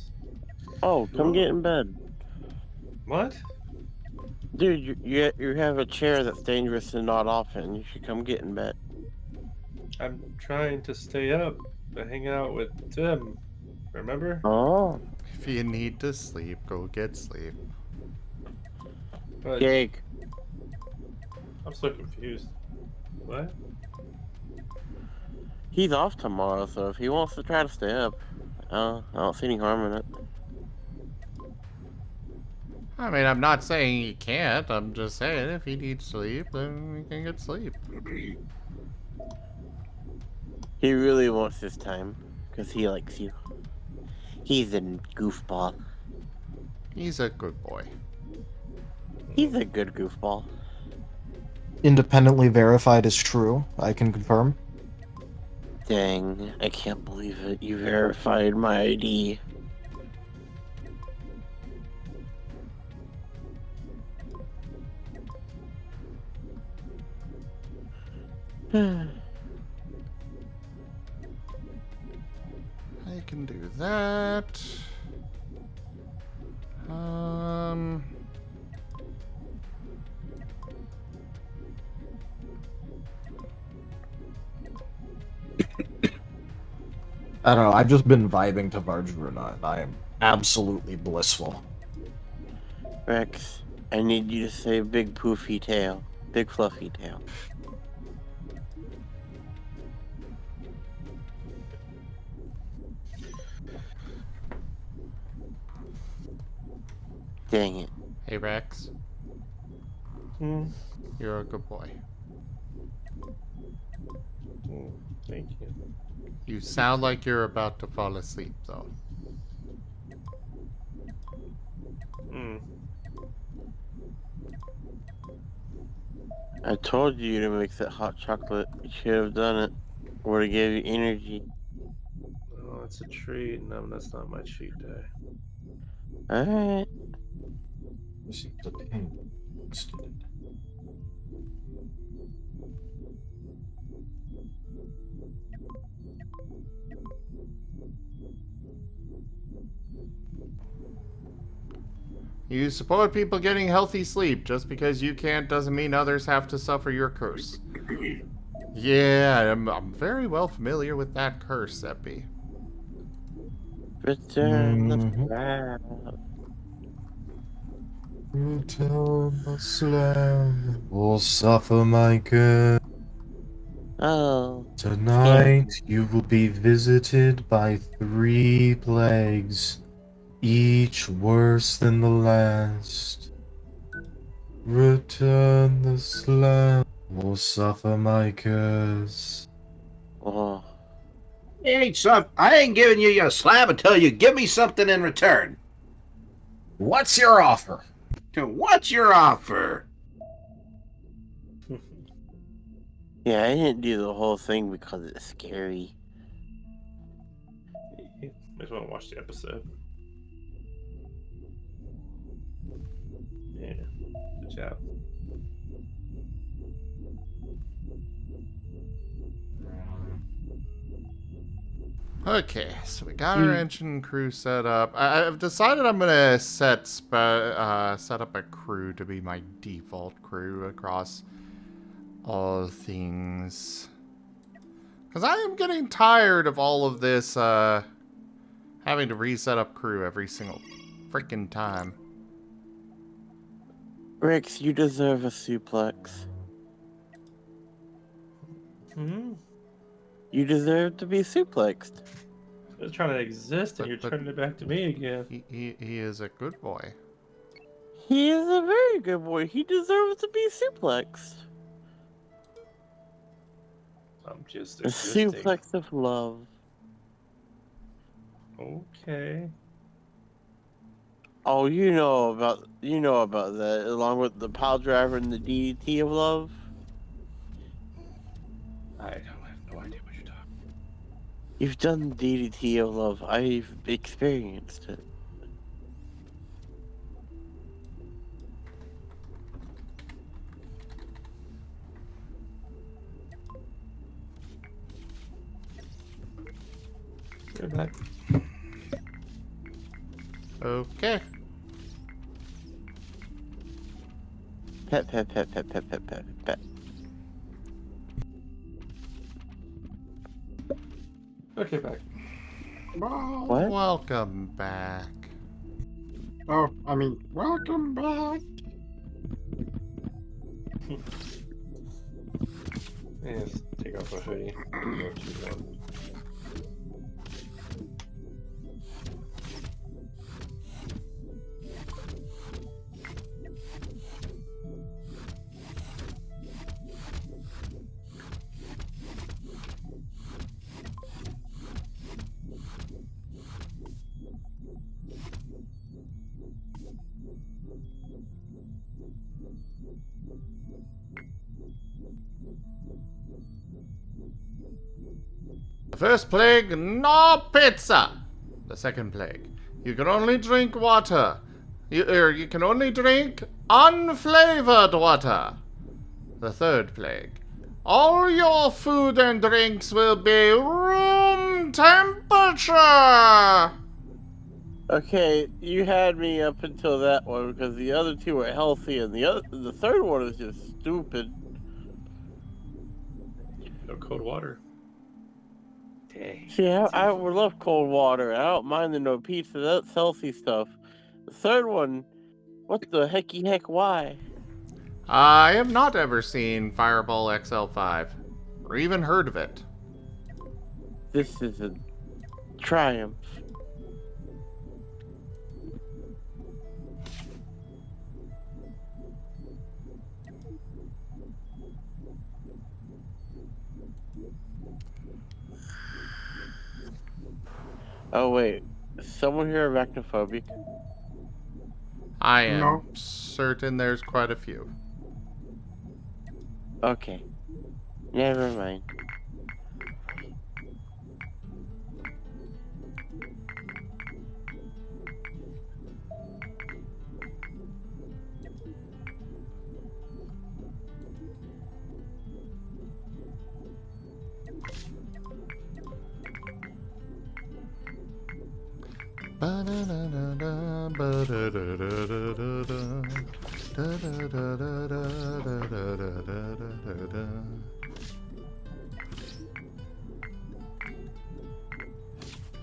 Oh, come get in bed. What? Dude, you have a chair that's dangerous to nod off in. You should come get in bed. I'm trying to stay up to hang out with Tim. Remember? Oh. If you need to sleep, go get sleep. But Jake. I'm so confused. What? He's off tomorrow, so if he wants to try to stay up, I don't see any harm in it. I mean, I'm not saying he can't. I'm just saying if he needs sleep, then he can get sleep. He really wants his time, because he likes you. He's a goofball. He's a good boy. He's a good goofball. Independently verified is true. I can confirm. Dang, I can't believe it. You verified my ID. I can do that. I don't know. I've just been vibing to Varjruna, and I am absolutely blissful. Rex, I need you to say big poofy tail. Big fluffy tail. Dang it. Hey, Rex. You're a good boy. Thank you. You sound like you're about to fall asleep, though. I told you to mix that hot chocolate. You should have done it. Would have gave you energy. Oh, it's a treat. No, that's not my cheat day. Alright. The ping. You support people getting healthy sleep. Just because you can't doesn't mean others have to suffer your curse. Yeah, I'm very well familiar with that curse, Epi. Return the slab. Return the slab or suffer my curse. Oh. Tonight you will be visited by 3 plagues, each worse than the last. Return the slab or suffer my curse. Oh. I ain't giving you your slab until you give me something in return. What's your offer? What's your offer? Yeah, I didn't do the whole thing because it's scary. I just want to watch the episode. Yeah, good job. Okay, so we got our engine crew set up. I've decided I'm gonna set up a crew to be my default crew across all things, because I am getting tired of all of this having to reset up crew every single freaking time. Rex, you deserve a suplex. You deserve to be suplexed. I was trying to exist, and you're turning it back to me again. He is a good boy. He is a very good boy. He deserves to be suplexed. I'm just A existing. suplex of love. Okay. Oh, you know about that, along with the pile driver and the DDT of love. I have no idea what you're talking. You've done the DDT of love. I've experienced it. You're back. Okay. Pet, pet, pet, pet, pet, pet, pet, pet. Okay, back. What? Welcome back. Oh, I mean, welcome back. Yes, take off a hoodie. What you want. The first plague, no pizza. The second plague, you can only drink water. You can only drink unflavored water. The third plague, all your food and drinks will be room temperature. Okay, you had me up until that one because the other two were healthy, and the third one is just stupid. No cold water. Dang. See, I would love cold water. I don't mind the no pizza. That's healthy stuff. The third one, what the hecky heck? Why? I have not ever seen Fireball XL5, or even heard of it. This is a triumph. Oh wait, is someone here arachnophobic? I am certain there's quite a few. Okay, never mind.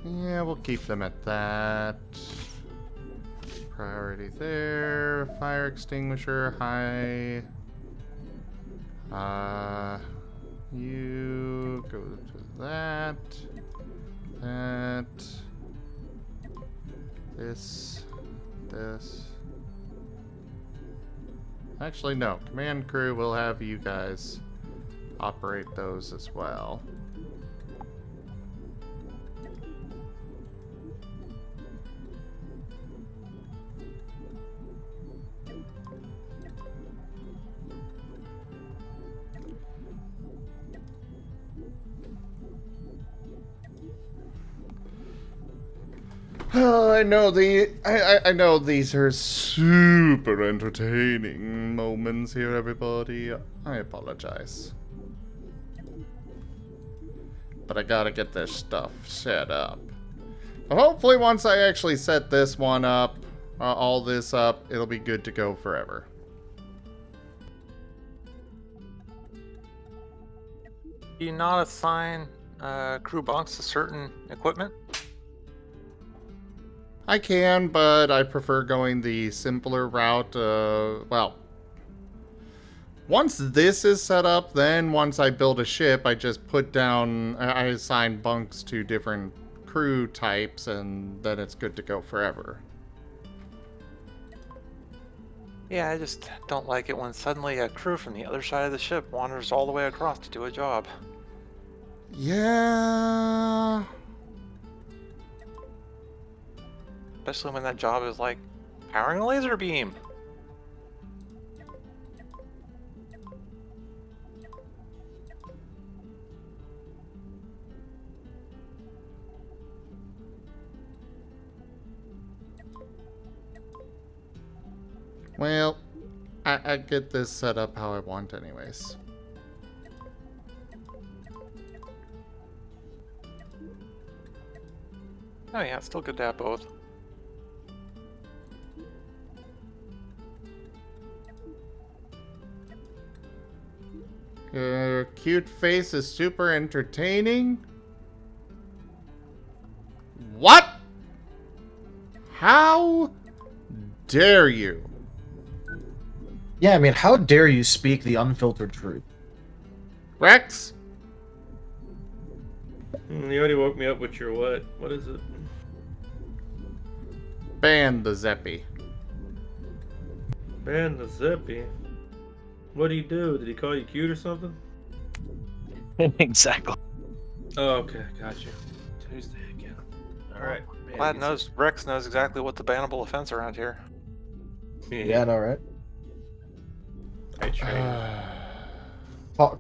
Yeah, we'll keep them at that. Priority there. Fire extinguisher, high. You go to that. That. This. Actually, no. Command crew will have you guys operate those as well. Oh, I know these are super entertaining moments here, everybody. I apologize. But I gotta get this stuff set up. But hopefully once I actually set this one up, all this up, it'll be good to go forever. Do you not assign crew bunks to certain equipment? I can, but I prefer going the simpler route. Well, once this is set up, then once I build a ship, I just put down, I assign bunks to different crew types, and then it's good to go forever. Yeah, I just don't like it when suddenly a crew from the other side of the ship wanders all the way across to do a job. Yeah. Especially when that job is like powering a laser beam. Well, I get this set up how I want anyways. Oh yeah, it's still good to have both. Your cute face is super entertaining. What? How dare you? Yeah, I mean, how dare you speak the unfiltered truth? Rex? You already woke me up with your what? What is it? Ban the Zeppy. Ban the Zeppy? What did he do? Did he call you cute or something? Exactly. Oh, okay, got you. Tuesday again. Alright. Rex knows exactly what the bannable offense around here. Yeah, I know, right? I train.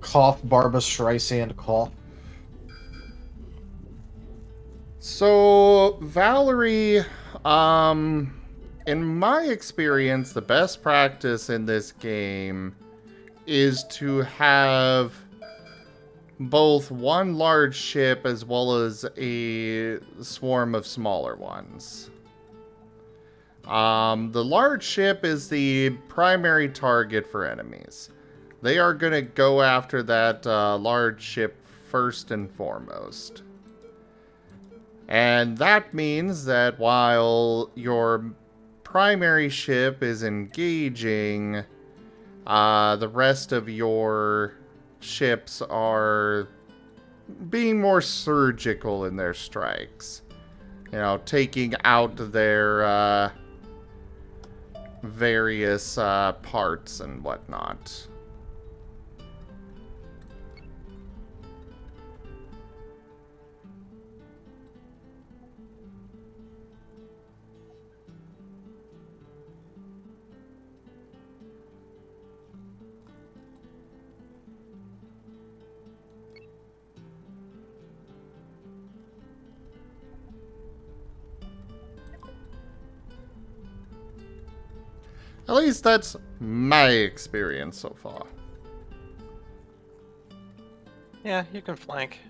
Cough, Barbra Streisand, cough. So, Valerie, in my experience, the best practice in this game is to have both one large ship as well as a swarm of smaller ones. The large ship is the primary target for enemies. They are going to go after that large ship first and foremost. And that means that while your primary ship is engaging, the rest of your ships are being more surgical in their strikes. You know, taking out their various parts and whatnot. At least that's my experience so far. Yeah, you can flank.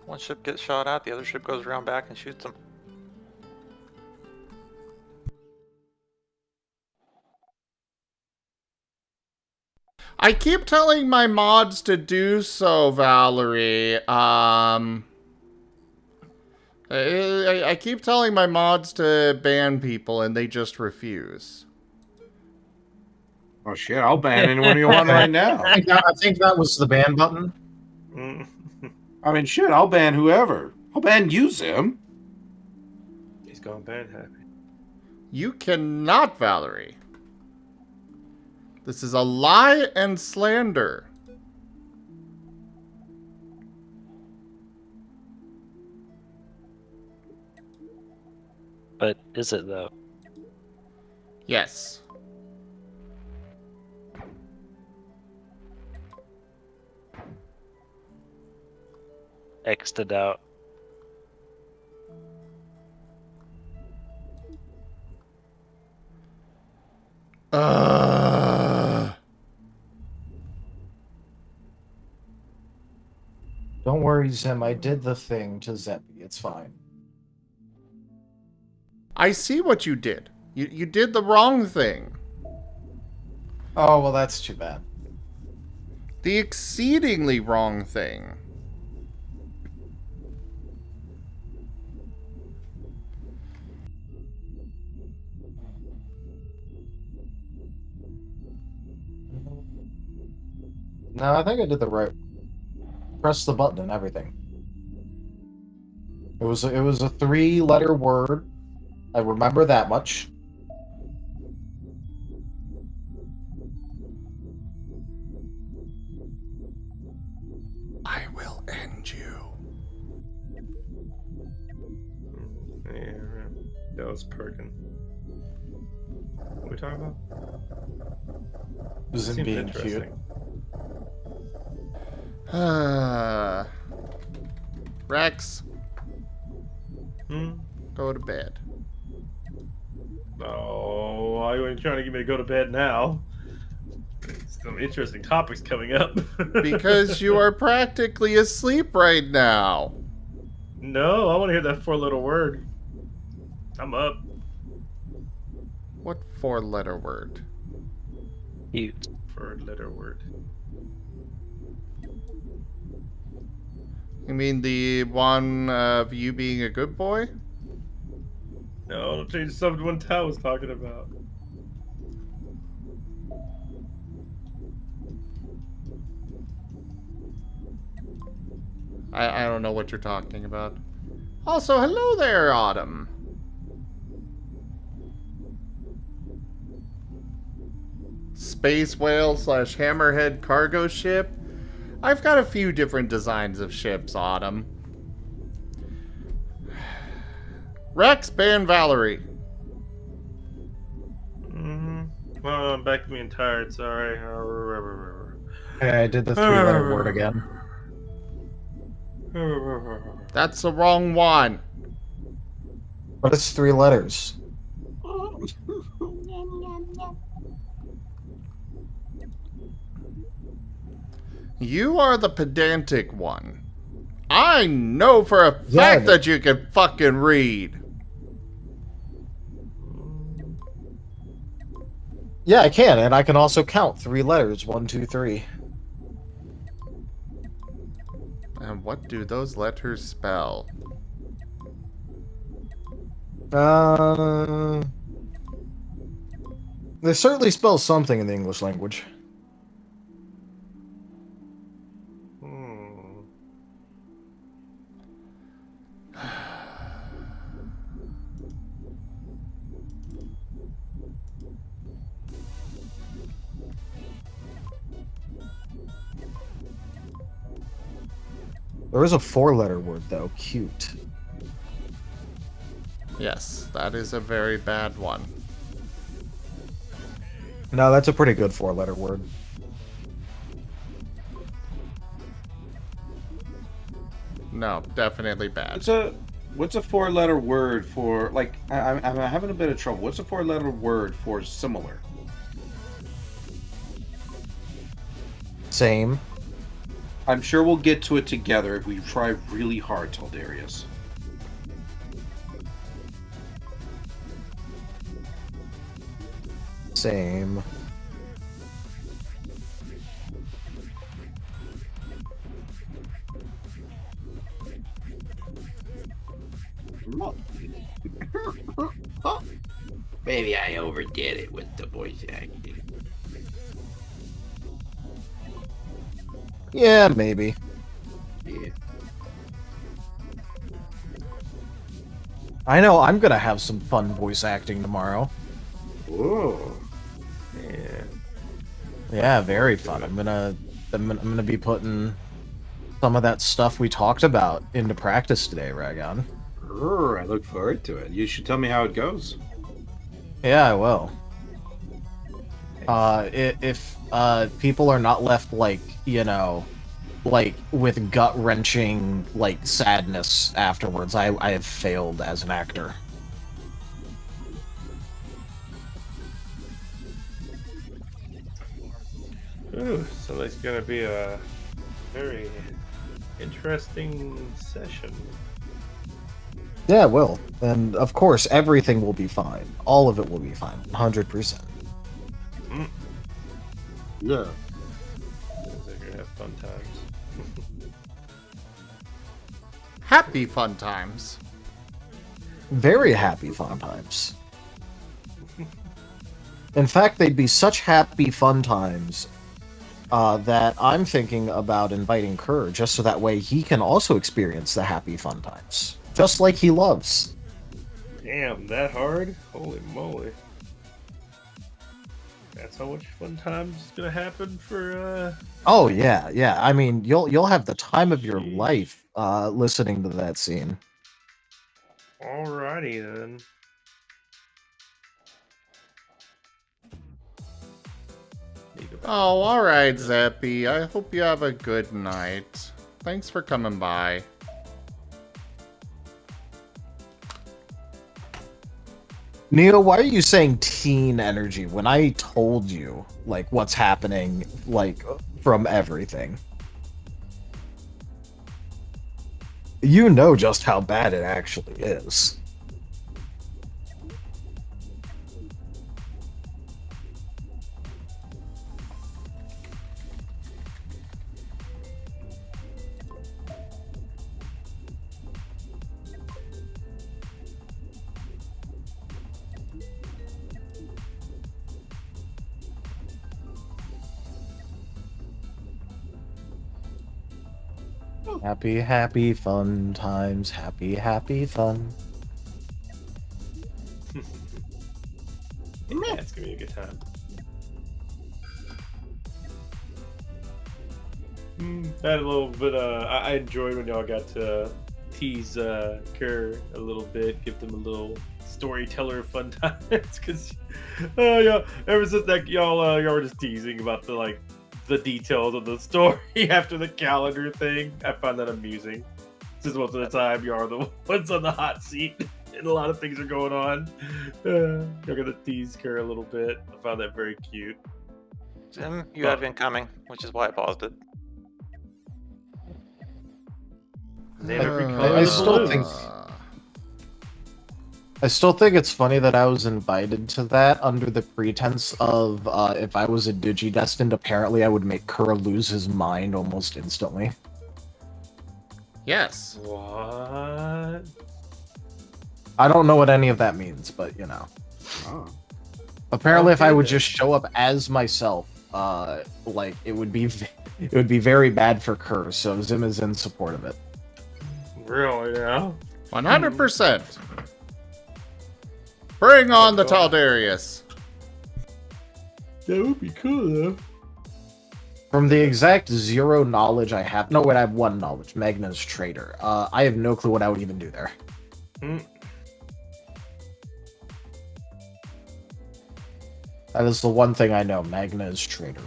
One ship gets shot at, the other ship goes around back and shoots them. I keep telling my mods to do so, Valerie. I keep telling my mods to ban people, and they just refuse. Oh shit, I'll ban anyone you want right now. I think that was the ban button. I mean, shit, I'll ban whoever. I'll ban you, Zim. He's gone bad happy. You cannot, Valerie. This is a lie and slander. But is it though? Yes. X'd it out. Don't worry, Zim. I did the thing to Zeppy. It's fine. I see what you did. You did the wrong thing. Oh, well, that's too bad. The exceedingly wrong thing. No, I think I did the right. Press the button and everything. It was a 3-letter word. I remember that much. I will end you. Yeah, that was Perkin. What are we talking about? Zim Seems being cute. interesting. Rex. Hmm? Go to bed. Oh, why are you trying to get me to go to bed now? Some interesting topics coming up. Because you are practically asleep right now. No, I want to hear that 4-letter word. I'm up. What 4-letter word? Cute. 4-letter word. You mean the one of you being a good boy? No, don't change the subject one Tao was talking about. I don't know what you're talking about. Also, hello there, Autumn. Space whale / hammerhead cargo ship. I've got a few different designs of ships, Autumn. Rex, ban Valerie. Well, I'm back to being tired, sorry. Okay, I did the 3-letter word again. That's the wrong one. But it's 3 letters. You are the pedantic one. I know for a fact that you can fucking read. Yeah, I can, and I can also count 3 letters. 1, 2, 3. And what do those letters spell? They certainly spell something in the English language. There is a 4-letter word, though. Cute. Yes, that is a very bad one. No, that's a pretty good 4-letter word. No, definitely bad. What's a 4-letter word for, like, I'm having a bit of trouble. What's a 4-letter word for similar? Same. I'm sure we'll get to it together if we try really hard, Taldarius. Same. Maybe I overdid it with the voice acting. Yeah, maybe. Yeah. I know I'm gonna have some fun voice acting tomorrow. Whoa. Yeah. Yeah, very fun. I'm gonna be putting some of that stuff we talked about into practice today, Ragon. I look forward to it. You should tell me how it goes. Yeah, I will. If people are not left like, you know, like with gut-wrenching like sadness afterwards, I have failed as an actor. Ooh, so it's gonna be a very interesting session. Yeah, it will. And of course, everything will be fine. All of it will be fine. 100%. Yeah. Sounds like you're gonna have fun times. Happy fun times. Very happy fun times. In fact, they'd be such happy fun times that I'm thinking about inviting Kerr, just so that way he can also experience the happy fun times. Just like he loves. Damn, that hard? Holy moly. That's how much fun times is gonna happen for Oh yeah, yeah. I mean, you'll have the time of your life listening to that scene. Alrighty then. Oh, alright, Zeppy. I hope you have a good night. Thanks for coming by. Neo, why are you saying teen energy when I told you, like, what's happening, like, from everything? You know just how bad it actually is. Happy, happy, fun times. Happy, happy, fun. Yeah, it's gonna be a good time. I had a little bit. I enjoyed when y'all got to tease Kerr a little bit, give them a little storyteller fun times. Because, yeah, ever since that y'all were just teasing about the details of the story after the calendar thing. I find that amusing. Because most of the time, you are the ones on the hot seat, and a lot of things are going on. I'm gonna tease Kerr a little bit. I found that very cute. Zim, you have incoming, which is why I paused it. Name every color I of the still balloons. I still think it's funny that I was invited to that under the pretense of if I was a Digidestined, apparently I would make Kerr lose his mind almost instantly. Yes. What? I don't know what any of that means, but you know. Oh. Apparently, if I Okay, would then. just show up as myself, like it would be very bad for Kerr. So Zim is in support of it. Really now? 100%. Bring on the Taldarius. That would be cool though. From the exact zero knowledge I have, no, wait, I have one knowledge. Magna's traitor. I have no clue what I would even do there. That is the one thing I know. Magna is traitor.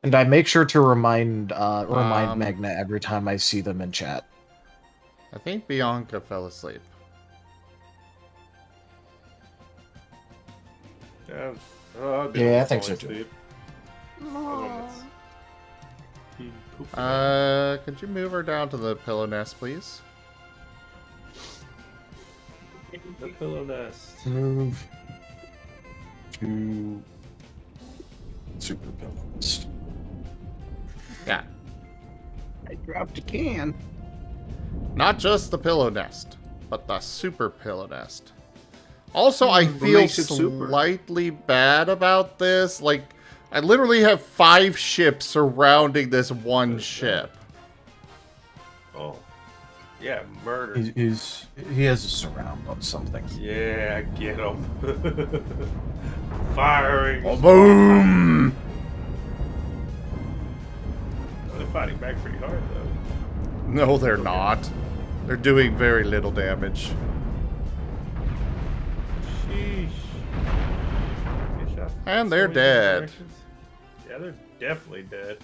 And I make sure to remind Magna every time I see them in chat. I think Bianca fell asleep. Yeah, Yeah, I think so too. Could you move her down to the pillow nest, please? The pillow nest. Move to super pillow nest. Yeah. I dropped a can. Not just the pillow nest, but the super pillow nest. Also, I What feel makes it super? slightly bad about this. Like, I literally have 5 ships surrounding this one ship. Oh. Yeah, murder. He has a surround on something. Yeah, get him. Firing. Oh, boom! They're fighting back pretty hard, though. No, they're not. They're doing very little damage. Sheesh. Get shot from And so they're many dead. directions. Yeah, they're definitely dead.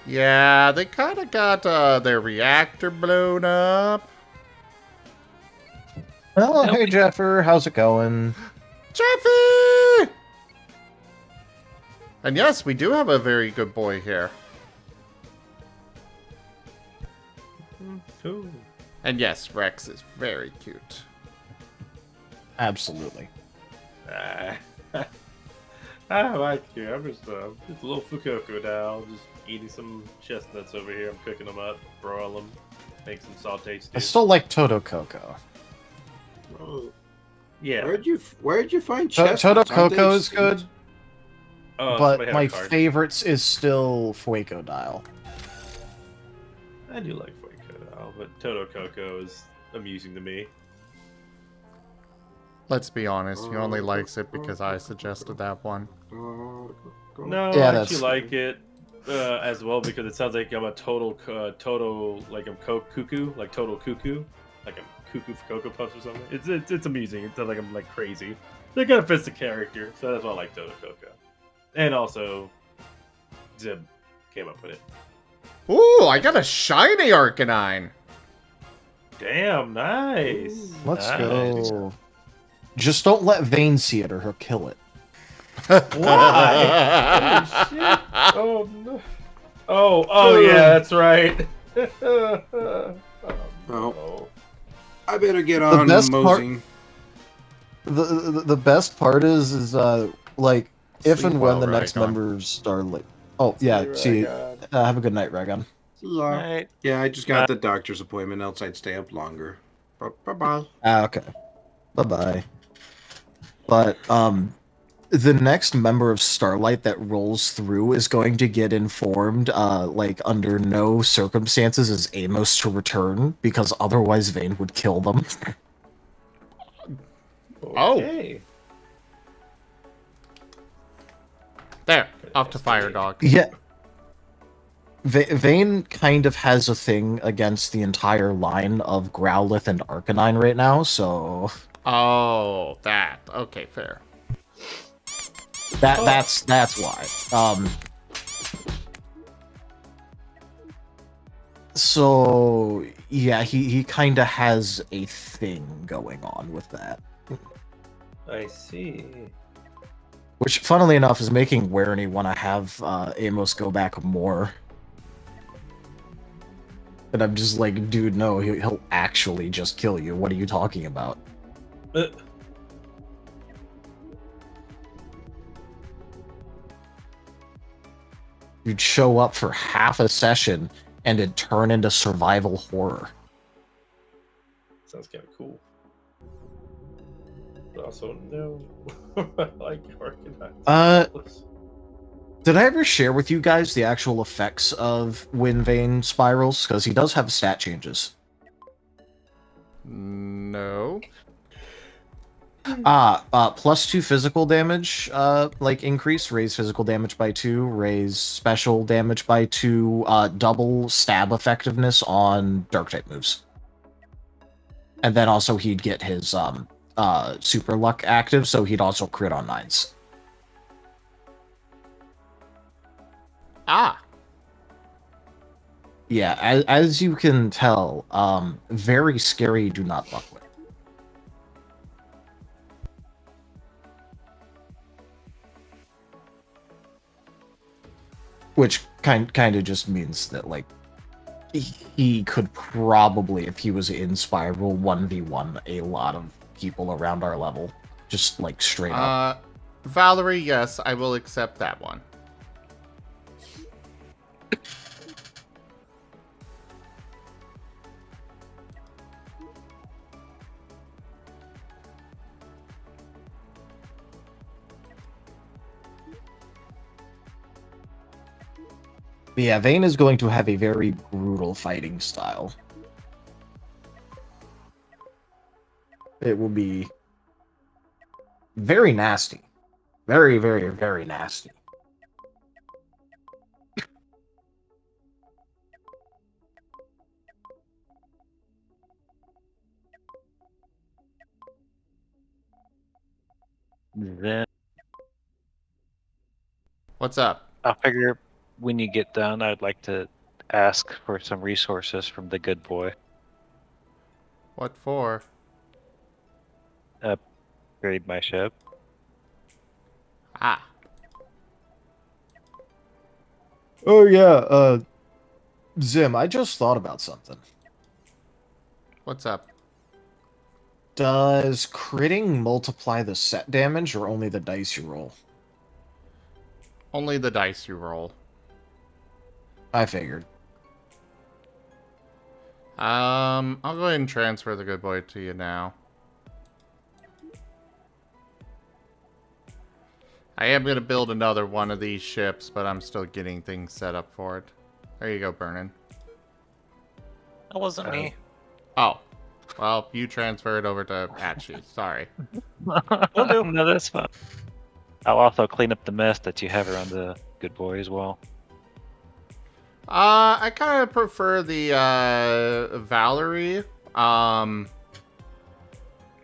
Yeah, they kind of got their reactor blown up. Oh, hey Jeffer, how's it going? Jeffy! And yes, we do have a very good boy here. Cool. And yes, Rex is very cute. Absolutely. I like you. I'm just a little Fukuoka now. Just eating some chestnuts over here. I'm cooking them up, broil them, make some sauteed stew. I still like Toto Coco. Oh. Yeah. Where'd you find Toto chestnuts? Aren't they Coco is extinct? good, Oh, but somebody had a my card. favorites is still Fueco Dial. I do like Fueco now, but Toto Coco is amusing to me. Let's be honest, he only likes it because I suggested that one. No, Yeah, I actually like it as well because it sounds like I'm a total, like I'm cuckoo, like total cuckoo, like I'm cuckoo for Cocoa Puffs or something. It's amusing. It's not like I'm like crazy. It kind of fits the character, so that's why I like Toto Coco. And also, Zib came up with it. Ooh, I got a shiny Arcanine. Damn, nice. Let's Nice. go. Just don't let Vane see it or he'll kill it. Why? Holy shit. Oh, no. Oh, yeah, that's right. Oh. I better get The on best part- mosing. The best part is like if Sleep and when well, the next Raygon. members are like, oh yeah, see, have a good night, Regan. Right. Yeah, I just got the doctor's appointment, else I'd stay up longer. Bye-bye. Okay, bye bye. But the next member of Starlight that rolls through is going to get informed, like under no circumstances is Amos to return because otherwise Vane would kill them. Oh. Okay. There, off to firedog. Yeah. Vane kind of has a thing against the entire line of Growlithe and Arcanine right now, so... Oh, that. Okay, fair. That's why. So yeah, he kind of has a thing going on with that. I see. Which, funnily enough, is making Werny want to have Amos go back more. And I'm just like, dude, no, he'll actually just kill you. What are you talking about? You'd show up for half a session and it'd turn into survival horror. Sounds kind of cool. But also, no. I like Arcanine. Did I ever share with you guys the actual effects of when Vane spirals? Because he does have stat changes. No. +2 physical damage, like increase, raise physical damage by 2, raise special damage by 2, double stab effectiveness on dark type moves. And then also he'd get his, super luck active, so he'd also crit on 9s. Ah. Yeah, as you can tell, very scary, do not fuck with. Which kind of just means that, like, he could probably, if he was in Spiral, 1v1 a lot of people around our level. Just, like, straight up. Valerie, yes, I will accept that one. But yeah, Vane is going to have a very brutal fighting style. It will be very nasty. Very, very, very nasty. Then What's up? I figure when you get done, I'd like to ask for some resources from the good boy. What for? Upgrade my ship. Ah. Oh yeah, Zim, I just thought about something. What's up? Does critting multiply the set damage or only the dice you roll? Only the dice you roll. I figured. I'll go ahead and transfer the good boy to you now. I am going to build another one of these ships, but I'm still getting things set up for it. There you go, Burnin. That wasn't me. Oh. Well, you transfer it over to Atchi. Sorry. No, that's fine. I'll also clean up the mess that you have around the good boy as well. I kind of prefer the Valerie.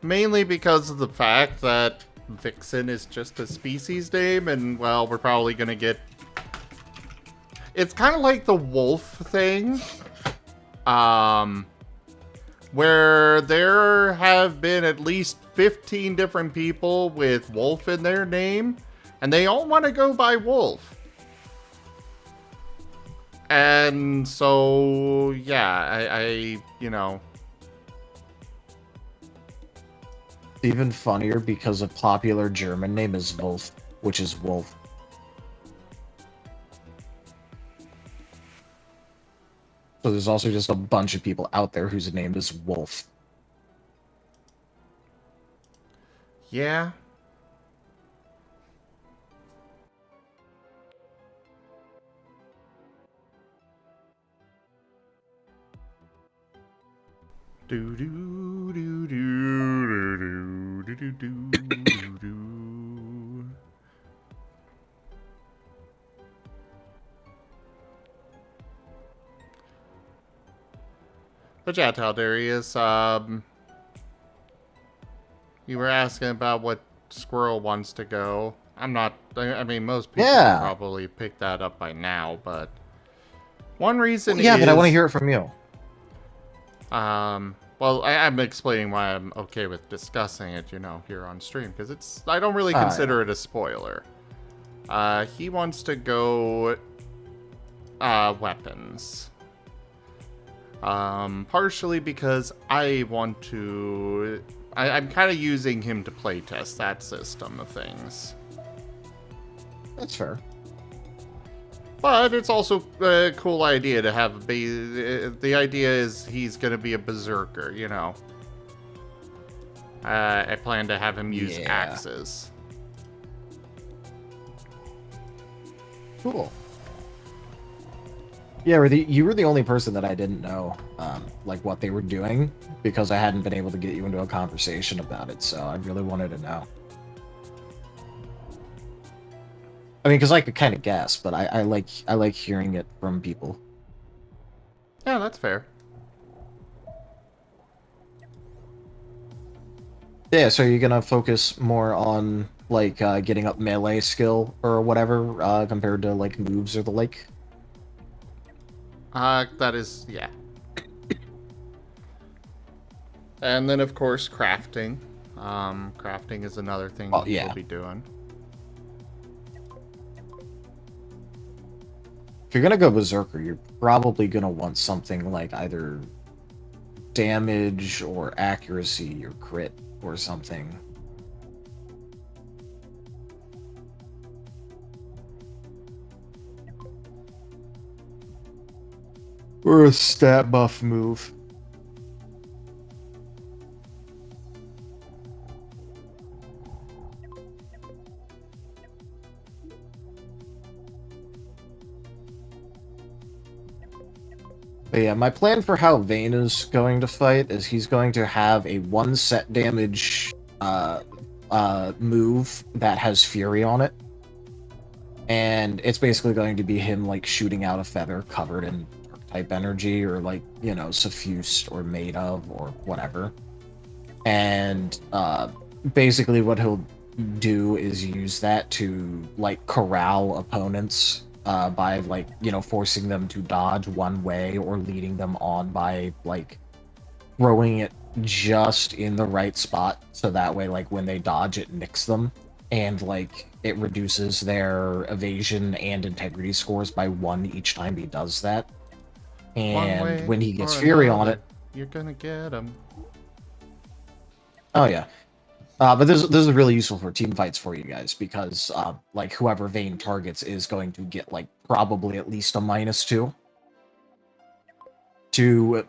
Mainly because of the fact that Vixen is just a species name, and, well, we're probably going to get... It's kind of like the wolf thing. Where there have been at least 15 different people with wolf in their name, and they all want to go by wolf. And so, yeah, I you know... Even funnier because a popular German name is Wolf, which is wolf. So there's also just a bunch of people out there whose name is Wolf. Yeah. Do do do do do do do do do do. But yeah, Taldarius, you were asking about what squirrel wants to go. I mean, most people Yeah. probably picked that up by now, but one reason Yeah, is... but I want to hear it from you. Well, I'm explaining why I'm okay with discussing it, here on stream, because I don't really consider it a spoiler. He wants to go, weapons. Partially because I want to... I'm kind of using him to playtest that system of things. That's fair. But it's also a cool idea to have the idea is he's going to be a berserker, I plan to have him use axes. Cool. Yeah, you were the only person that I didn't know, like, what they were doing, because I hadn't been able to get you into a conversation about it, so I really wanted to know. I mean, because I could kind of guess, but I like hearing it from people. Yeah, that's fair. Yeah, so you're gonna focus more on, like, getting up melee skill or whatever, compared to, like, moves or the like? That is, yeah. And then, of course, crafting. Crafting is another thing we'll be doing. If you're gonna go berserker, you're probably gonna want something like either damage or accuracy or crit or something. Or a stat buff move. But yeah, my plan for how Vayne is going to fight is he's going to have a 1 set damage move that has Fury on it. And it's basically going to be him, like, shooting out a feather covered in type energy, or, like, suffused or made of, or whatever. And basically what he'll do is use that to, like, corral opponents by, like, forcing them to dodge one way, or leading them on by, like, throwing it just in the right spot, so that way, like, when they dodge, it nicks them, and, like, it reduces their evasion and integrity scores by 1 each time he does that. And when he gets Fury on it, you're gonna get him. Oh yeah. But this is really useful for team fights for you guys, because like, whoever Vayne targets is going to get, like, probably at least a -2 to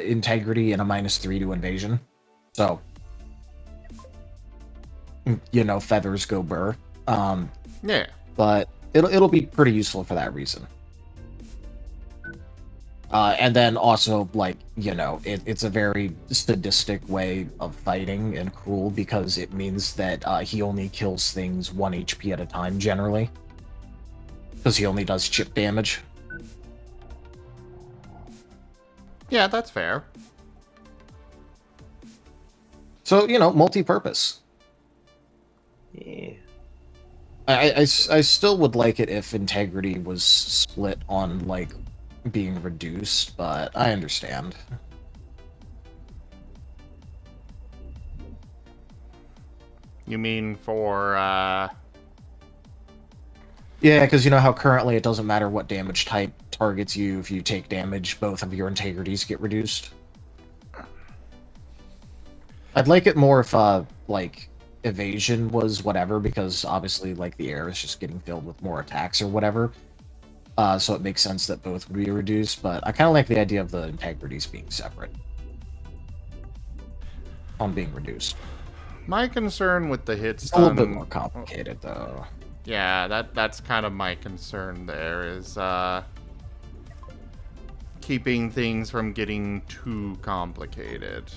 integrity and a -3 to invasion. So, feathers go burr. Yeah. But it'll be pretty useful for that reason. And then also, like, it's a very sadistic way of fighting and cruel, because it means that he only kills things 1 HP at a time, generally. Because he only does chip damage. Yeah, that's fair. So, multi-purpose. Yeah. I still would like it if integrity was split on, like, being reduced, but I understand. You mean for, Yeah, because you know how currently it doesn't matter what damage type targets you, if you take damage, both of your integrities get reduced? I'd like it more if, like, evasion was whatever, because obviously, like, the air is just getting filled with more attacks or whatever. So it makes sense that both would be reduced, but I kind of like the idea of the integrities being separate. On being reduced. My concern with the hits It's a little bit more complicated, though. Yeah, that's kind of my concern there, is keeping things from getting too complicated.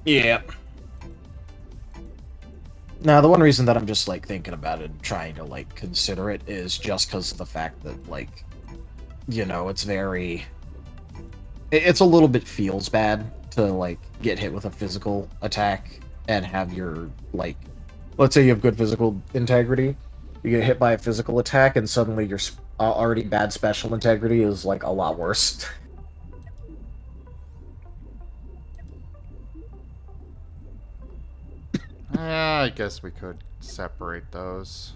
Yeah. Now, the one reason that I'm just, like, thinking about it and trying to, like, consider it is just because of the fact that, like, you know, it's very... It's a little bit feels bad to, like, get hit with a physical attack and have your, like... Let's say you have good physical integrity, you get hit by a physical attack, and suddenly your already bad special integrity is, like, a lot worse. Yeah, I guess we could separate those.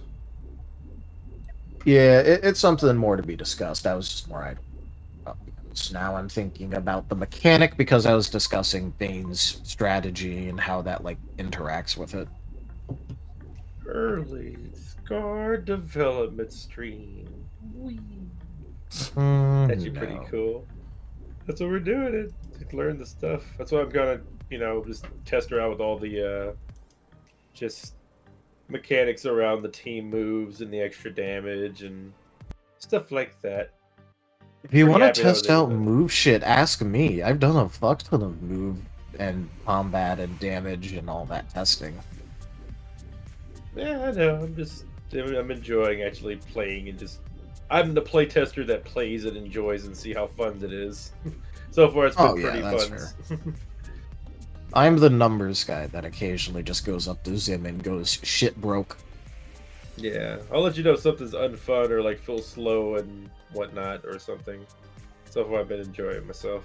Yeah, it's something more to be discussed. I was just more idle. So now I'm thinking about the mechanic because I was discussing Bane's strategy and how that, like, interacts with it. Early Scar development stream. Whee. Actually, pretty cool. That's what we're doing. It to learn the stuff. That's why I'm gonna, just test around with all the just mechanics around the team moves and the extra damage and stuff like that. If you Pretty want happy to that I was test able out to- move shit, ask me. I've done a fuck ton of move and combat and damage and all that testing. Yeah, I know. I'm enjoying actually playing and just. I'm the play tester that plays and enjoys and see how fun it is. So far, it's been pretty that's fun. fair. I'm the numbers guy that occasionally just goes up to Zim and goes shit broke. Yeah, I'll let you know if something's unfun or like feels slow and whatnot or something. So far, I've been enjoying myself.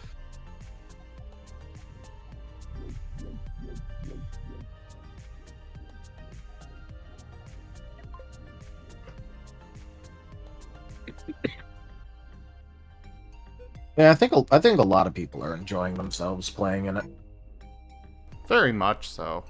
Yeah, I think a lot of people are enjoying themselves playing in it. Very much so.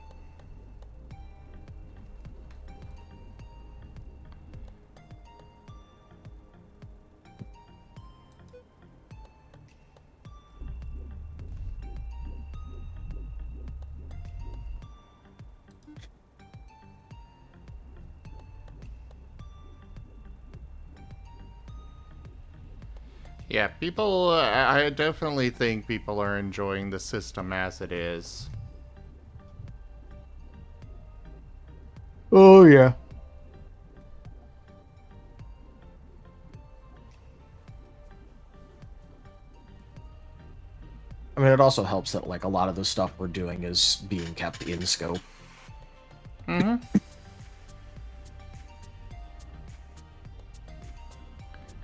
Yeah, people, I definitely think people are enjoying the system as it is. Oh, yeah. I mean, it also helps that, like, a lot of the stuff we're doing is being kept in scope. Mm-hmm.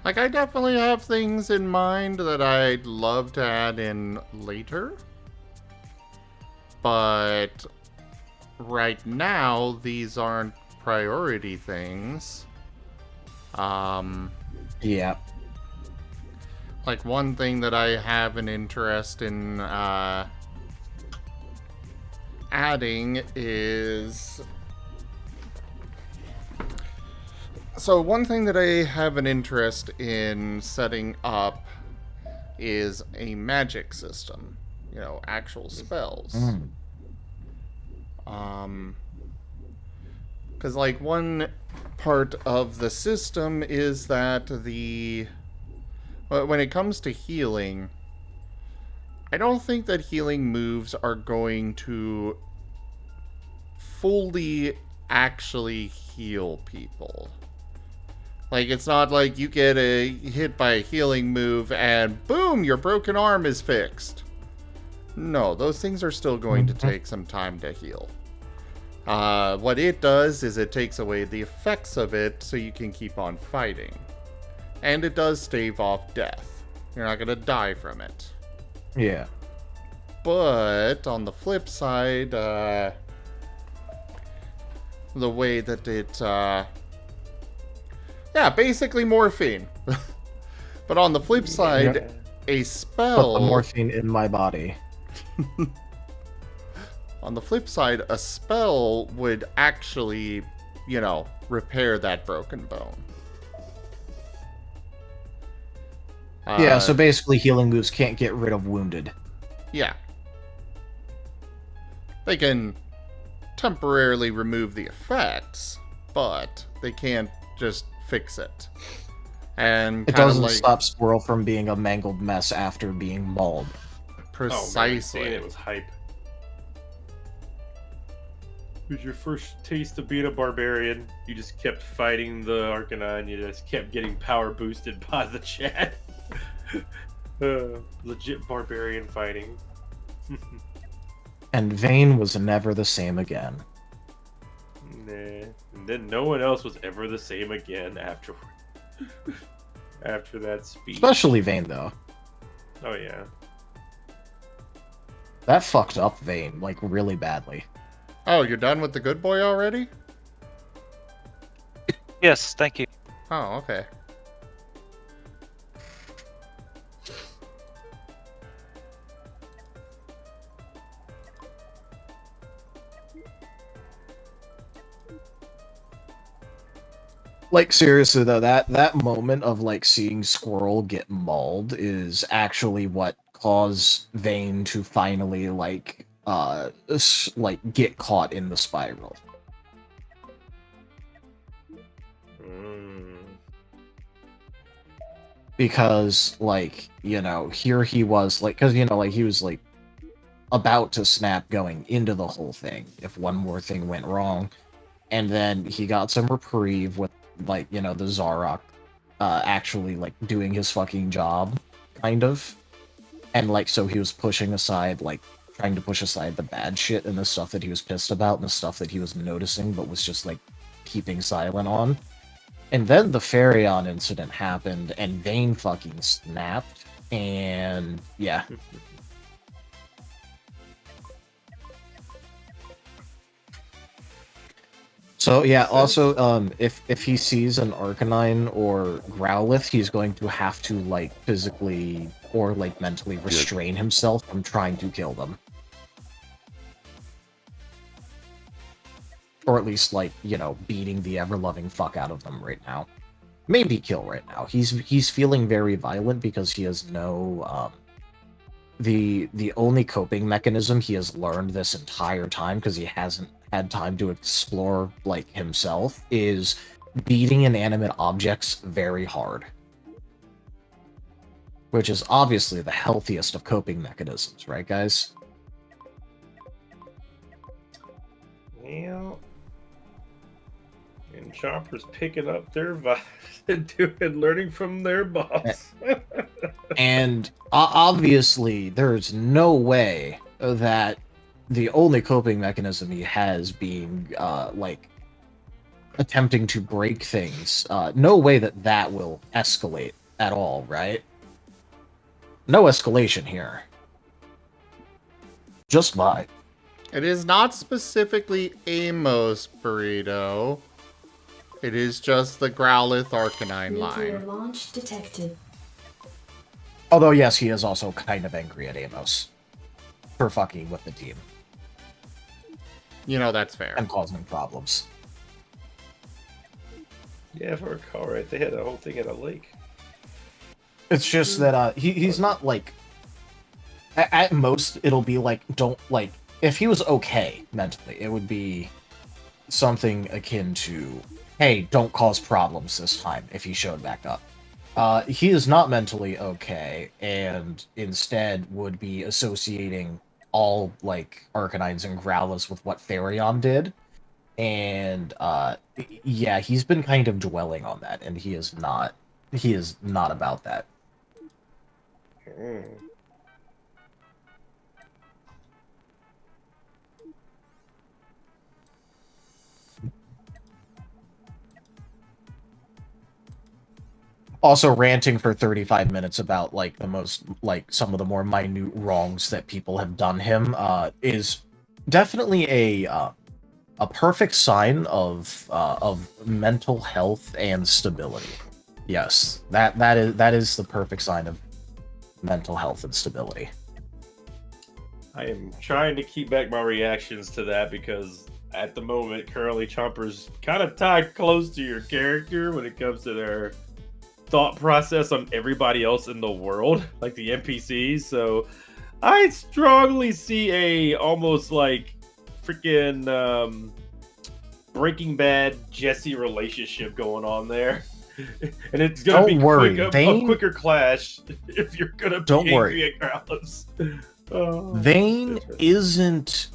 Like, I definitely have things in mind that I'd love to add in later. But right now, these aren't priority things. Yeah. Like, one thing that I have an interest in adding is... So one thing that I have an interest in setting up is a magic system. You know, actual spells. Because, like, one part of the system is that when it comes to healing, I don't think that healing moves are going to fully actually heal people. Like, it's not like you get hit by a healing move and boom, your broken arm is fixed. No, those things are still going to take some time to heal. What it does is it takes away the effects of it so you can keep on fighting. And it does stave off death. You're not going to die from it. Yeah. But on the flip side, the way that it... yeah, basically morphine. But on the flip side, a spell... Put the morphine in my body. On the flip side, a spell would actually, you know, repair that broken bone. Yeah, so basically healing moves can't get rid of wounded. Yeah. They can temporarily remove the effects, but they can't just fix it. And It kind of doesn't like stop Squirrel from being a mangled mess after being mauled. Precisely. Oh, man, it was hype. It was your first taste of being a barbarian. You just kept fighting the Arcanine. You just kept getting power boosted by the chat. Legit barbarian fighting. And Vayne was never the same again. Nah. And then no one else was ever the same again afterward. After that speech. Especially Vayne, though. Oh, yeah. That fucked up Vayne, like, really badly. Oh, you're done with the good boy already? Yes, thank you. Oh, okay. Like, seriously, though, that moment of, like, seeing Squirrel get mauled is actually what caused Vayne to finally, like, get caught in the spiral. Because, like, you know, here he was, like, because, you know, like, he was, like, about to snap going into the whole thing if one more thing went wrong. And then he got some reprieve with, like, you know, the Zarok actually, like, doing his fucking job, kind of. And, like, so he was pushing aside, like, trying to push aside the bad shit and the stuff that he was pissed about and the stuff that he was noticing but was just, like, keeping silent on. And then the Furryon incident happened, and Vayne fucking snapped, and yeah. So yeah, also, if he sees an Arcanine or Growlithe, he's going to have to, like, physically or, like, mentally restrain himself from trying to kill them. Or at least, like, you know, beating the ever-loving fuck out of them right now. Maybe kill right now. He's feeling very violent because he has no, the only coping mechanism he has learned this entire time, because he hasn't had time to explore, like, himself, is beating inanimate objects very hard. Which is obviously the healthiest of coping mechanisms, right, guys? Yeah. And Chopper's picking up their vibes and learning from their boss. And obviously, there's no way that the only coping mechanism he has being, like, attempting to break things, no way that will escalate at all, right? No escalation here. Just vibe. It is not specifically Amos Burrito. It is just the Growlithe Arcanine line. Launch detected. Although, yes, he is also kind of angry at Amos for fucking with the team. You know, that's fair. And causing problems. Yeah, if I recall right, they had a whole thing at a lake. It's just that he's not, like... At most, it'll be like, don't, like... If he was okay mentally, it would be something akin to, hey, don't cause problems this time, if he showed back up. He is not mentally okay, and instead would be associating all, like, Arcanines and Growlithes with what Furryon did. And, yeah, he's been kind of dwelling on that, and he is not about that. Also ranting for 35 minutes about, like, the most, like, some of the more minute wrongs that people have done him, is definitely a perfect sign of mental health and stability. Yes, that is the perfect sign of mental health and stability. I am trying to keep back my reactions to that because at the moment, currently, Chomper's kind of tied close to your character when it comes to their thought process on everybody else in the world, like the NPCs. So I strongly see a almost like freaking Breaking Bad Jesse relationship going on there. And it's gonna be a quicker clash if you're gonna be angry at Growlithe. Vayne isn't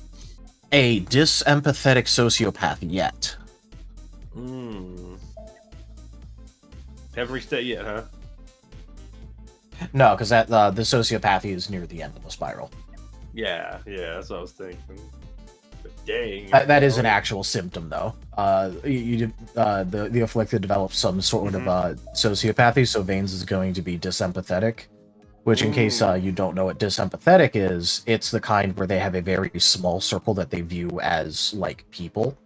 a disempathetic sociopath yet. Haven't reached that yet, huh? No, because that the sociopathy is near the end of the spiral. Yeah, that's what I was thinking. But dang. That is an actual symptom, though. The afflicted develops some sort of sociopathy, so Vane's is going to be disempathetic. Which, in case you don't know what disempathetic is, it's the kind where they have a very small circle that they view as, like, people,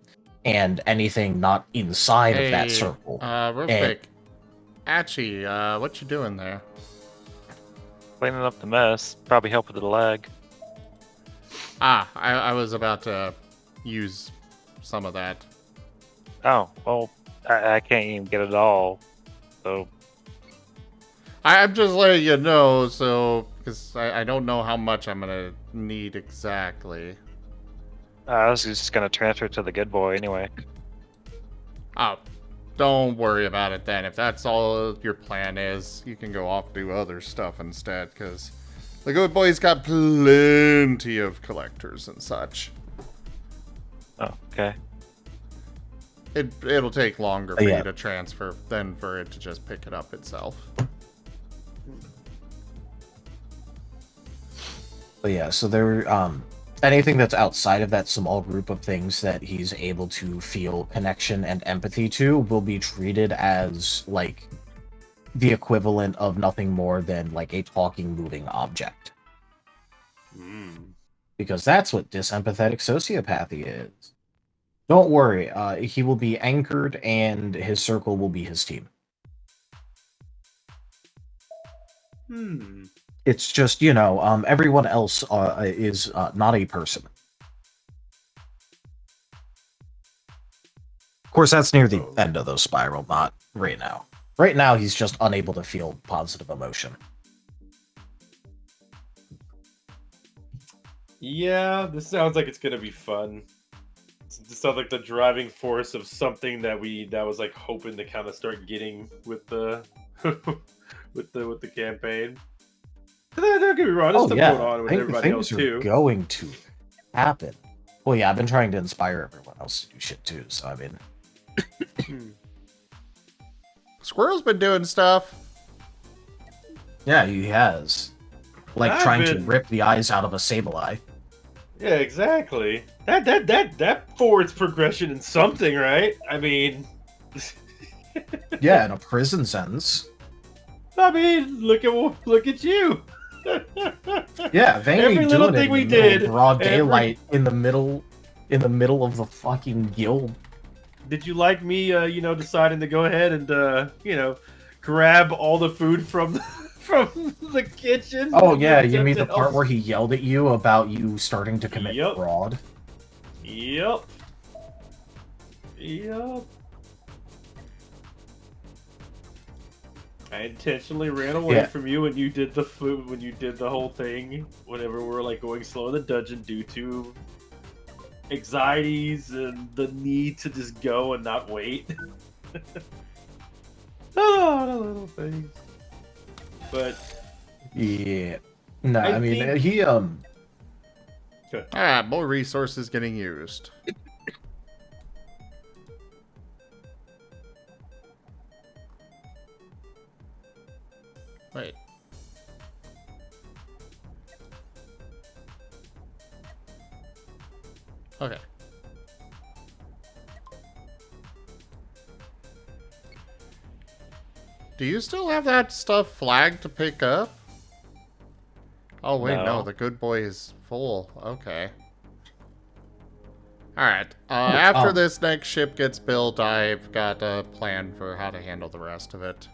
and anything not inside of that circle. Real quick. Achi, what you doing there? Cleaning up the mess. Probably help with the lag. I was about to use some of that. Oh, well, I can't even get it all, so... I'm just letting you know, so... Because I don't know how much I'm gonna need exactly. I was just gonna transfer to the good boy anyway. Oh, don't worry about it then. If that's all your plan is, you can go off and do other stuff instead, because the good boy's got plenty of collectors and such. Oh, okay. It'll take longer for you to transfer than for it to just pick it up itself. But yeah, so there, anything that's outside of that small group of things that he's able to feel connection and empathy to will be treated as, like, the equivalent of nothing more than, like, a talking, moving object. Because that's what disempathetic sociopathy is. Don't worry, he will be anchored and his circle will be his team. It's just, everyone else is not a person. Of course, that's near the end of the spiral, not right now. Right now, he's just unable to feel positive emotion. Yeah, this sounds like it's gonna be fun. This sounds like the driving force of something that was like hoping to kind of start getting with the with the campaign. Don't get me wrong, there's stuff going on with everybody else too. Going to happen. Well, yeah, I've been trying to inspire everyone else to do shit too. So I mean, Squirrel's been doing stuff. Yeah, he has. Like trying to rip the eyes out of a Sableye. Yeah, exactly. That forwards progression in something, right? I mean, yeah, in a prison sentence. I mean, look at you. Yeah, Vane every little thing we did, broad daylight in the middle of the fucking guild. Did you like me, deciding to go ahead and grab all the food from the kitchen? Oh yeah, you mean the part where he yelled at you about you starting to commit fraud? Yep. I intentionally ran away from you when you did the food, when you did the whole thing. Whenever we're like going slow in the dungeon due to anxieties and the need to just go and not wait. Oh, the little things. But yeah, no, I mean think... he more resources getting used. Wait. Okay. Do you still have that stuff flagged to pick up? Oh, wait, no, the good boy is full. Okay. Alright, after this next ship gets built, I've got a plan for how to handle the rest of it.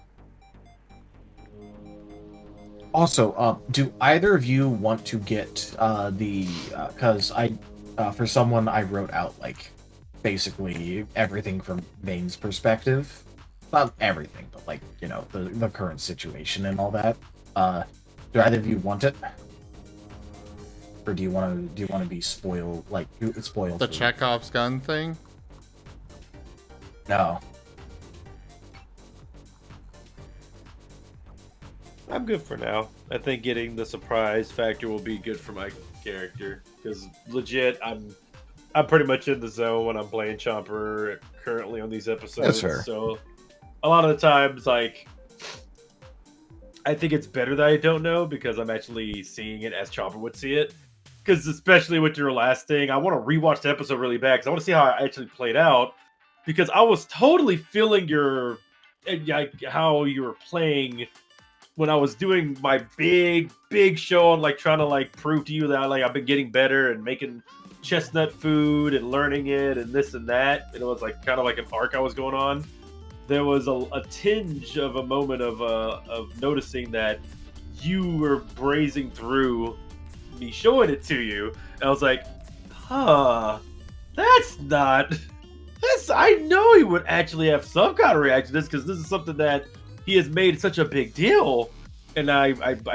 Also, do either of you want to get because for someone I wrote out, like, basically everything from Vane's perspective. Not everything, but, like, the current situation and all that. Do either of you want it? Or do you want to be spoiled, like, spoiled? The Chekhov's gun thing? No. I'm good for now. I think getting the surprise factor will be good for my character. Because legit, I'm pretty much in the zone when I'm playing Chomper currently on these episodes. That's fair. So a lot of the times, like, I think it's better that I don't know because I'm actually seeing it as Chopper would see it. Because especially with your last thing, I want to rewatch the episode really bad because I want to see how it actually played out. Because I was totally feeling your how you were playing when I was doing my big show on like trying to like prove to you that like I've been getting better and making chestnut food and learning it and this and that. And it was like kind of like an arc I was going on. There was a tinge of a moment of noticing that you were brazing through me showing it to you, and I was like, huh, that's not this. I know he would actually have some kind of reaction to this because this is something that he has made such a big deal, and I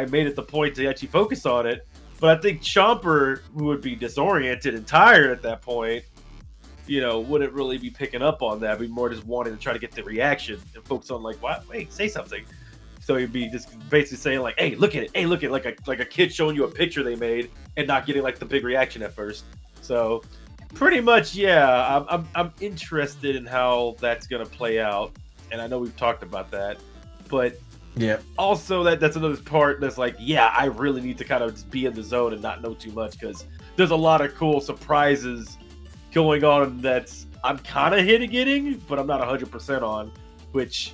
made it the point to actually focus on it. But I think Chomper, who would be disoriented and tired at that point, you know, wouldn't really be picking up on that. Be more just wanting to try to get the reaction and focus on like, what? Wait, say something. So he'd be just basically saying like, "Hey, look at it! Hey, look at it!" like a kid showing you a picture they made and not getting like the big reaction at first. So pretty much, yeah, I'm interested in how that's gonna play out, and I know we've talked about that, but yeah, also that's another part that's like, yeah, I really need to kind of just be in the zone and not know too much because there's a lot of cool surprises going on that's I'm kind of getting, but I'm not 100% on, which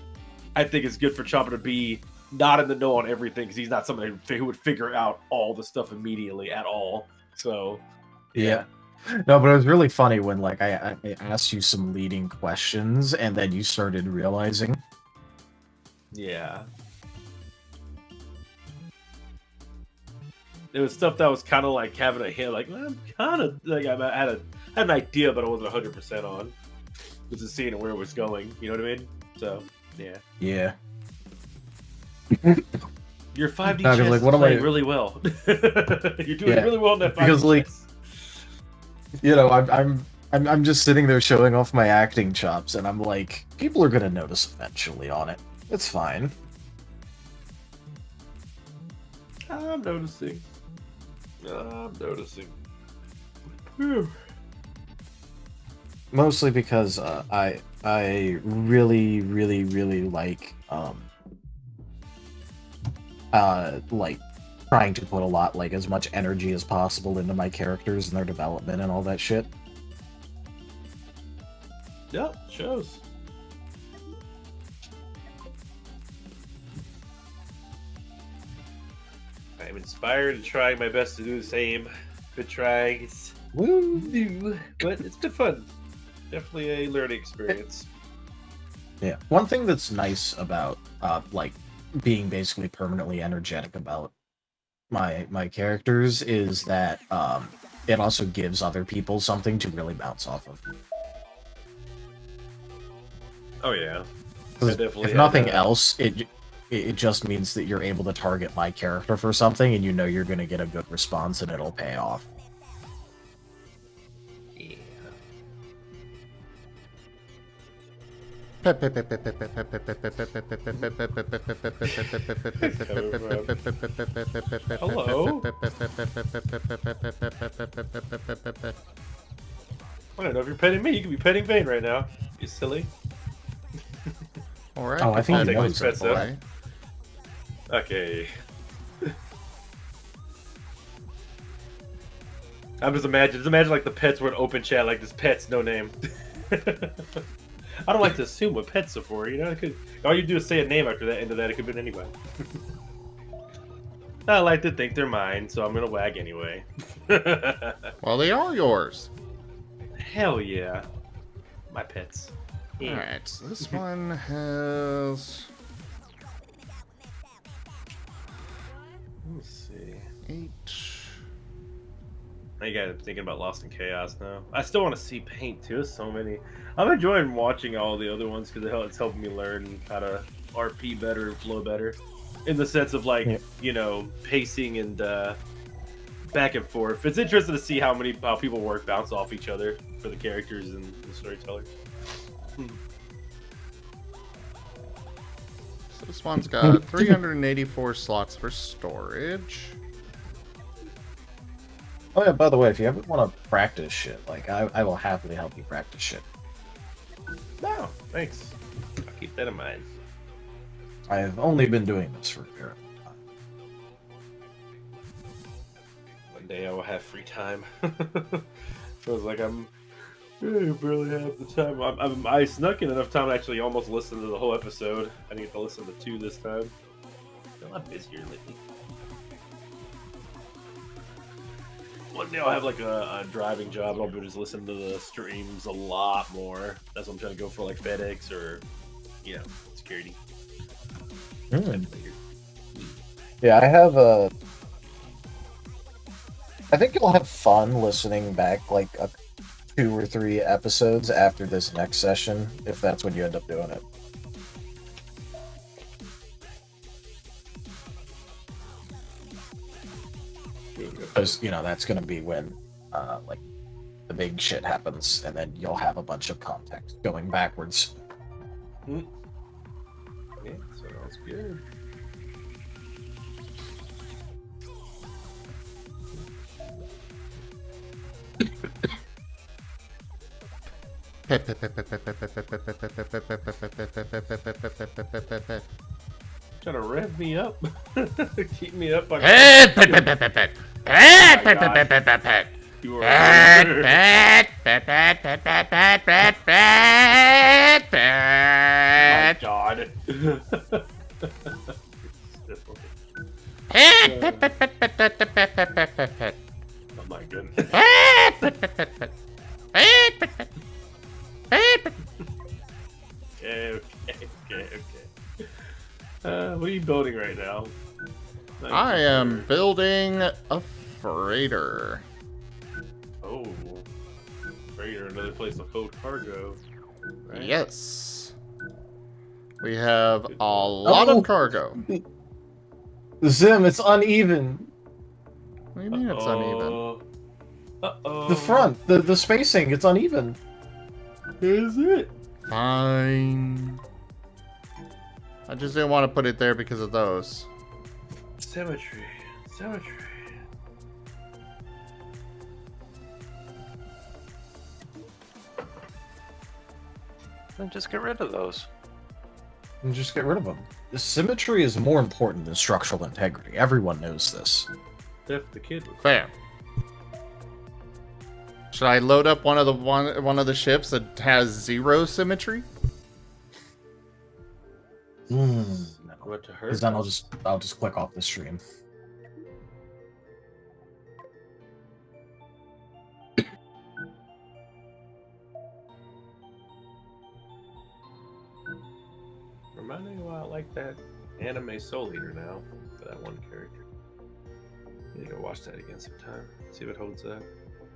I think is good for Chopper to be not in the know on everything because he's not somebody who would figure out all the stuff immediately at all. So, yeah. No, but it was really funny when like I asked you some leading questions and then you started realizing. Yeah. It was stuff that was kind of like having a hint, like I'm kind of like I had an idea, but I wasn't 100% on. Just seeing where it was going. You know what I mean? So. Yeah. Yeah. Your 5D no, chess like, is what playing really well. You're doing really well in that 5D because, like, chess. You know, I'm just sitting there showing off my acting chops, and I'm like, people are gonna notice eventually on it. It's fine. I'm noticing. Whew. Mostly because I really like trying to put a lot, like, as much energy as possible into my characters and their development and all that shit. Yeah, shows. I'm inspired and trying my best to do the same. Good trying. Woo! But it's been fun. Definitely a learning experience. Yeah. One thing that's nice about like being basically permanently energetic about my characters is that it also gives other people something to really bounce off of. Oh yeah. If nothing else, it just means that you're able to target my character for something and you know you're going to get a good response and it'll pay off. Yeah. Hello? I don't know if you're petting me. You could be petting Vane right now. You silly. Alright. Oh, I think he knows pets that. out. Okay. I'm just imagine like the pets were an open chat, like this pet's no name. I don't like to assume what pets are for, you know? It could, all you do is say a name after that end of that, it could have been anyway. I like to think they're mine, so I'm gonna wag anyway. Well, they are yours. Hell yeah. My pets. Yeah. Alright, so this one has... Let's see. 8. I got thinking about Lost in Chaos now. I still want to see Paint too. There's so many. I'm enjoying watching all the other ones because it's helping me learn how to RP better and flow better. In the sense of like, you know, pacing and back and forth. It's interesting to see how people work bounce off each other for the characters and the storytellers. So this one's got 384 slots for storage. Oh yeah, by the way, if you ever want to practice shit, like, I will happily help you practice shit. No, thanks. I'll keep that in mind. I've only been doing this for a very long time. One day I will have free time. Feels like I barely have the time. I snuck in enough time to actually almost listen to the whole episode. I didn't get to listen to 2 this time. I'm a lot busier lately. One day I'll have like a driving job. I'll be just listening to the streams a lot more. That's what I'm trying to go for, like FedEx or, security. Yeah, I think you'll have fun listening back like 2 or 3 episodes after this next session, if that's when you end up doing it. Because, that's going to be when, like, the big shit happens, and then you'll have a bunch of context going backwards. Yeah, so that's good. Trying to rev me up. Keep me up. You are my God. Oh my goodness. Okay. What are you building right now? I am building a freighter. Oh, freighter, another place to hold cargo. Right? Yes. We have a lot of cargo. Zim, it's uneven. What do you mean it's uneven? Uh-oh. The front, the spacing, it's uneven. Is it? Fine. I just didn't want to put it there because of those. Symmetry. Then just get rid of those. And just get rid of them. The symmetry is more important than structural integrity. Everyone knows this. If the kid was Fair. Should I load up one of the ships that has 0 symmetry? What to hurt? Because then I'll just click off the stream. Remind me why I like that anime Soul Eater now for that one character. I need to watch that again sometime. See if it holds up.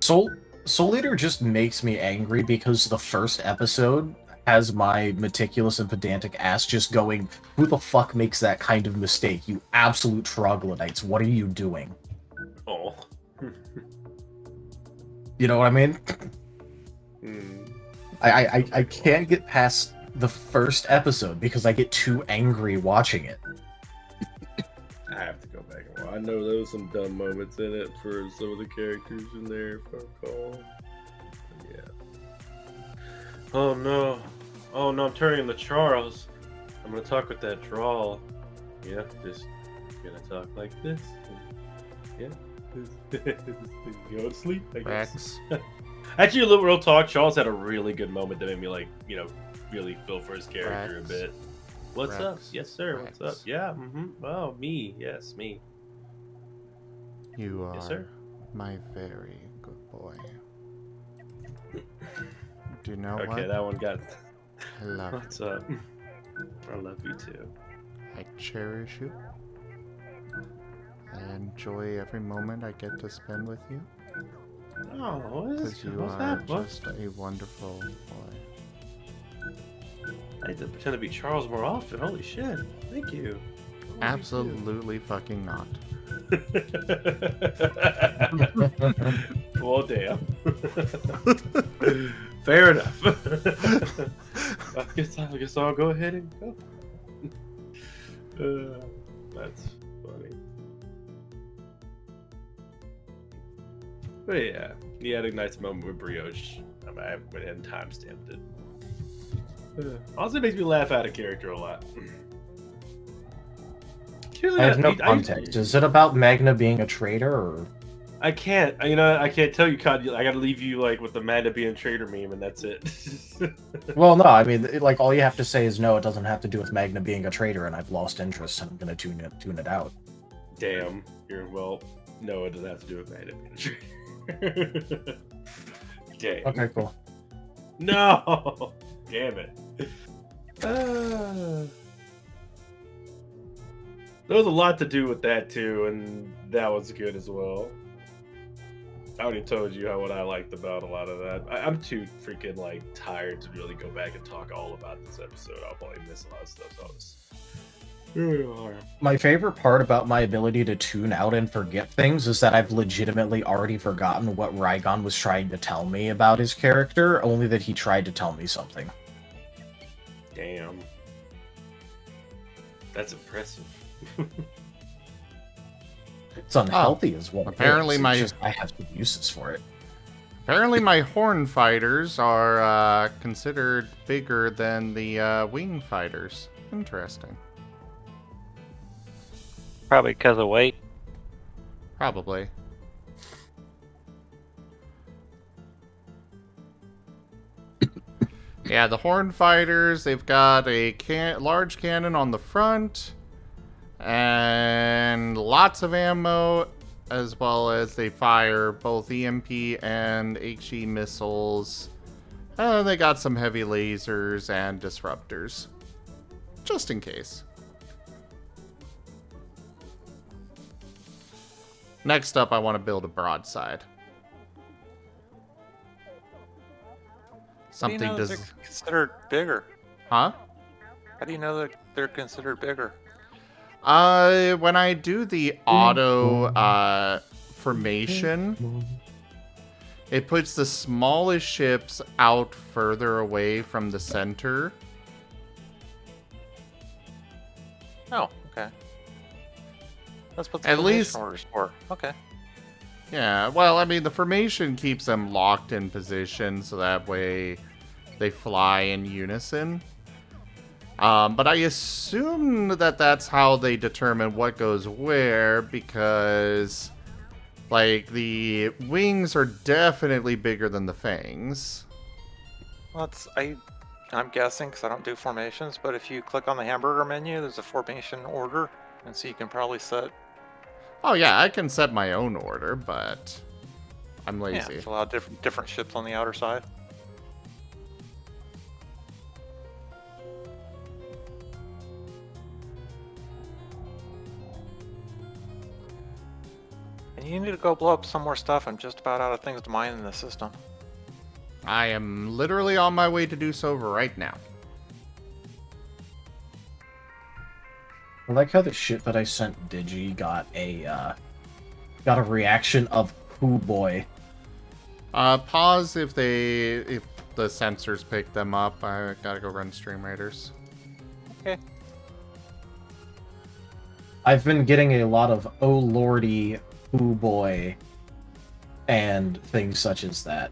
Soul Eater just makes me angry because the first episode has my meticulous and pedantic ass just going, who the fuck makes that kind of mistake? You absolute troglodytes. What are you doing? Oh. You know what I mean? Hmm. I can't get past the first episode because I get too angry watching it. I have to go back and watch. I know there was some dumb moments in it for some of the characters in there, if I recall. Yeah. Oh no, I'm turning to Charles. I'm gonna talk with that drawl. Yeah, just gonna talk like this. Yeah. Go to sleep, I guess. Actually, a little real talk. Charles had a really good moment that made me really feel for his character a bit. What's up? Yes, sir. What's up? Yeah. Oh, me. Yes, me. You are yes, sir. my very good boy. Do you know what? Okay, that one got. I love you. What's up? I love you too. I cherish you. I enjoy every moment I get to spend with you. Oh, because you are just a wonderful boy. I had to pretend to be Charles more often. Holy shit! Thank you. Absolutely fucking not. Well, damn. Fair enough. I guess I'll go ahead and go. That's funny. But yeah, he had a nice moment with Brioche. I went ahead and timestamped it. Also makes me laugh out of character a lot. Apparently I have no not- context. Is it about Magna being a traitor, or? I can't. You know, I can't tell you, Cod. I gotta leave you like with the Magna being traitor meme, and that's it. Well, no, I mean, like, all you have to say is no, it doesn't have to do with Magna being a traitor, and I've lost interest, and I'm gonna tune it out. Damn. Well, no, it doesn't have to do with Magna being a traitor. Damn. Okay, cool. No! Damn it. There was a lot to do with that, too, and that was good as well. I already told you what I liked about a lot of that. I'm too freaking, like, tired to really go back and talk all about this episode. I'll probably miss a lot of stuff, so I'll just... My favorite part about my ability to tune out and forget things is that I've legitimately already forgotten what Rygon was trying to tell me about his character, only that he tried to tell me something. Damn. That's impressive. It's unhealthy as well. Apparently I have some uses for it. Apparently my horn fighters are considered bigger than the wing fighters. Interesting. Probably because of weight. Probably. Yeah, the horn fighters, they've got a large cannon on the front and lots of ammo, as well as they fire both EMP and HE missiles. They got some heavy lasers and disruptors, just in case. Next up, I want to build a broadside. Something How do you know does. they're considered bigger? Huh? How do you know that they're considered bigger? When I do the auto formation, it puts the smallest ships out further away from the center. Oh, okay. That's what the At formation least- order's for. Okay. Yeah, well, I mean, the formation keeps them locked in position, so that way they fly in unison. But I assume that that's how they determine what goes where, because, like, the wings are definitely bigger than the fangs. Well, I'm guessing because I don't do formations, but if you click on the hamburger menu, there's a formation order, and so you can probably set. Oh yeah, I can set my own order, but I'm lazy. Yeah, allow different ships on the outer side. And you need to go blow up some more stuff. I'm just about out of things to mine in the system. I am literally on my way to do so right now. I like how the shit that I sent Digi got a reaction of "Hoo boy." Pause if the sensors pick them up. I gotta go run Stream Raiders. Okay. I've been getting a lot of "Oh lordy, hoo boy," and things such as that,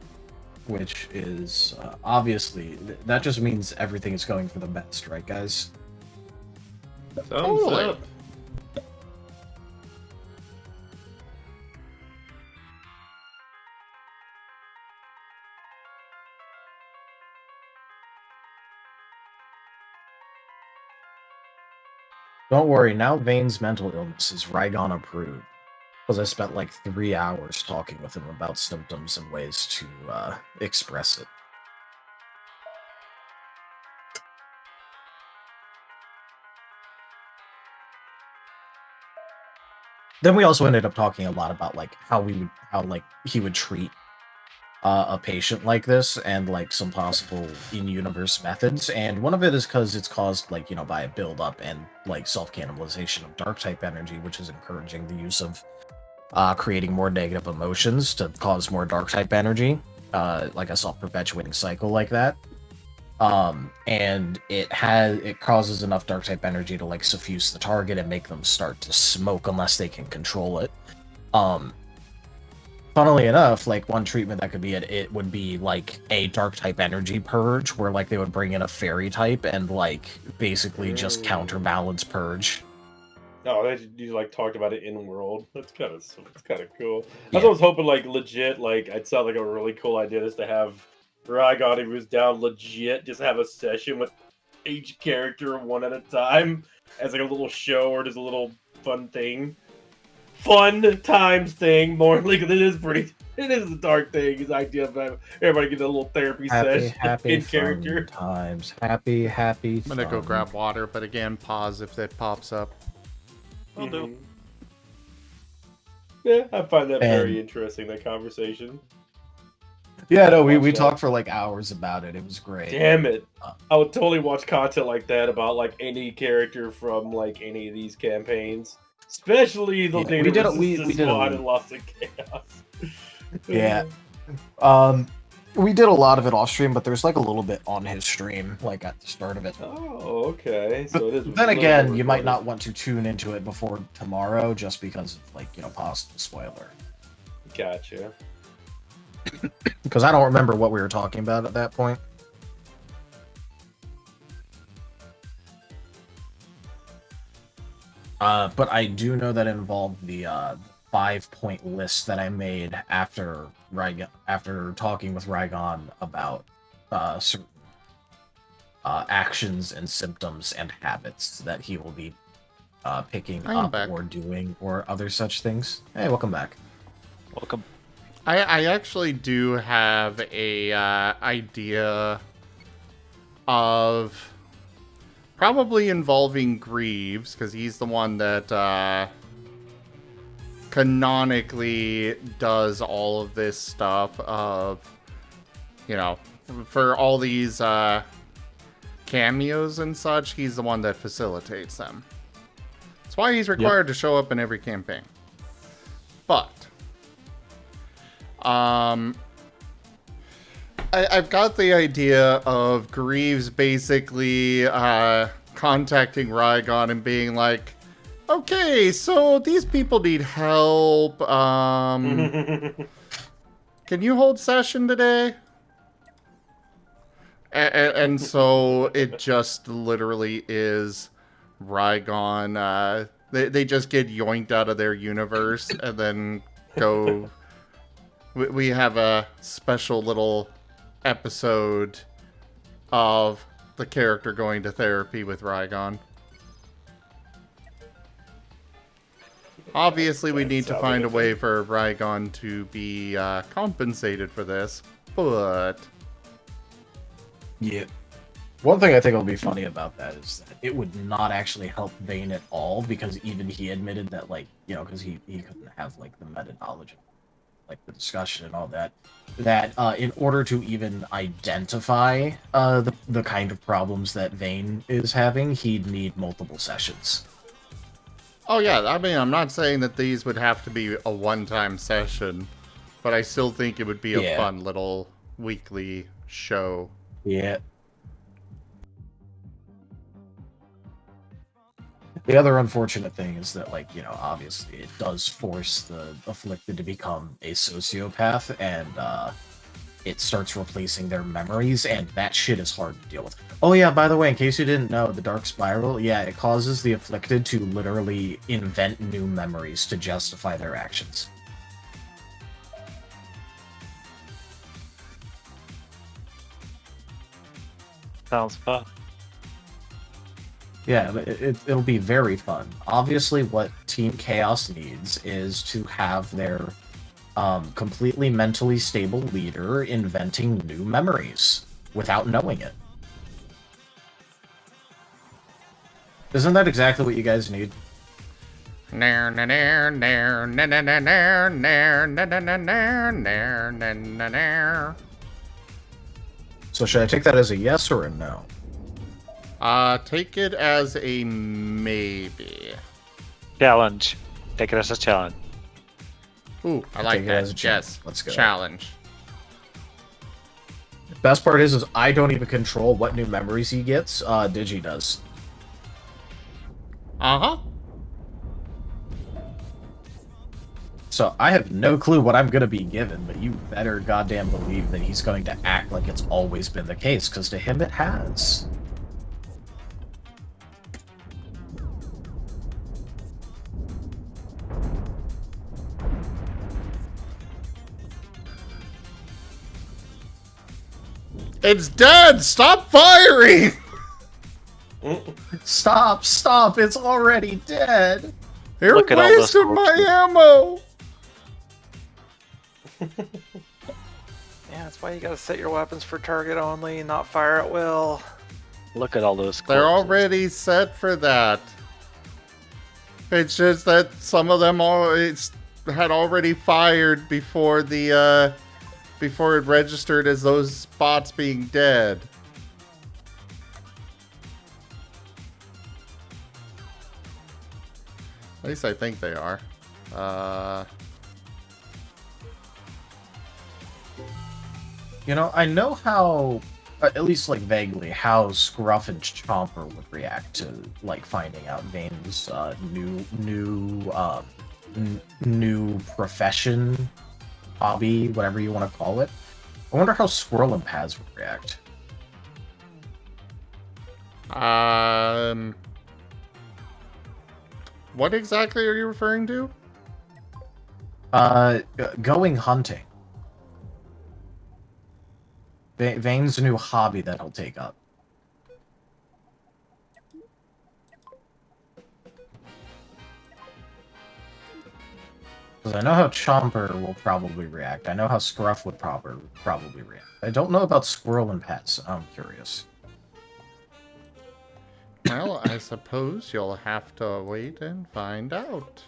which is obviously that just means everything is going for the best, right, guys? Thumbs up. Don't worry, now Vane's mental illness is Rygon approved. Because I spent like 3 hours talking with him about symptoms and ways to express it. Then we also ended up talking a lot about like how he would treat a patient like this and like some possible in-universe methods. And one of it is because it's caused like, you know, by a build-up and like self-cannibalization of dark type energy, which is encouraging the use of creating more negative emotions to cause more dark type energy, like a self-perpetuating cycle like that. And it causes enough dark type energy to like suffuse the target and make them start to smoke unless they can control it. Funnily enough, like one treatment that could be it would be like a dark type energy purge, where like they would bring in a fairy type and like basically just counterbalance purge. Oh, you like talked about it in world. That's kind of cool. Yeah. I was hoping like legit, like it sounded like a really cool idea just to have Rygon, if he was down legit, just have a session with each character one at a time as like a little show or just a little fun fun times thing. More like it is a dark thing. His idea of everybody getting a little therapy session in character. Times. Happy. I'm gonna go grab water, but again, pause if that pops up. Will do. Yeah, I find that very And- interesting, that conversation. Yeah, no, we Watch that. talked for like hours about it. It was great. Damn it. I would totally watch content like that about like any character from like any of these campaigns. Especially the Yeah, we did a- we did a- Squad and Lost in Chaos. Yeah. We did a lot of it off stream, but there's like a little bit on his stream, like at the start of it. Oh, okay. So it is. Then again, you might not want to tune into it before tomorrow, just because of like possible spoiler. Gotcha. Because I don't remember what we were talking about at that point. But I do know that it involved the 5-point list that I made after talking with Rygon about certain actions and symptoms and habits that he will be picking up or doing or other such things. Hey, welcome back. Welcome. I actually do have a idea of probably involving Greaves, because he's the one that canonically does all of this stuff of, for all these cameos and such, he's the one that facilitates them. That's why he's required to show up in every campaign. But I've got the idea of Greaves basically contacting Rygon and being like, okay, so these people need help. Can you hold session today? And so it just literally is Rygon. They just get yoinked out of their universe and then go... We have a special little episode of the character going to therapy with Rygon. Obviously, we need to find a way for Rygon to be compensated for this, but... Yeah. One thing I think will be funny about that is that it would not actually help Vane at all, because even he admitted that, like, because he couldn't have, like, the meta-knowledge, like, the discussion and all that, that in order to even identify the kind of problems that Vane is having, he'd need multiple sessions. Oh yeah, I mean, I'm not saying that these would have to be a one-time session, but I still think it would be a fun little weekly show. Yeah. The other unfortunate thing is that, like, obviously it does force the afflicted to become a sociopath, and it starts replacing their memories, and that shit is hard to deal with. Oh yeah, by the way, in case you didn't know, the Dark Spiral, yeah, it causes the afflicted to literally invent new memories to justify their actions. Sounds fun. Yeah, it'll be very fun. Obviously, what Team Chaos needs is to have their completely mentally stable leader inventing new memories without knowing it. Isn't that exactly what you guys need? So should I take that as a yes or a no? Take it as a maybe. Challenge. Take it as a challenge. Ooh, I like Take it as that. a challenge. Yes. Let's go. Challenge. Best part is I don't even control what new memories he gets. Digi does. Uh-huh. So I have no clue what I'm gonna be given, but you better goddamn believe that he's going to act like it's always been the case, because to him it has. It's dead! Stop firing! Stop! It's already dead. You're Look at all this wasting my corpses. ammo! Yeah, that's why you gotta set your weapons for target only, not fire at will. Look at all those corpses. They're already set for that. It's just that some of them had already fired before before it registered as those spots being dead. At least I think they are. You know, I know how, at least like vaguely, how Scruff and Chomper would react to like finding out Vane's new profession, hobby, whatever you want to call it. I wonder how Squirrel and Paz would react. What exactly are you referring to? Going hunting. Vane's new hobby that he'll take up. Because I know how Chomper will probably react. I know how Scruff would probably react. I don't know about Squirrel and Pets. I'm curious. Well, I suppose you'll have to wait and find out.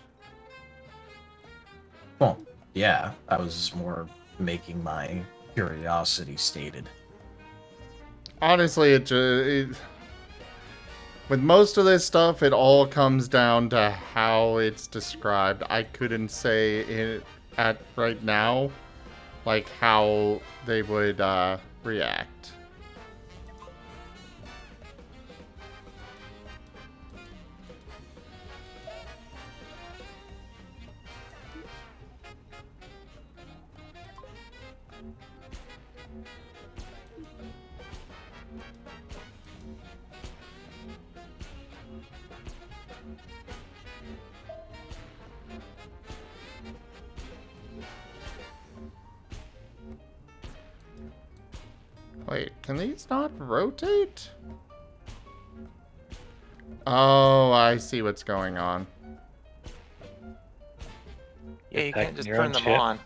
Well, yeah, I was more making my curiosity stated. Honestly, with most of this stuff, it all comes down to how it's described. I couldn't say it at right now, like how they would react. Wait, can these not rotate? Oh, I see what's going on. Yeah, you can't just your turn own them ship. on.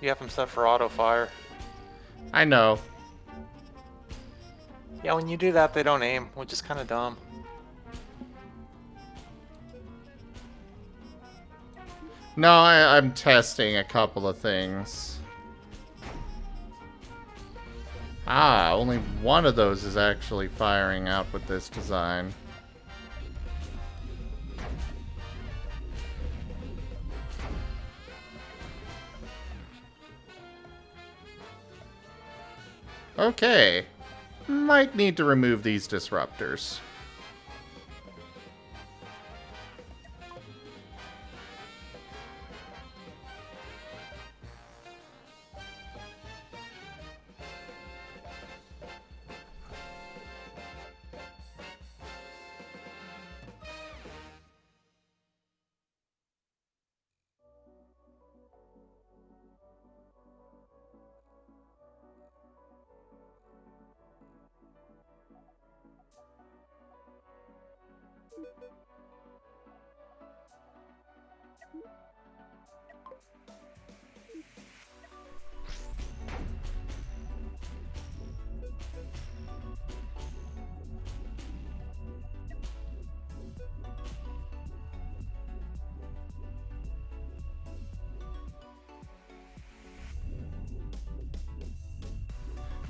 You have them set for auto fire. I know. Yeah, when you do that, they don't aim, which is kind of dumb. No, I'm testing a couple of things. Ah, only one of those is actually firing out with this design. Okay. Might need to remove these disruptors.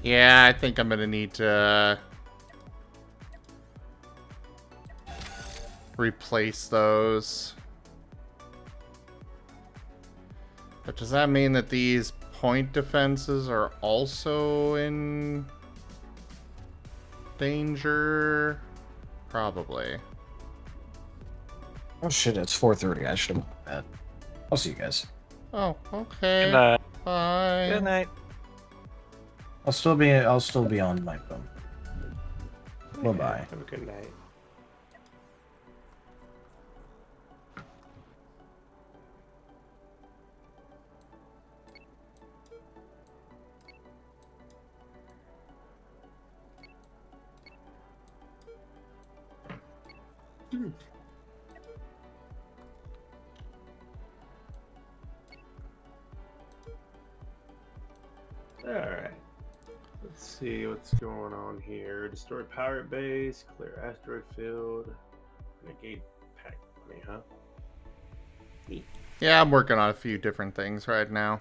Yeah, I think I'm gonna need to replace those. But does that mean that these point defenses are also in danger? Probably. Oh shit, it's 4:30. I should have went to bed. I'll see you guys. Oh, okay. Good night. Bye. Good night. I'll still be on my phone. Bye-bye. Have a good night. Alright. Let's see what's going on here. Destroy pirate base, clear asteroid field, negate pack money, huh? Neat. Yeah, I'm working on a few different things right now.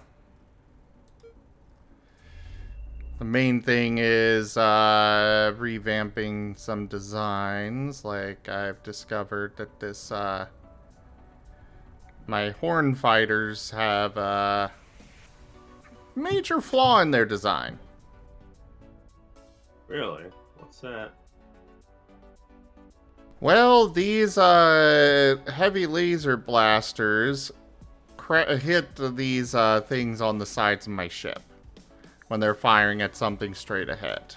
The main thing is revamping some designs. Like, I've discovered that this, my horn fighters have a major flaw in their design. Really? What's that? Well, these heavy laser blasters hit these things on the sides of my ship when they're firing at something straight ahead.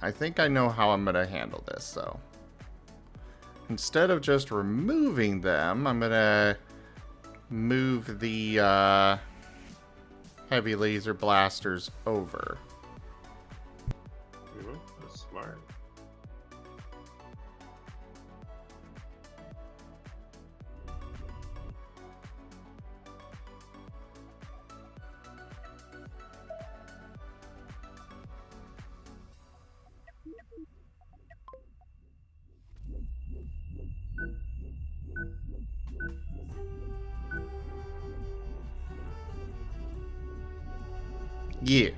I think I know how I'm going to handle this, though. Instead of just removing them, I'm going to move the heavy laser blasters over. That's smart. Yeah.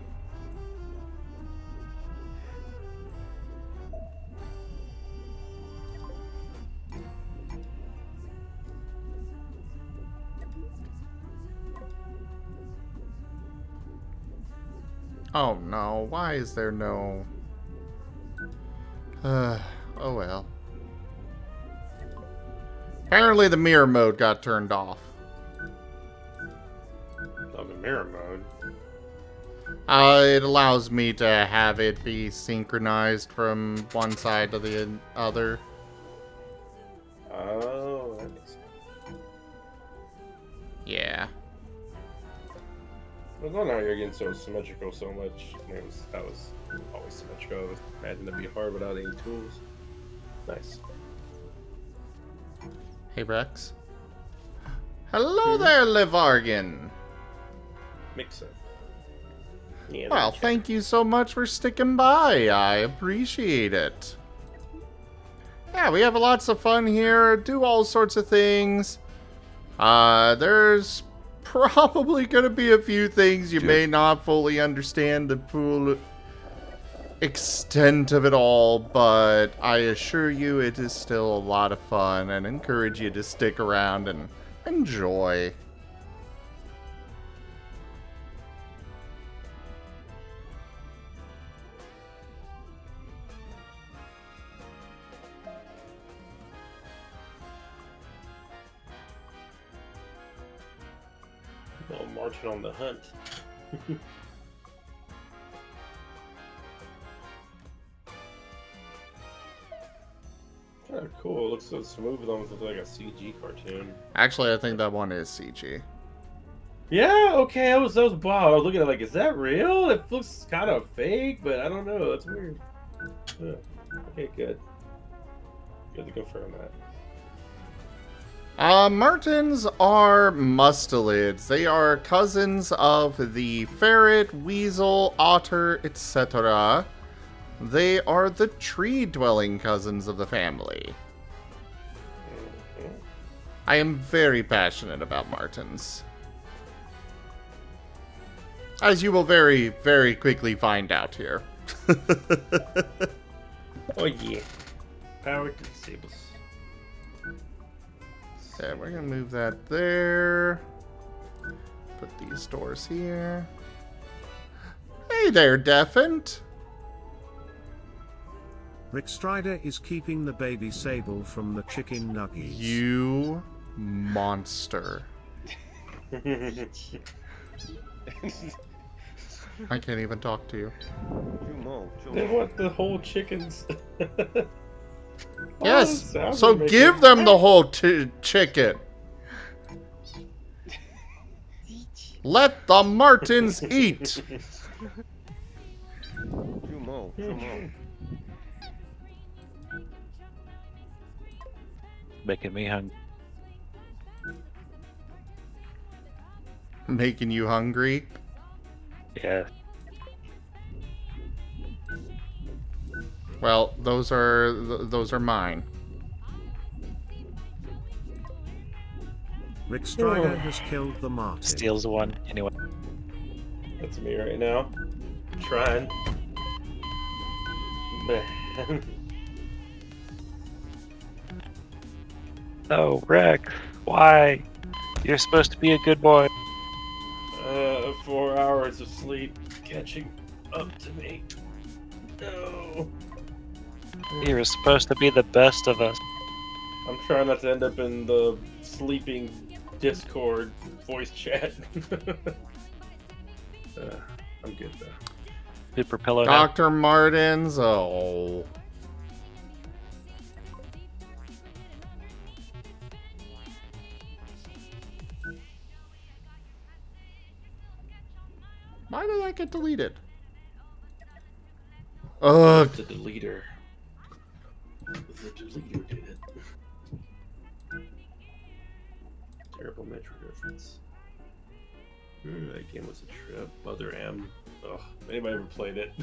Oh no, why is there no... oh well. Apparently the mirror mode got turned off. Oh, the mirror mode. It allows me to have it be synchronized from one side to the other. Oh, that makes sense. Yeah. I don't know how you're getting so symmetrical so much. That was always symmetrical. I was imagining it'd be hard without any tools. Nice. Hey, Rex. Hello there, Livargan. Mix it. Yeah, Well, thank you so much for sticking by. I appreciate it. Yeah, we have lots of fun here. Do all sorts of things. There's probably going to be a few things you may not fully understand the full extent of it all, but I assure you it is still a lot of fun and encourage you to stick around and enjoy. Well, marching on the hunt. Kind of cool. It looks so smooth. It almost looks like a CG cartoon. Actually, I think that one is CG. Yeah, okay, that was wow. I was looking at it like, is that real? It looks kind of fake, but I don't know. That's weird. Yeah. Okay, good. Good to confirm that. Martens are mustelids. They are cousins of the ferret, weasel, otter, etc. They are the tree-dwelling cousins of the family. I am very passionate about martens. As you will very, very quickly find out here. Oh yeah. Power to disables. Okay, we're gonna move that there. Put these doors here. Hey there, Deafant. Rick Strider is keeping the baby sable from the chicken nuggets. You monster. I can't even talk to you. They want the whole chickens. Yes, Oh, so give them the whole chicken. Let the martens eat. Making me hungry. making you hungry? Yeah. Well, those are mine. Rick Strider has killed the Marten. Steals one anyway. That's me right now. I'm trying. Man. Oh, Rex, why? You're supposed to be a good boy. 4 hours of sleep catching up to me. No. You're supposed to be the best of us. I'm trying not to end up in the sleeping Discord voice chat. I'm good though. Super pillow. Now. Dr. Martens. Oh. Why did that get deleted? Ugh. The deleter. The deleter did it. Terrible Metroid reference. That game was a trip. Mother M. Oh, anybody ever played it?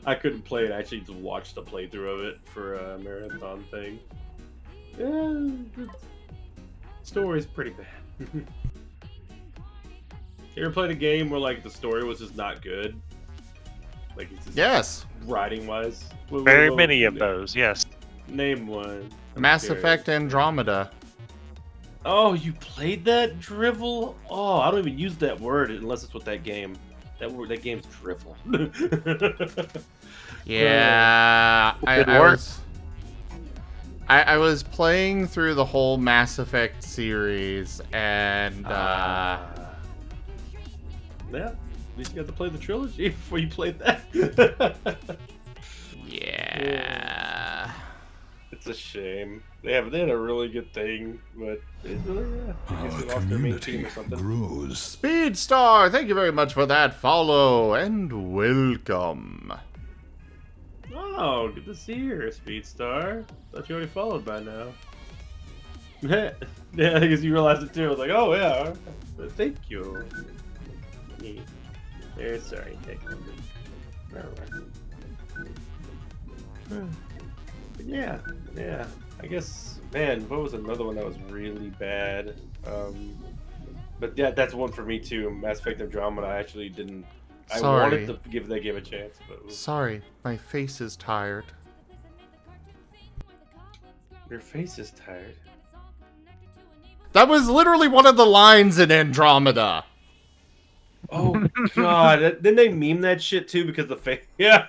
I couldn't play it. I actually just watched the playthrough of it for a marathon thing. Yeah, the story's pretty bad. You ever played a game where like the story was just not good? Like it's just yes, writing wise. Very many of those. Yes. Name one. Mass Effect Andromeda. Oh, you played that, drivel? Oh, I don't even use that word unless it's with that game. That game's drivel. Yeah, I was playing through the whole Mass Effect series, and yeah, at least you got to play the trilogy before you played that. Yeah. It's a shame. They had a really good thing, but it's really, I guess they lost their main team or something. Speedstar, thank you very much for that follow, and welcome. Oh, good to see you, Speedstar. Thought you already followed by now. Yeah, I guess you realized it too. I was like, oh yeah, thank you. Very sorry, But yeah. I guess, man, what was another one that was really bad? But yeah, that's one for me too. Mass Effect Andromeda. I actually didn't. I wanted to give that game a chance, but sorry, my face is tired. Your face is tired. That was literally one of the lines in Andromeda. Oh god, didn't they meme that shit too because the face? Yeah.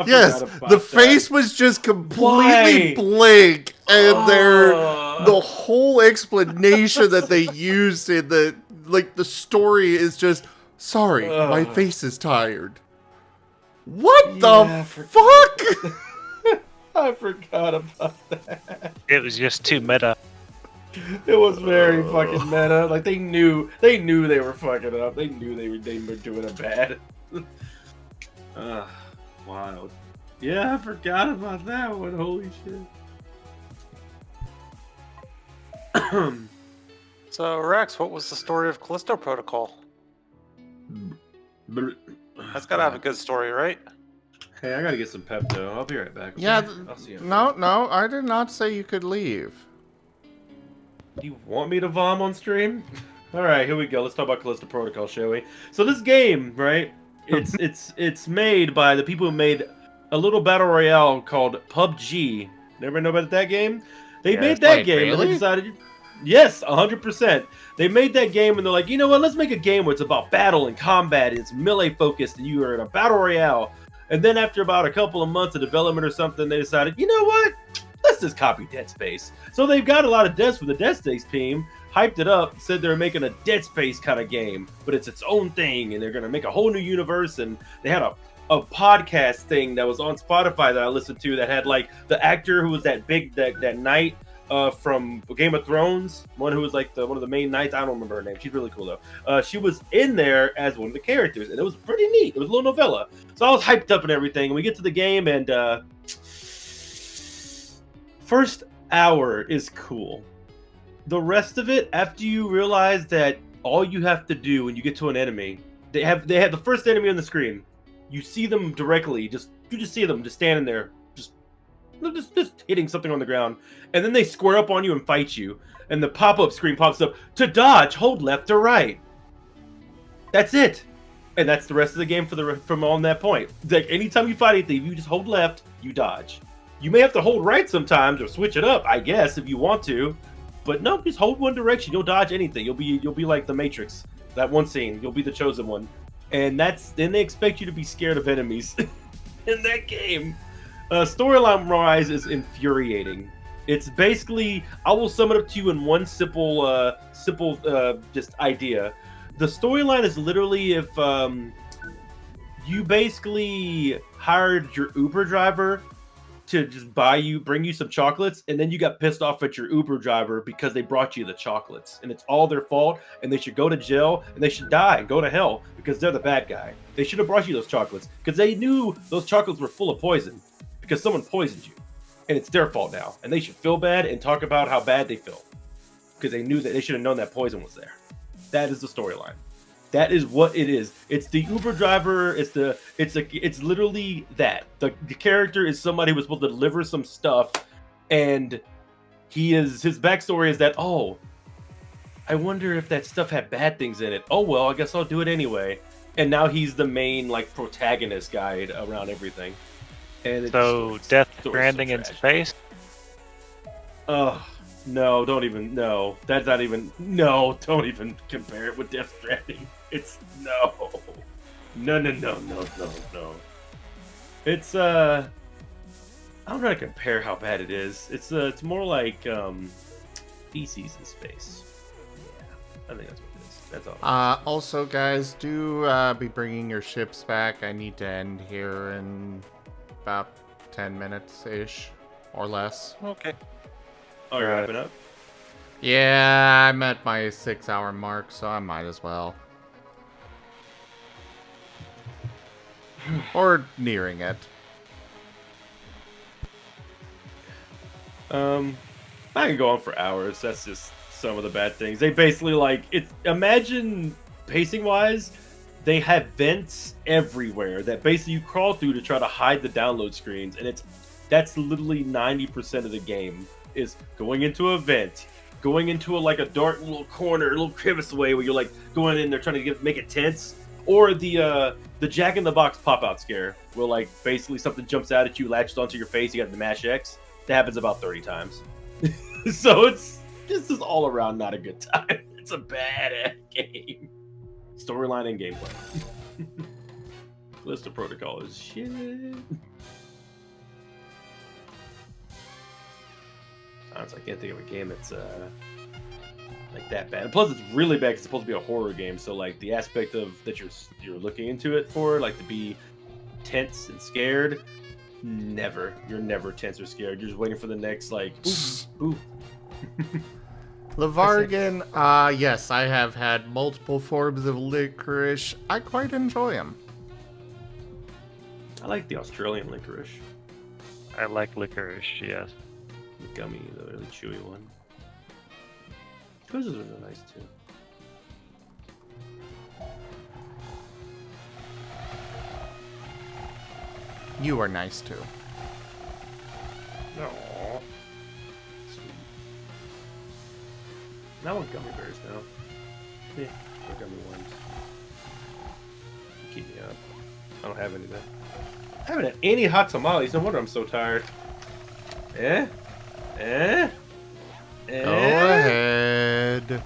Yes, the face was just completely blank, and the whole explanation that they used in the story is just, sorry, my face is tired. What the fuck? I forgot about that. It was just too meta. It was very fucking meta. Like they knew they were fucking up. They knew they were doing it bad. Wild. Yeah, I forgot about that one. Holy shit. So, Rex, what was the story of Callisto Protocol? That's gotta have a good story, right? Hey, I gotta get some Pepto. I'll be right back. Yeah, I'll see you. No, I did not say you could leave. Do you want me to vom on stream? Alright, here we go. Let's talk about Callisto Protocol, shall we? So this game, right? It's made by the people who made a little battle royale called PUBG. Never know about that game? They made that game and they decided, yes, 100%. They made that game and they're like, you know what? Let's make a game where it's about battle and combat. It's melee focused and you are in a battle royale. And then after about a couple of months of development or something, they decided, you know what? Let's just copy Dead Space. So they've got a lot of devs for the Dead Space team, hyped it up, said they're making a Dead Space kind of game, but it's its own thing, and they're going to make a whole new universe, and they had a podcast thing that was on Spotify that I listened to that had, like, the actor who was that knight from Game of Thrones, one who was, like, one of the main knights. I don't remember her name. She's really cool, though. She was in there as one of the characters, and it was pretty neat. It was a little novella. So I was hyped up and everything, and we get to the game, and first hour is cool. The rest of it, after you realize that all you have to do when you get to an enemy, they have the first enemy on the screen. You see them directly. You just see them just standing there, just hitting something on the ground, and then they square up on you and fight you. And the pop-up screen pops up to dodge. Hold left or right. That's it. And that's the rest of the game from on that point. It's like anytime you fight anything, you just hold left, you dodge. You may have to hold right sometimes or switch it up, I guess, if you want to. But no, just hold one direction. You'll dodge anything. You'll be like the Matrix. That one scene. You'll be the chosen one. And then they expect you to be scared of enemies in that game. Storyline wise is infuriating. It's basically, I will sum it up to you in one simple just idea. The storyline is literally if you basically hired your Uber driver to just bring you some chocolates, and then you got pissed off at your Uber driver because they brought you the chocolates, and it's all their fault, and they should go to jail, and they should die and go to hell because they're the bad guy. They should have brought you those chocolates because they knew those chocolates were full of poison because someone poisoned you, and it's their fault now, and they should feel bad and talk about how bad they feel because they knew that they should have known that poison was there. That is the storyline. That is what it is. It's the Uber driver. It's literally that. The character is somebody who was supposed to deliver some stuff, and his backstory is that, oh, I wonder if that stuff had bad things in it. Oh well, I guess I'll do it anyway. And now he's the main protagonist guide around everything. And so Death Stranding in space. No, don't even. No, that's not even. No, don't even compare it with Death Stranding. It's no. It's I don't know how to compare how bad it is. It's more like feces in space. Yeah, I think that's what it is. That's all. Also, guys, do be bringing your ships back. I need to end here in about 10 minutes ish or less. Okay. Oh, you're wrapping up? Yeah, I'm at my 6-hour mark, so I might as well. Or nearing it. I can go on for hours. That's just some of the bad things. They basically imagine pacing wise, they have vents everywhere that basically you crawl through to try to hide the download screens, and that's literally 90% of the game is going into a vent, going into a dark little corner, a little crevice way where you're going in there trying to make it tense, or the Jack in the Box pop out scare where basically something jumps out at you, latches onto your face, you got the mash X. That happens about 30 times. So this is all around not a good time. It's a bad game. Storyline and gameplay. List of protocol is shit. Honestly, I can't think of a game that's that bad. Plus, it's really bad because it's supposed to be a horror game. So the aspect of that you're looking into it for, to be tense and scared. Never. You're never tense or scared. You're just waiting for the next ooh. Lavargan, yes, I have had multiple forms of licorice. I quite enjoy them. I like the Australian licorice. I like licorice, yes. The gummy, the really chewy one. Those are really nice too. You are nice too. No. Sweet. I want gummy bears now. Yeah, or gummy worms. Keep me up. I don't have any of that. I haven't had any hot tamales. No wonder I'm so tired. Eh? Go ahead.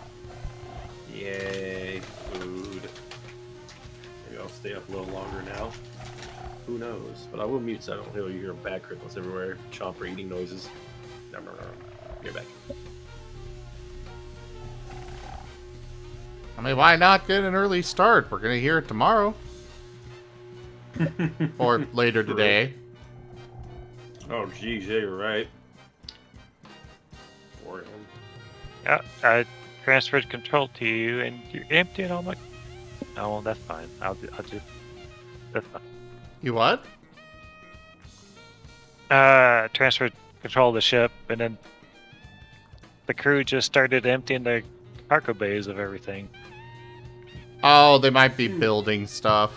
Yay, food. Maybe I'll stay up a little longer now. Who knows? But I will mute so I don't hear bad crickles everywhere. Chomper eating noises. No. Get back. I mean, why not get an early start? We're going to hear it tomorrow. Or later today. Oh, geez, yeah, you're right. Yeah, I transferred control to you, and you're empty, and I'm like, oh, well, that's fine. I'll do. That's fine. You what? Transferred control of the ship, and then the crew just started emptying the cargo bays of everything. Oh, they might be building stuff.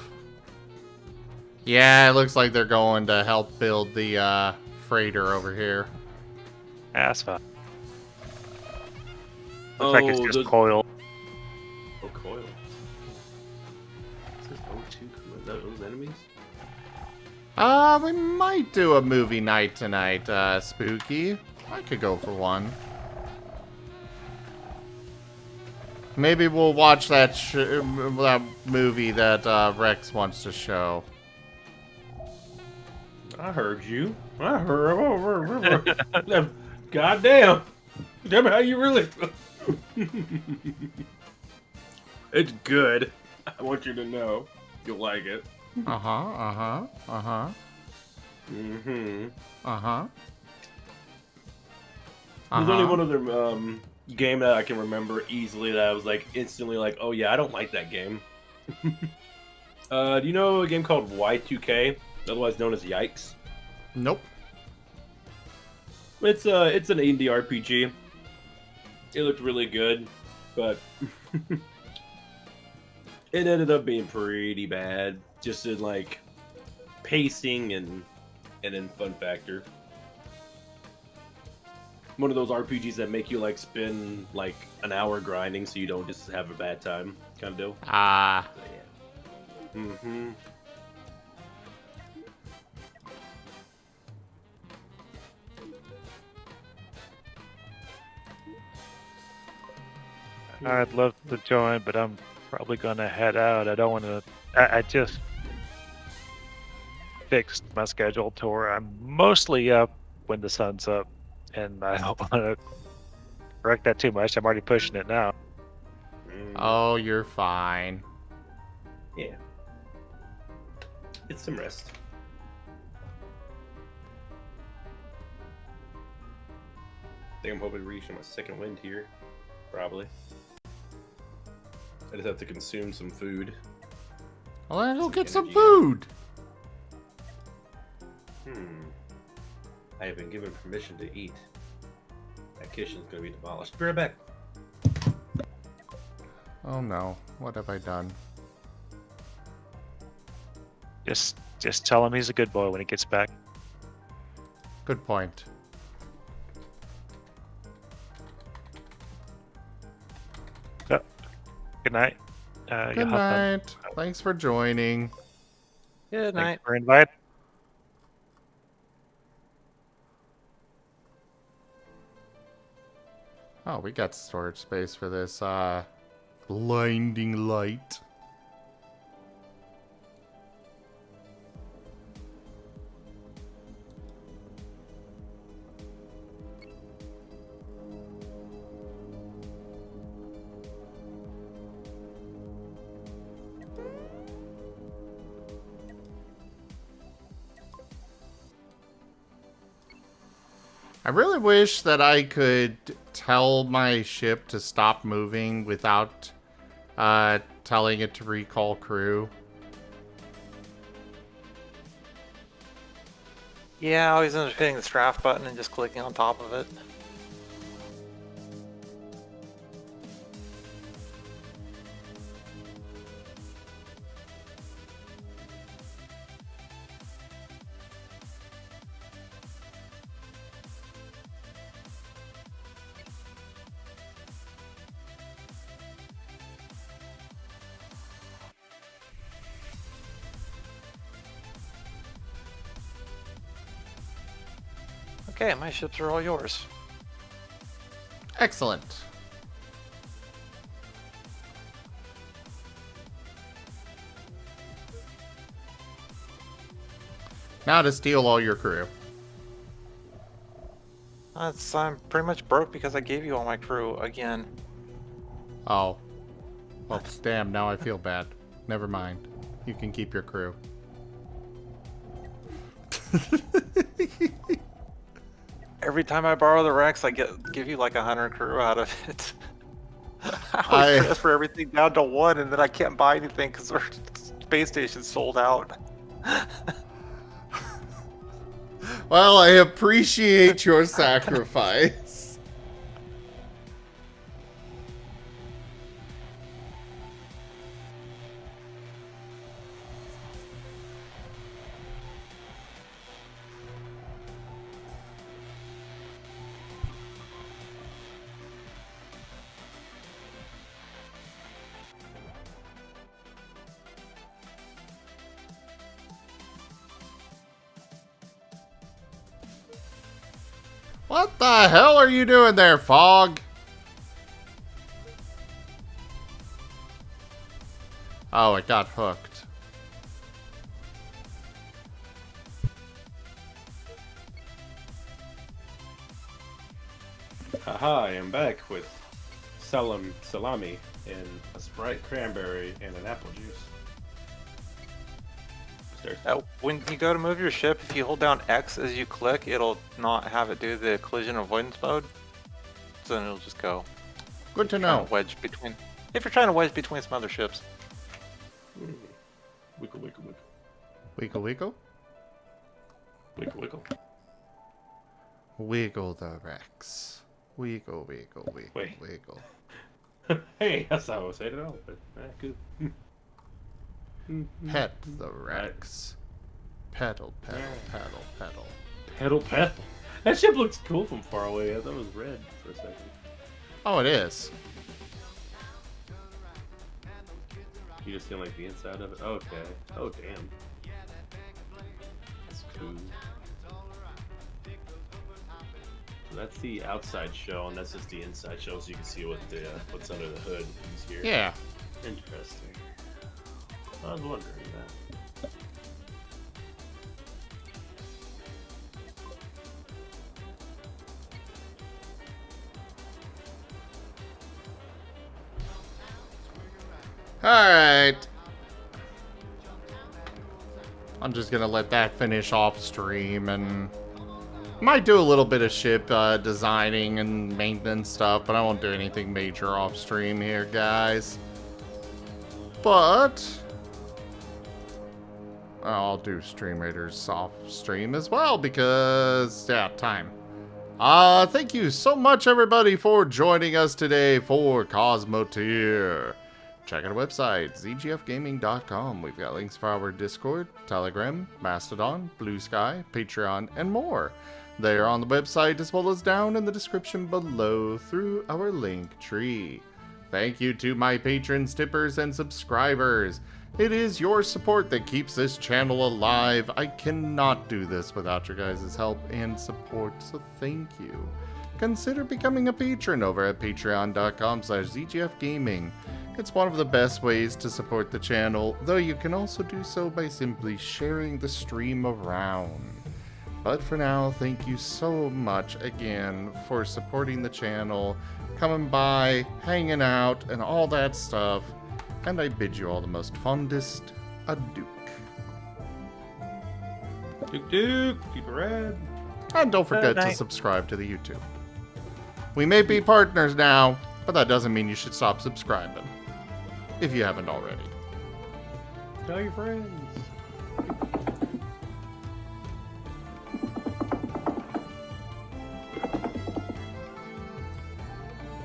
Yeah, it looks like they're going to help build the freighter over here. That's fine. Looks like it's just coil. Oh, coil. Is this O2 those enemies? We might do a movie night tonight, Spooky. I could go for one. Maybe we'll watch that that movie that Rex wants to show. I heard you. I heard. Goddamn. Damn how you really. It's good. I want you to know. You'll like it. Mm-hmm. There's only one other game that I can remember easily that I was like instantly like, oh yeah, I don't like that game. Do you know a game called Y2K, otherwise known as Yikes? Nope. It's an indie RPG. It looked really good, but it ended up being pretty bad, just in like pacing and in fun factor. One of those RPGs that make you like spend like an hour grinding so you don't just have a bad time kind of deal. Ah. Yeah. Mm-hmm. I'd love to join, but I'm probably gonna head out. I don't want to. I just fixed my schedule to where I'm mostly up when the sun's up, and I don't want to correct that too much. I'm already pushing it now. Oh, you're fine. Yeah. Get some rest. I think I'm hoping to reach my second wind here. Probably. I just have to consume some food. Well, then go get some food. I have been given permission to eat. That kitchen's gonna be demolished. Be right back. Oh no, what have I done? Just tell him he's a good boy when he gets back. Good point. Good night. Good night. Thanks for joining. Good night. Thanks for invite. Oh, we got storage space for this blinding light. I really wish that I could tell my ship to stop moving without telling it to recall crew. Yeah, I always end up hitting the strafe button and just clicking on top of it. Okay, my ships are all yours. Excellent. Now to steal all your crew. I'm pretty much broke because I gave you all my crew again. Oh. Well, damn, now I feel bad. Never mind. You can keep your crew. Every time I borrow the Rex, I give you like 100 crew out of it. I always transfer everything down to 1, and then I can't buy anything because our space station's sold out. Well, I appreciate your sacrifice. What the hell are you doing there, Fog? Oh, it got hooked. Haha, I am back with salami and a Sprite cranberry and an apple juice. When you go to move your ship, if you hold down X as you click, it'll not have it do the collision avoidance mode. So then it'll just go. Good to know. Wedge between. If you're trying to wedge between some other ships. Wiggle, wiggle, wiggle. Wiggle, wiggle? Wiggle, wiggle. Wiggle the Rex. Wiggle, wiggle, wiggle, Wait. wiggle. Hey, that's not what I said at all, but good. Pet the Rex. Pedal, pedal, pedal, pedal. Pedal, pedal. That ship looks cool from far away. I thought it was red for a second. Oh, it is. You just didn't like the inside of it? Okay. Oh, damn. That's cool. So that's the outside shell, and that's just the inside shell, so you can see what the what's under the hood is here. Yeah. Interesting. I was wondering that. Alright. I'm just gonna let that finish off stream and might do a little bit of ship designing and maintenance stuff, but I won't do anything major off stream here, guys. But I'll do Stream Raiders off stream as well because, yeah, time. Thank you so much, everybody, for joining us today for Cosmoteer. Check out our website, zgfgaming.com. We've got links for our Discord, Telegram, Mastodon, Blue Sky, Patreon, and more. They are on the website as well as down in the description below through our link tree. Thank you to my patrons, tippers, and subscribers. It is your support that keeps this channel alive. I cannot do this without your guys' help and support, so thank you. Consider becoming a patron over at patreon.com/zgfgaming. It's one of the best ways to support the channel, though you can also do so by simply sharing the stream around. But for now, thank you so much again for supporting the channel, coming by, hanging out, and all that stuff. And I bid you all the most fondest adieu. Duke Duke, keep it red. And don't forget to subscribe to the YouTube. We may be partners now, but that doesn't mean you should stop subscribing. If you haven't already. Tell your friends.